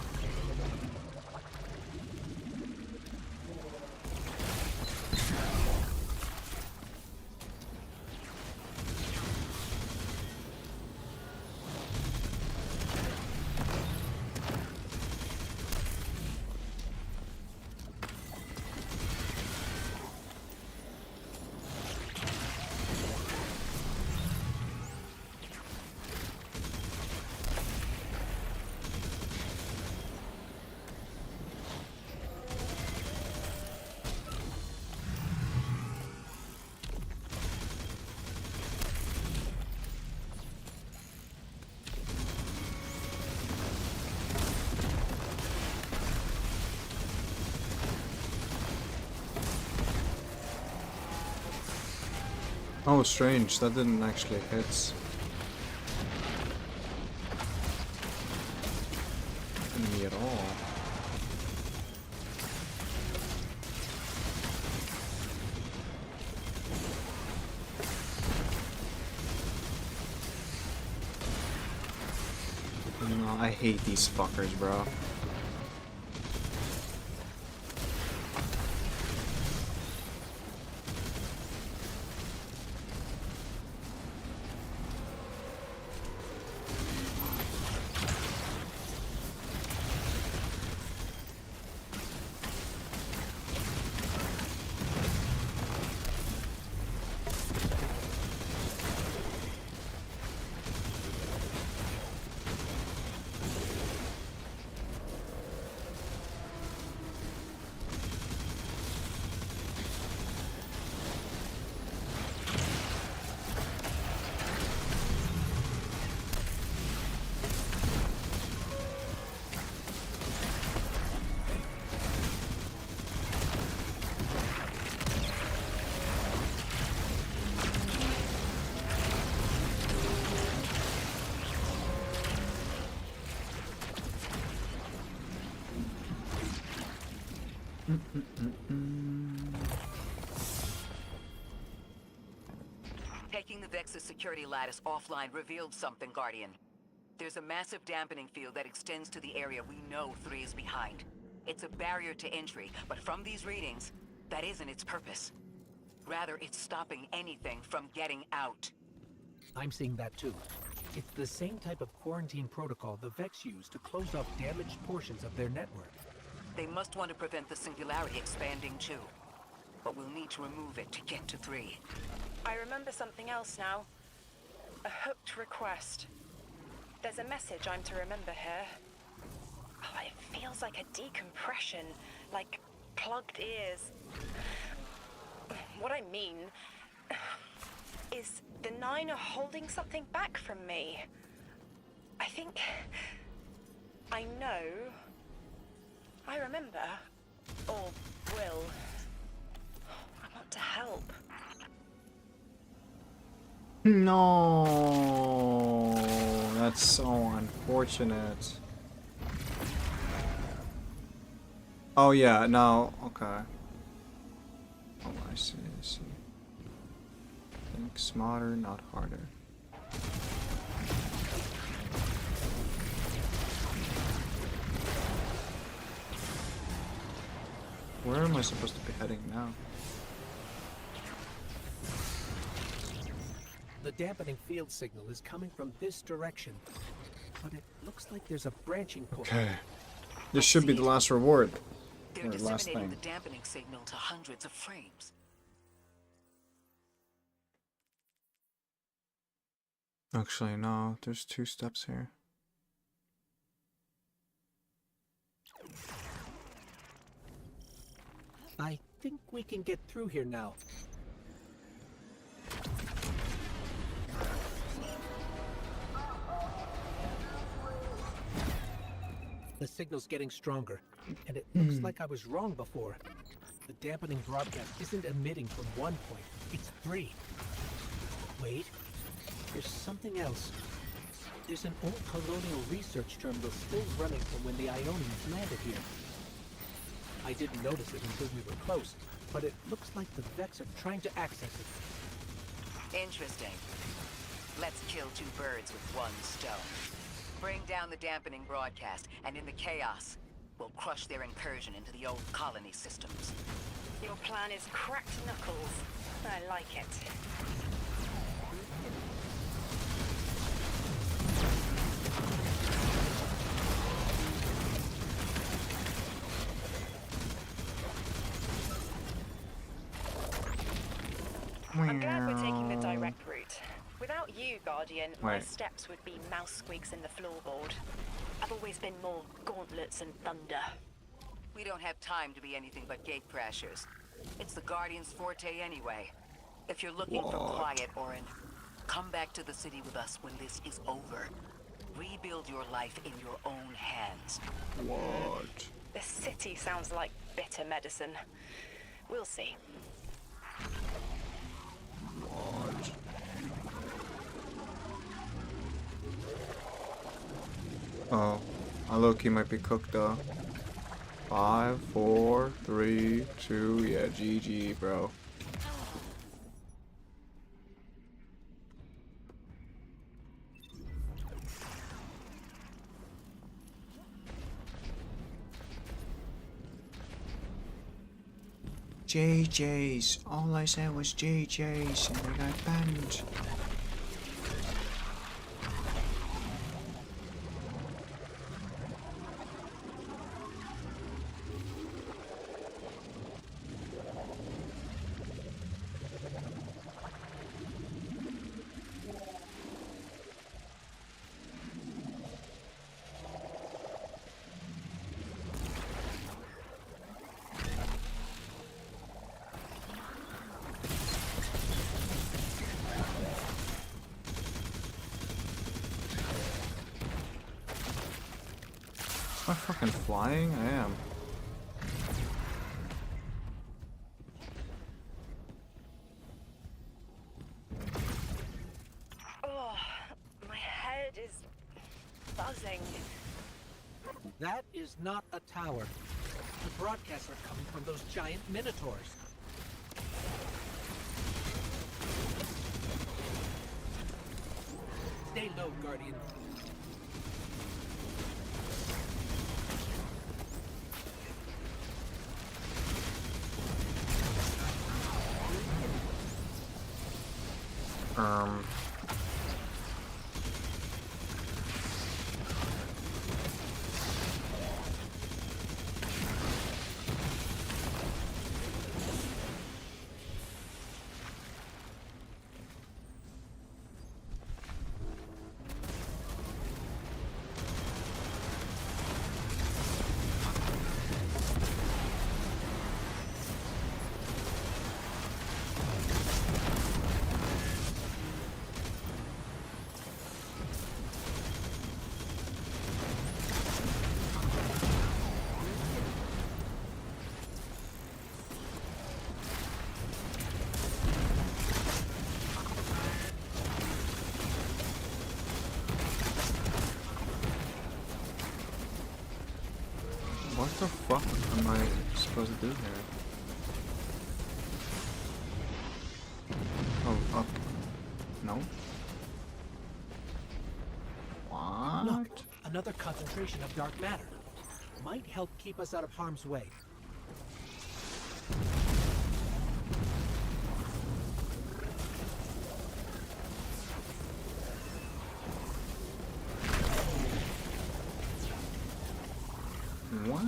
Oh, strange. That didn't actually hit me at all. No, I hate these fuckers, bro. Taking the Vex's security lattice offline revealed something, Guardian. There's a massive dampening field that extends to the area we know 3 is behind. It's a barrier to entry, but from these readings, that isn't its purpose. Rather, it's stopping anything from getting out. I'm seeing that too. It's the same type of quarantine protocol the Vex use to close off damaged portions of their network. They must want to prevent the singularity expanding too. But we'll need to remove it to get to 3. I remember something else now. A hooked request. There's a message I'm to remember here. Oh, it feels like a decompression, like plugged ears. What I mean is the Nine are holding something back from me. I think I know. I remember. Or will. I want to help. No, that's so unfortunate. Oh yeah, no, okay. Oh, I see, I see. Think smarter, not harder. Where am I supposed to be heading now? The dampening field signal is coming from this direction, but it looks like there's a branching point. Okay. This should be the last reward. They're Or last disseminating thing. the dampening signal to hundreds of frames. Actually, no, there's 2 steps here. I think we can get through here now. The signal's getting stronger, and it looks like I was wrong before. The dampening broadcast isn't emitting from 1 point, it's 3. Wait, there's something else. There's an old colonial research terminal still running from when the Aionians landed here. I didn't notice it until we were close, but it looks like the Vex are trying to access it. Interesting. Let's kill 2 birds with 1 stone. Bring down the dampening broadcast, and in the chaos, we'll crush their incursion into the old colony systems. Your plan is cracked knuckles. I like it. I'm glad we're taking the direct route. Without you, Guardian, my Wait. steps would be mouse squeaks in the floorboard. I've always been more gauntlets and thunder. We don't have time to be anything but gate crashers. It's the Guardian's forte anyway. If you're looking for quiet, Orin, come back to the city with us when this is over. Rebuild your life in your own hands. What? The city sounds like bitter medicine. We'll see. What? Oh, I low-key might be cooked though. 5, 4, 3, 2, yeah, GG, bro. JJ's. All I said was JJ's, and they got banned. Am I fucking flying? I am. Oh, my head is buzzing. That is not a tower. The broadcasts are coming from those giant minotaurs. Stay low, Guardian. What the fuck am I supposed to do here? Oh, up. No? What? Look, another concentration of dark matter. Might help keep us out of harm's way. What?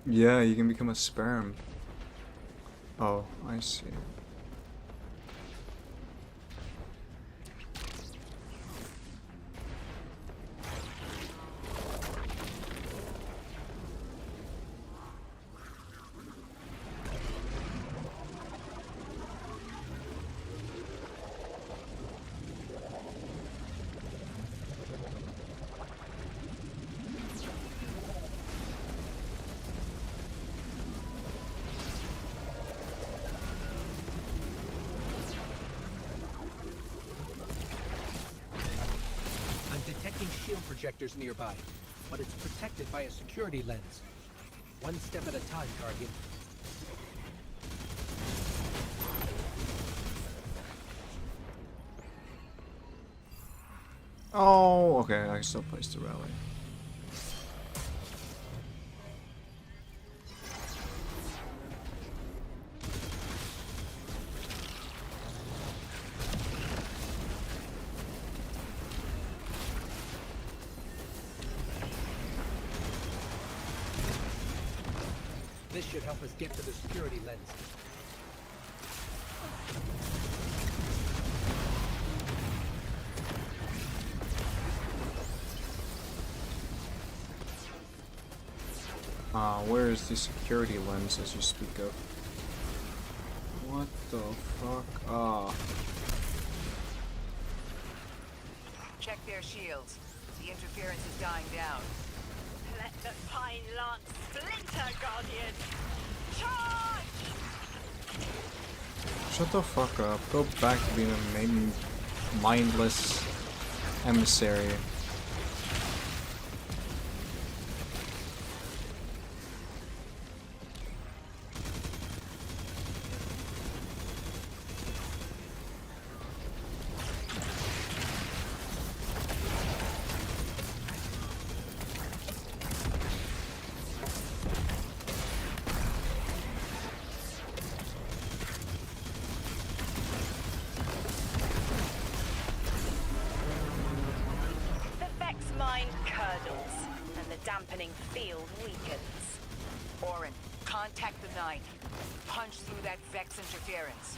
Yeah, you can become a sperm. Oh, I see. Detecting shield projectors nearby, but it's protected by a security lens. One step at a time, Guardian. Oh, okay, I still placed the rally. This should help us get to the security lens. Where is the security lens as you speak of? What the fuck? Check their shields. The interference is dying down. Let the fine lance splinter, Guardian! Charge! Shut the fuck up. Go back to being a mindless emissary. dampening field weakens. Orin, contact the Nine. Punch through that Vex interference.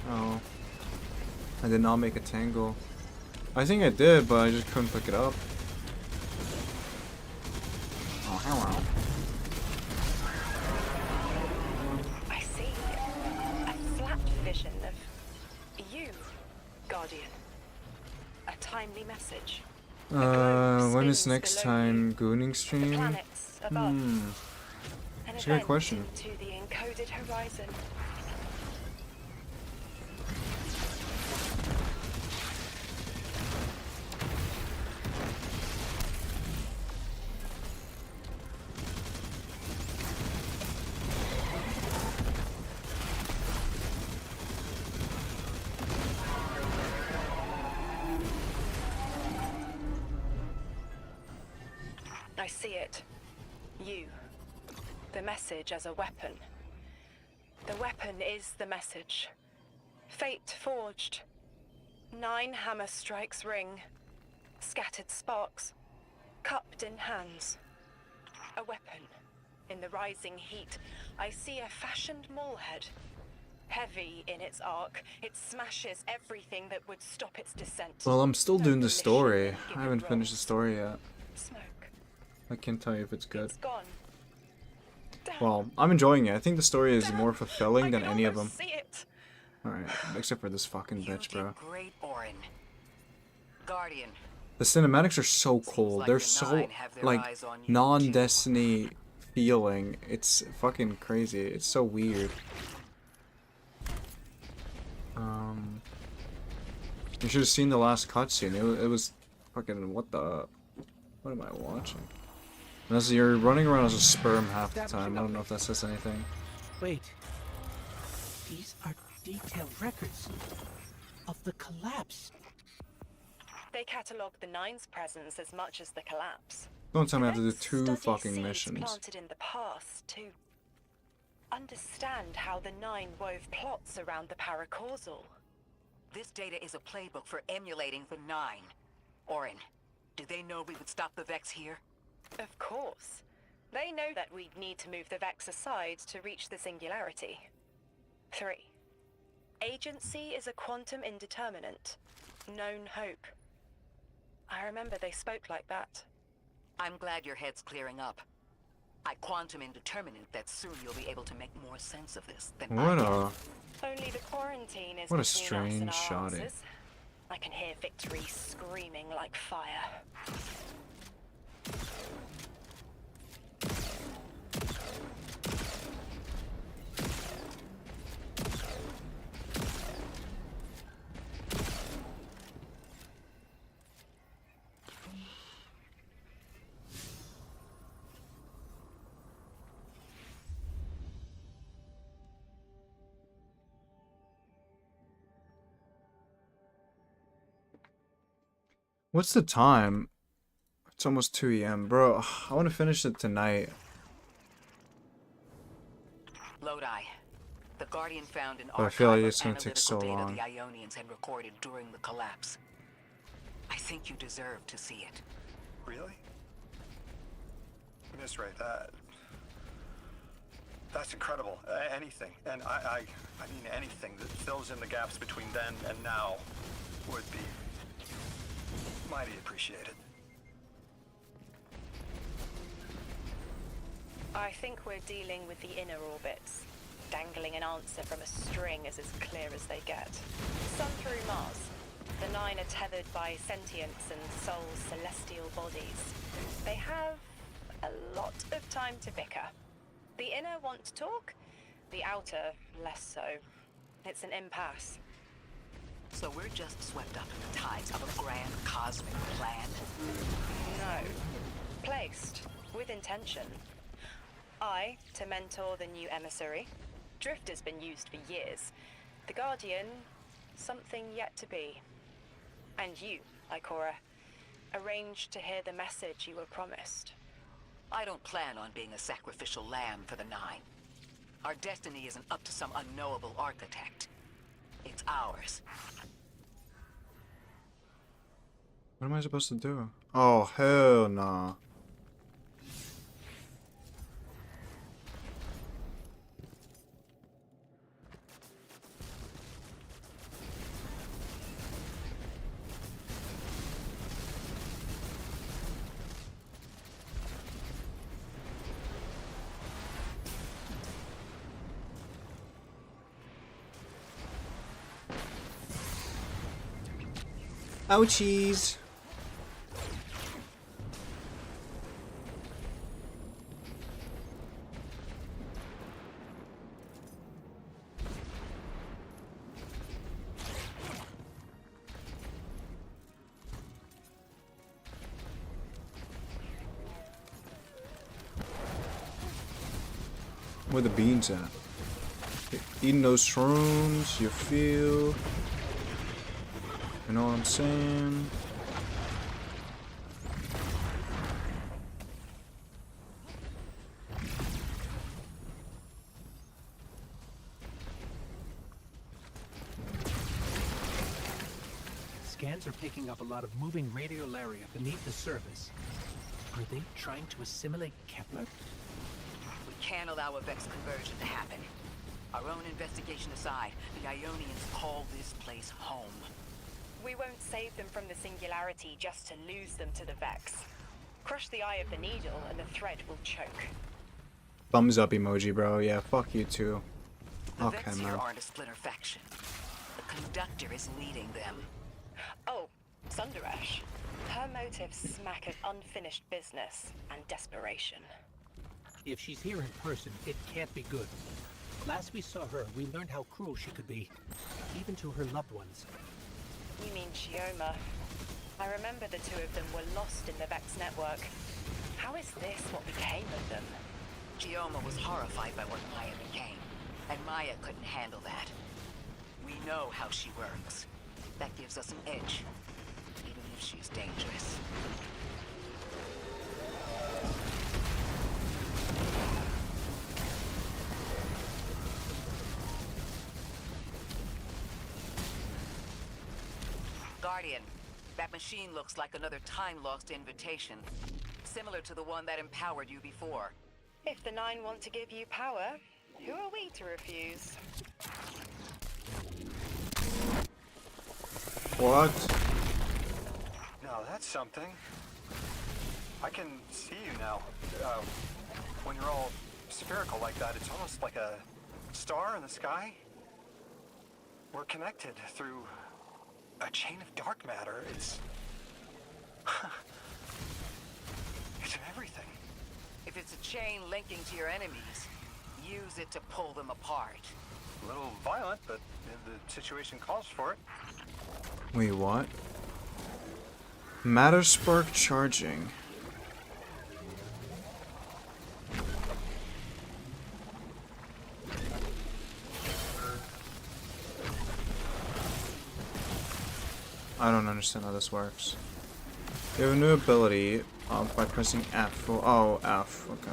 Oh. I did not make a tangle. I think I did, but I just couldn't pick it up. Oh, hello. I see a flat vision of you, Guardian. A timely message. When is next time gooning stream? Planets above. An That's a good question. to the encoded horizon. I see it. You. The message as a weapon. The weapon is the message. Fate forged. 9 hammer strikes ring. Scattered sparks. Cupped in hands. A weapon. In the rising heat, I see a fashioned mallhead. Heavy in its arc, it smashes everything that would stop its descent. Well, I'm still doing the story. I haven't finished the story yet. Smoke. I can't tell you if it's good. It's gone. Well, I'm enjoying it. I think the story is more fulfilling than any of them. See it. Alright, except for this fucking bitch, bro. Great, Orin. Guardian. The cinematics are so cool. They're so, like, non-Destiny feeling. It's fucking crazy. It's so weird. You should have seen the last cutscene. It was fucking, what am I watching? Unless you're running around as a sperm half the time. I don't know if that says anything. Wait. These are detailed records of the collapse. They catalogue the Nine's presence as much as the collapse. Don't tell me I have to do Let's 2 study fucking seeds missions. planted in the past to understand how the Nine wove plots around the paracausal. This data is a playbook for emulating the Nine. Orin, do they know we would stop the Vex here? Of course. They know that we'd need to move the Vex aside to reach the singularity. 3. Agency is a quantum indeterminate. Known hope. I remember they spoke like that. I'm glad your head's clearing up. I quantum indeterminate that soon you'll be able to make more sense of this than What I a... Only the quarantine is What a between us strange and our shotty. answers. I can hear victory screaming like fire. What's the time? It's almost 2 AM. Bro, I want to finish it tonight. Lodi. The Guardian found an But I feel like archive it's of gonna take so analytical long. data the Aionians had recorded during the collapse. I think you deserve to see it. Really? Miss Ray, that's incredible. Anything, and I mean anything that fills in the gaps between then and now would be mighty appreciated. I think we're dealing with the inner orbits. Dangling an answer from a string is as clear as they get. Sun through Mars. The Nine are tethered by sentience and Sol's celestial bodies. They have a lot of time to bicker. The inner want to talk, the outer less so. It's an impasse. So we're just swept up in the tides of a grand cosmic plan? No. Placed. With intention. I, to mentor the new emissary. Drift has been used for years. The Guardian, something yet to be. And you, Ikora, arranged to hear the message you were promised. I don't plan on being a sacrificial lamb for the Nine. Our destiny isn't up to some unknowable architect. It's ours. What am I supposed to do? Oh, hell nah. Ouchies. Where the beans at? You're eating those shrooms, you feel? You know what I'm saying? Scans are picking up a lot of moving radiolaria beneath the surface. Are they trying to assimilate Kepler? We can't allow a Vex conversion to happen. Our own investigation aside, the Aionians call this place home. We won't save them from the singularity just to lose them to the Vex. Crush the eye of the needle and the thread will choke. Thumbs up emoji, bro. Yeah, fuck you too. The Okay, Vex here man. aren't a splinter faction. The Conductor is leading them. Oh, Sundaresh. Her motives smack of unfinished business and desperation. If she's here in person, it can't be good. Last we saw her, we learned how cruel she could be, even to her loved ones. You mean Chioma? I remember the two of them were lost in the Vex network. How is this what became of them? Chioma was horrified by what Maya became, and Maya couldn't handle that. We know how she works. That gives us an edge, even if she's dangerous. Guardian, that machine looks like another time-lost invitation, similar to the one that empowered you before. If the Nine want to give you power, who are we to refuse? What? Now that's something. I can see you now. When you're all spherical like that, it's almost like a star in the sky. We're connected through a chain of dark matter. It's... it's everything. If it's a chain linking to your enemies, use it to pull them apart. A little violent, but the situation calls for it. Wait, what? Matter spark charging. I don't understand how this works. You have a new ability by pressing F. Oh, F. Okay.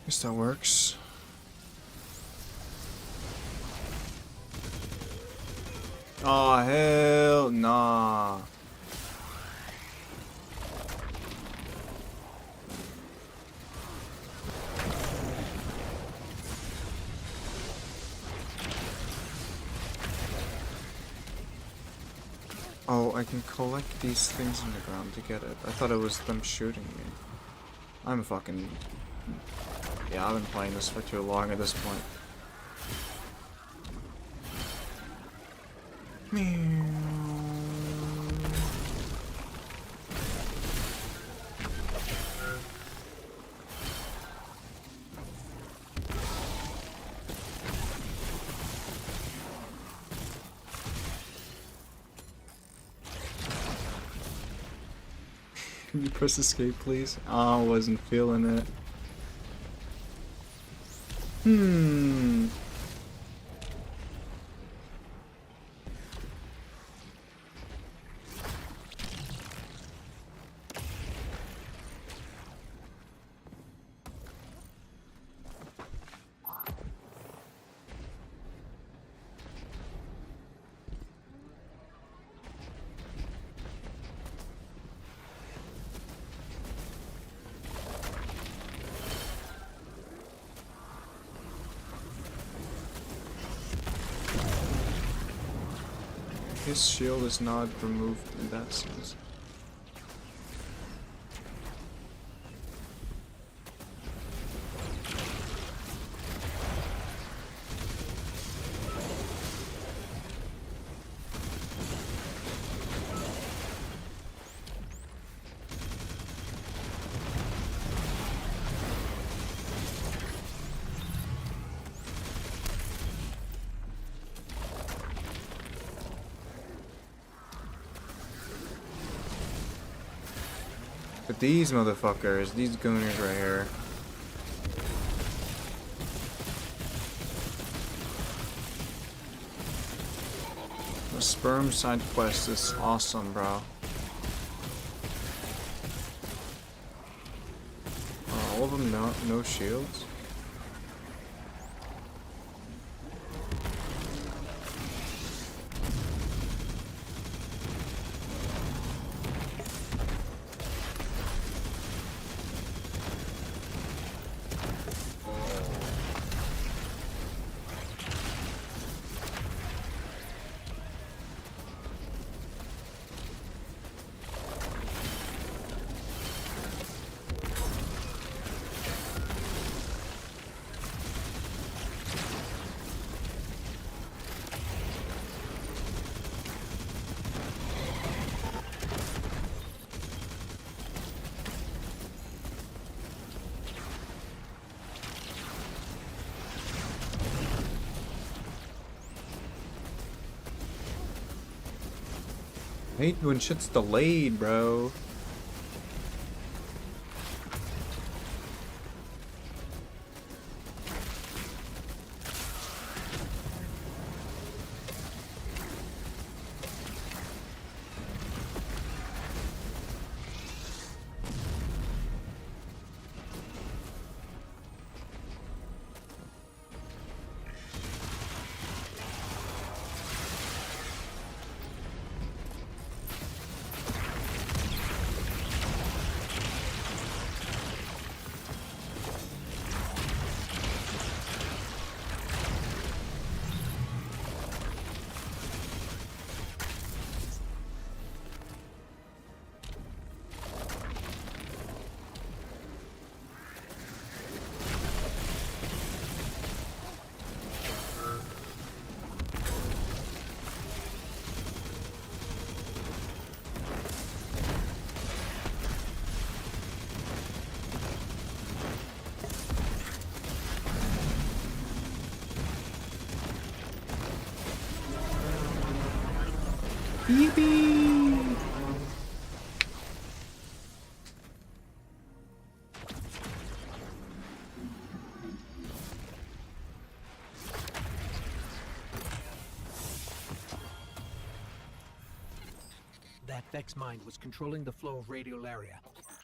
Guess that works. Oh, hell nah. Oh, I can collect these things on the ground to get it. I thought it was them shooting me. I'm fucking... Yeah, I've been playing this for too long at this point. Can you press escape, please? Oh, I wasn't feeling it. guess shield is not removed in that sense. But these motherfuckers, these gooners right here. The sperm side quest is awesome, bro. Oh, all of them no shields. I hate when shit's delayed, bro. Yippee! That Vex mind was controlling the flow of radiolaria.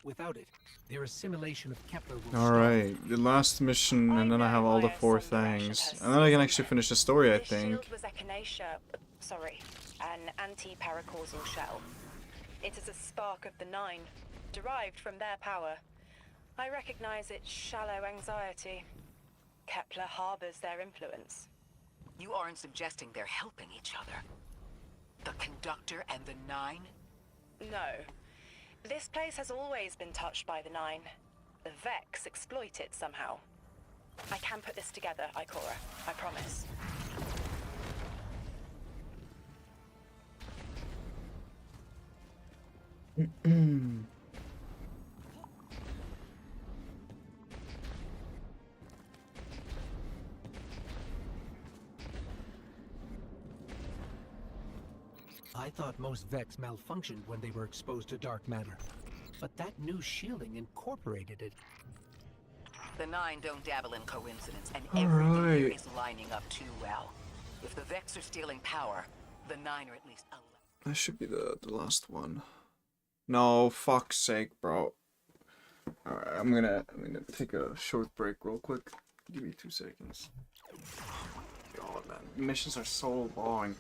Without it, their assimilation of Kepler will stop. Alright, the last mission, and then I have all the 4 things. And then I can actually finish the story, I This think. shield was an anti-paracausal shell. It is a spark of the Nine, derived from their power. I recognize its shallow anxiety. Kepler harbors their influence. You aren't suggesting they're helping each other? The Conductor and the Nine? No. This place has always been touched by the Nine. The Vex exploit it somehow. I can put this together, Ikora. I promise. I thought most Vex malfunctioned when they were exposed to dark matter. But that new shielding incorporated it. The Nine don't dabble in coincidence, and everything here is lining up too well. If the Vex are stealing power, the Nine are at least That should be the last one. No, fuck's sake, bro. Alright, I'm gonna take a short break real quick. Give me 2 seconds. God, man, missions are so long.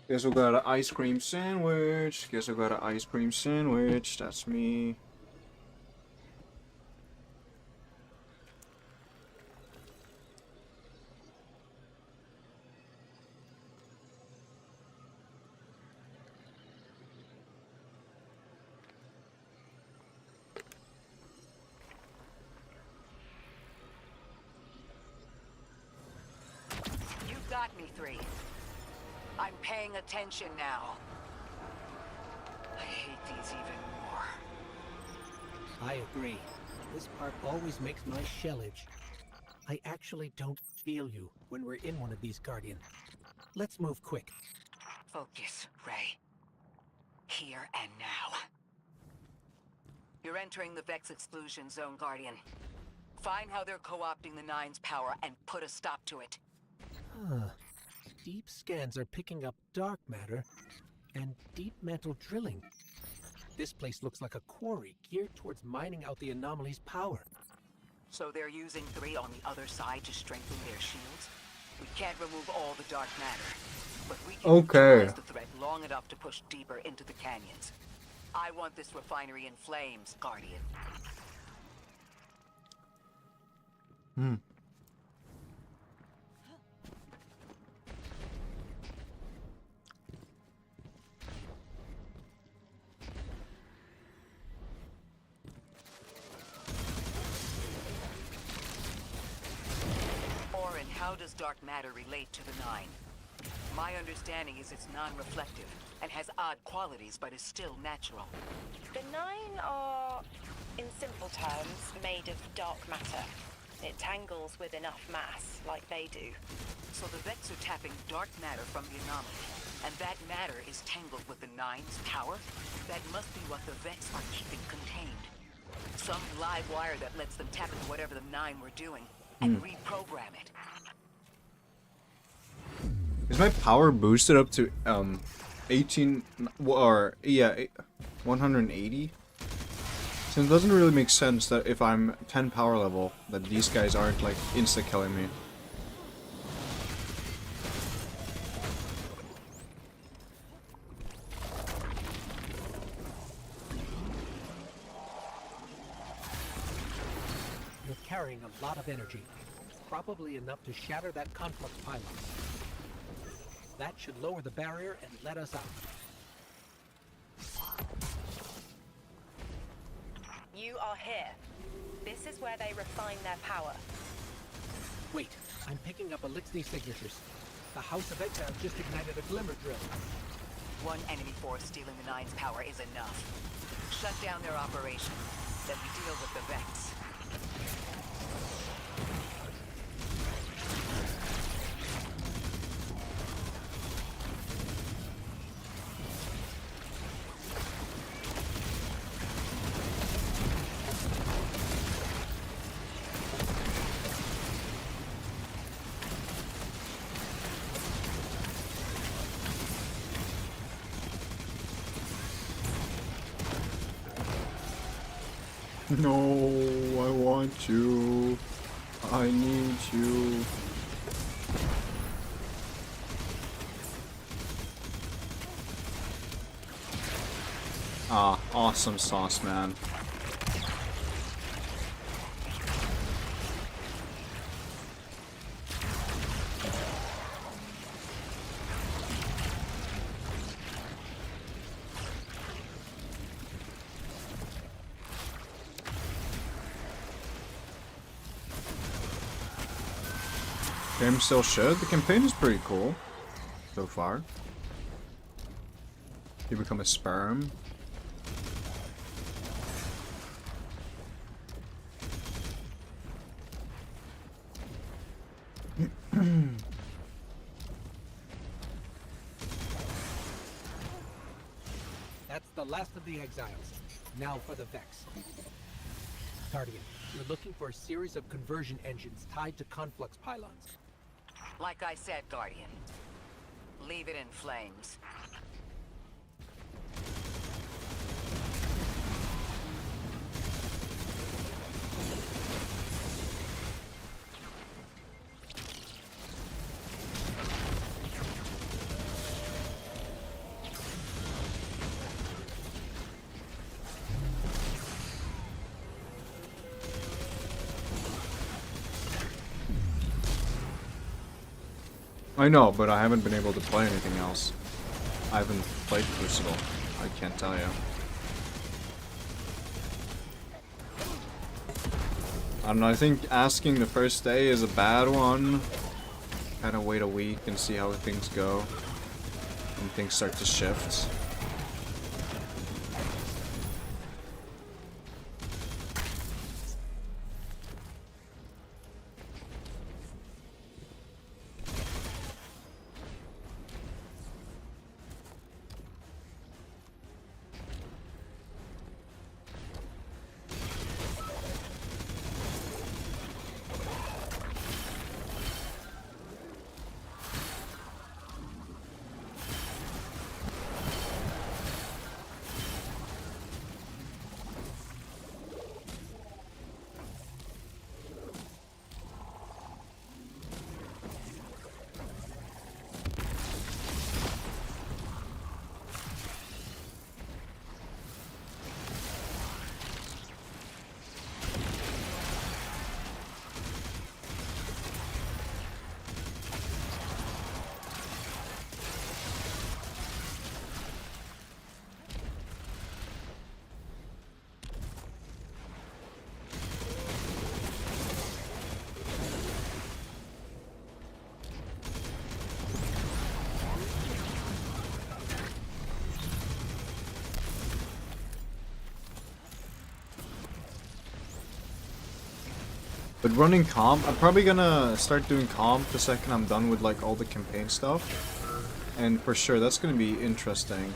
Guess we got an ice cream sandwich. Guess I got an ice cream sandwich. That's me. You got me, 3. I'm paying attention now. I hate these even more. I agree. This part always makes my shell itch. I actually don't feel you when we're in one of these, Guardian. Let's move quick. Focus, Ray. Here and now. You're entering the Vex exclusion zone, Guardian. Find how they're co-opting the Nine's power and put a stop to it. Huh. Deep scans are picking up dark matter and deep mantle drilling. This place looks like a quarry geared towards mining out the anomaly's power. So they're using 3 on the other side to strengthen their shields? We can't remove all the dark matter, but we can neutralize the threat long enough to push deeper into the canyons. I want this refinery in flames, Guardian. Orin, how does dark matter relate to the Nine? My understanding is it's non-reflective and has odd qualities, but is still natural. The Nine are, in simple terms, made of dark matter. It tangles with enough mass, like they do. So the Vex are tapping dark matter from the anomaly, and that matter is tangled with the Nine's power? That must be what the Vex are keeping contained. Some live wire that lets them tap into whatever the Nine were doing, and reprogram it. Is my power boosted up to 18 or yeah 180? So it doesn't really make sense that if I'm 10 power level that these guys aren't like insta killing me. You're carrying a lot of energy, probably enough to shatter that conflux pylon. That should lower the barrier and let us out. You are here. This is where they refine their power. Wait, I'm picking up Elixir signatures. The House of Exile just ignited a glimmer drill. One enemy force stealing the Nine's power is enough. Shut down their operation, then we deal with the Vex. No, I want you. I need you. Ah, awesome sauce, man. Game still should. The campaign is pretty cool so far. You become a sperm. That's the last of the Exiles. Now for the Vex. Guardian, you're looking for a series of conversion engines tied to conflux pylons. Like I said, Guardian. Leave it in flames. I know, but I haven't been able to play anything else. I haven't played Crucible. I can't tell you. I don't know, I think asking the first day is a bad one. Kinda wait a week and see how things go. And things start to shift. But running comp, I'm probably gonna start doing comp the second I'm done with like all the campaign stuff. And for sure, that's gonna be interesting.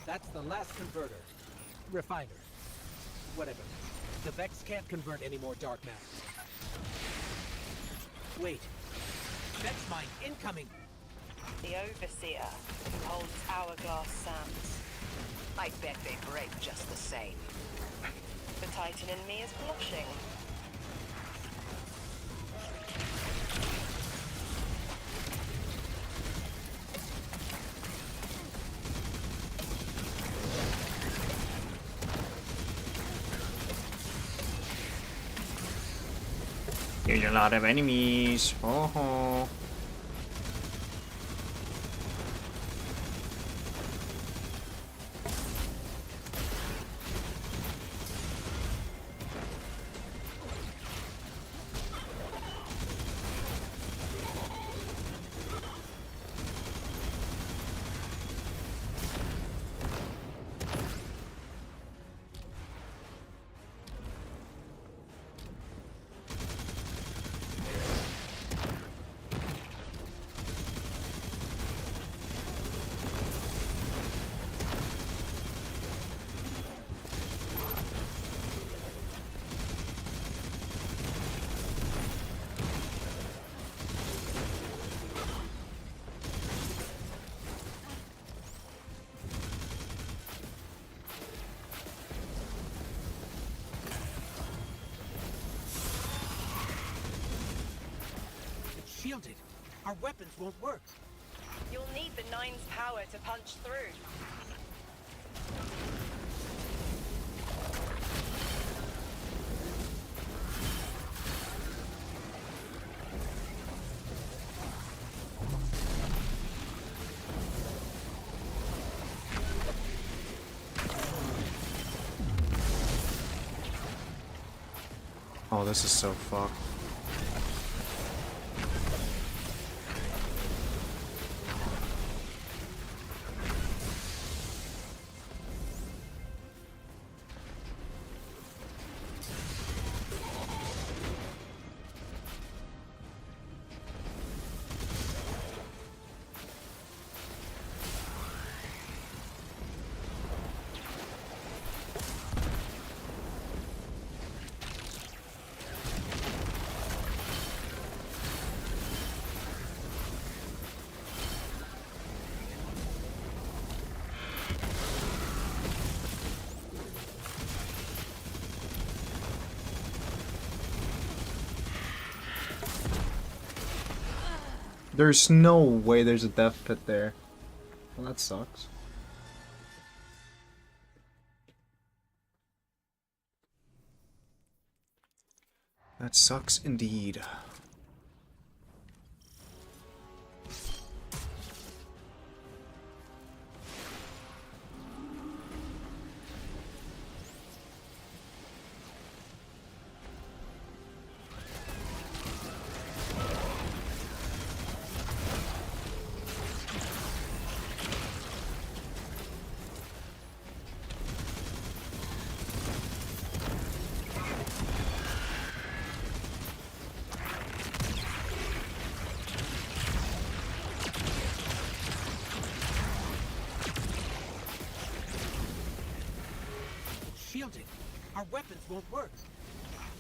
That's the last converter. Refiner. Whatever. The Vex can't convert any more dark matter. Wait. Vex mine incoming! The Overseer, who holds hourglass sands. I bet they break just the same. The Titan in me is blushing. There's a lot of enemies. Oh ho. Shielded. Our weapons won't work. You'll need the Nine's power to punch through. Oh, this is so fucked. There's no way there's a death pit there. Well, that sucks. That sucks indeed. Shielded. Our weapons won't work.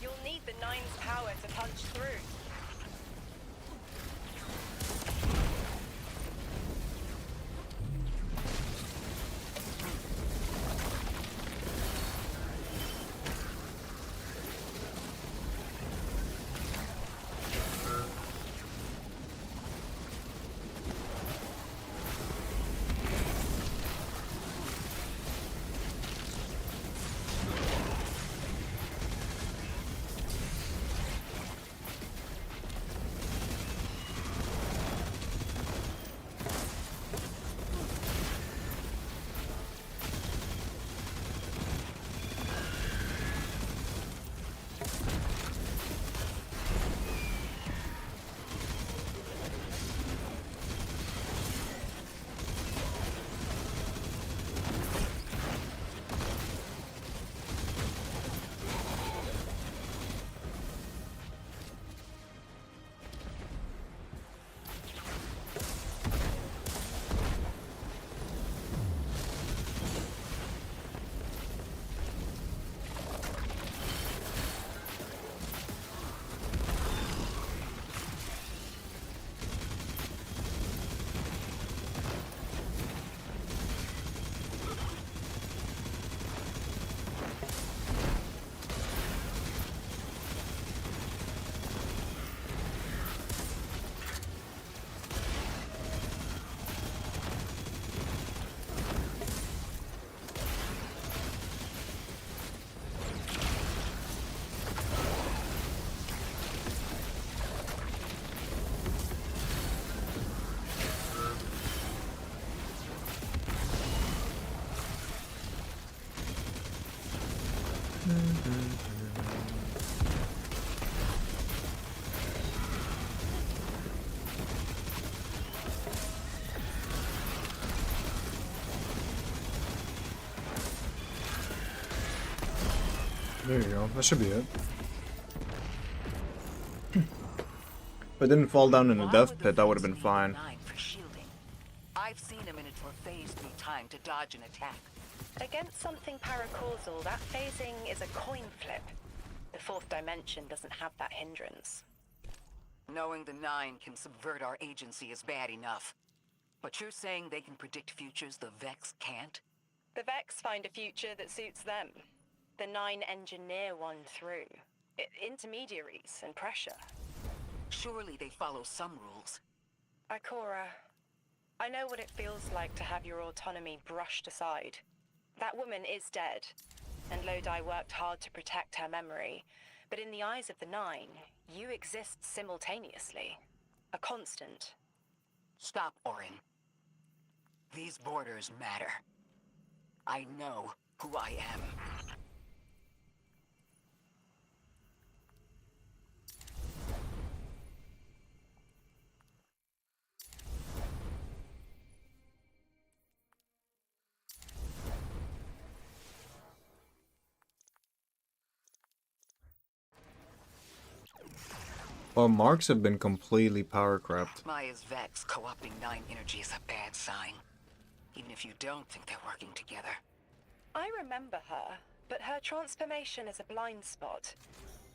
You'll need the Nine's power to punch through. There you go. That should be it. If I didn't fall down in a death pit, that would have been fine. Nine for shielding. I've seen a Minotaur phase through time to dodge an attack. Against something paracausal, that phasing is a coin flip. The fourth dimension doesn't have that hindrance. Knowing the Nine can subvert our agency is bad enough. But you're saying they can predict futures the Vex can't? The Vex find a future that suits them. The Nine engineer one through. Intermediaries and pressure. Surely they follow some rules. Ikora, I know what it feels like to have your autonomy brushed aside. That woman is dead, and Lodi worked hard to protect her memory. But in the eyes of the Nine, you exist simultaneously. A constant. Stop, Orin. These borders matter. I know who I am. Well, marks have been completely power crept. Maya's Vex co-opting Nine energy is a bad sign. Even if you don't think they're working together. I remember her, but her transformation is a blind spot.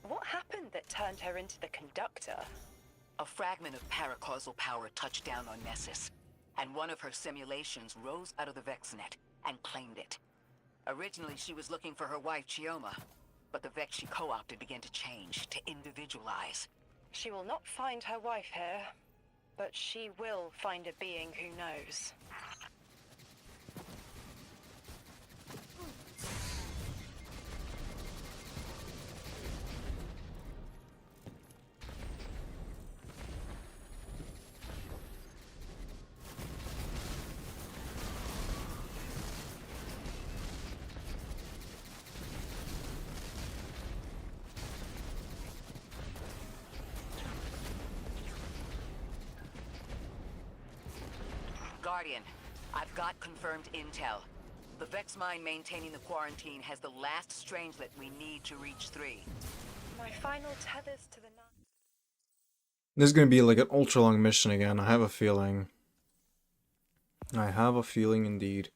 What happened that turned her into the Conductor? A fragment of paracausal power touched down on Nessus, and one of her simulations rose out of the Vex net and claimed it. Originally, she was looking for her wife, Chioma, but the Vex she co-opted began to change, to individualize. She will not find her wife here, but she will find a being who knows. Guardian, I've got confirmed intel. The Vex mine maintaining the quarantine has the last strangelet we need to reach 3. My final tethers to the Nine. This is gonna be like an ultra long mission again. I have a feeling. I have a feeling indeed.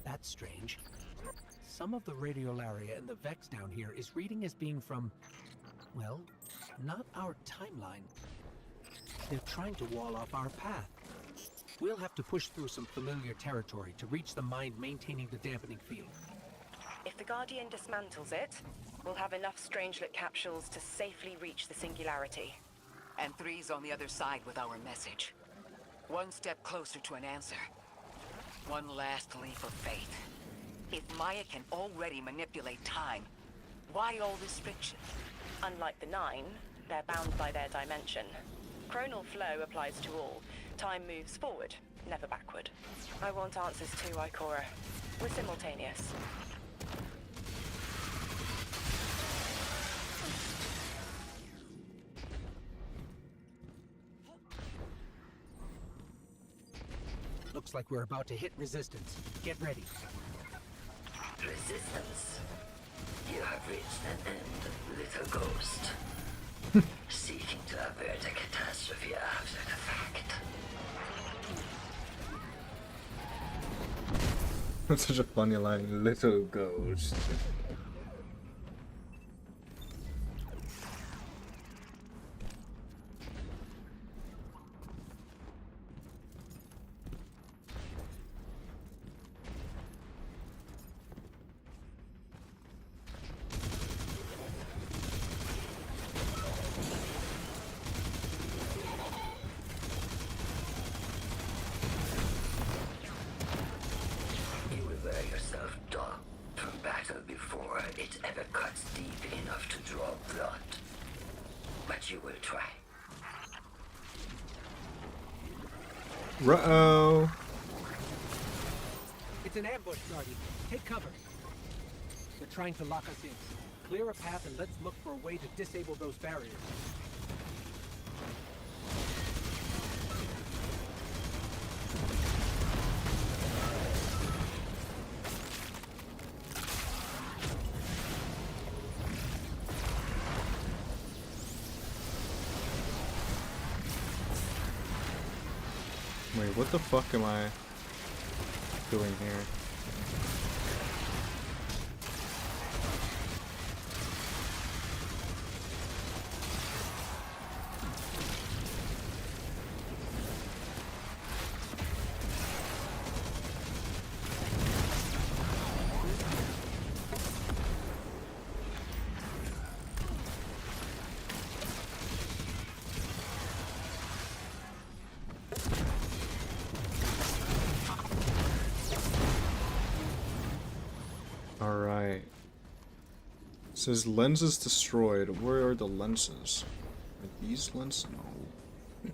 That's strange. Some of the radiolaria in the Vex down here is reading as being from, well, not our timeline. They're trying to wall off our path. We'll have to push through some familiar territory to reach the mine maintaining the dampening field. If the Guardian dismantles it, we'll have enough Strangelet capsules to safely reach the Singularity. And 3's on the other side with our message. One step closer to an answer. One last leap of faith. If Maya can already manipulate time, why all this friction? Unlike the Nine, they're bound by their dimension. Chronal flow applies to all. Time moves forward, never backward. I want answers too, Ikora. We're simultaneous. Looks like we're about to hit resistance. Get ready. Resistance. You have reached an end, little ghost. Seeking to avert a catastrophe after the fact. That's such a funny line, little ghost. Uh-oh. It's an ambush, Guardian. Take cover. They're trying to lock us in. Clear a path and let's look for a way to disable those barriers. Wait, what the fuck am I doing here? Alright. It says lenses destroyed. Where are the lenses? Are these lenses? No.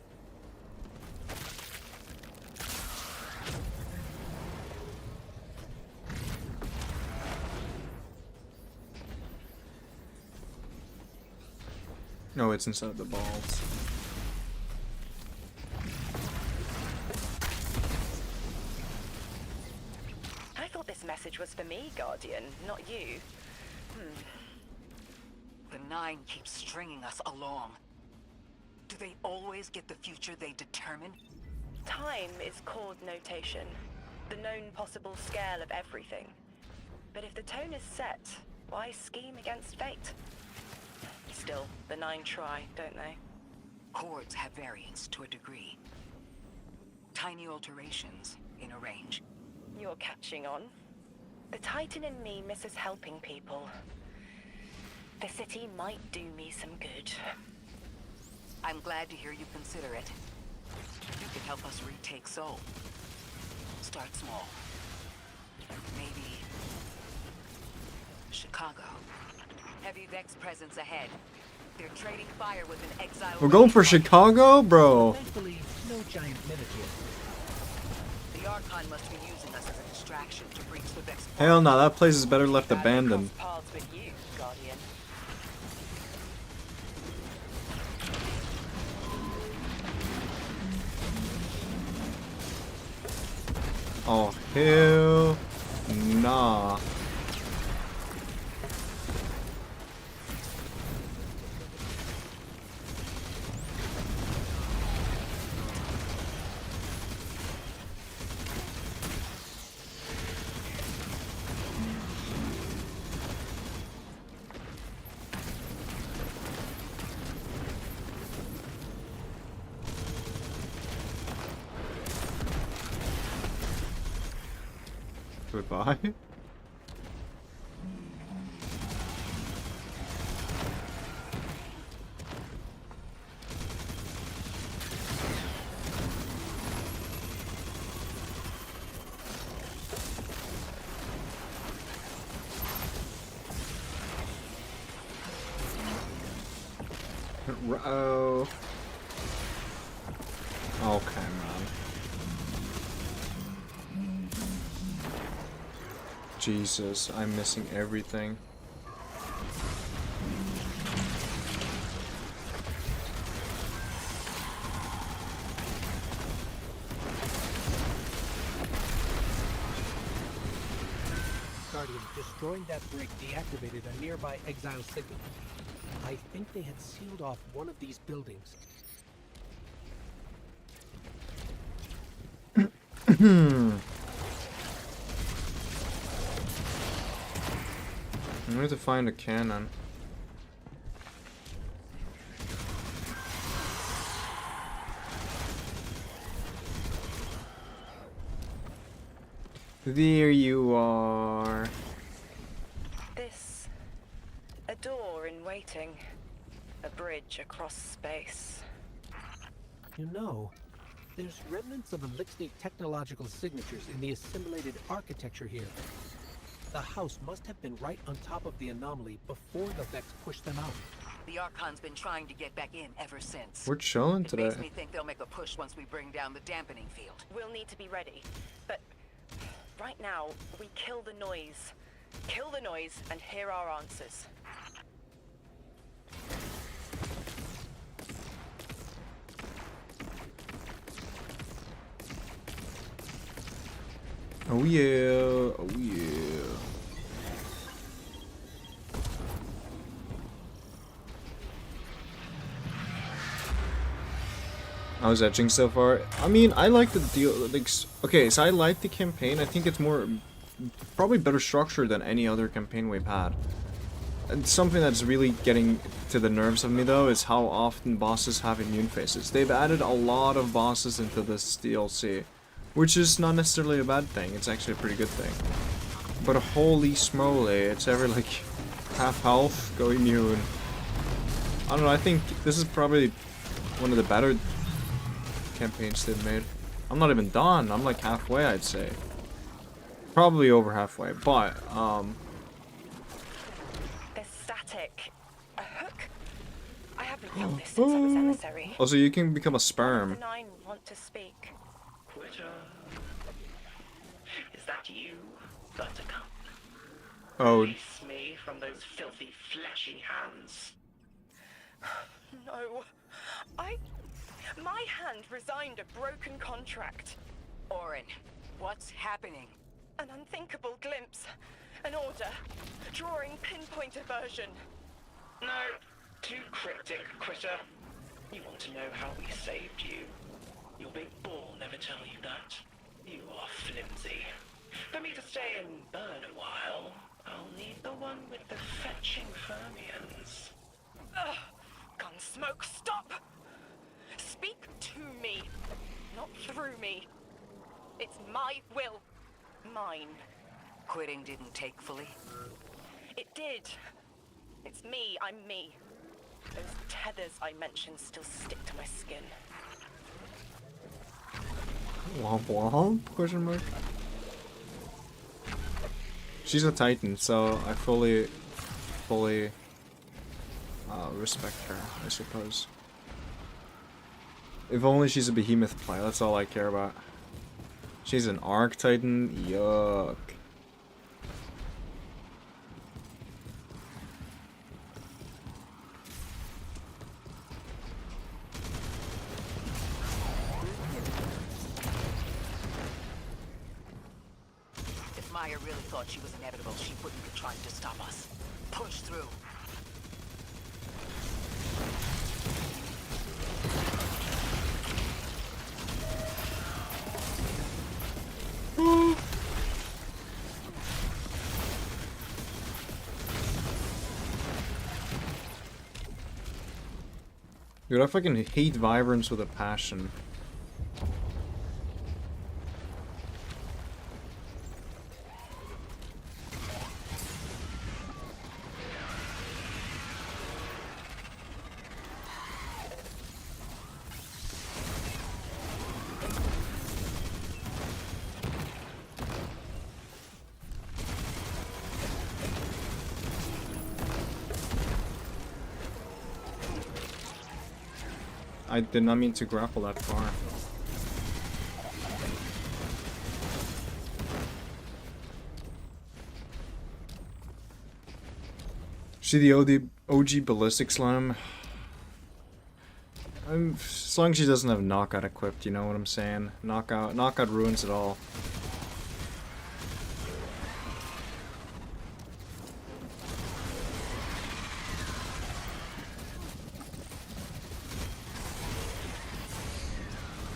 No, it's inside the balls. Message was for me, Guardian, not you. The Nine keeps stringing us along. Do they always get the future they determine? Time is chord notation, the known possible scale of everything. But if the tone is set, why scheme against fate? Still, the Nine try, don't they? Chords have variance to a degree. Tiny alterations in a range. You're catching on. The Titan in me misses helping people. The city might do me some good. I'm glad to hear you consider it. You could help us retake Seoul. Start small. Maybe Chicago. Heavy Vex presence ahead. They're trading fire with an Exile. We're going for Chicago, bro. Thankfully, no giant minotaur. The Archon must be using us as a distraction to breach the Vex. Hell no, that place is better left abandoned. Paths with you, Guardian. Oh, hell nah. Goodbye. Oh. Okay, man. Jesus, I'm missing everything. Guardian, destroying that brig deactivated a nearby Exile signal. I think they had sealed off one of these buildings. I need to find a cannon. There you are. This. A door in waiting. A bridge across space. You know, there's remnants of Elixir technological signatures in the assimilated architecture here. The house must have been right on top of the anomaly before the Vex pushed them out. The Archon's been trying to get back in ever since. We're chilling It makes today. me think they'll make a push once we bring down the dampening field. We'll need to be ready. But right now, we kill the noise. Kill the noise and hear our answers. Oh yeah, oh yeah. How's edging so far? I mean, I like the deal. Like, okay, so I like the campaign. I think it's probably better structured than any other campaign we've had. And something that's really getting to the nerves of me though is how often bosses have immune faces. They've added a lot of bosses into this DLC, which is not necessarily a bad thing. It's actually a pretty good thing. But holy smoly, it's every like half health, go immune. I don't know. I think this is probably one of the better campaigns they've made. I'm not even done. I'm like halfway, I'd say. Probably over halfway, but There's static. A hook? I haven't felt this since I was emissary. also you can become a sperm. The Nine want to speak. Quitter. Is that you, Buttercup? Oh. Release me from those filthy, fleshy hands. No. My hand resigned a broken contract. Orin, what's happening? An unthinkable glimpse. An order. Drawing pinpoint aversion. No, too cryptic, Quitter. You want to know how we saved you. Your big ball never tell you that. You are flimsy. For me to stay and burn a while, I'll need the one with the fetching fermions. Ugh! Gunsmoke, stop! Speak to me, not through me. It's my will. Mine. Quitting didn't take fully? It did. It's me, I'm me. Those tethers I mentioned still stick to my skin. Womp womp? Question mark. She's a Titan, so I fully respect her, I suppose. If only she's a behemoth player, that's all I care about. She's an Arc Titan? Yuck. Maya really thought she was inevitable, she wouldn't be trying to stop us. Push through. Dude, I fucking hate Vibrance with a passion. I did not mean to grapple that far. See the OG ballistic slam? As long as she doesn't have knockout equipped, you know what I'm saying? Knockout ruins it all.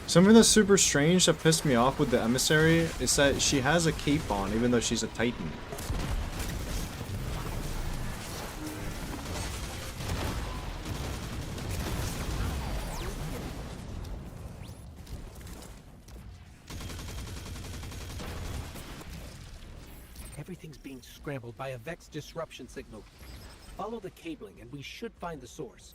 Something that's super strange that pissed me off with the emissary is that she has a cape on, even though she's a Titan. Everything's being scrambled by a Vex disruption signal. Follow the cabling and we should find the source.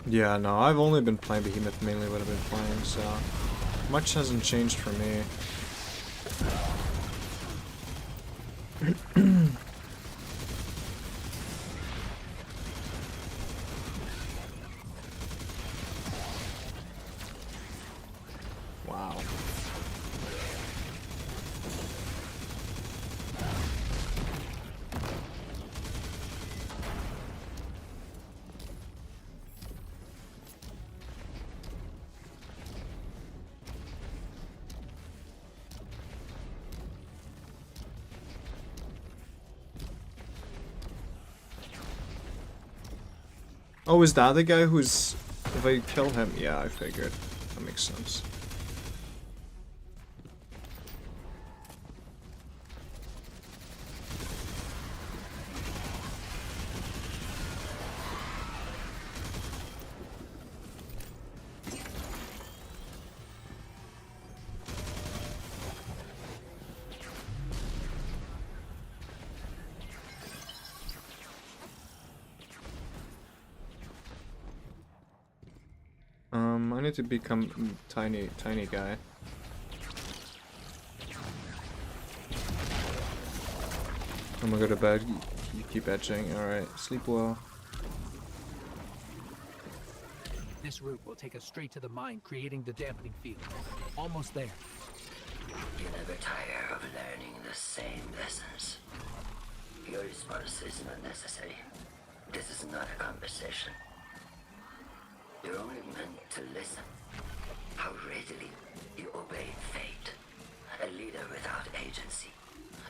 Yeah, no, I've only been playing Behemoth mainly what I've been playing, so much hasn't changed for me. Wow. Oh, is that the guy who's... If I kill him? Yeah, I figured. That makes sense. I need to become tiny guy. I'm gonna go to bed. You keep etching. Alright, sleep well. This route will take us straight to the mine, creating the dampening field. Almost there. You never tire of learning the same lessons. Your response is not necessary. This is not a conversation. You're only meant to listen. How readily you obey fate. A leader without agency.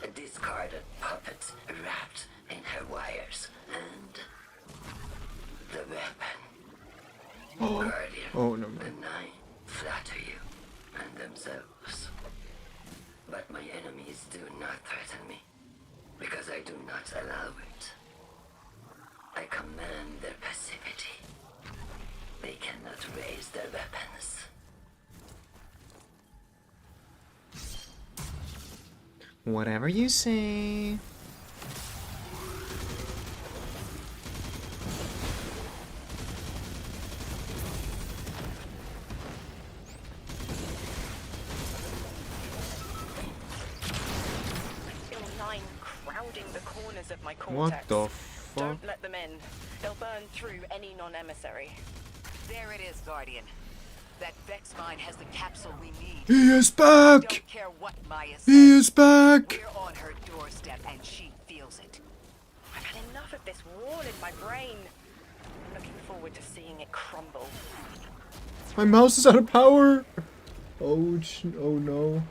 A discarded puppet wrapped in her wires. And the weapon. Guardian. Oh, no, The Nine flatter you and themselves. But my enemies do not threaten me. Because I do not allow it. I command their passivity. They cannot raise their weapons. Whatever you say. Feel Nine crowding the corners of my cortex. What the fuck? Don't let them in. They'll burn through any non-emissary. There it is, Guardian. That Vex mine has the capsule we need. He is back! Don't care what Maya says. He is back! We're on her doorstep and she feels it. I've had enough of this wall in my brain. I'm looking forward to seeing it crumble. My mouse is out of power! Oh, oh no.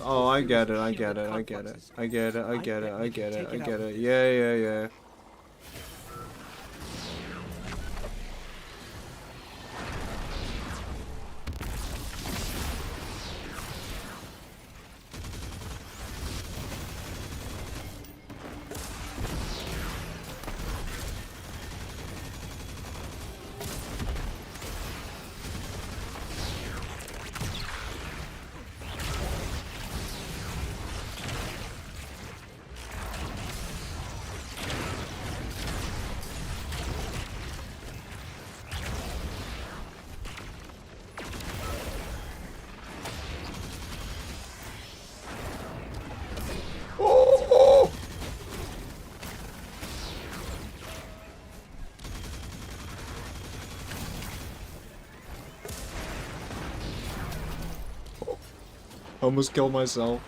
Oh, I get it, I get it, I get it. I get it, I get it, I get it, I get it. Yeah, yeah, yeah. Almost killed myself.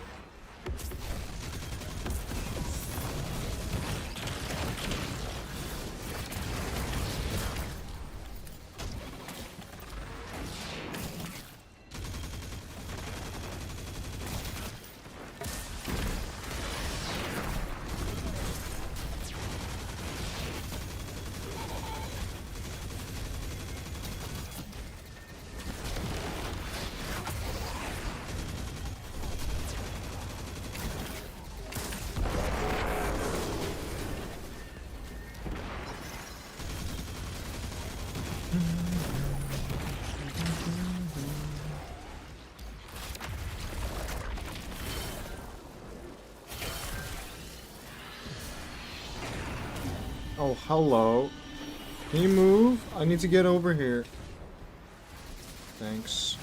Oh, hello. Can you move? I need to get over here. Thanks.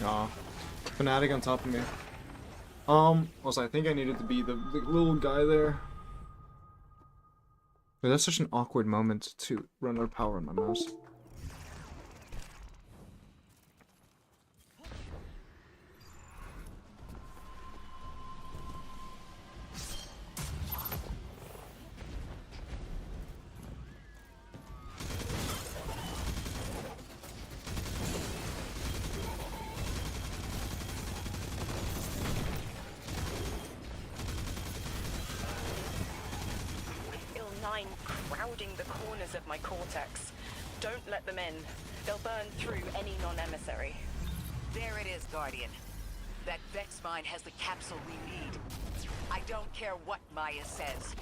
Aw. Fanatic on top of me. Also, I think I needed to be the little guy there. But that's such an awkward moment to run out of power on my mouse. Crowding the corners of my cortex. Don't let them in. They'll burn through any non-emissary. There it is, Guardian. That Vex mine has the capsule we need. I don't care what Maya says.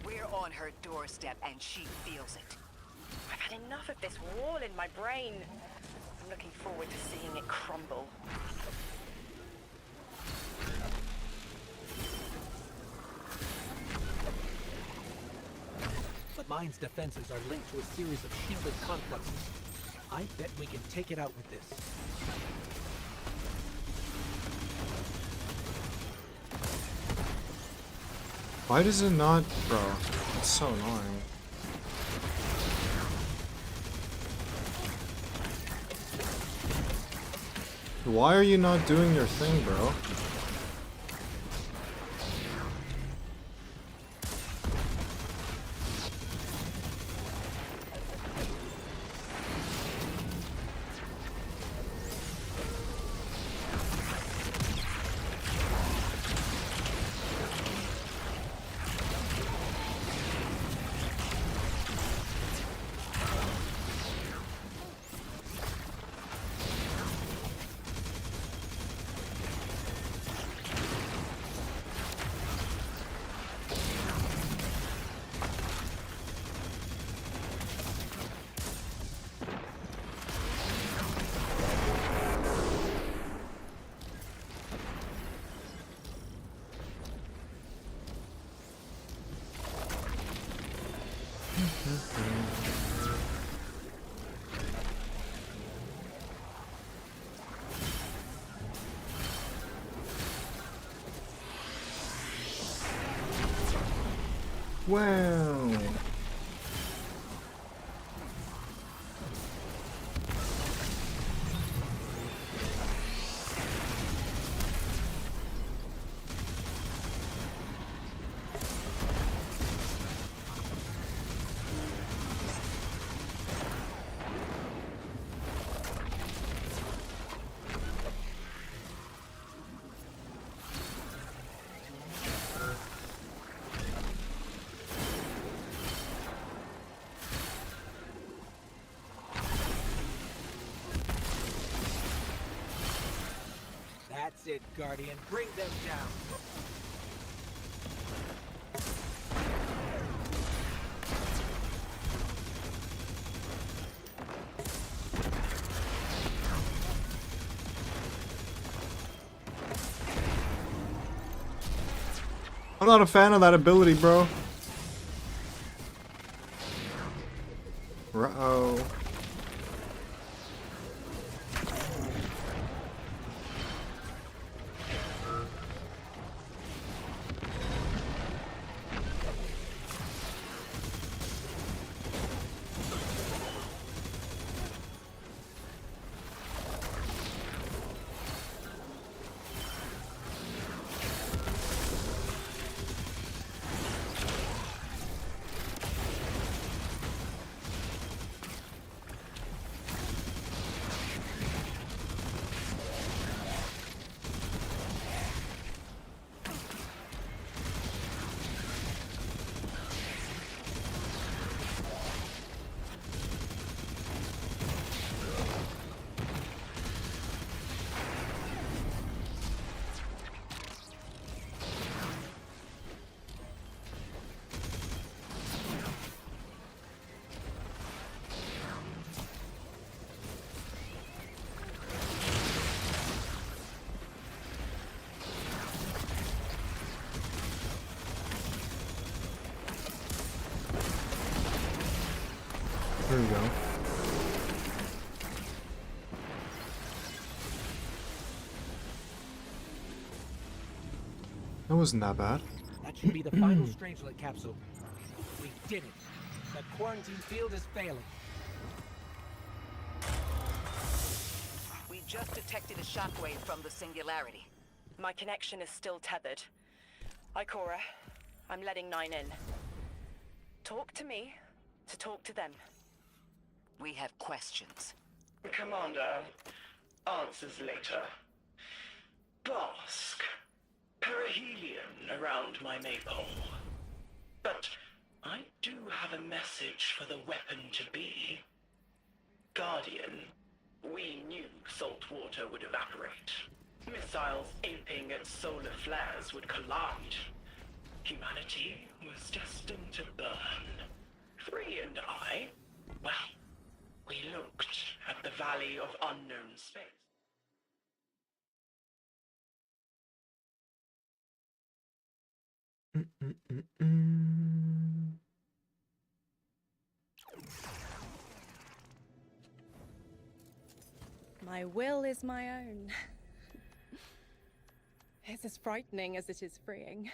We're on her doorstep and she feels it. I've had enough of this wall in my brain. I'm looking forward to seeing it crumble. But Mine's defenses are linked to a series of shielded complexes. I bet we can take it out with this. Why does it not... Bro, it's so annoying. Why are you not doing your thing, bro? Wow. That's it, Guardian. Bring them down. I'm not a fan of that ability, bro. Uh-oh. There we go. That wasn't that bad. That should be the final Strangelet capsule. We did it. The quarantine field is failing. We just detected a shockwave from the singularity. My connection is still tethered. Ikora, I'm letting Nine in. Talk to me to talk to them. We have questions. Commander, answers later. Bask. Perihelion around my maypole. But I do have a message for the weapon-to-be. Guardian, we knew salt water would evaporate. Missiles aping at solar flares would collide. Humanity was destined to burn. Free and I, well, we looked at the Valley of Unknown Space. My will is my own. It's as frightening as it is freeing.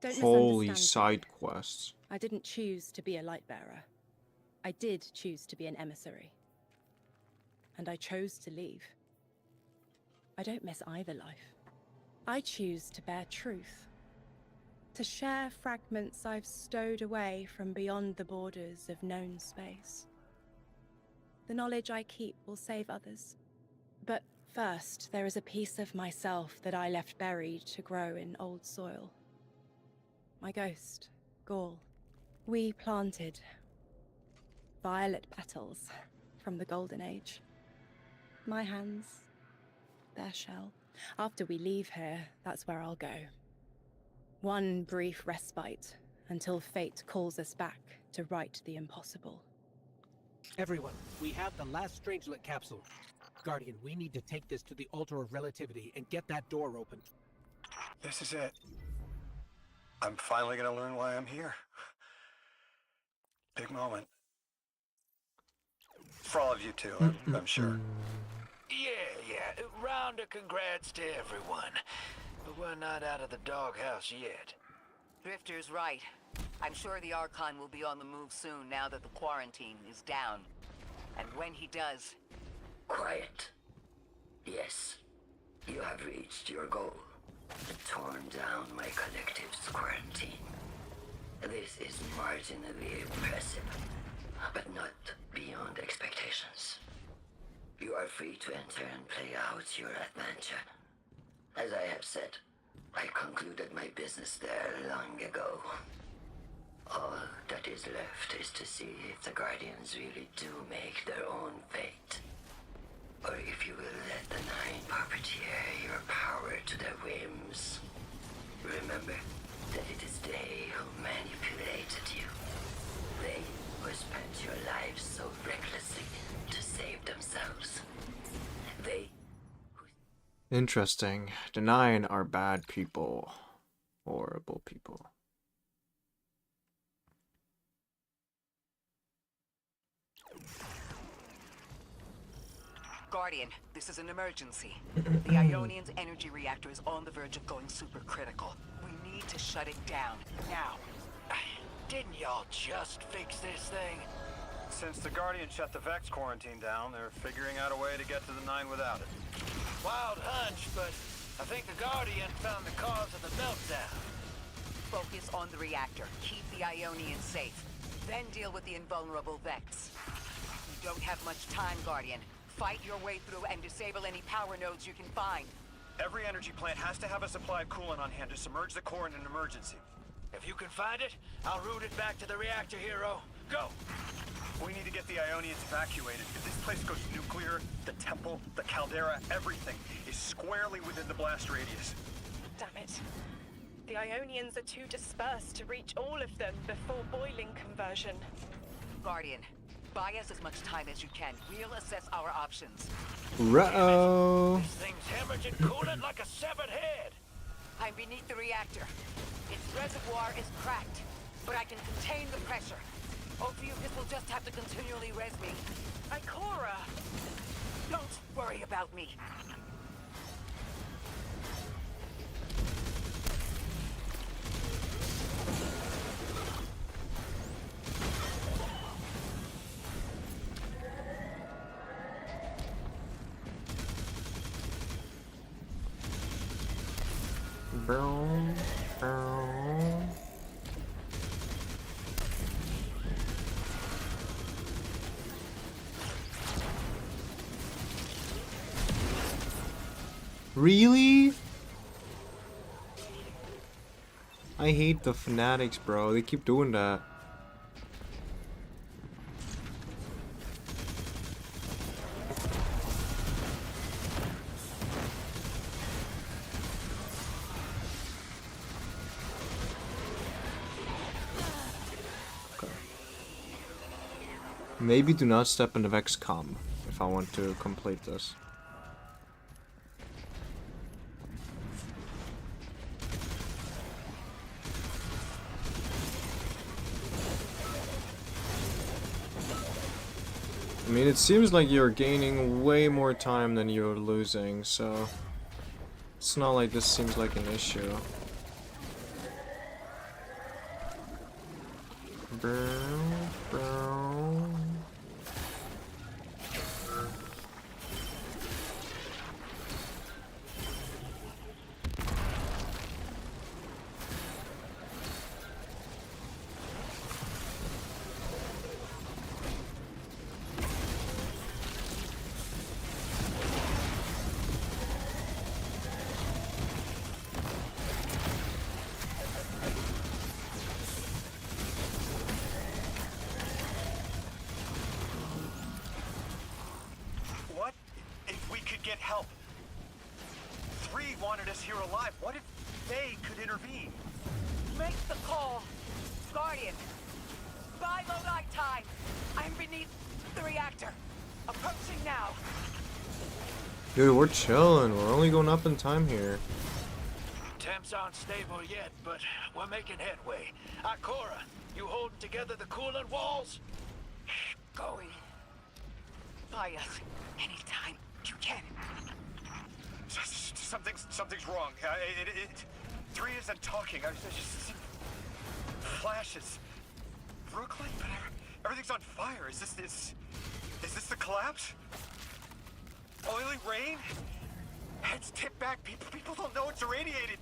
Don't Holy misunderstand me. side quests. I didn't choose to be a light bearer. I did choose to be an emissary. And I chose to leave. I don't miss either life. I choose to bear truth. To share fragments I've stowed away from beyond the borders of known space. The knowledge I keep will save others. But first, there is a piece of myself that I left buried to grow in old soil. My ghost, Gaul. We planted violet petals from the Golden Age. My hands, their shell. After we leave here, that's where I'll go. One brief respite until fate calls us back to right the impossible. Everyone, we have the last Strangelet capsule. Guardian, we need to take this to the Altar of Relativity and get that door open. This is it. I'm finally gonna learn why I'm here. Big moment. For all of you too, I'm sure. Yeah. Round of congrats to everyone. But we're not out of the doghouse yet. Drifter's right. I'm sure the Archon will be on the move soon now that the quarantine is down. And when he does... Quiet. Yes, you have reached your goal. Torn down my collective's quarantine. This is marginally impressive, but not beyond expectations. You are free to enter and play out your adventure. As I have said, I concluded my business there long ago. All that is left is to see if the Guardians really do make their own fate. Or if you will let the Nine puppeteer your power to their whims. Remember that it is they who manipulated you. They who spent your lives so recklessly to save themselves. They... Interesting. The Nine are bad people. Horrible people. Guardian, this is an emergency. The Aionian's energy reactor is on the verge of going supercritical. We need to shut it down, now. Didn't y'all just fix this thing? Since the Guardian shut the Vex quarantine down, they're figuring out a way to get to the Nine without it. Wild hunch, but I think the Guardian found the cause of the meltdown. Focus on the reactor. Keep the Aionian safe. Then deal with the invulnerable Vex. You don't have much time, Guardian. Fight your way through and disable any power nodes you can find. Every energy plant has to have a supply of coolant on hand to submerge the core in an emergency. If you can find it, I'll route it back to the reactor, hero. Go! We need to get the Ionians evacuated. If this place goes nuclear, the temple, the caldera, everything is squarely within the blast radius. Damn it. The Ionians are too dispersed to reach all of them before boiling conversion. Guardian, buy us as much time as you can. We'll assess our options. Ruh-oh. This thing's hemorrhaging coolant like a severed head. I'm beneath the reactor. Its reservoir is cracked, but I can contain the pressure. Ophiuchus will just have to continually res me. Ikora! Don't worry about me. Boom, boom. Really? I hate the fanatics, bro. They keep doing that. Maybe do not step in the Vex com if I want to complete this. I mean, it seems like you're gaining way more time than you're losing, so it's not like this seems like an issue. Brown, brown. What if we could get help? 3 wanted us here alive. What if they could intervene? Make the call. Guardian, buy Lodi time. I'm beneath the reactor. Approaching now. Dude, we're chilling. We're only going up in time here. Temps aren't stable yet, but we're making headway. Ikora, you holding together the coolant walls? Going. Buy us anytime you can. Something's wrong. 3 isn't talking. flashes. Brooklyn, but everything's on fire. Is this the collapse? Oily rain? Heads tip back. People don't know it's irradiated.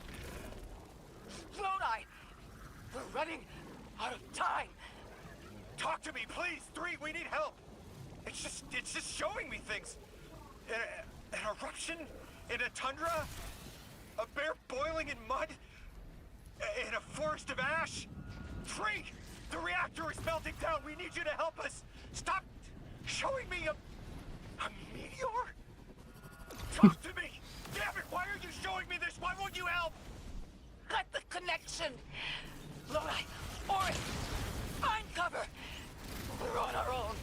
Lodi! We're running out of time. Talk to me, please. 3, we need help. It's just showing me things. An eruption in a tundra? A bear boiling in mud? In a forest of ash? 3, the reactor is melting down. We need you to help us. Stop showing me a meteor? Talk to me. Damn it, why are you showing me this? Why won't you help? Cut the connection. Lodi, Ori, find cover. We're on our own.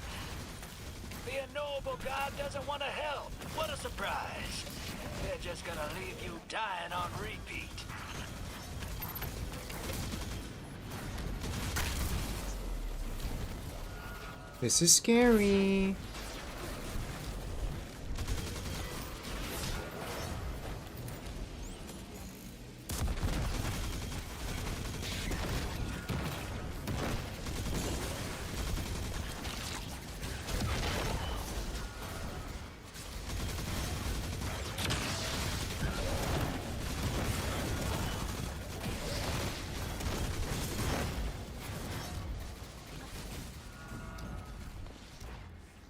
The unknowable god doesn't want to help. What a surprise. They're just gonna leave you dying on repeat. This is scary.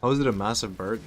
How is it a massive burden?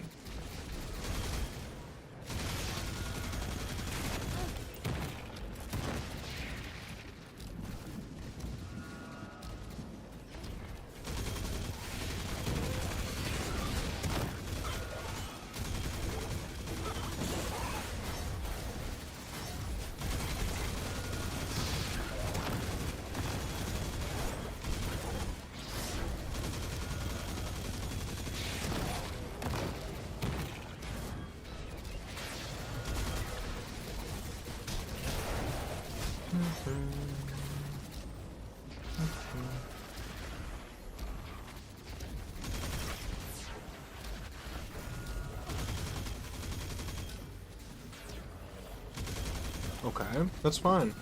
Okay, that's fine.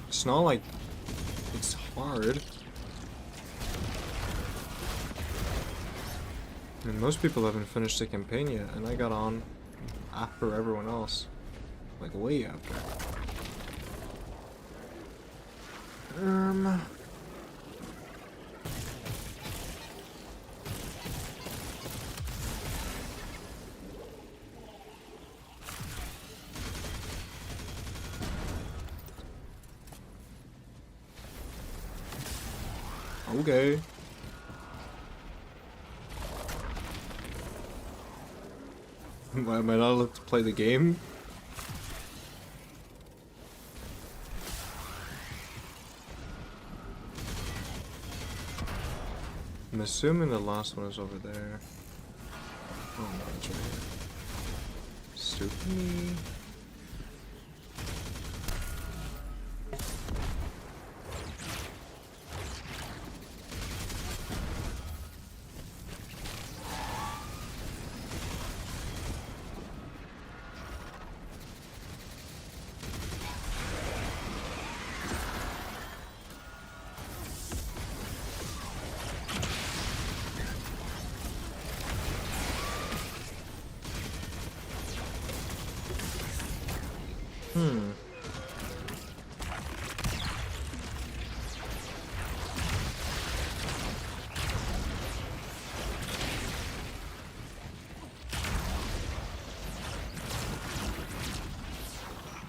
It's not like it's hard. I mean, most people haven't finished the campaign yet, and I got on after everyone else. Like, way after. Okay. Am I not allowed to play the game? I'm assuming the last one is over there. Oh no, it's right here. Stupid me.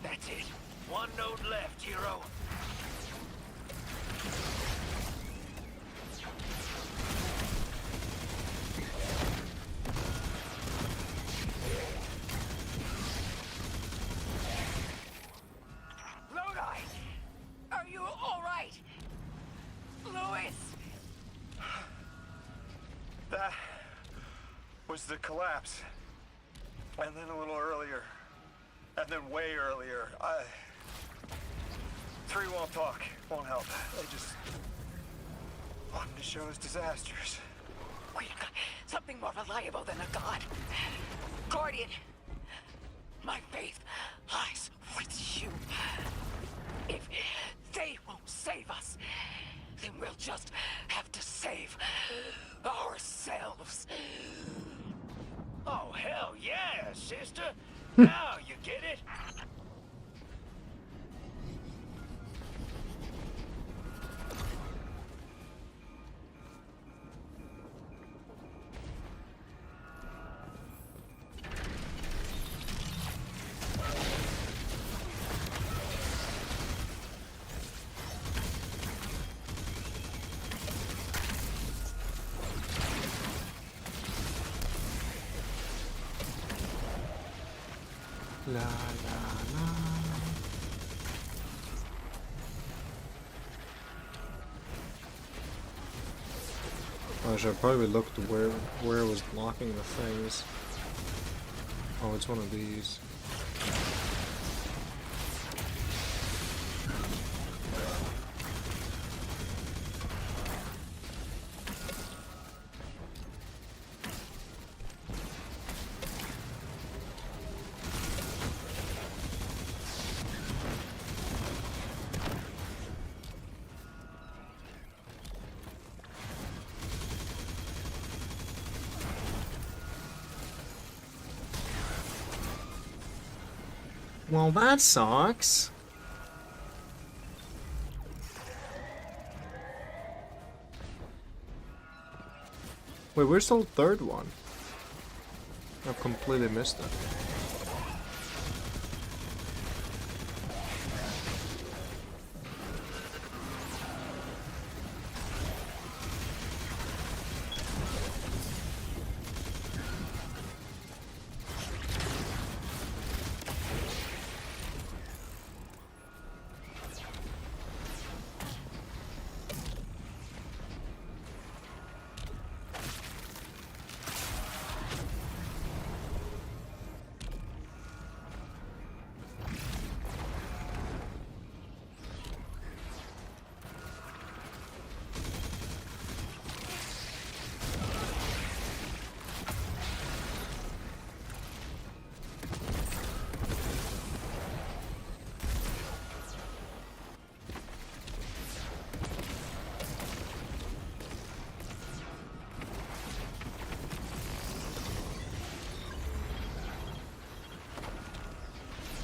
That's it. One node left, hero. Lodi! Are you alright? Louis! That was the collapse. And then a little earlier. And then way earlier. 3 won't talk, won't help. They just wanted to show us disasters. We've got something more reliable than a god. Guardian, my faith lies with you. If they won't save us, sister? Now you get it? La la la. I should probably looked where it was blocking the things. Oh, it's one of these. Well, that sucks. Wait, where's the third one? I've completely missed it.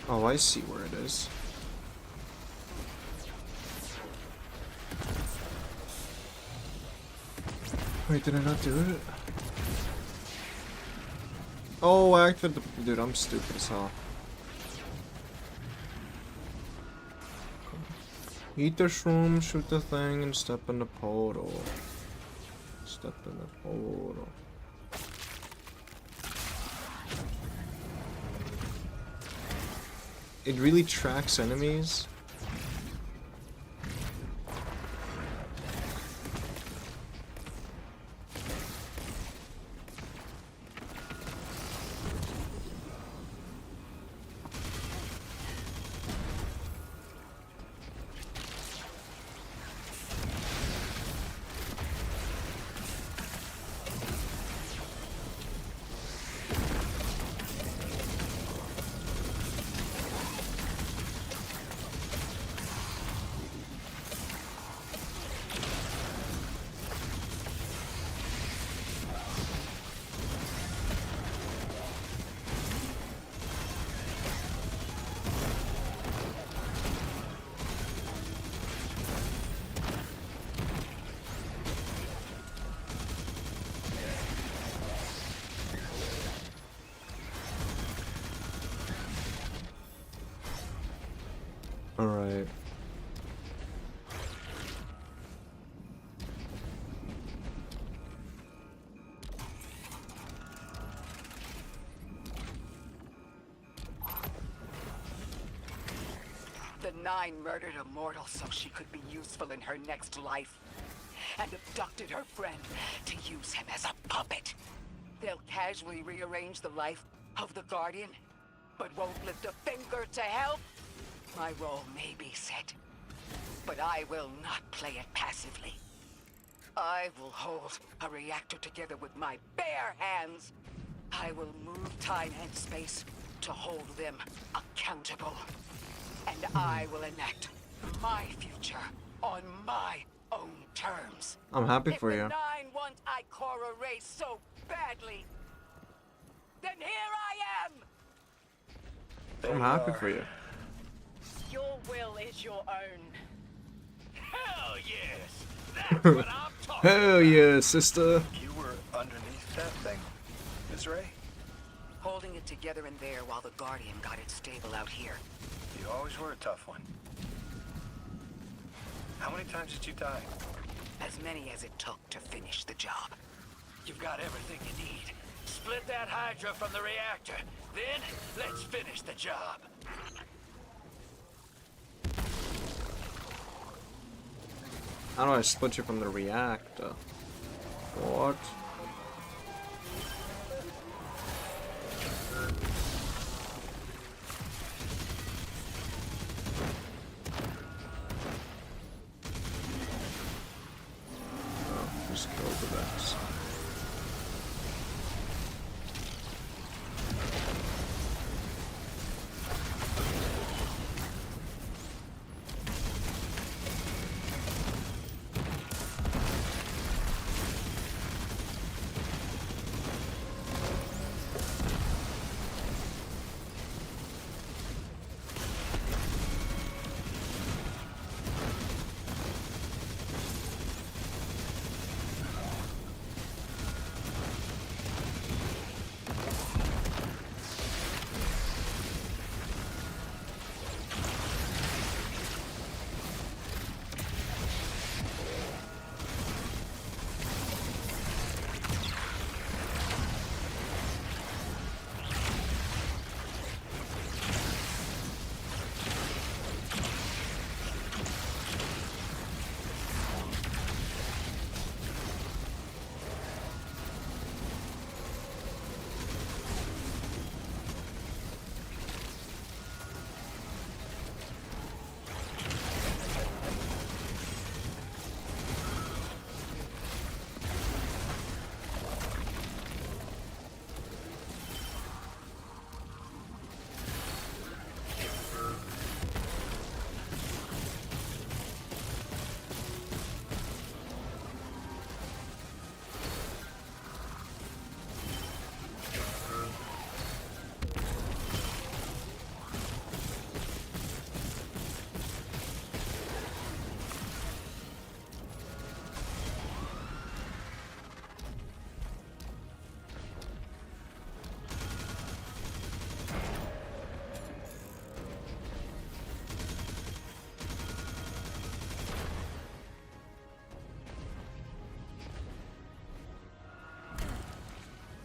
Oh, I see where it is. Wait, did I not do it? Oh, I activated the... Dude, I'm stupid as hell. Eat the shroom, shoot the thing, and step in the portal. Step in the portal. It really tracks enemies. Alright. The Nine murdered a mortal so she could be useful in her next life, and abducted her friend to use him as a puppet. They'll casually rearrange the life of the Guardian, but won't lift a finger to help. My role may be set, but I will not play it passively. I will hold a reactor together with my bare hands. I will move time and space to hold them accountable. And I will enact my future on my own terms. I'm happy for If you. the Nine want Ikora race so badly, then here I am! I'm happy for you. Your will is your own. Hell yes! That's what I'm talking Hell yeah, sister. You were underneath that thing, Ms. Ray? Holding it together in there while the Guardian got it stable out here. You always were a tough one. How many times did you die? As many as it took to finish the job. You've got everything you need. Split that Hydra from the reactor. Then, let's finish the job. How do I split you from the reactor? What? Oh, just kill the Vex.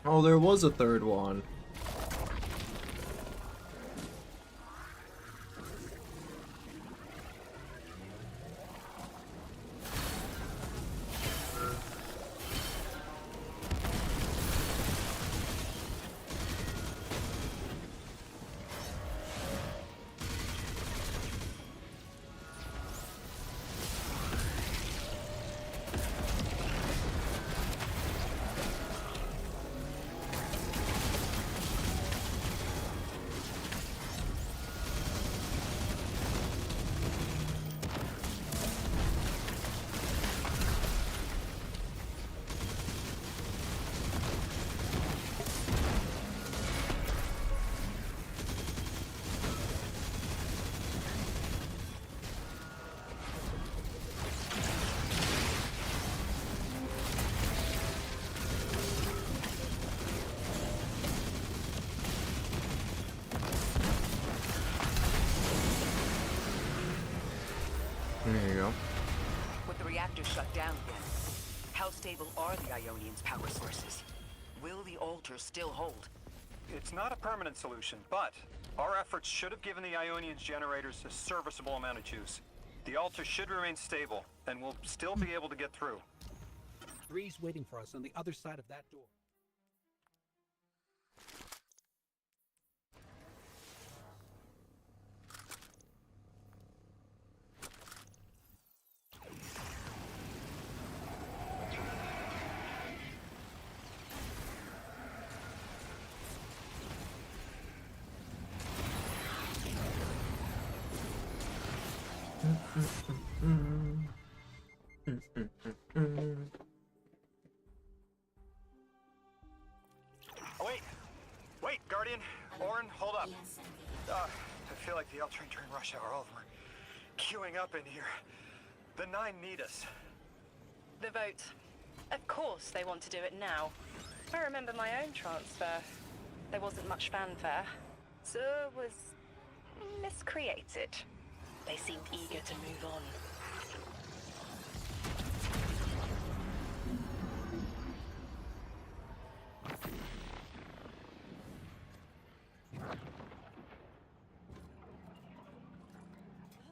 Oh, there was a third one. There you go. With the reactor shut down again, how stable are the Ionian's power sources? Will the altar still hold? It's not a permanent solution, but our efforts should have given the Ionian's generators a serviceable amount of juice. The altar should remain stable, and we'll still be able to get through. 3's waiting for us on the other side of that door. Wait! Wait, Guardian! Orin, hold up. I feel like the L train during rush hour. All of them are queuing up in here. The Nine need us. The vote. Of course they want to do it now. I remember my own transfer. There wasn't much fanfare. So was miscreated. They seemed eager to move on.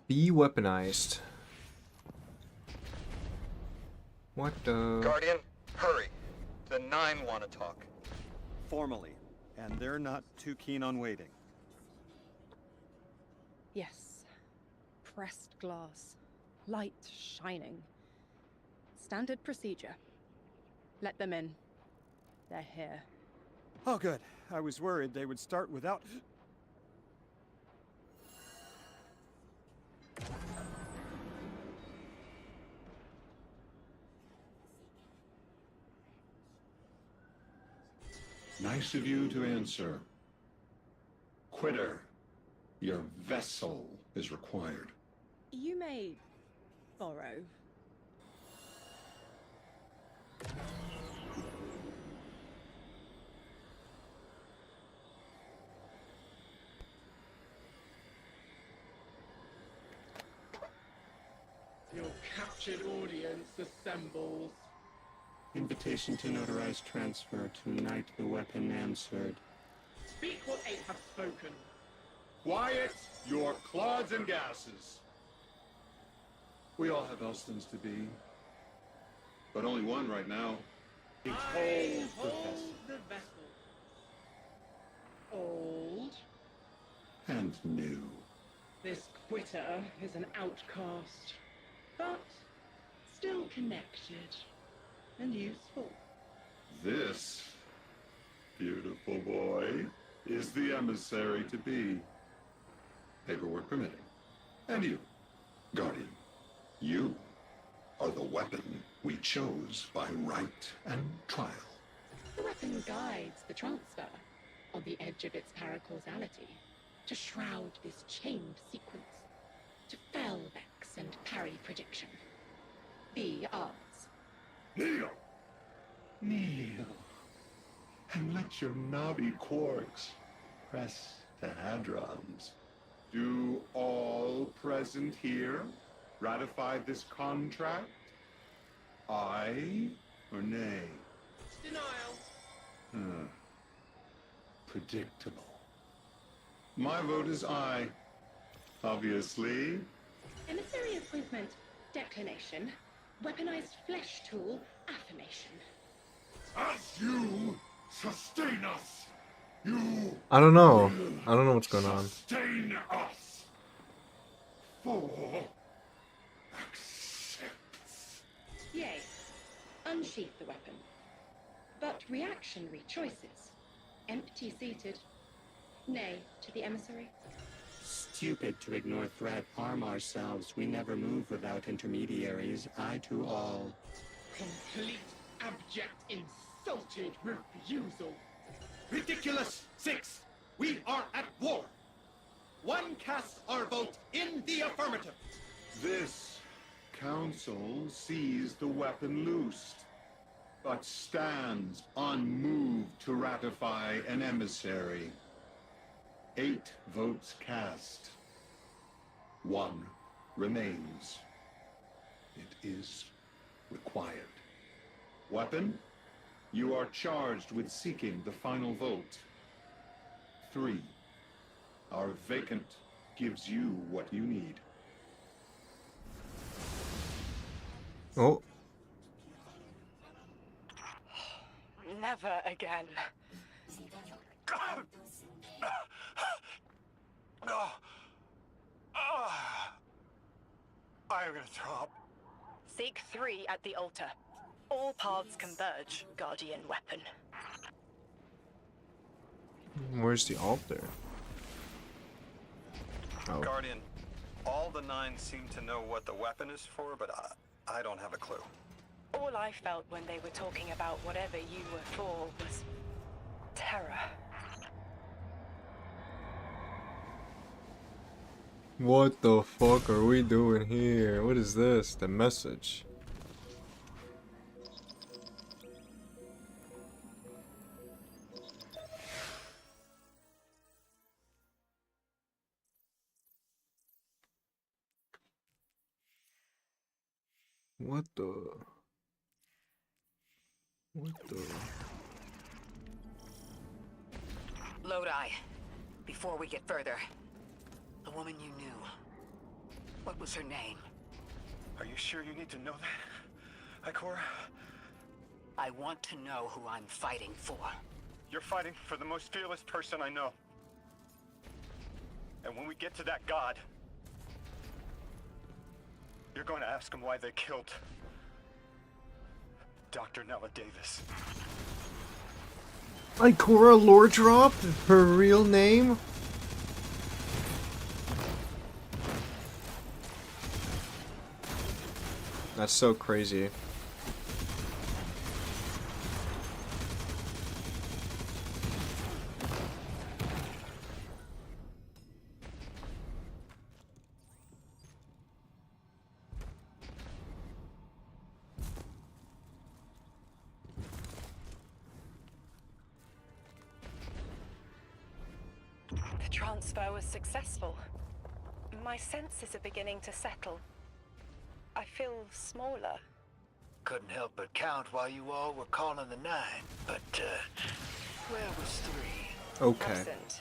Be weaponized. What the? Guardian, hurry. The Nine want to talk. Formally, and they're not too keen on waiting. Yes. Pressed glass. Light shining. Standard procedure. Let them in. They're here. Oh, good. I was worried they would start without... Nice of you to answer. Quitter, your vessel is required. You may borrow. Your captured audience assembles. Invitation to notarize transfer. Tonight the weapon answered. Speak what eight have spoken. Quiet your clods and gases. We all have Elstons to be. But only one right now. I hold the vessel. Old. And new. This quitter is an outcast, but still connected and useful. This beautiful boy is the emissary to be. Paperwork permitting. And you, Guardian, you are the weapon we chose by right and trial. The weapon guides the transfer on the edge of its paracausality to shroud this chained sequence, to fell Vex and parry prediction. Be ours. Kneel! Kneel. And let your knobby quarks press the hadrons. Do all present here ratify this contract? Aye or nay? Denial. Predictable. My vote is aye. Obviously. Emissary appointment, declination. Weaponized flesh tool, affirmation. As you sustain us, you I don't know. I don't know what's going on. sustain us. For accepts. Yay. Unsheath the weapon. But reactionary choices. Empty-seated. Nay to the emissary. Stupid to ignore threat, arm ourselves. We never move without intermediaries. Eye to all. Complete, abject, insulted refusal. Ridiculous! 6! We are at war! One casts our vote in the affirmative! This council sees the weapon loosed, but stands unmoved to ratify an emissary. 8 votes cast. 1 remains. It is required. Weapon, you are charged with seeking the final vote. 3. Our vacant gives you what you need. Oh. Never again. I am gonna throw up. Seek 3 at the altar. All paths converge, Guardian weapon. Where's the altar? Oh. Guardian, all the Nine seem to know what the weapon is for, but I don't have a clue. All I felt when they were talking about whatever you were for was terror. What the fuck are we doing here? What is this? The message. What the? What the? Lodi, before we get further, the woman you knew, what was her name? Are you sure you need to know that, Ikora? I want to know who I'm fighting for. You're fighting for the most fearless person I know. And when we get to that god, you're going to ask him why they killed Dr. Nella Davis. Ikora lore dropped? Her real name? That's so crazy. The transfer was successful. My senses are beginning to settle. I feel smaller. Couldn't help but count while you all were calling the Nine, but, where was 3? Okay. Absent.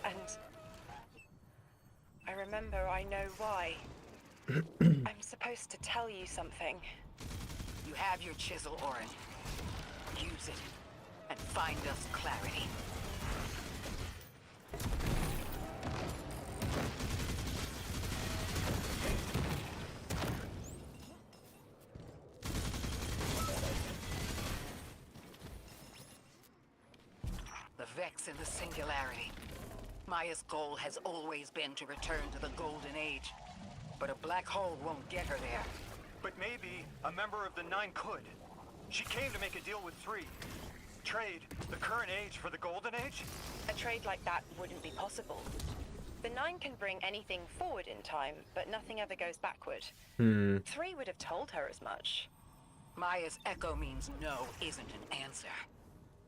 And I remember I know why. I'm supposed to tell you something. You have your chisel, Orin. Use it, and find us clarity. The Vex in the Singularity. Maya's goal has always been to return to the Golden Age. But a black hole won't get her there. But maybe a member of the Nine could. She came to make a deal with 3. Trade the current age for the Golden Age? A trade like that wouldn't be possible. The Nine can bring anything forward in time, but nothing ever goes backward. 3 would have told her as much. Maya's echo means no isn't an answer.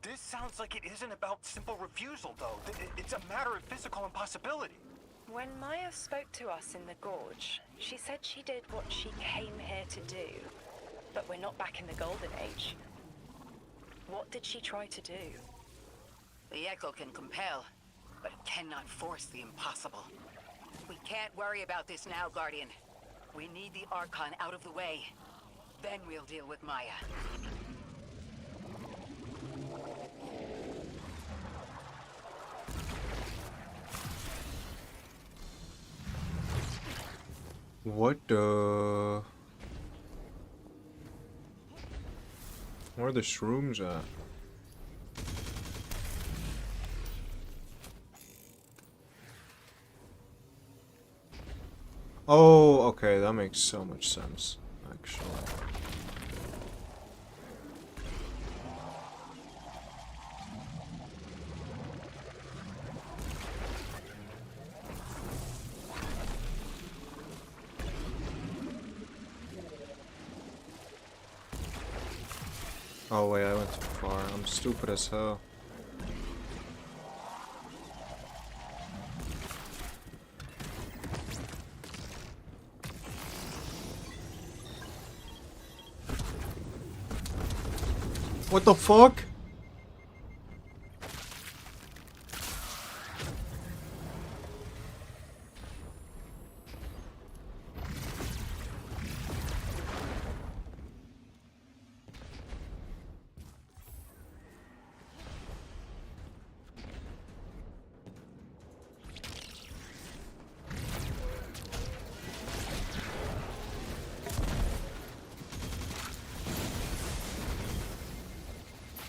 This sounds like it isn't about simple refusal, though. It's a matter of physical impossibility. When Maya spoke to us in the Gorge, she said she did what she came here to do. But we're not back in the Golden Age. What did she try to do? The echo can compel, but it cannot force the impossible. We can't worry about this now, Guardian. We need the Archon out of the way. Then we'll deal with Maya. What the? Where are the shrooms at? Oh, okay, that makes so much sense, actually. Oh wait, I went too far. I'm stupid as hell. What the fuck?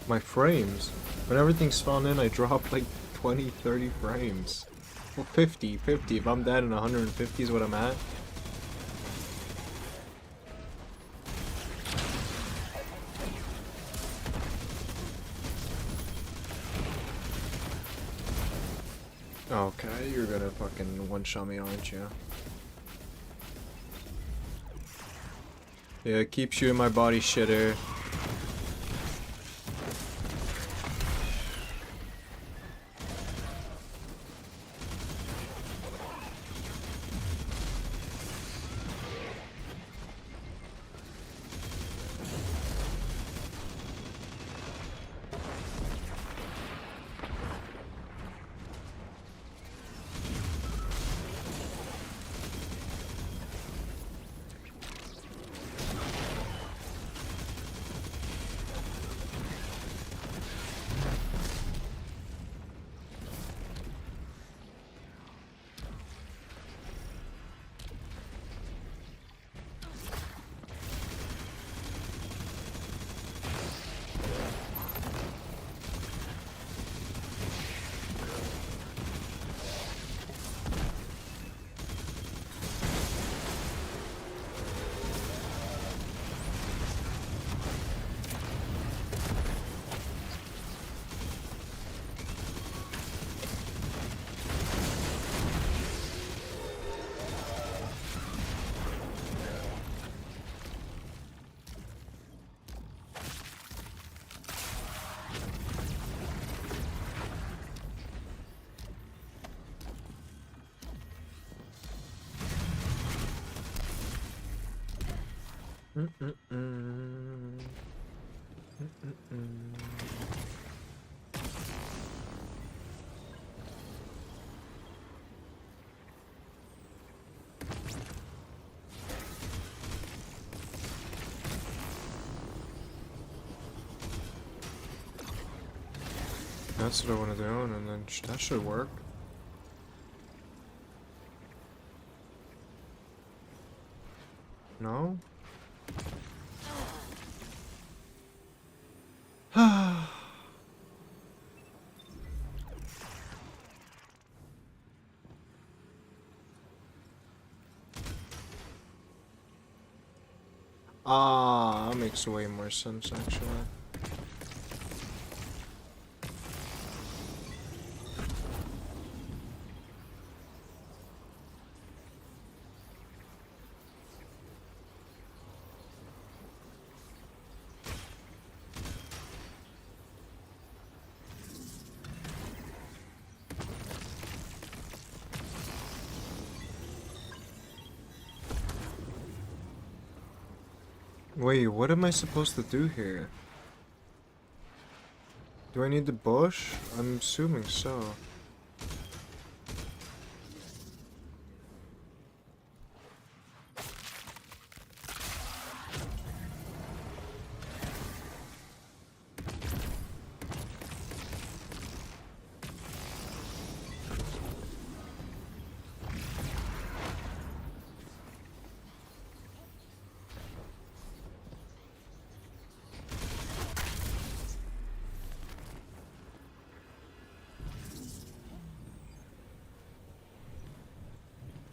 My frames. When everything spawned in, I dropped like 20, 30 frames. Well, 50. If I'm dead and 150 is what I'm at. Okay, you're gonna fucking one-shot me, aren't you? Yeah, keep shooting my body, shitter. That's what I want to do, and then that should work. No? Ah, that makes way more sense, actually. Wait, what am I supposed to do here? Do I need the bush? I'm assuming so.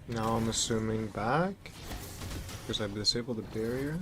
Now I'm assuming back, because I've disabled the barrier.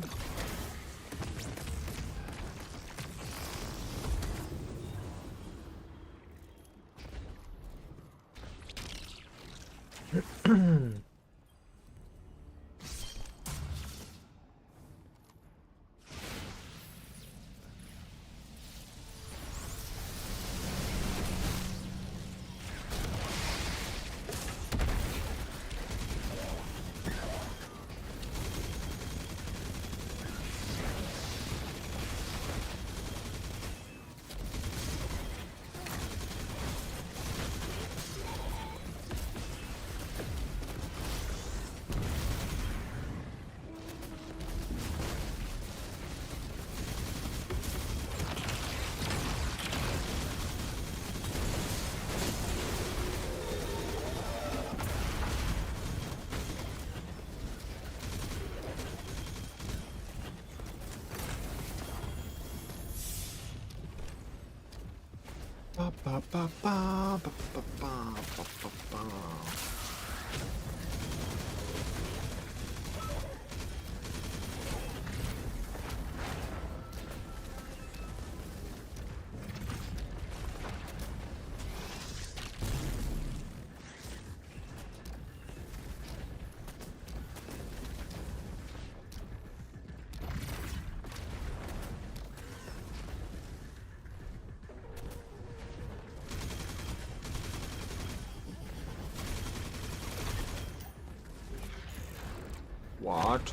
What?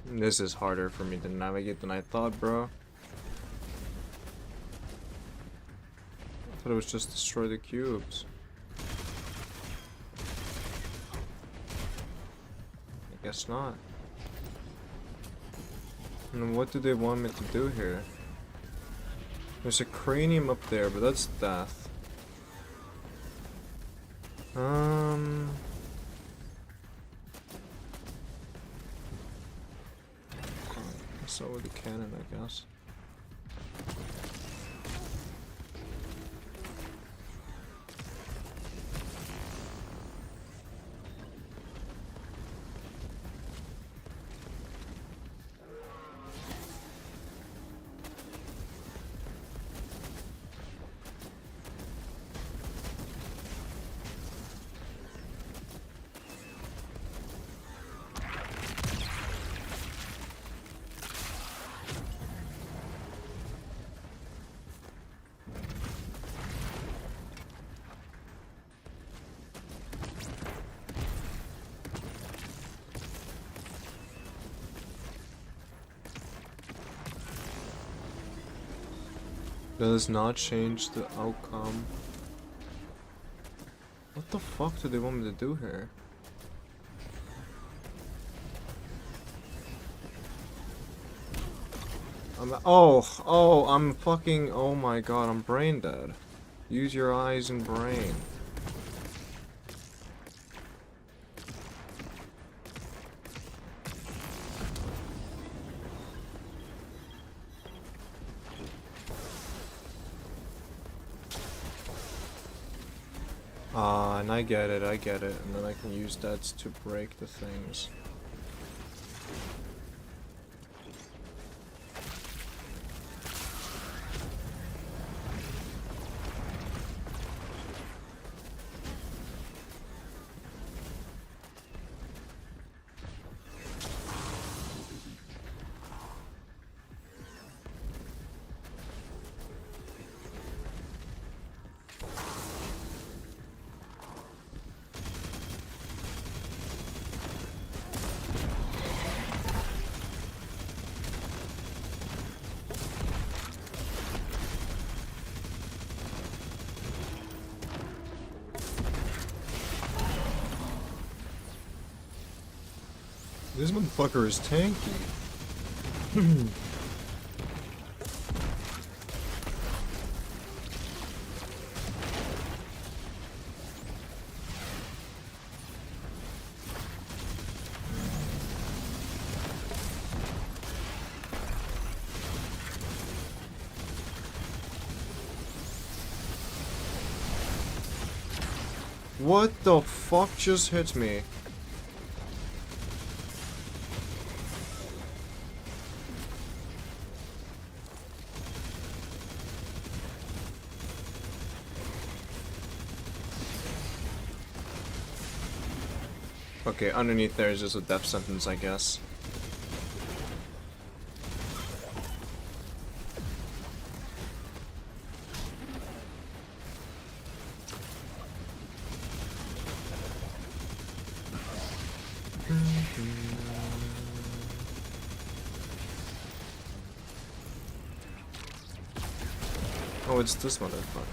This is harder for me to navigate than I thought, bro. I thought it was just destroy the cubes. I guess not. And what do they want me to do here? There's a cranium up there, but that's death. So with the cannon, I guess. Does not change the outcome. What the fuck do they want me to do here? I'm fucking, oh my god, I'm brain dead. Use your eyes and brain. And I get it, and then I can use that to break the things. This motherfucker is tanky. What the fuck just hit me? Okay, underneath there is just a death sentence, I guess. Oh, it's this motherfucker.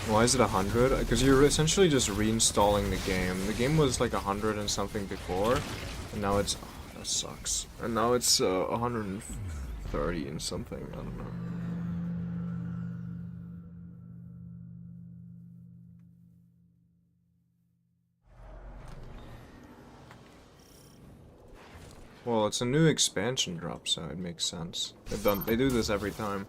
Why is it 100? Because you're essentially just reinstalling the game. The game was like 100 and something before, and now it's... Oh, that sucks. And now it's 130 and something, I don't know. Well, it's a new expansion drop, so it makes sense. They do this every time.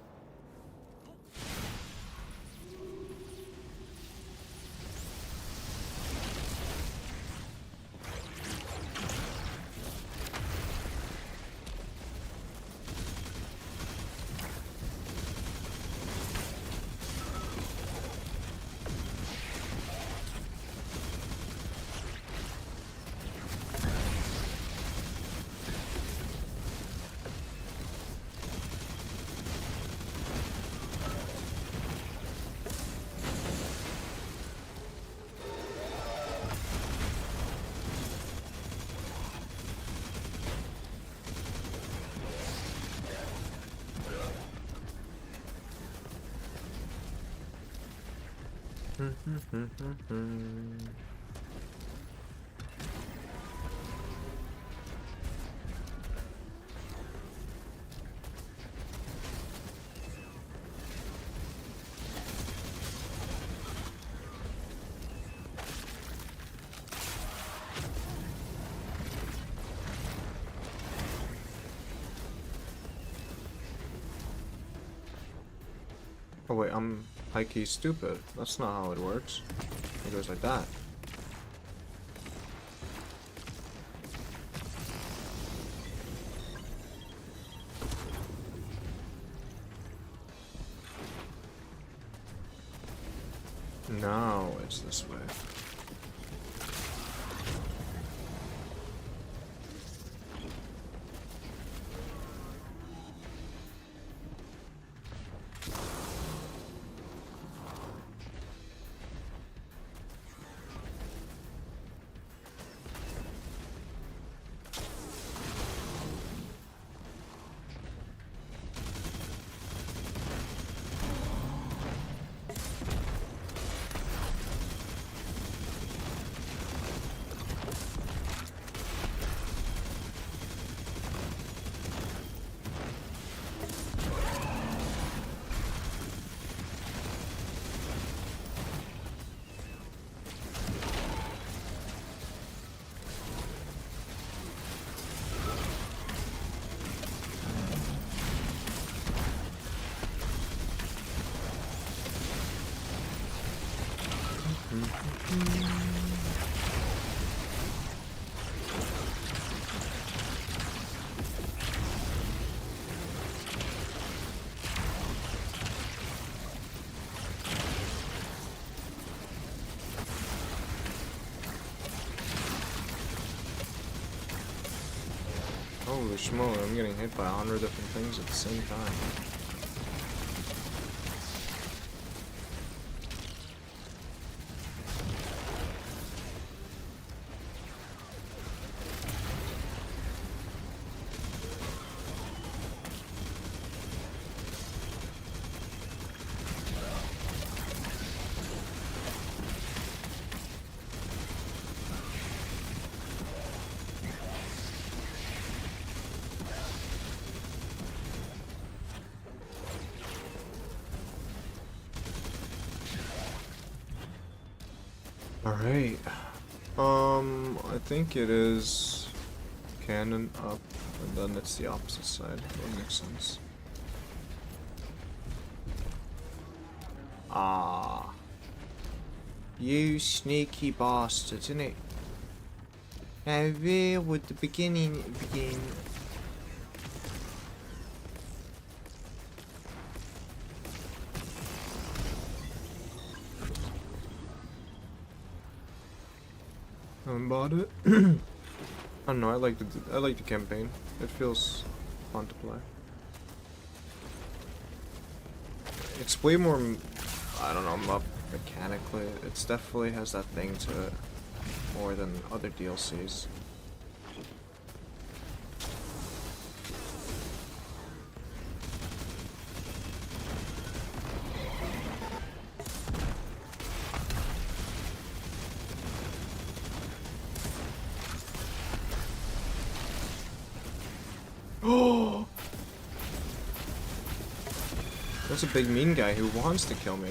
Oh wait, I'm high-key stupid. That's not how it works. It goes like that. No, it's this way. Holy schmoly, I'm getting hit by 100 different things at the same time. Alright. I think it is cannon up, and then it's the opposite side. That makes sense. Ah. You sneaky bastard, innit? Now where would the beginning begin? Bought it. I don't know. I like the campaign. It feels fun to play. It's way more. I don't know. Up mechanically, it's definitely has that thing to it more than other DLCs. Oh! That's a big mean guy who wants to kill me.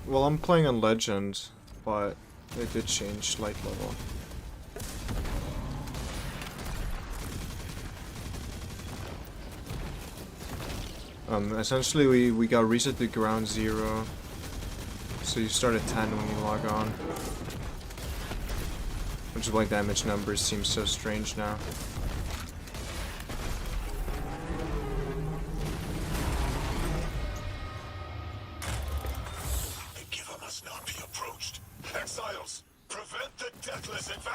Well, I'm playing on Legend, but they did change light level. Essentially we got reset to ground 0, so you start at 10 when you log on. Which is why damage numbers seem so strange now.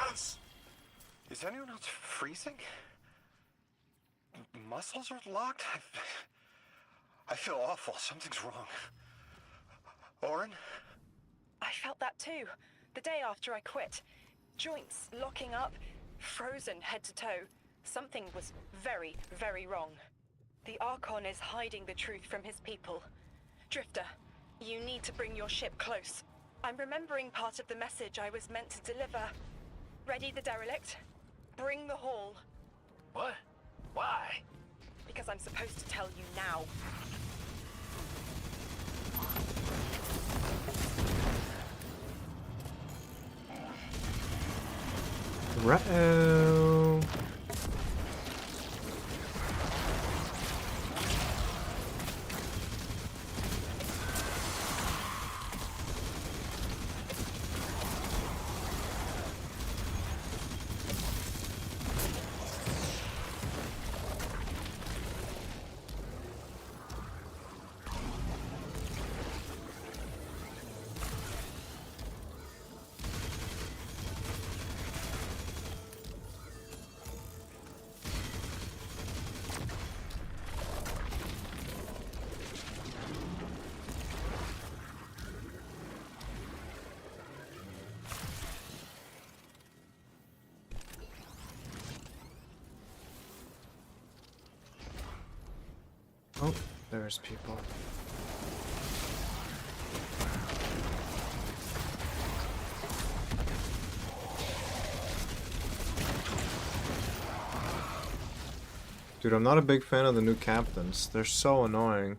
chance? Is anyone else freezing? Muscles are locked? I feel awful. Something's wrong. Oren? I felt that too. The day after I quit. Joints locking up, frozen head to toe. Something was very, very wrong. The Archon is hiding the truth from his people. Drifter, you need to bring your ship close. I'm remembering part of the message I was meant to deliver. Ready the derelict? Bring the haul. What? Why? Because I'm supposed to tell you now. Ruh-oh. Oh, there's people. Dude, I'm not a big fan of the new captains. They're so annoying.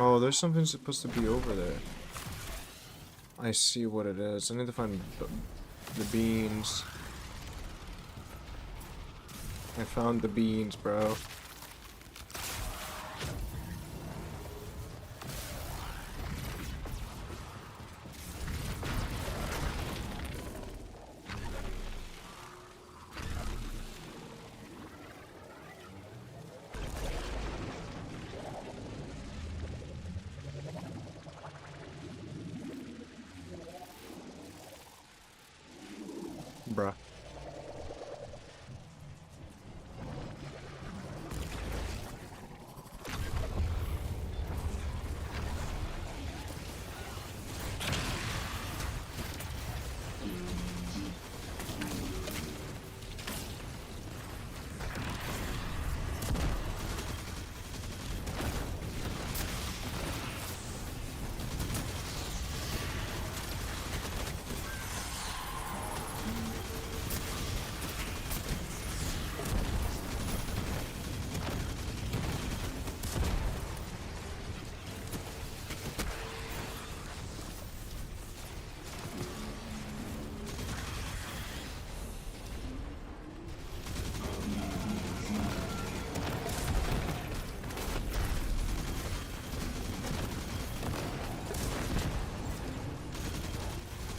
Oh, there's something supposed to be over there. I see what it is. I need to find the beans. I found the beans, bro. Bruh.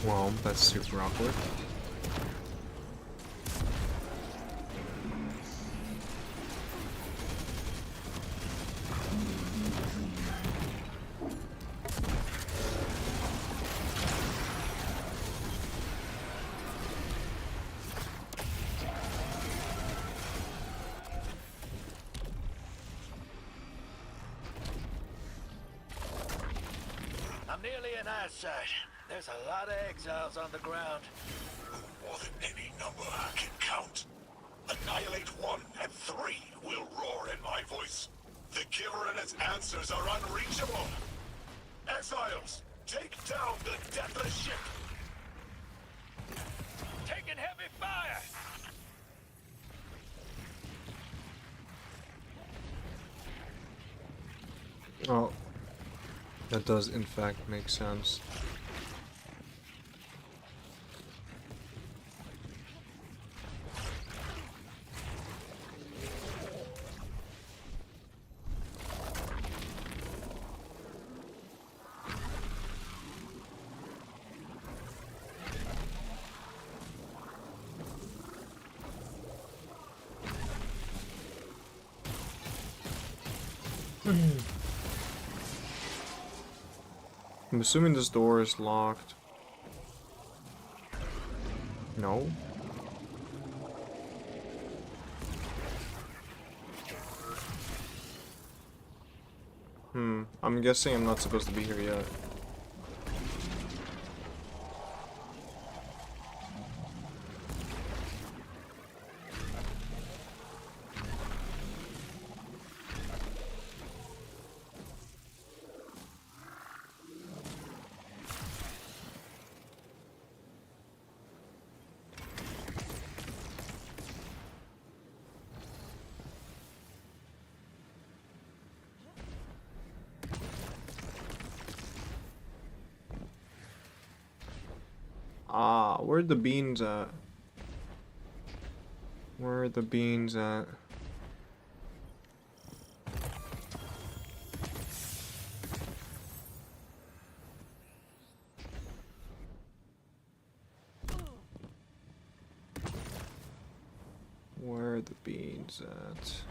Well, that's super awkward. I'm nearly in eyesight. There's a lot of exiles on the ground. More than any number I can count. Annihilate 1 and 3 will roar in my voice. The Giver and its answers are unreachable. Exiles, take down the deathless ship. Taking heavy fire! Oh, that does in fact make sense. I'm assuming this door is locked. No? I'm guessing I'm not supposed to be here yet. Ah, where'd the beans at? Where are the beans at? Where are the beans at?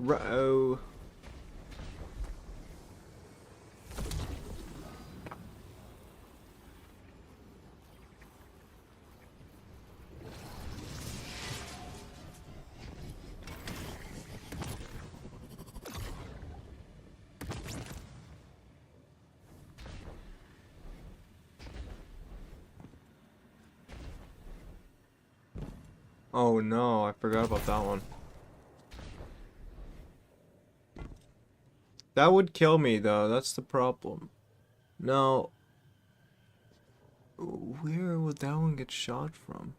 Ruh-oh. Oh no, I forgot about that one. That would kill me though, that's the problem. Now, where would that one get shot from?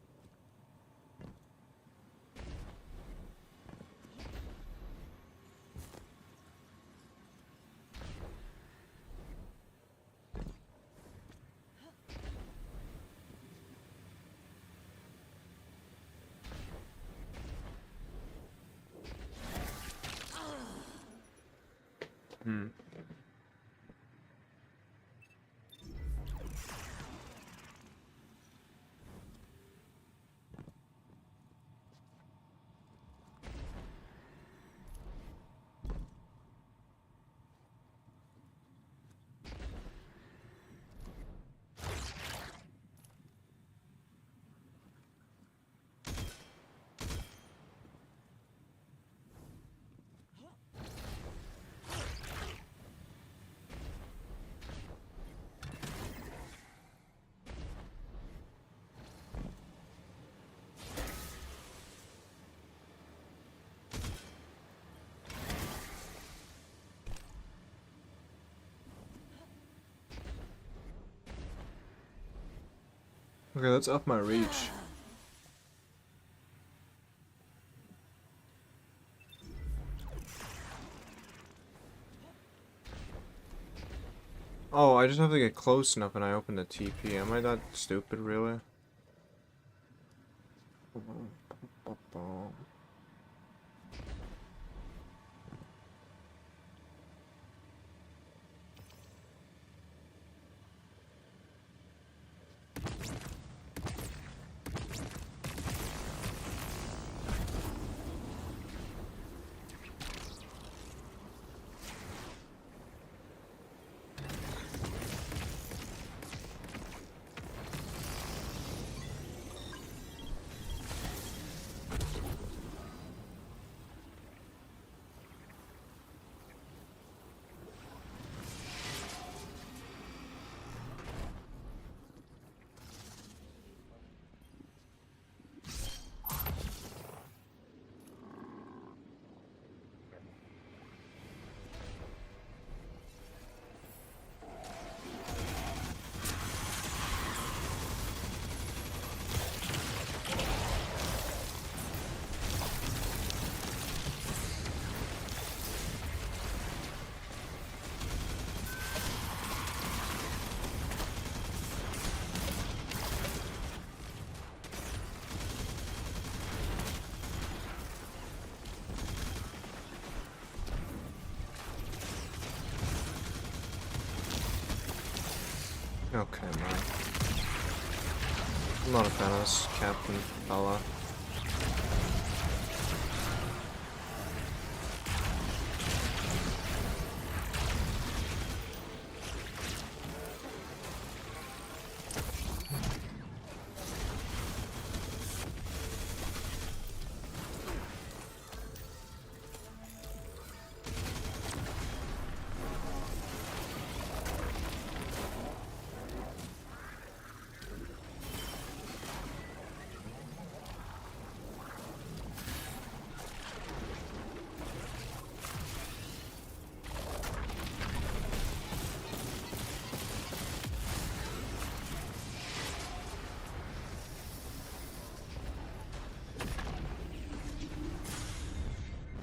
Okay, let's up my reach. Oh, I just have to get close enough and I open the TP. Am I that stupid, really? Okay, man. I'm not a fan of this Captain fella.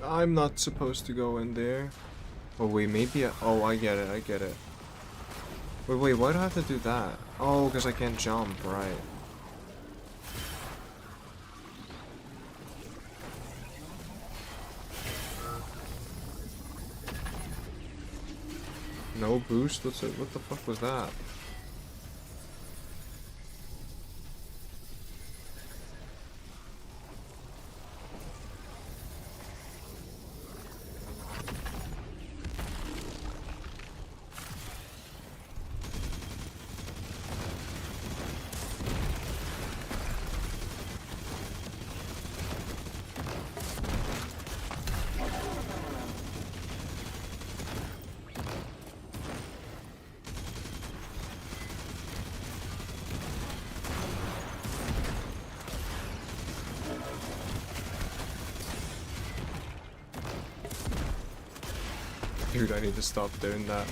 I'm not supposed to go in there. Oh wait, maybe oh, I get it, I get it. Wait, why do I have to do that? Oh, because I can't jump, right. No boost? What's it? What the fuck was that? Dude, I need to stop doing that.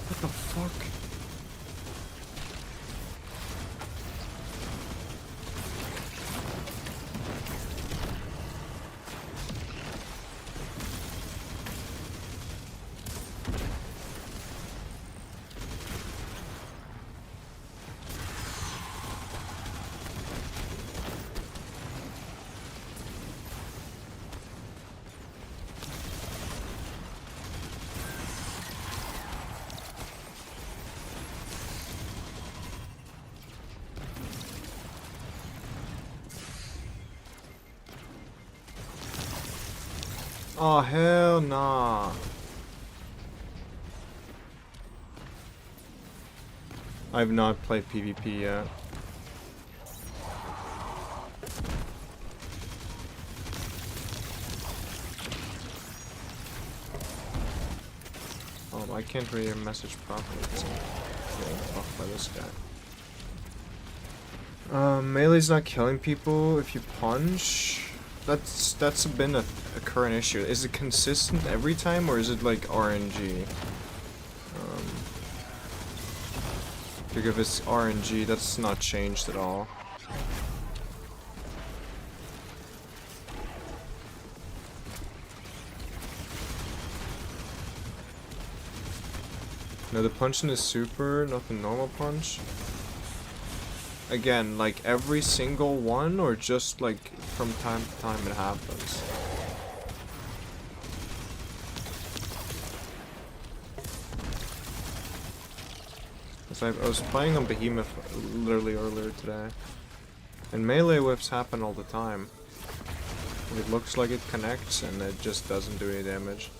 What the fuck? Oh, hell nah. I've not played PvP yet. Oh, I can't read your message properly because I'm getting fucked by this guy. Melee's not killing people if you punch. That's been a current issue. Is it consistent every time, or is it like RNG? Because if it's RNG, that's not changed at all. No, the punch in is super, not the normal punch. Again, like every single one, or just like from time to time it happens? I was playing on Behemoth literally earlier today, and melee whiffs happen all the time. It looks like it connects and it just doesn't do any damage.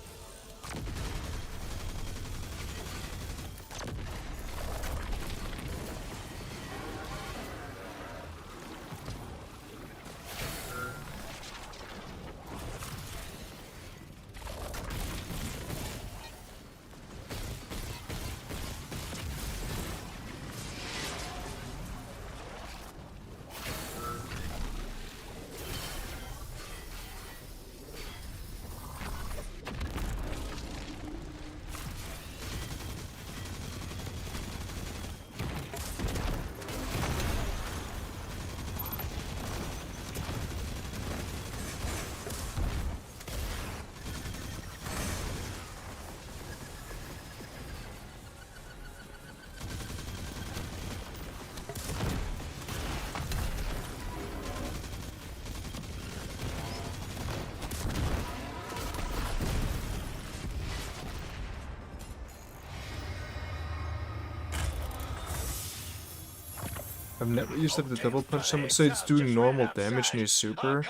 I've never used it to double punch someone, so it's doing normal damage in your super.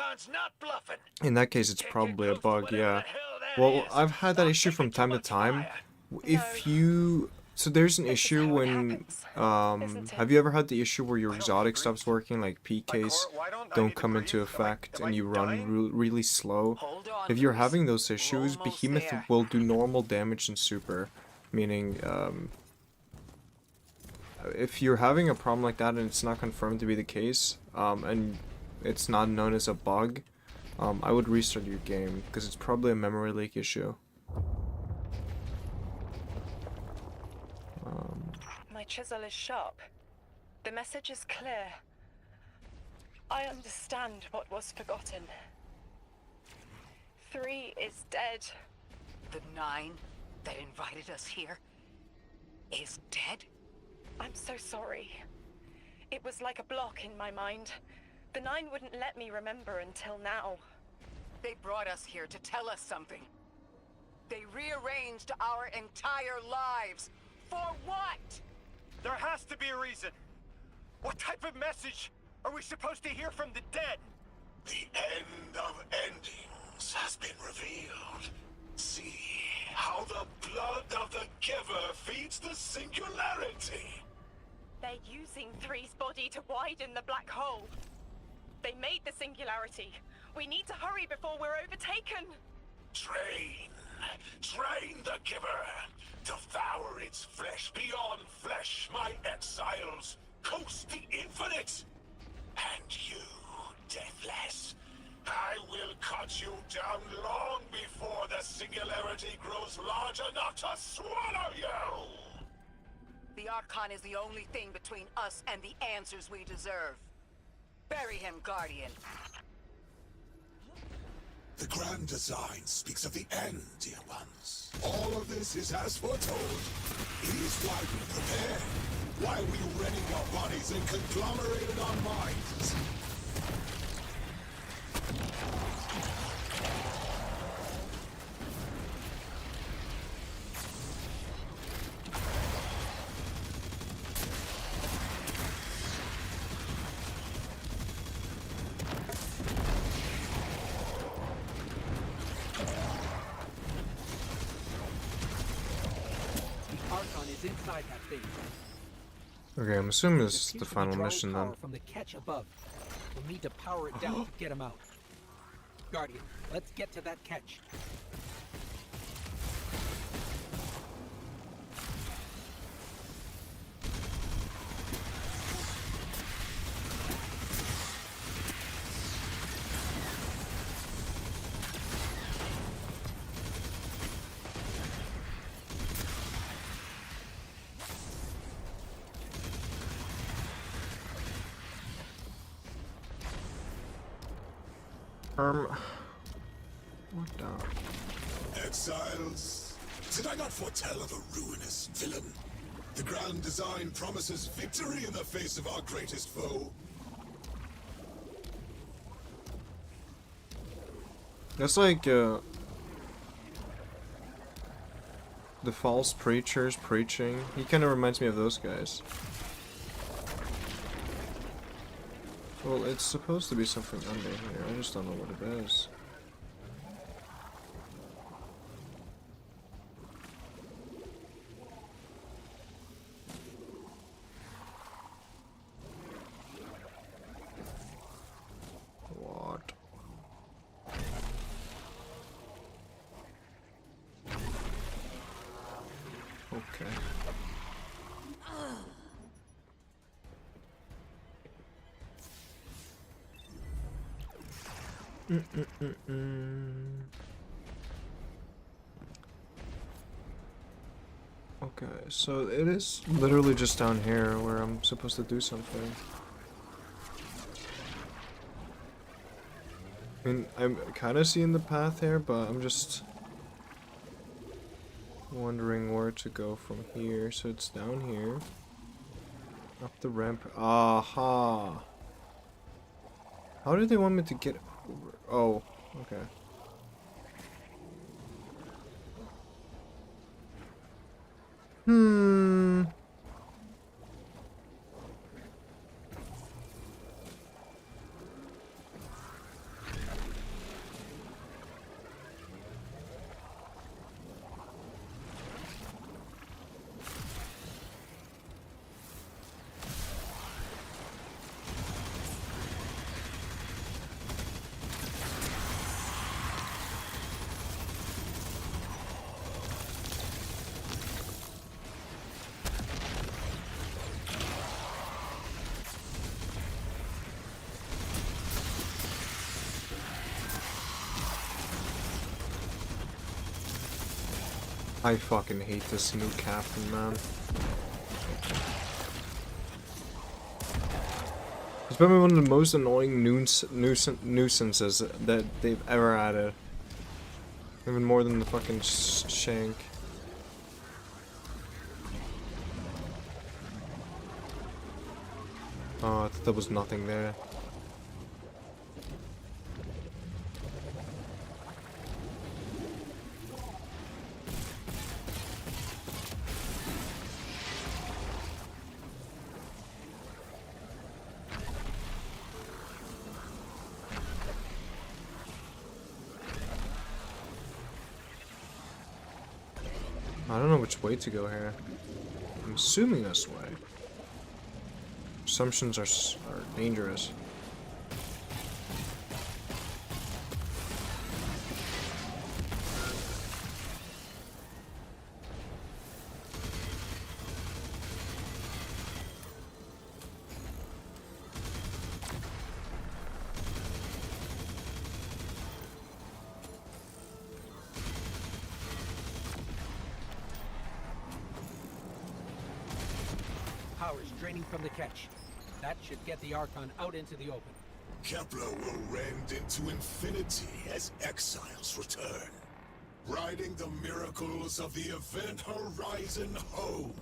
In that case, it's probably a bug, yeah. Well, I've had that issue from time to time. If you... So there's an issue when... have you ever had the issue where your exotic stops working, like PKs don't come into effect and you run really slow? If you're having those issues, Behemoth will do normal damage in super, meaning... if you're having a problem like that and it's not confirmed to be the case, and it's not known as a bug, I would restart your game, because it's probably a memory leak issue. My chisel is sharp. The message is clear. I understand what was forgotten. 3 is dead. The Nine that invited us here is dead? I'm so sorry. It was like a block in my mind. The Nine wouldn't let me remember until now. They brought us here to tell us something. They rearranged our entire lives. For what? There has to be a reason. What type of message are we supposed to hear from the dead? The end of endings has been revealed. See how the blood of the giver feeds the singularity. They're using 3's body to widen the black hole. They made the singularity. We need to hurry before we're overtaken. Train the giver. Devour its flesh beyond flesh, my exiles. Coast the infinite. And you, deathless, I will cut you down long before the singularity grows large enough to swallow you! The Archon is the only thing between us and the answers we deserve. Bury him, Guardian. The grand design speaks of the end, dear ones. All of this is as foretold. It is why we prepare. Why we ready our bodies and conglomerated our minds. Inside that thing. Okay, I'm assuming this is the final mission then. From the catch above. We'll need to power it down to get him out. Guardian, let's get to that catch. What the? Exiles, did I not foretell of a ruinous villain? The grand design promises victory in the face of our greatest foe. That's like, the false preachers preaching. He kind of reminds me of those guys. Well, it's supposed to be something under here. I just don't know what it is. What? Okay. Okay, so it is literally just down here where I'm supposed to do something. I mean, I'm kind of seeing the path here, but I'm just wondering where to go from here. So it's down here. Up the ramp. Aha! How did they want me to get over? Oh, okay. I fucking hate this new captain, man. It's probably one of the most annoying nuisances that they've ever added. Even more than the fucking shank. Oh, I thought there was nothing there. I don't know which way to go here. I'm assuming this way. Assumptions are dangerous. Power is draining from the catch. That should get the Archon out into the open. Kepler will rend into infinity as exiles return, riding the miracles of the event horizon home.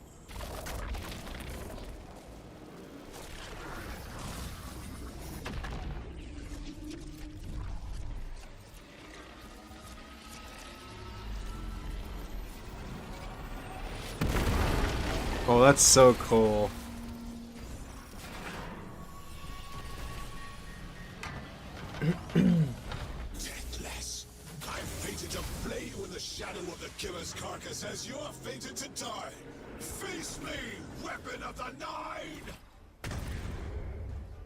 Oh, that's so cool. Deathless, I'm fated to flay you in the shadow of the killer's carcass as you're fated to die. Face me, weapon of the Nine!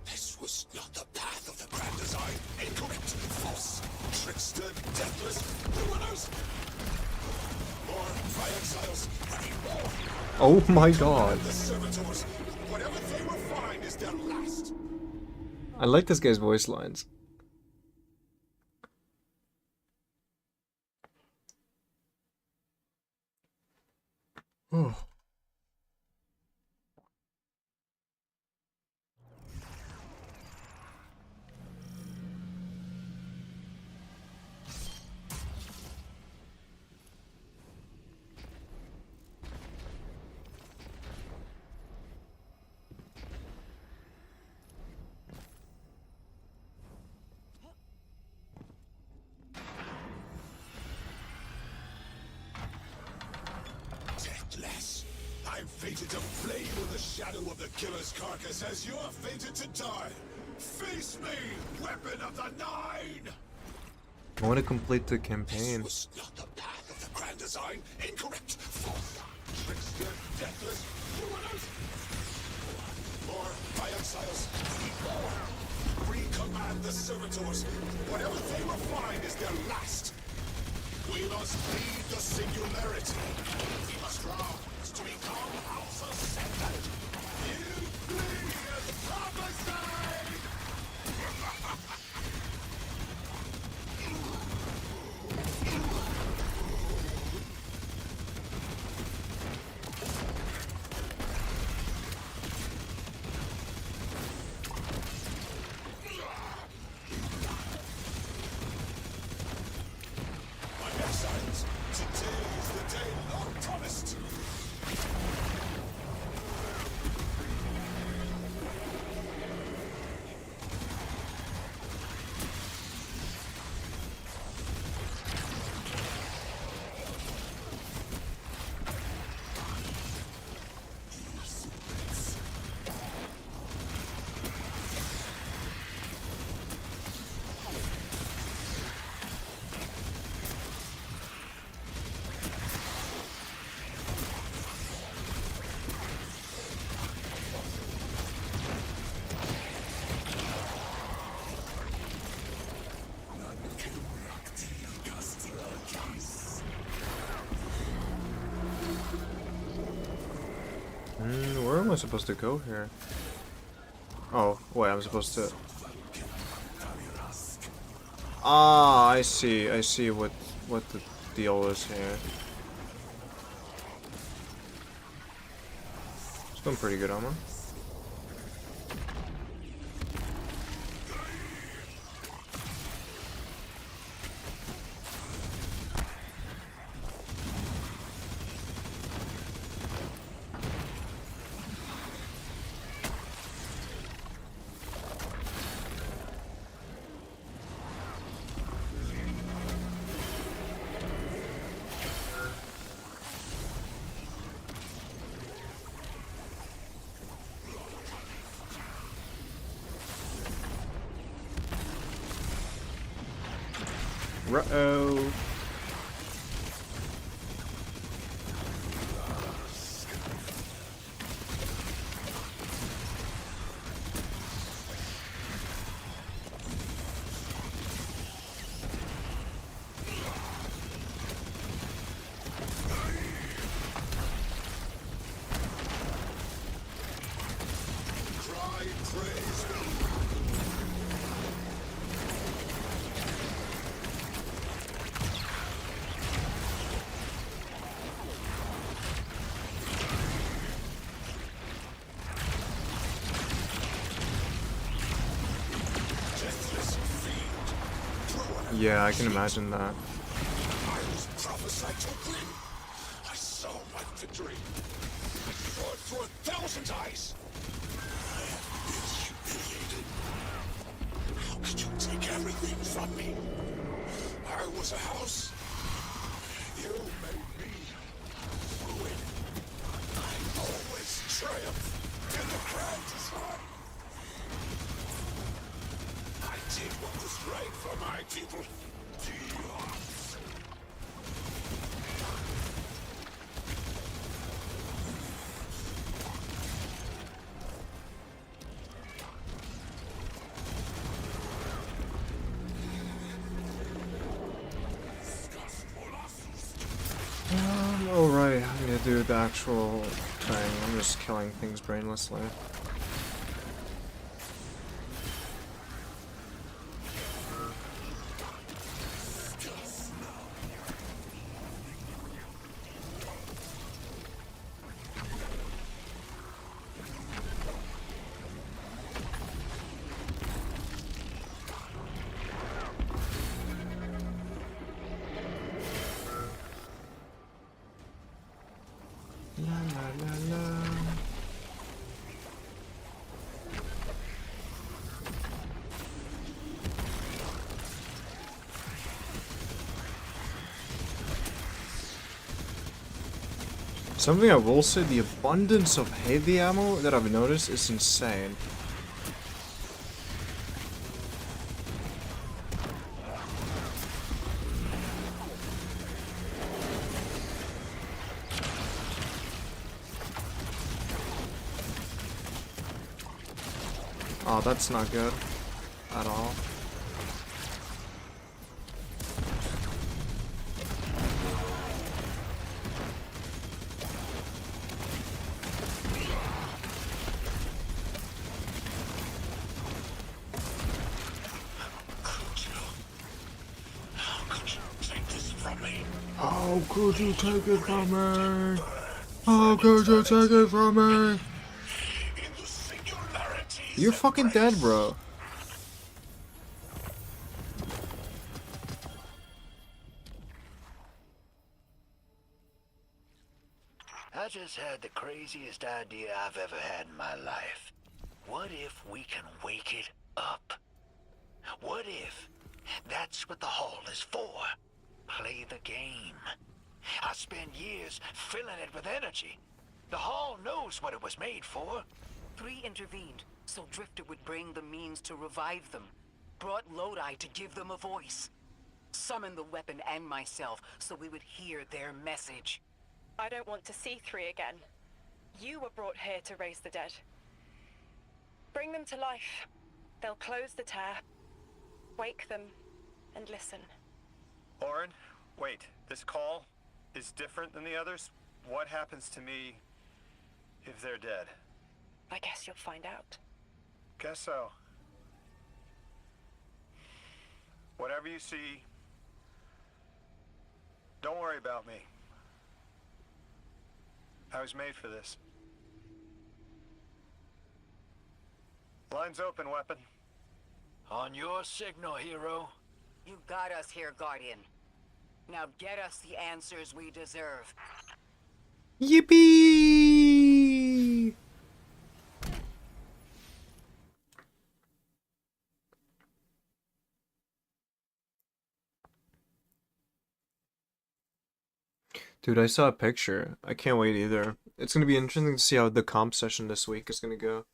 This was not the path of the grand design. Incorrect, false, trickster, deathless, ruiners. More by exiles, ready more. Oh my god. The servitors, whatever they will find is their last. I like this guy's voice lines. Oh. Deathless, I'm fated to flay you in the shadow of the killer's carcass as you're fated to die. Face me, weapon of the Nine! I want to complete the campaign. This was not the path of the grand design. Incorrect, false, trickster, deathless, ruiners. More by exiles, more. Recommand the servitors. Whatever they will find is their last. We must leave the singularity. We must rise to become House Ascendant. You flee as prophesied! My exiles, today is the day long promised. Where am I supposed to go here? Oh, wait, I'm supposed to... Ah, I see what the deal is here. It's doing pretty good armor. Uh-oh. Yeah, I can imagine that. I was prophesied to win. I saw my victory. I saw it through 1,000 eyes. I have been humiliated. How could you take everything from me? I was a house. You made me ruin. I always triumph in the grand design. I did what was right for my people. Alright, I need to do the actual thing. I'm just killing things brainlessly. Something I will say, the abundance of heavy ammo that I've noticed is insane. Oh, that's not good at all. How could you take it from me? How could you take it from me? You're fucking dead, bro. I just had the craziest idea I've ever had in my life. What if we can wake it up? What if that's what the hall is for? Play the game. I spent years filling it with energy. The hall knows what it was made for. 3 intervened, so Drifter would bring the means to revive them. Brought Lodi to give them a voice. Summoned the weapon and myself, so we would hear their message. I don't want to see 3 again. You were brought here to raise the dead. Bring them to life. They'll close the tear, wake them, and listen. Orin, wait. This call is different than the others? What happens to me if they're dead? I guess you'll find out. Guess so. Whatever you see, don't worry about me. I was made for this. Line's open, weapon. On your signal, hero. You got us here, Guardian. Now get us the answers we deserve. Yippee! Dude, I saw a picture. I can't wait either. It's gonna be interesting to see how the comp session this week is gonna go.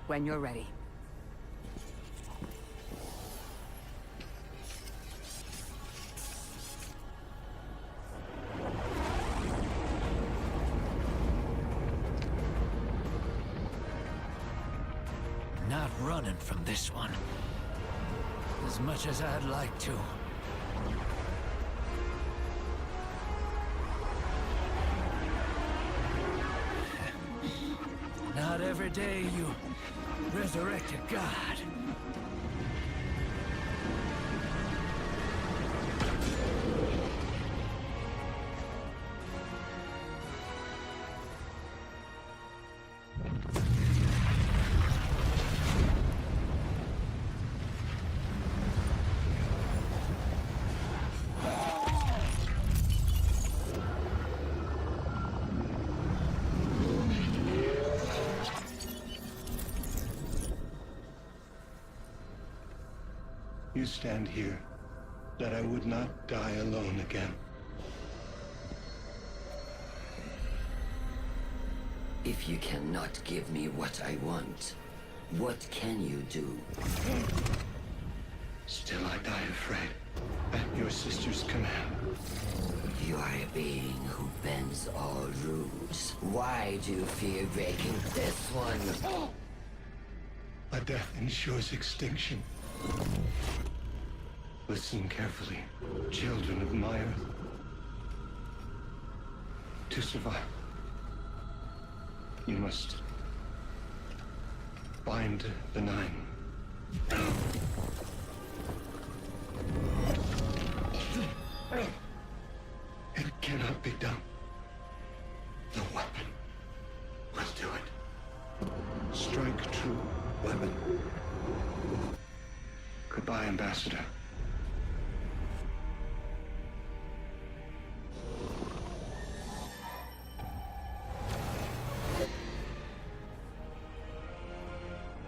When you're ready. Not running from this one. As much as I'd like to. Not every day you resurrect a god. You stand here, that I would not die alone again. If you cannot give me what I want, what can you do? Still I die afraid, at your sister's command. You are a being who bends all rules. Why do you fear breaking this one? A death ensures extinction. Listen carefully, children of my earth. To survive, you must bind the Nine. It cannot be done. The weapon will do it. Strike true, weapon. Goodbye, Ambassador.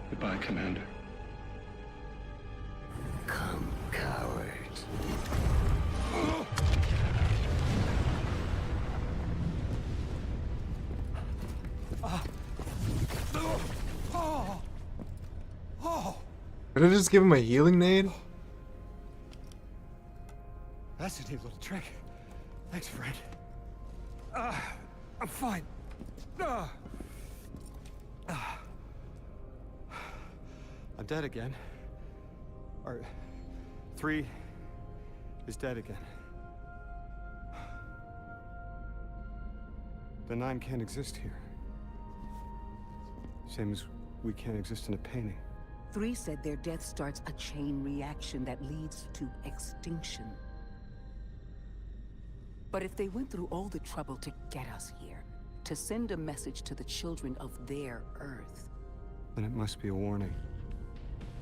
Goodbye, Commander. Come, coward. Did I just give him a healing nade? That's a neat little trick. Thanks, friend. I'm fine. I'm dead again. Or 3 is dead again. The 9 can't exist here. Same as we can't exist in a painting. 3 said their death starts a chain reaction that leads to extinction. But if they went through all the trouble to get us here, to send a message to the children of their Earth, Then it must be a warning,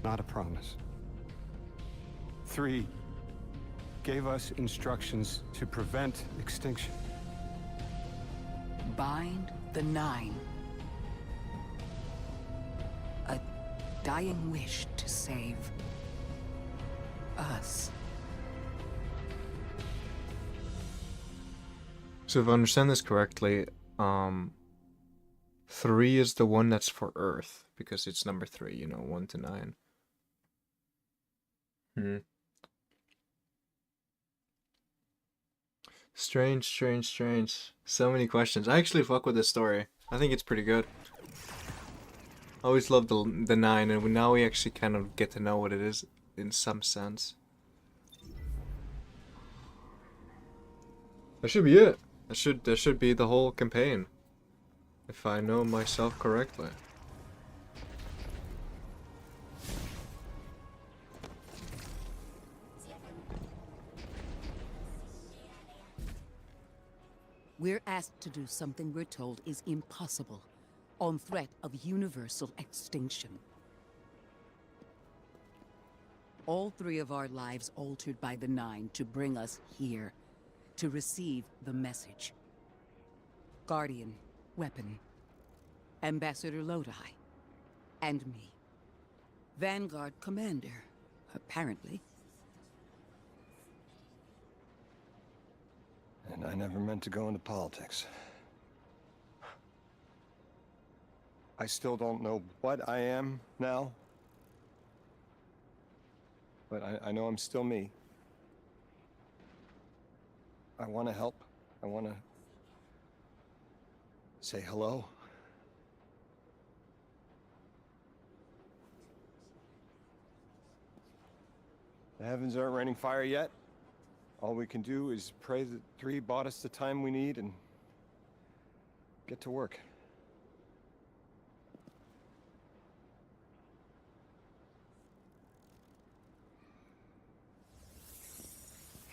not a promise. 3 gave us instructions to prevent extinction. bind the 9. A dying wish to save us. So if I understand this correctly, 3 is the one that's for Earth, because it's number 3, you know, 1 to 9. Strange, strange, strange. So many questions. I actually fuck with this story. I think it's pretty good. I always loved the 9, and now we actually kind of get to know what it is in some sense. That should be it. That should be the whole campaign, if I know myself correctly. We're asked to do something we're told is impossible, on threat of universal extinction. All 3 of our lives altered by the Nine to bring us here, to receive the message. Guardian, weapon, Ambassador Lodi, and me. Vanguard commander, apparently. And I never meant to go into politics. I still don't know what I am now. But I know I'm still me. I want to help. I want to say hello. The heavens aren't raining fire yet. All we can do is pray that 3 bought us the time we need and get to work.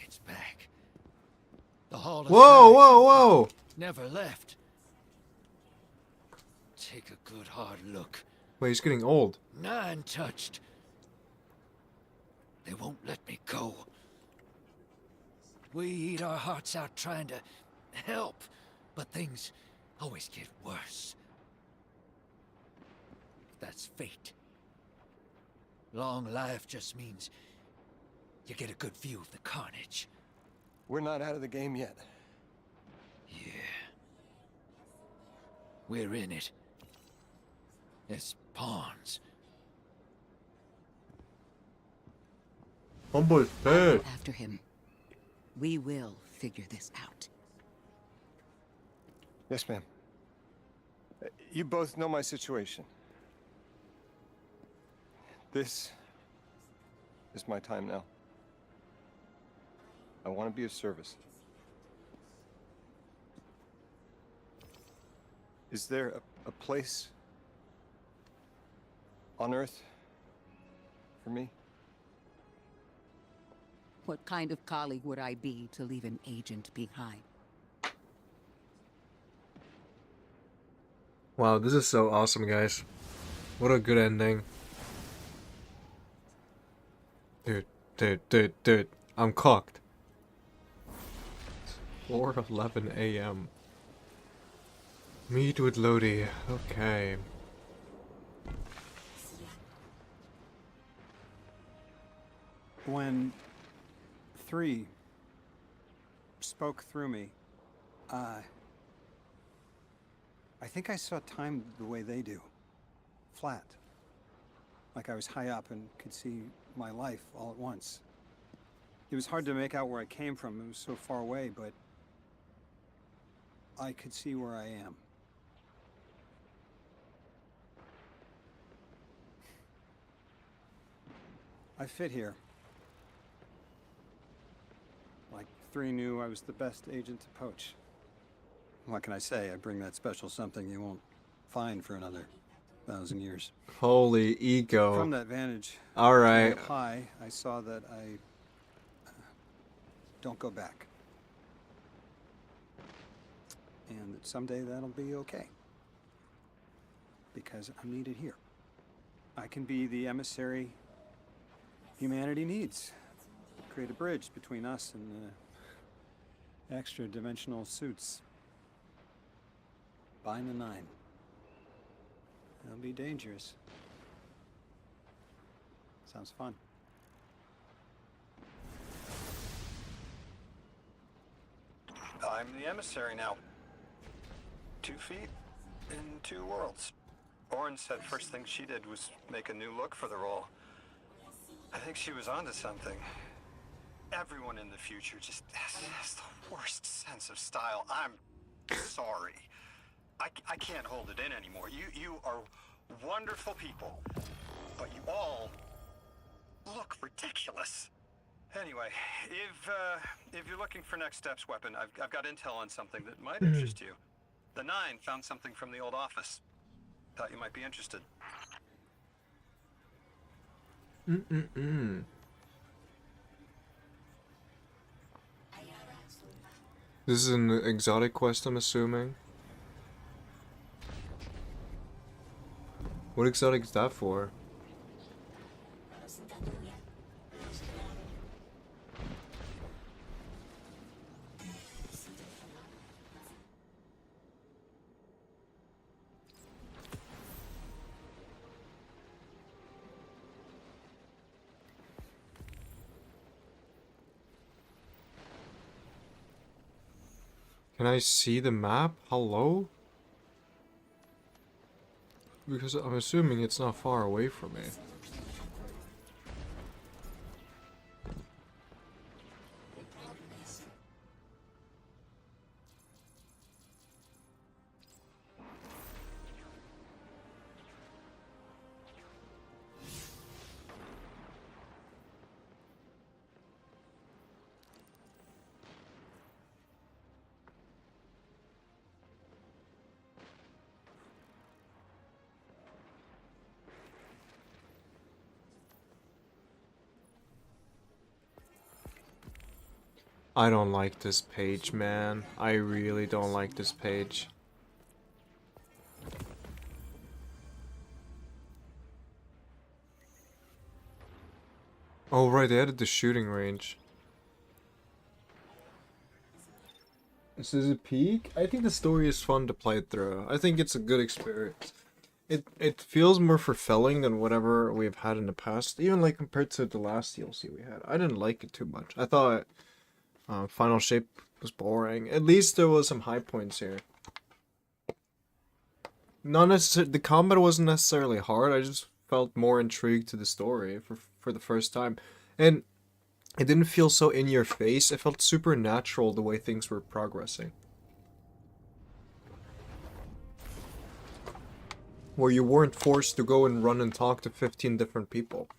It's back. The hall is Whoa, back. whoa, whoa! Never left. Take a good hard look. Wait, he's getting old. Nine touched. They won't let me go. We eat our hearts out trying to help, but things always get worse. That's fate. Long life just means you get a good view of the carnage. We're not out of the game yet. Yeah. We're in it. As pawns. Humble's dead. After him. We will figure this out. Yes, ma'am. You both know my situation. This is my time now. I want to be of service. Is there a place on Earth for me? What kind of colleague would I be to leave an agent behind? Wow, this is so awesome, guys. What a good ending. Dude. I'm cocked. 4:11 a.m. Meet with Lodi. Okay. When 3 spoke through me, I think I saw time the way they do. Flat. Like I was high up and could see my life all at once. It was hard to make out where I came from. It was so far away, but I could see where I am. I fit here. Like 3 knew I was the best agent to poach. What can I say? I bring that special something you won't find for another 1,000 years. Holy ego. From that vantage, Alright. high, I saw that I don't go back. And that someday that'll be okay. Because I'm needed here. I can be the emissary humanity needs. Create a bridge between us and the extra-dimensional suits. Bind the Nine. It'll be dangerous. Sounds fun. I'm the emissary now. 2 feet in 2 worlds. Orin said first thing she did was make a new look for the role. I think she was onto something. Everyone in the future just has the worst sense of style. I'm sorry. I can't hold it in anymore. You are wonderful people, but you all look ridiculous. Anyway, if you're looking for next steps, Weapon, I've got intel on something that might interest you. The Nine found something from the old office. Thought you might be interested. This This is an exotic quest, I'm assuming. What exotic is that for? Can I see the map? Hello? Because I'm assuming it's not far away from me. I don't like this page, man. I really don't like this page. Oh right, they added the shooting range. This is a peak? I think the story is fun to play through. I think it's a good experience. It feels more fulfilling than whatever we've had in the past, even like compared to the last DLC we had. I didn't like it too much. I thought Final Shape was boring. At least there was some high points here. Not necessarily, the combat wasn't necessarily hard. I just felt more intrigued to the story for the first time, and it didn't feel so in your face. It felt super natural the way things were progressing. Where you weren't forced to go and run and talk to 15 different people.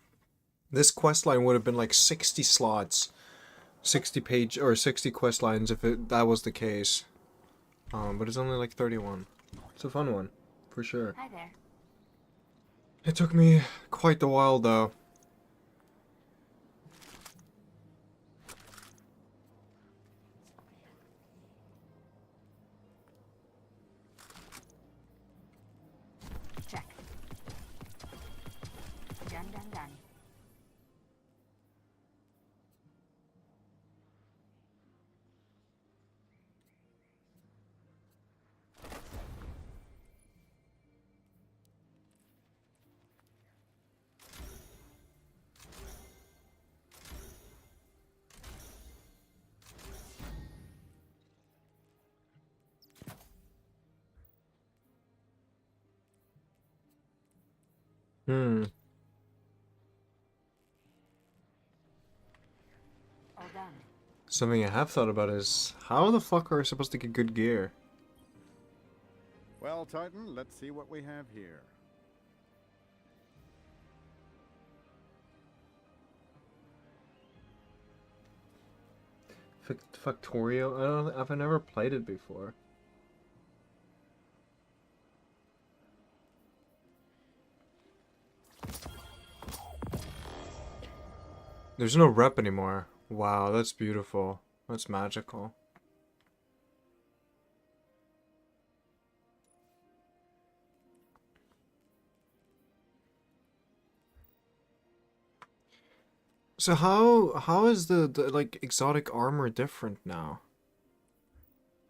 This questline would have been like 60 slots. 60 page or 60 quest lines if that was the case. But it's only like 31. It's a fun one, for sure. Hi there. It took me quite a while though. Check. Done, done, done. All done. Something I have thought about is, how the fuck are we supposed to get good gear? Well, Titan, let's see what we have here. Factorio? I've never played it before. There's no rep anymore. Wow, that's beautiful. That's magical. So how is the like exotic armor different now?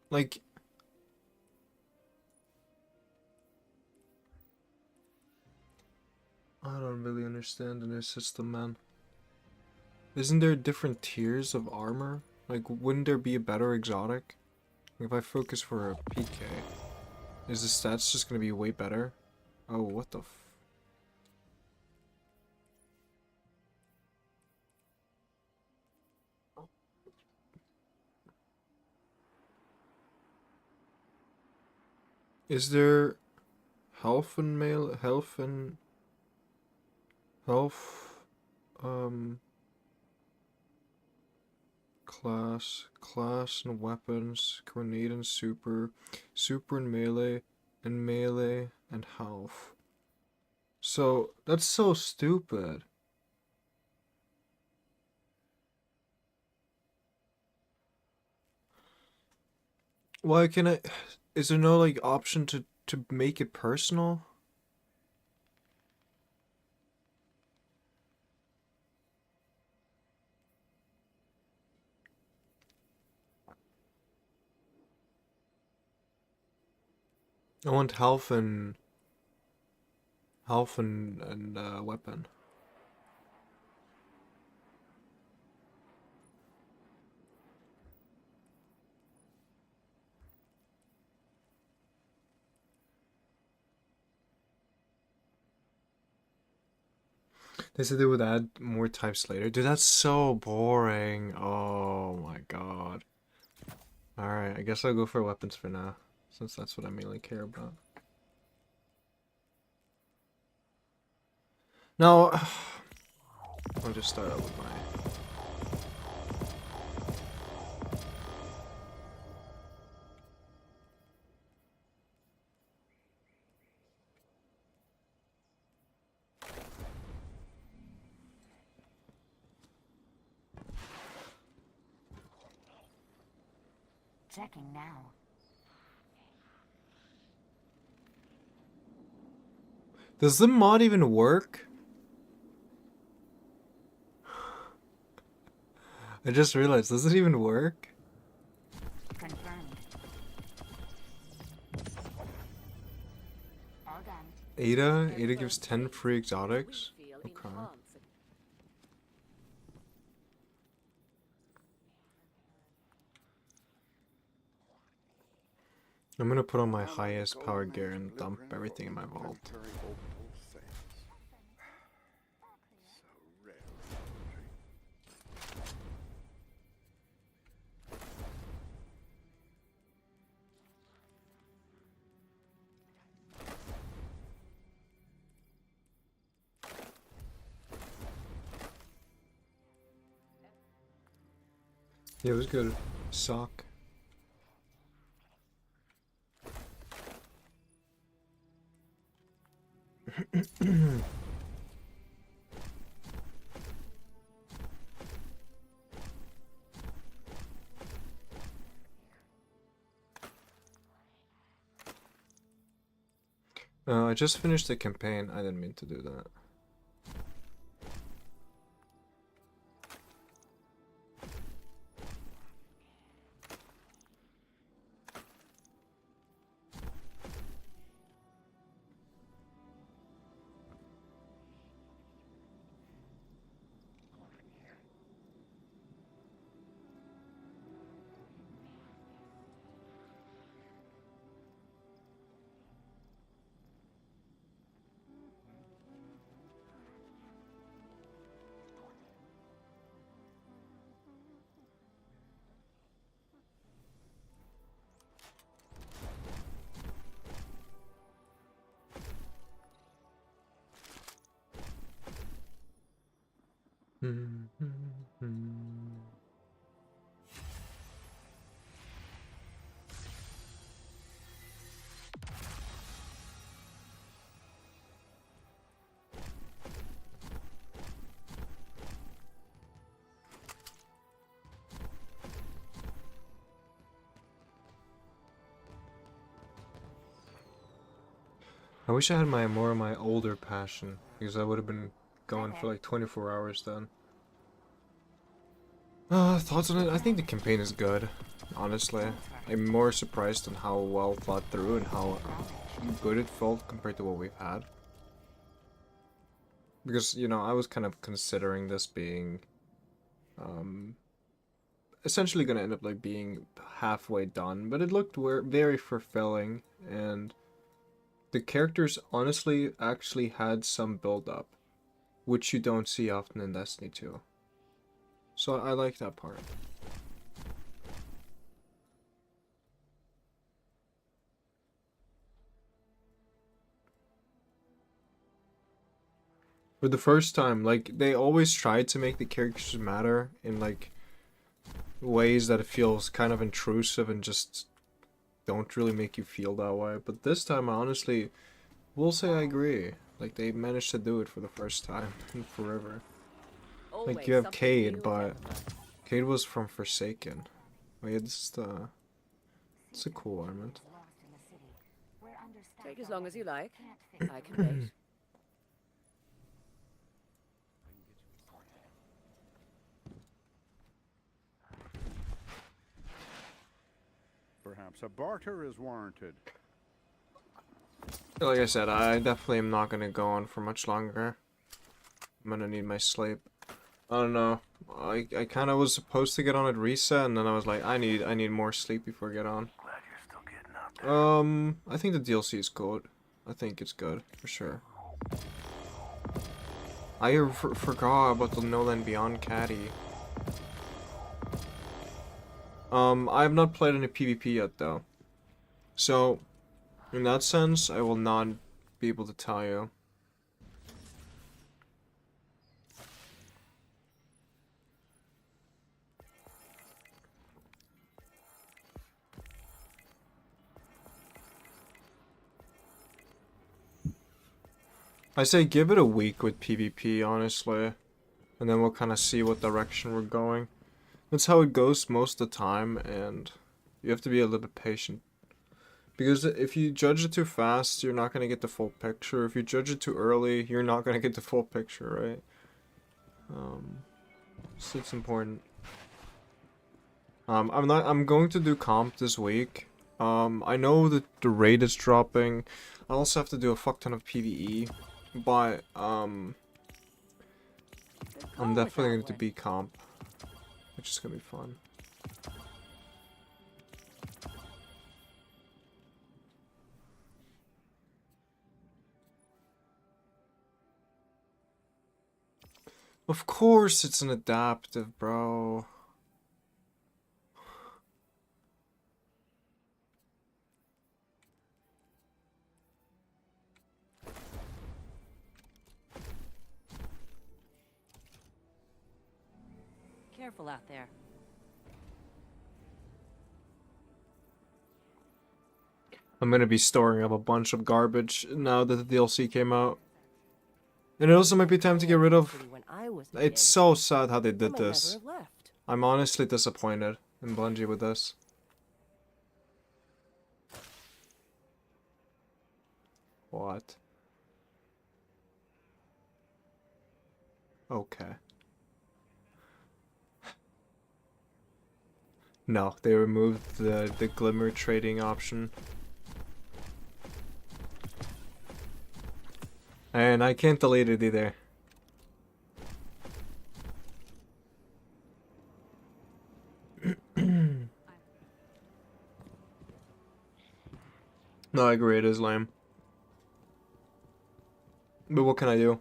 Like I don't really understand the new system, man. Isn't there different tiers of armor? Like, wouldn't there be a better exotic? If I focus for a PK, is the stats just gonna be way better? Oh, what the f... Is there health and mail, health and... health... class and weapons, grenade and super and melee and health. So that's so stupid. Why can I? Is there no like option to make it personal? I want health and weapon. They said they would add more types later. Dude, that's so boring. Oh my god. Alright, I guess I'll go for weapons for now, since that's what I mainly care about. No, I'll just start out with my... Checking now. Does the mod even work? I just realized, does it even work? Confirmed. All done. Ada gives 10 free exotics? Okay. I'm gonna put on my highest power gear and dump everything in my vault. Yeah, it was good. Sock. I just finished the campaign. I didn't mean to do that. I wish I had more of my older passion, because I would have been going for like 24 hours then. Thoughts on it? I think the campaign is good, honestly. I'm more surprised on how well thought through and how good it felt compared to what we've had. Because, you know, I was kind of considering this being, essentially gonna end up like being halfway done, but it looked very fulfilling, and the characters honestly actually had some build-up, which you don't see often in Destiny 2. So I like that part. For the first time, like, they always tried to make the characters matter in, like, ways that it feels kind of intrusive and just don't really make you feel that way. But this time, I honestly will say I agree. Like, they managed to do it for the first time in forever. Like, you have Cade, but Cade was from Forsaken. Wait, this is the... It's a cool ornament. Take as long as you like. I can wait. Perhaps a barter is warranted. Like I said, I definitely am not gonna go on for much longer. I'm gonna need my sleep. I don't know. I kind of was supposed to get on at reset, and then I was like, I need more sleep before I get on. I think the DLC is good. I think it's good for sure. I forgot about the No Land Beyond caddy. I have not played any PvP yet though, so in that sense, I will not be able to tell you. I say give it a week with PvP, honestly, and then we'll kind of see what direction we're going. That's how it goes most of the time, and you have to be a little bit patient. Because if you judge it too fast, you're not going to get the full picture. If you judge it too early, you're not going to get the full picture, right? So it's important. I'm going to do comp this week. I know that the rate is dropping. I also have to do a fuck ton of PvE. But, I'm definitely going to be comp, which is going to be fun. Of course it's an adaptive, bro. Careful out there. I'm gonna be storing up a bunch of garbage now that the DLC came out. And it also might be time to get rid of... It's so sad how they did this. I'm honestly disappointed in Bungie with this. What? Okay. No, they removed the glimmer trading option. And I can't delete it either. No, I agree, it is lame. But what can I do?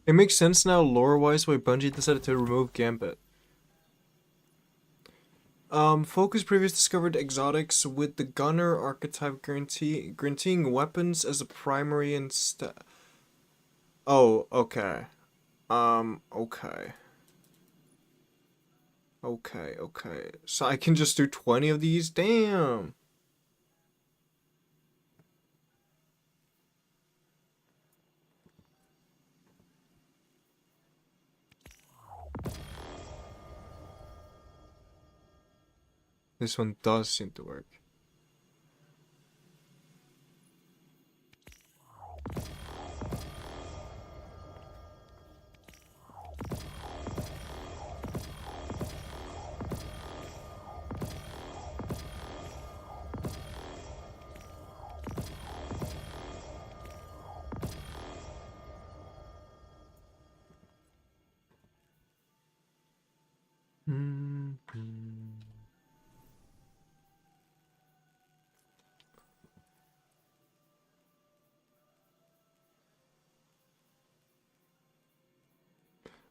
It makes sense now, lore-wise, why Bungie decided to remove Gambit. Focus previously discovered exotics with the Gunner archetype guaranteeing weapons as a primary instead. Oh, okay. Okay. Okay. So I can just do 20 of these? Damn! This one does seem to work.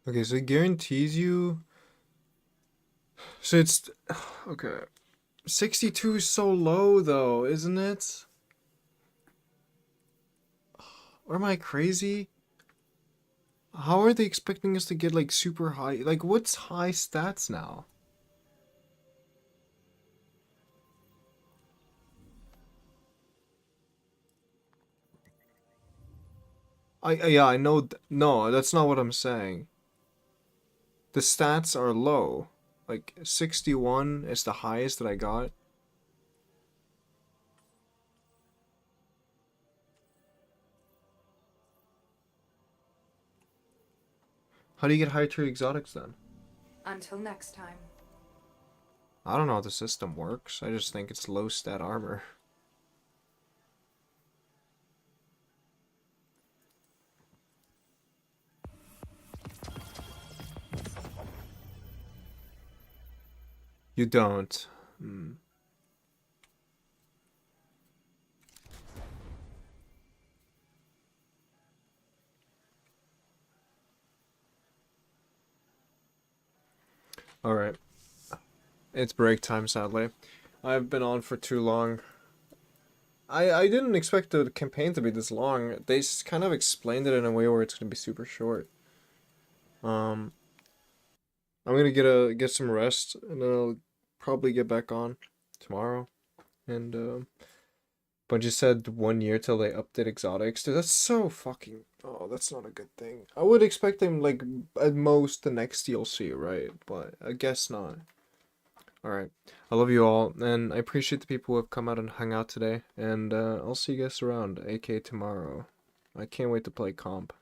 Okay, so it guarantees you... So it's... Okay. 62 is so low, though, isn't it? Or am I crazy? How are they expecting us to get, like, super high... Like, what's high stats now? Yeah, I know. No, that's not what I'm saying. The stats are low. Like 61 is the highest that I got. How do you get high tier exotics then? Until next time. I don't know how the system works. I just think it's low stat armor. You don't. Hmm. Alright. It's break time, sadly. I've been on for too long. I didn't expect the campaign to be this long. They kind of explained it in a way where it's going to be super short. I'm gonna get some rest, and then I'll probably get back on tomorrow. And but you said 1 year till they update exotics. Dude, that's so fucking. Oh, that's not a good thing. I would expect them like at most the next DLC, right? But I guess not. All right, I love you all, and I appreciate the people who have come out and hung out today. And I'll see you guys around, aka tomorrow. I can't wait to play comp.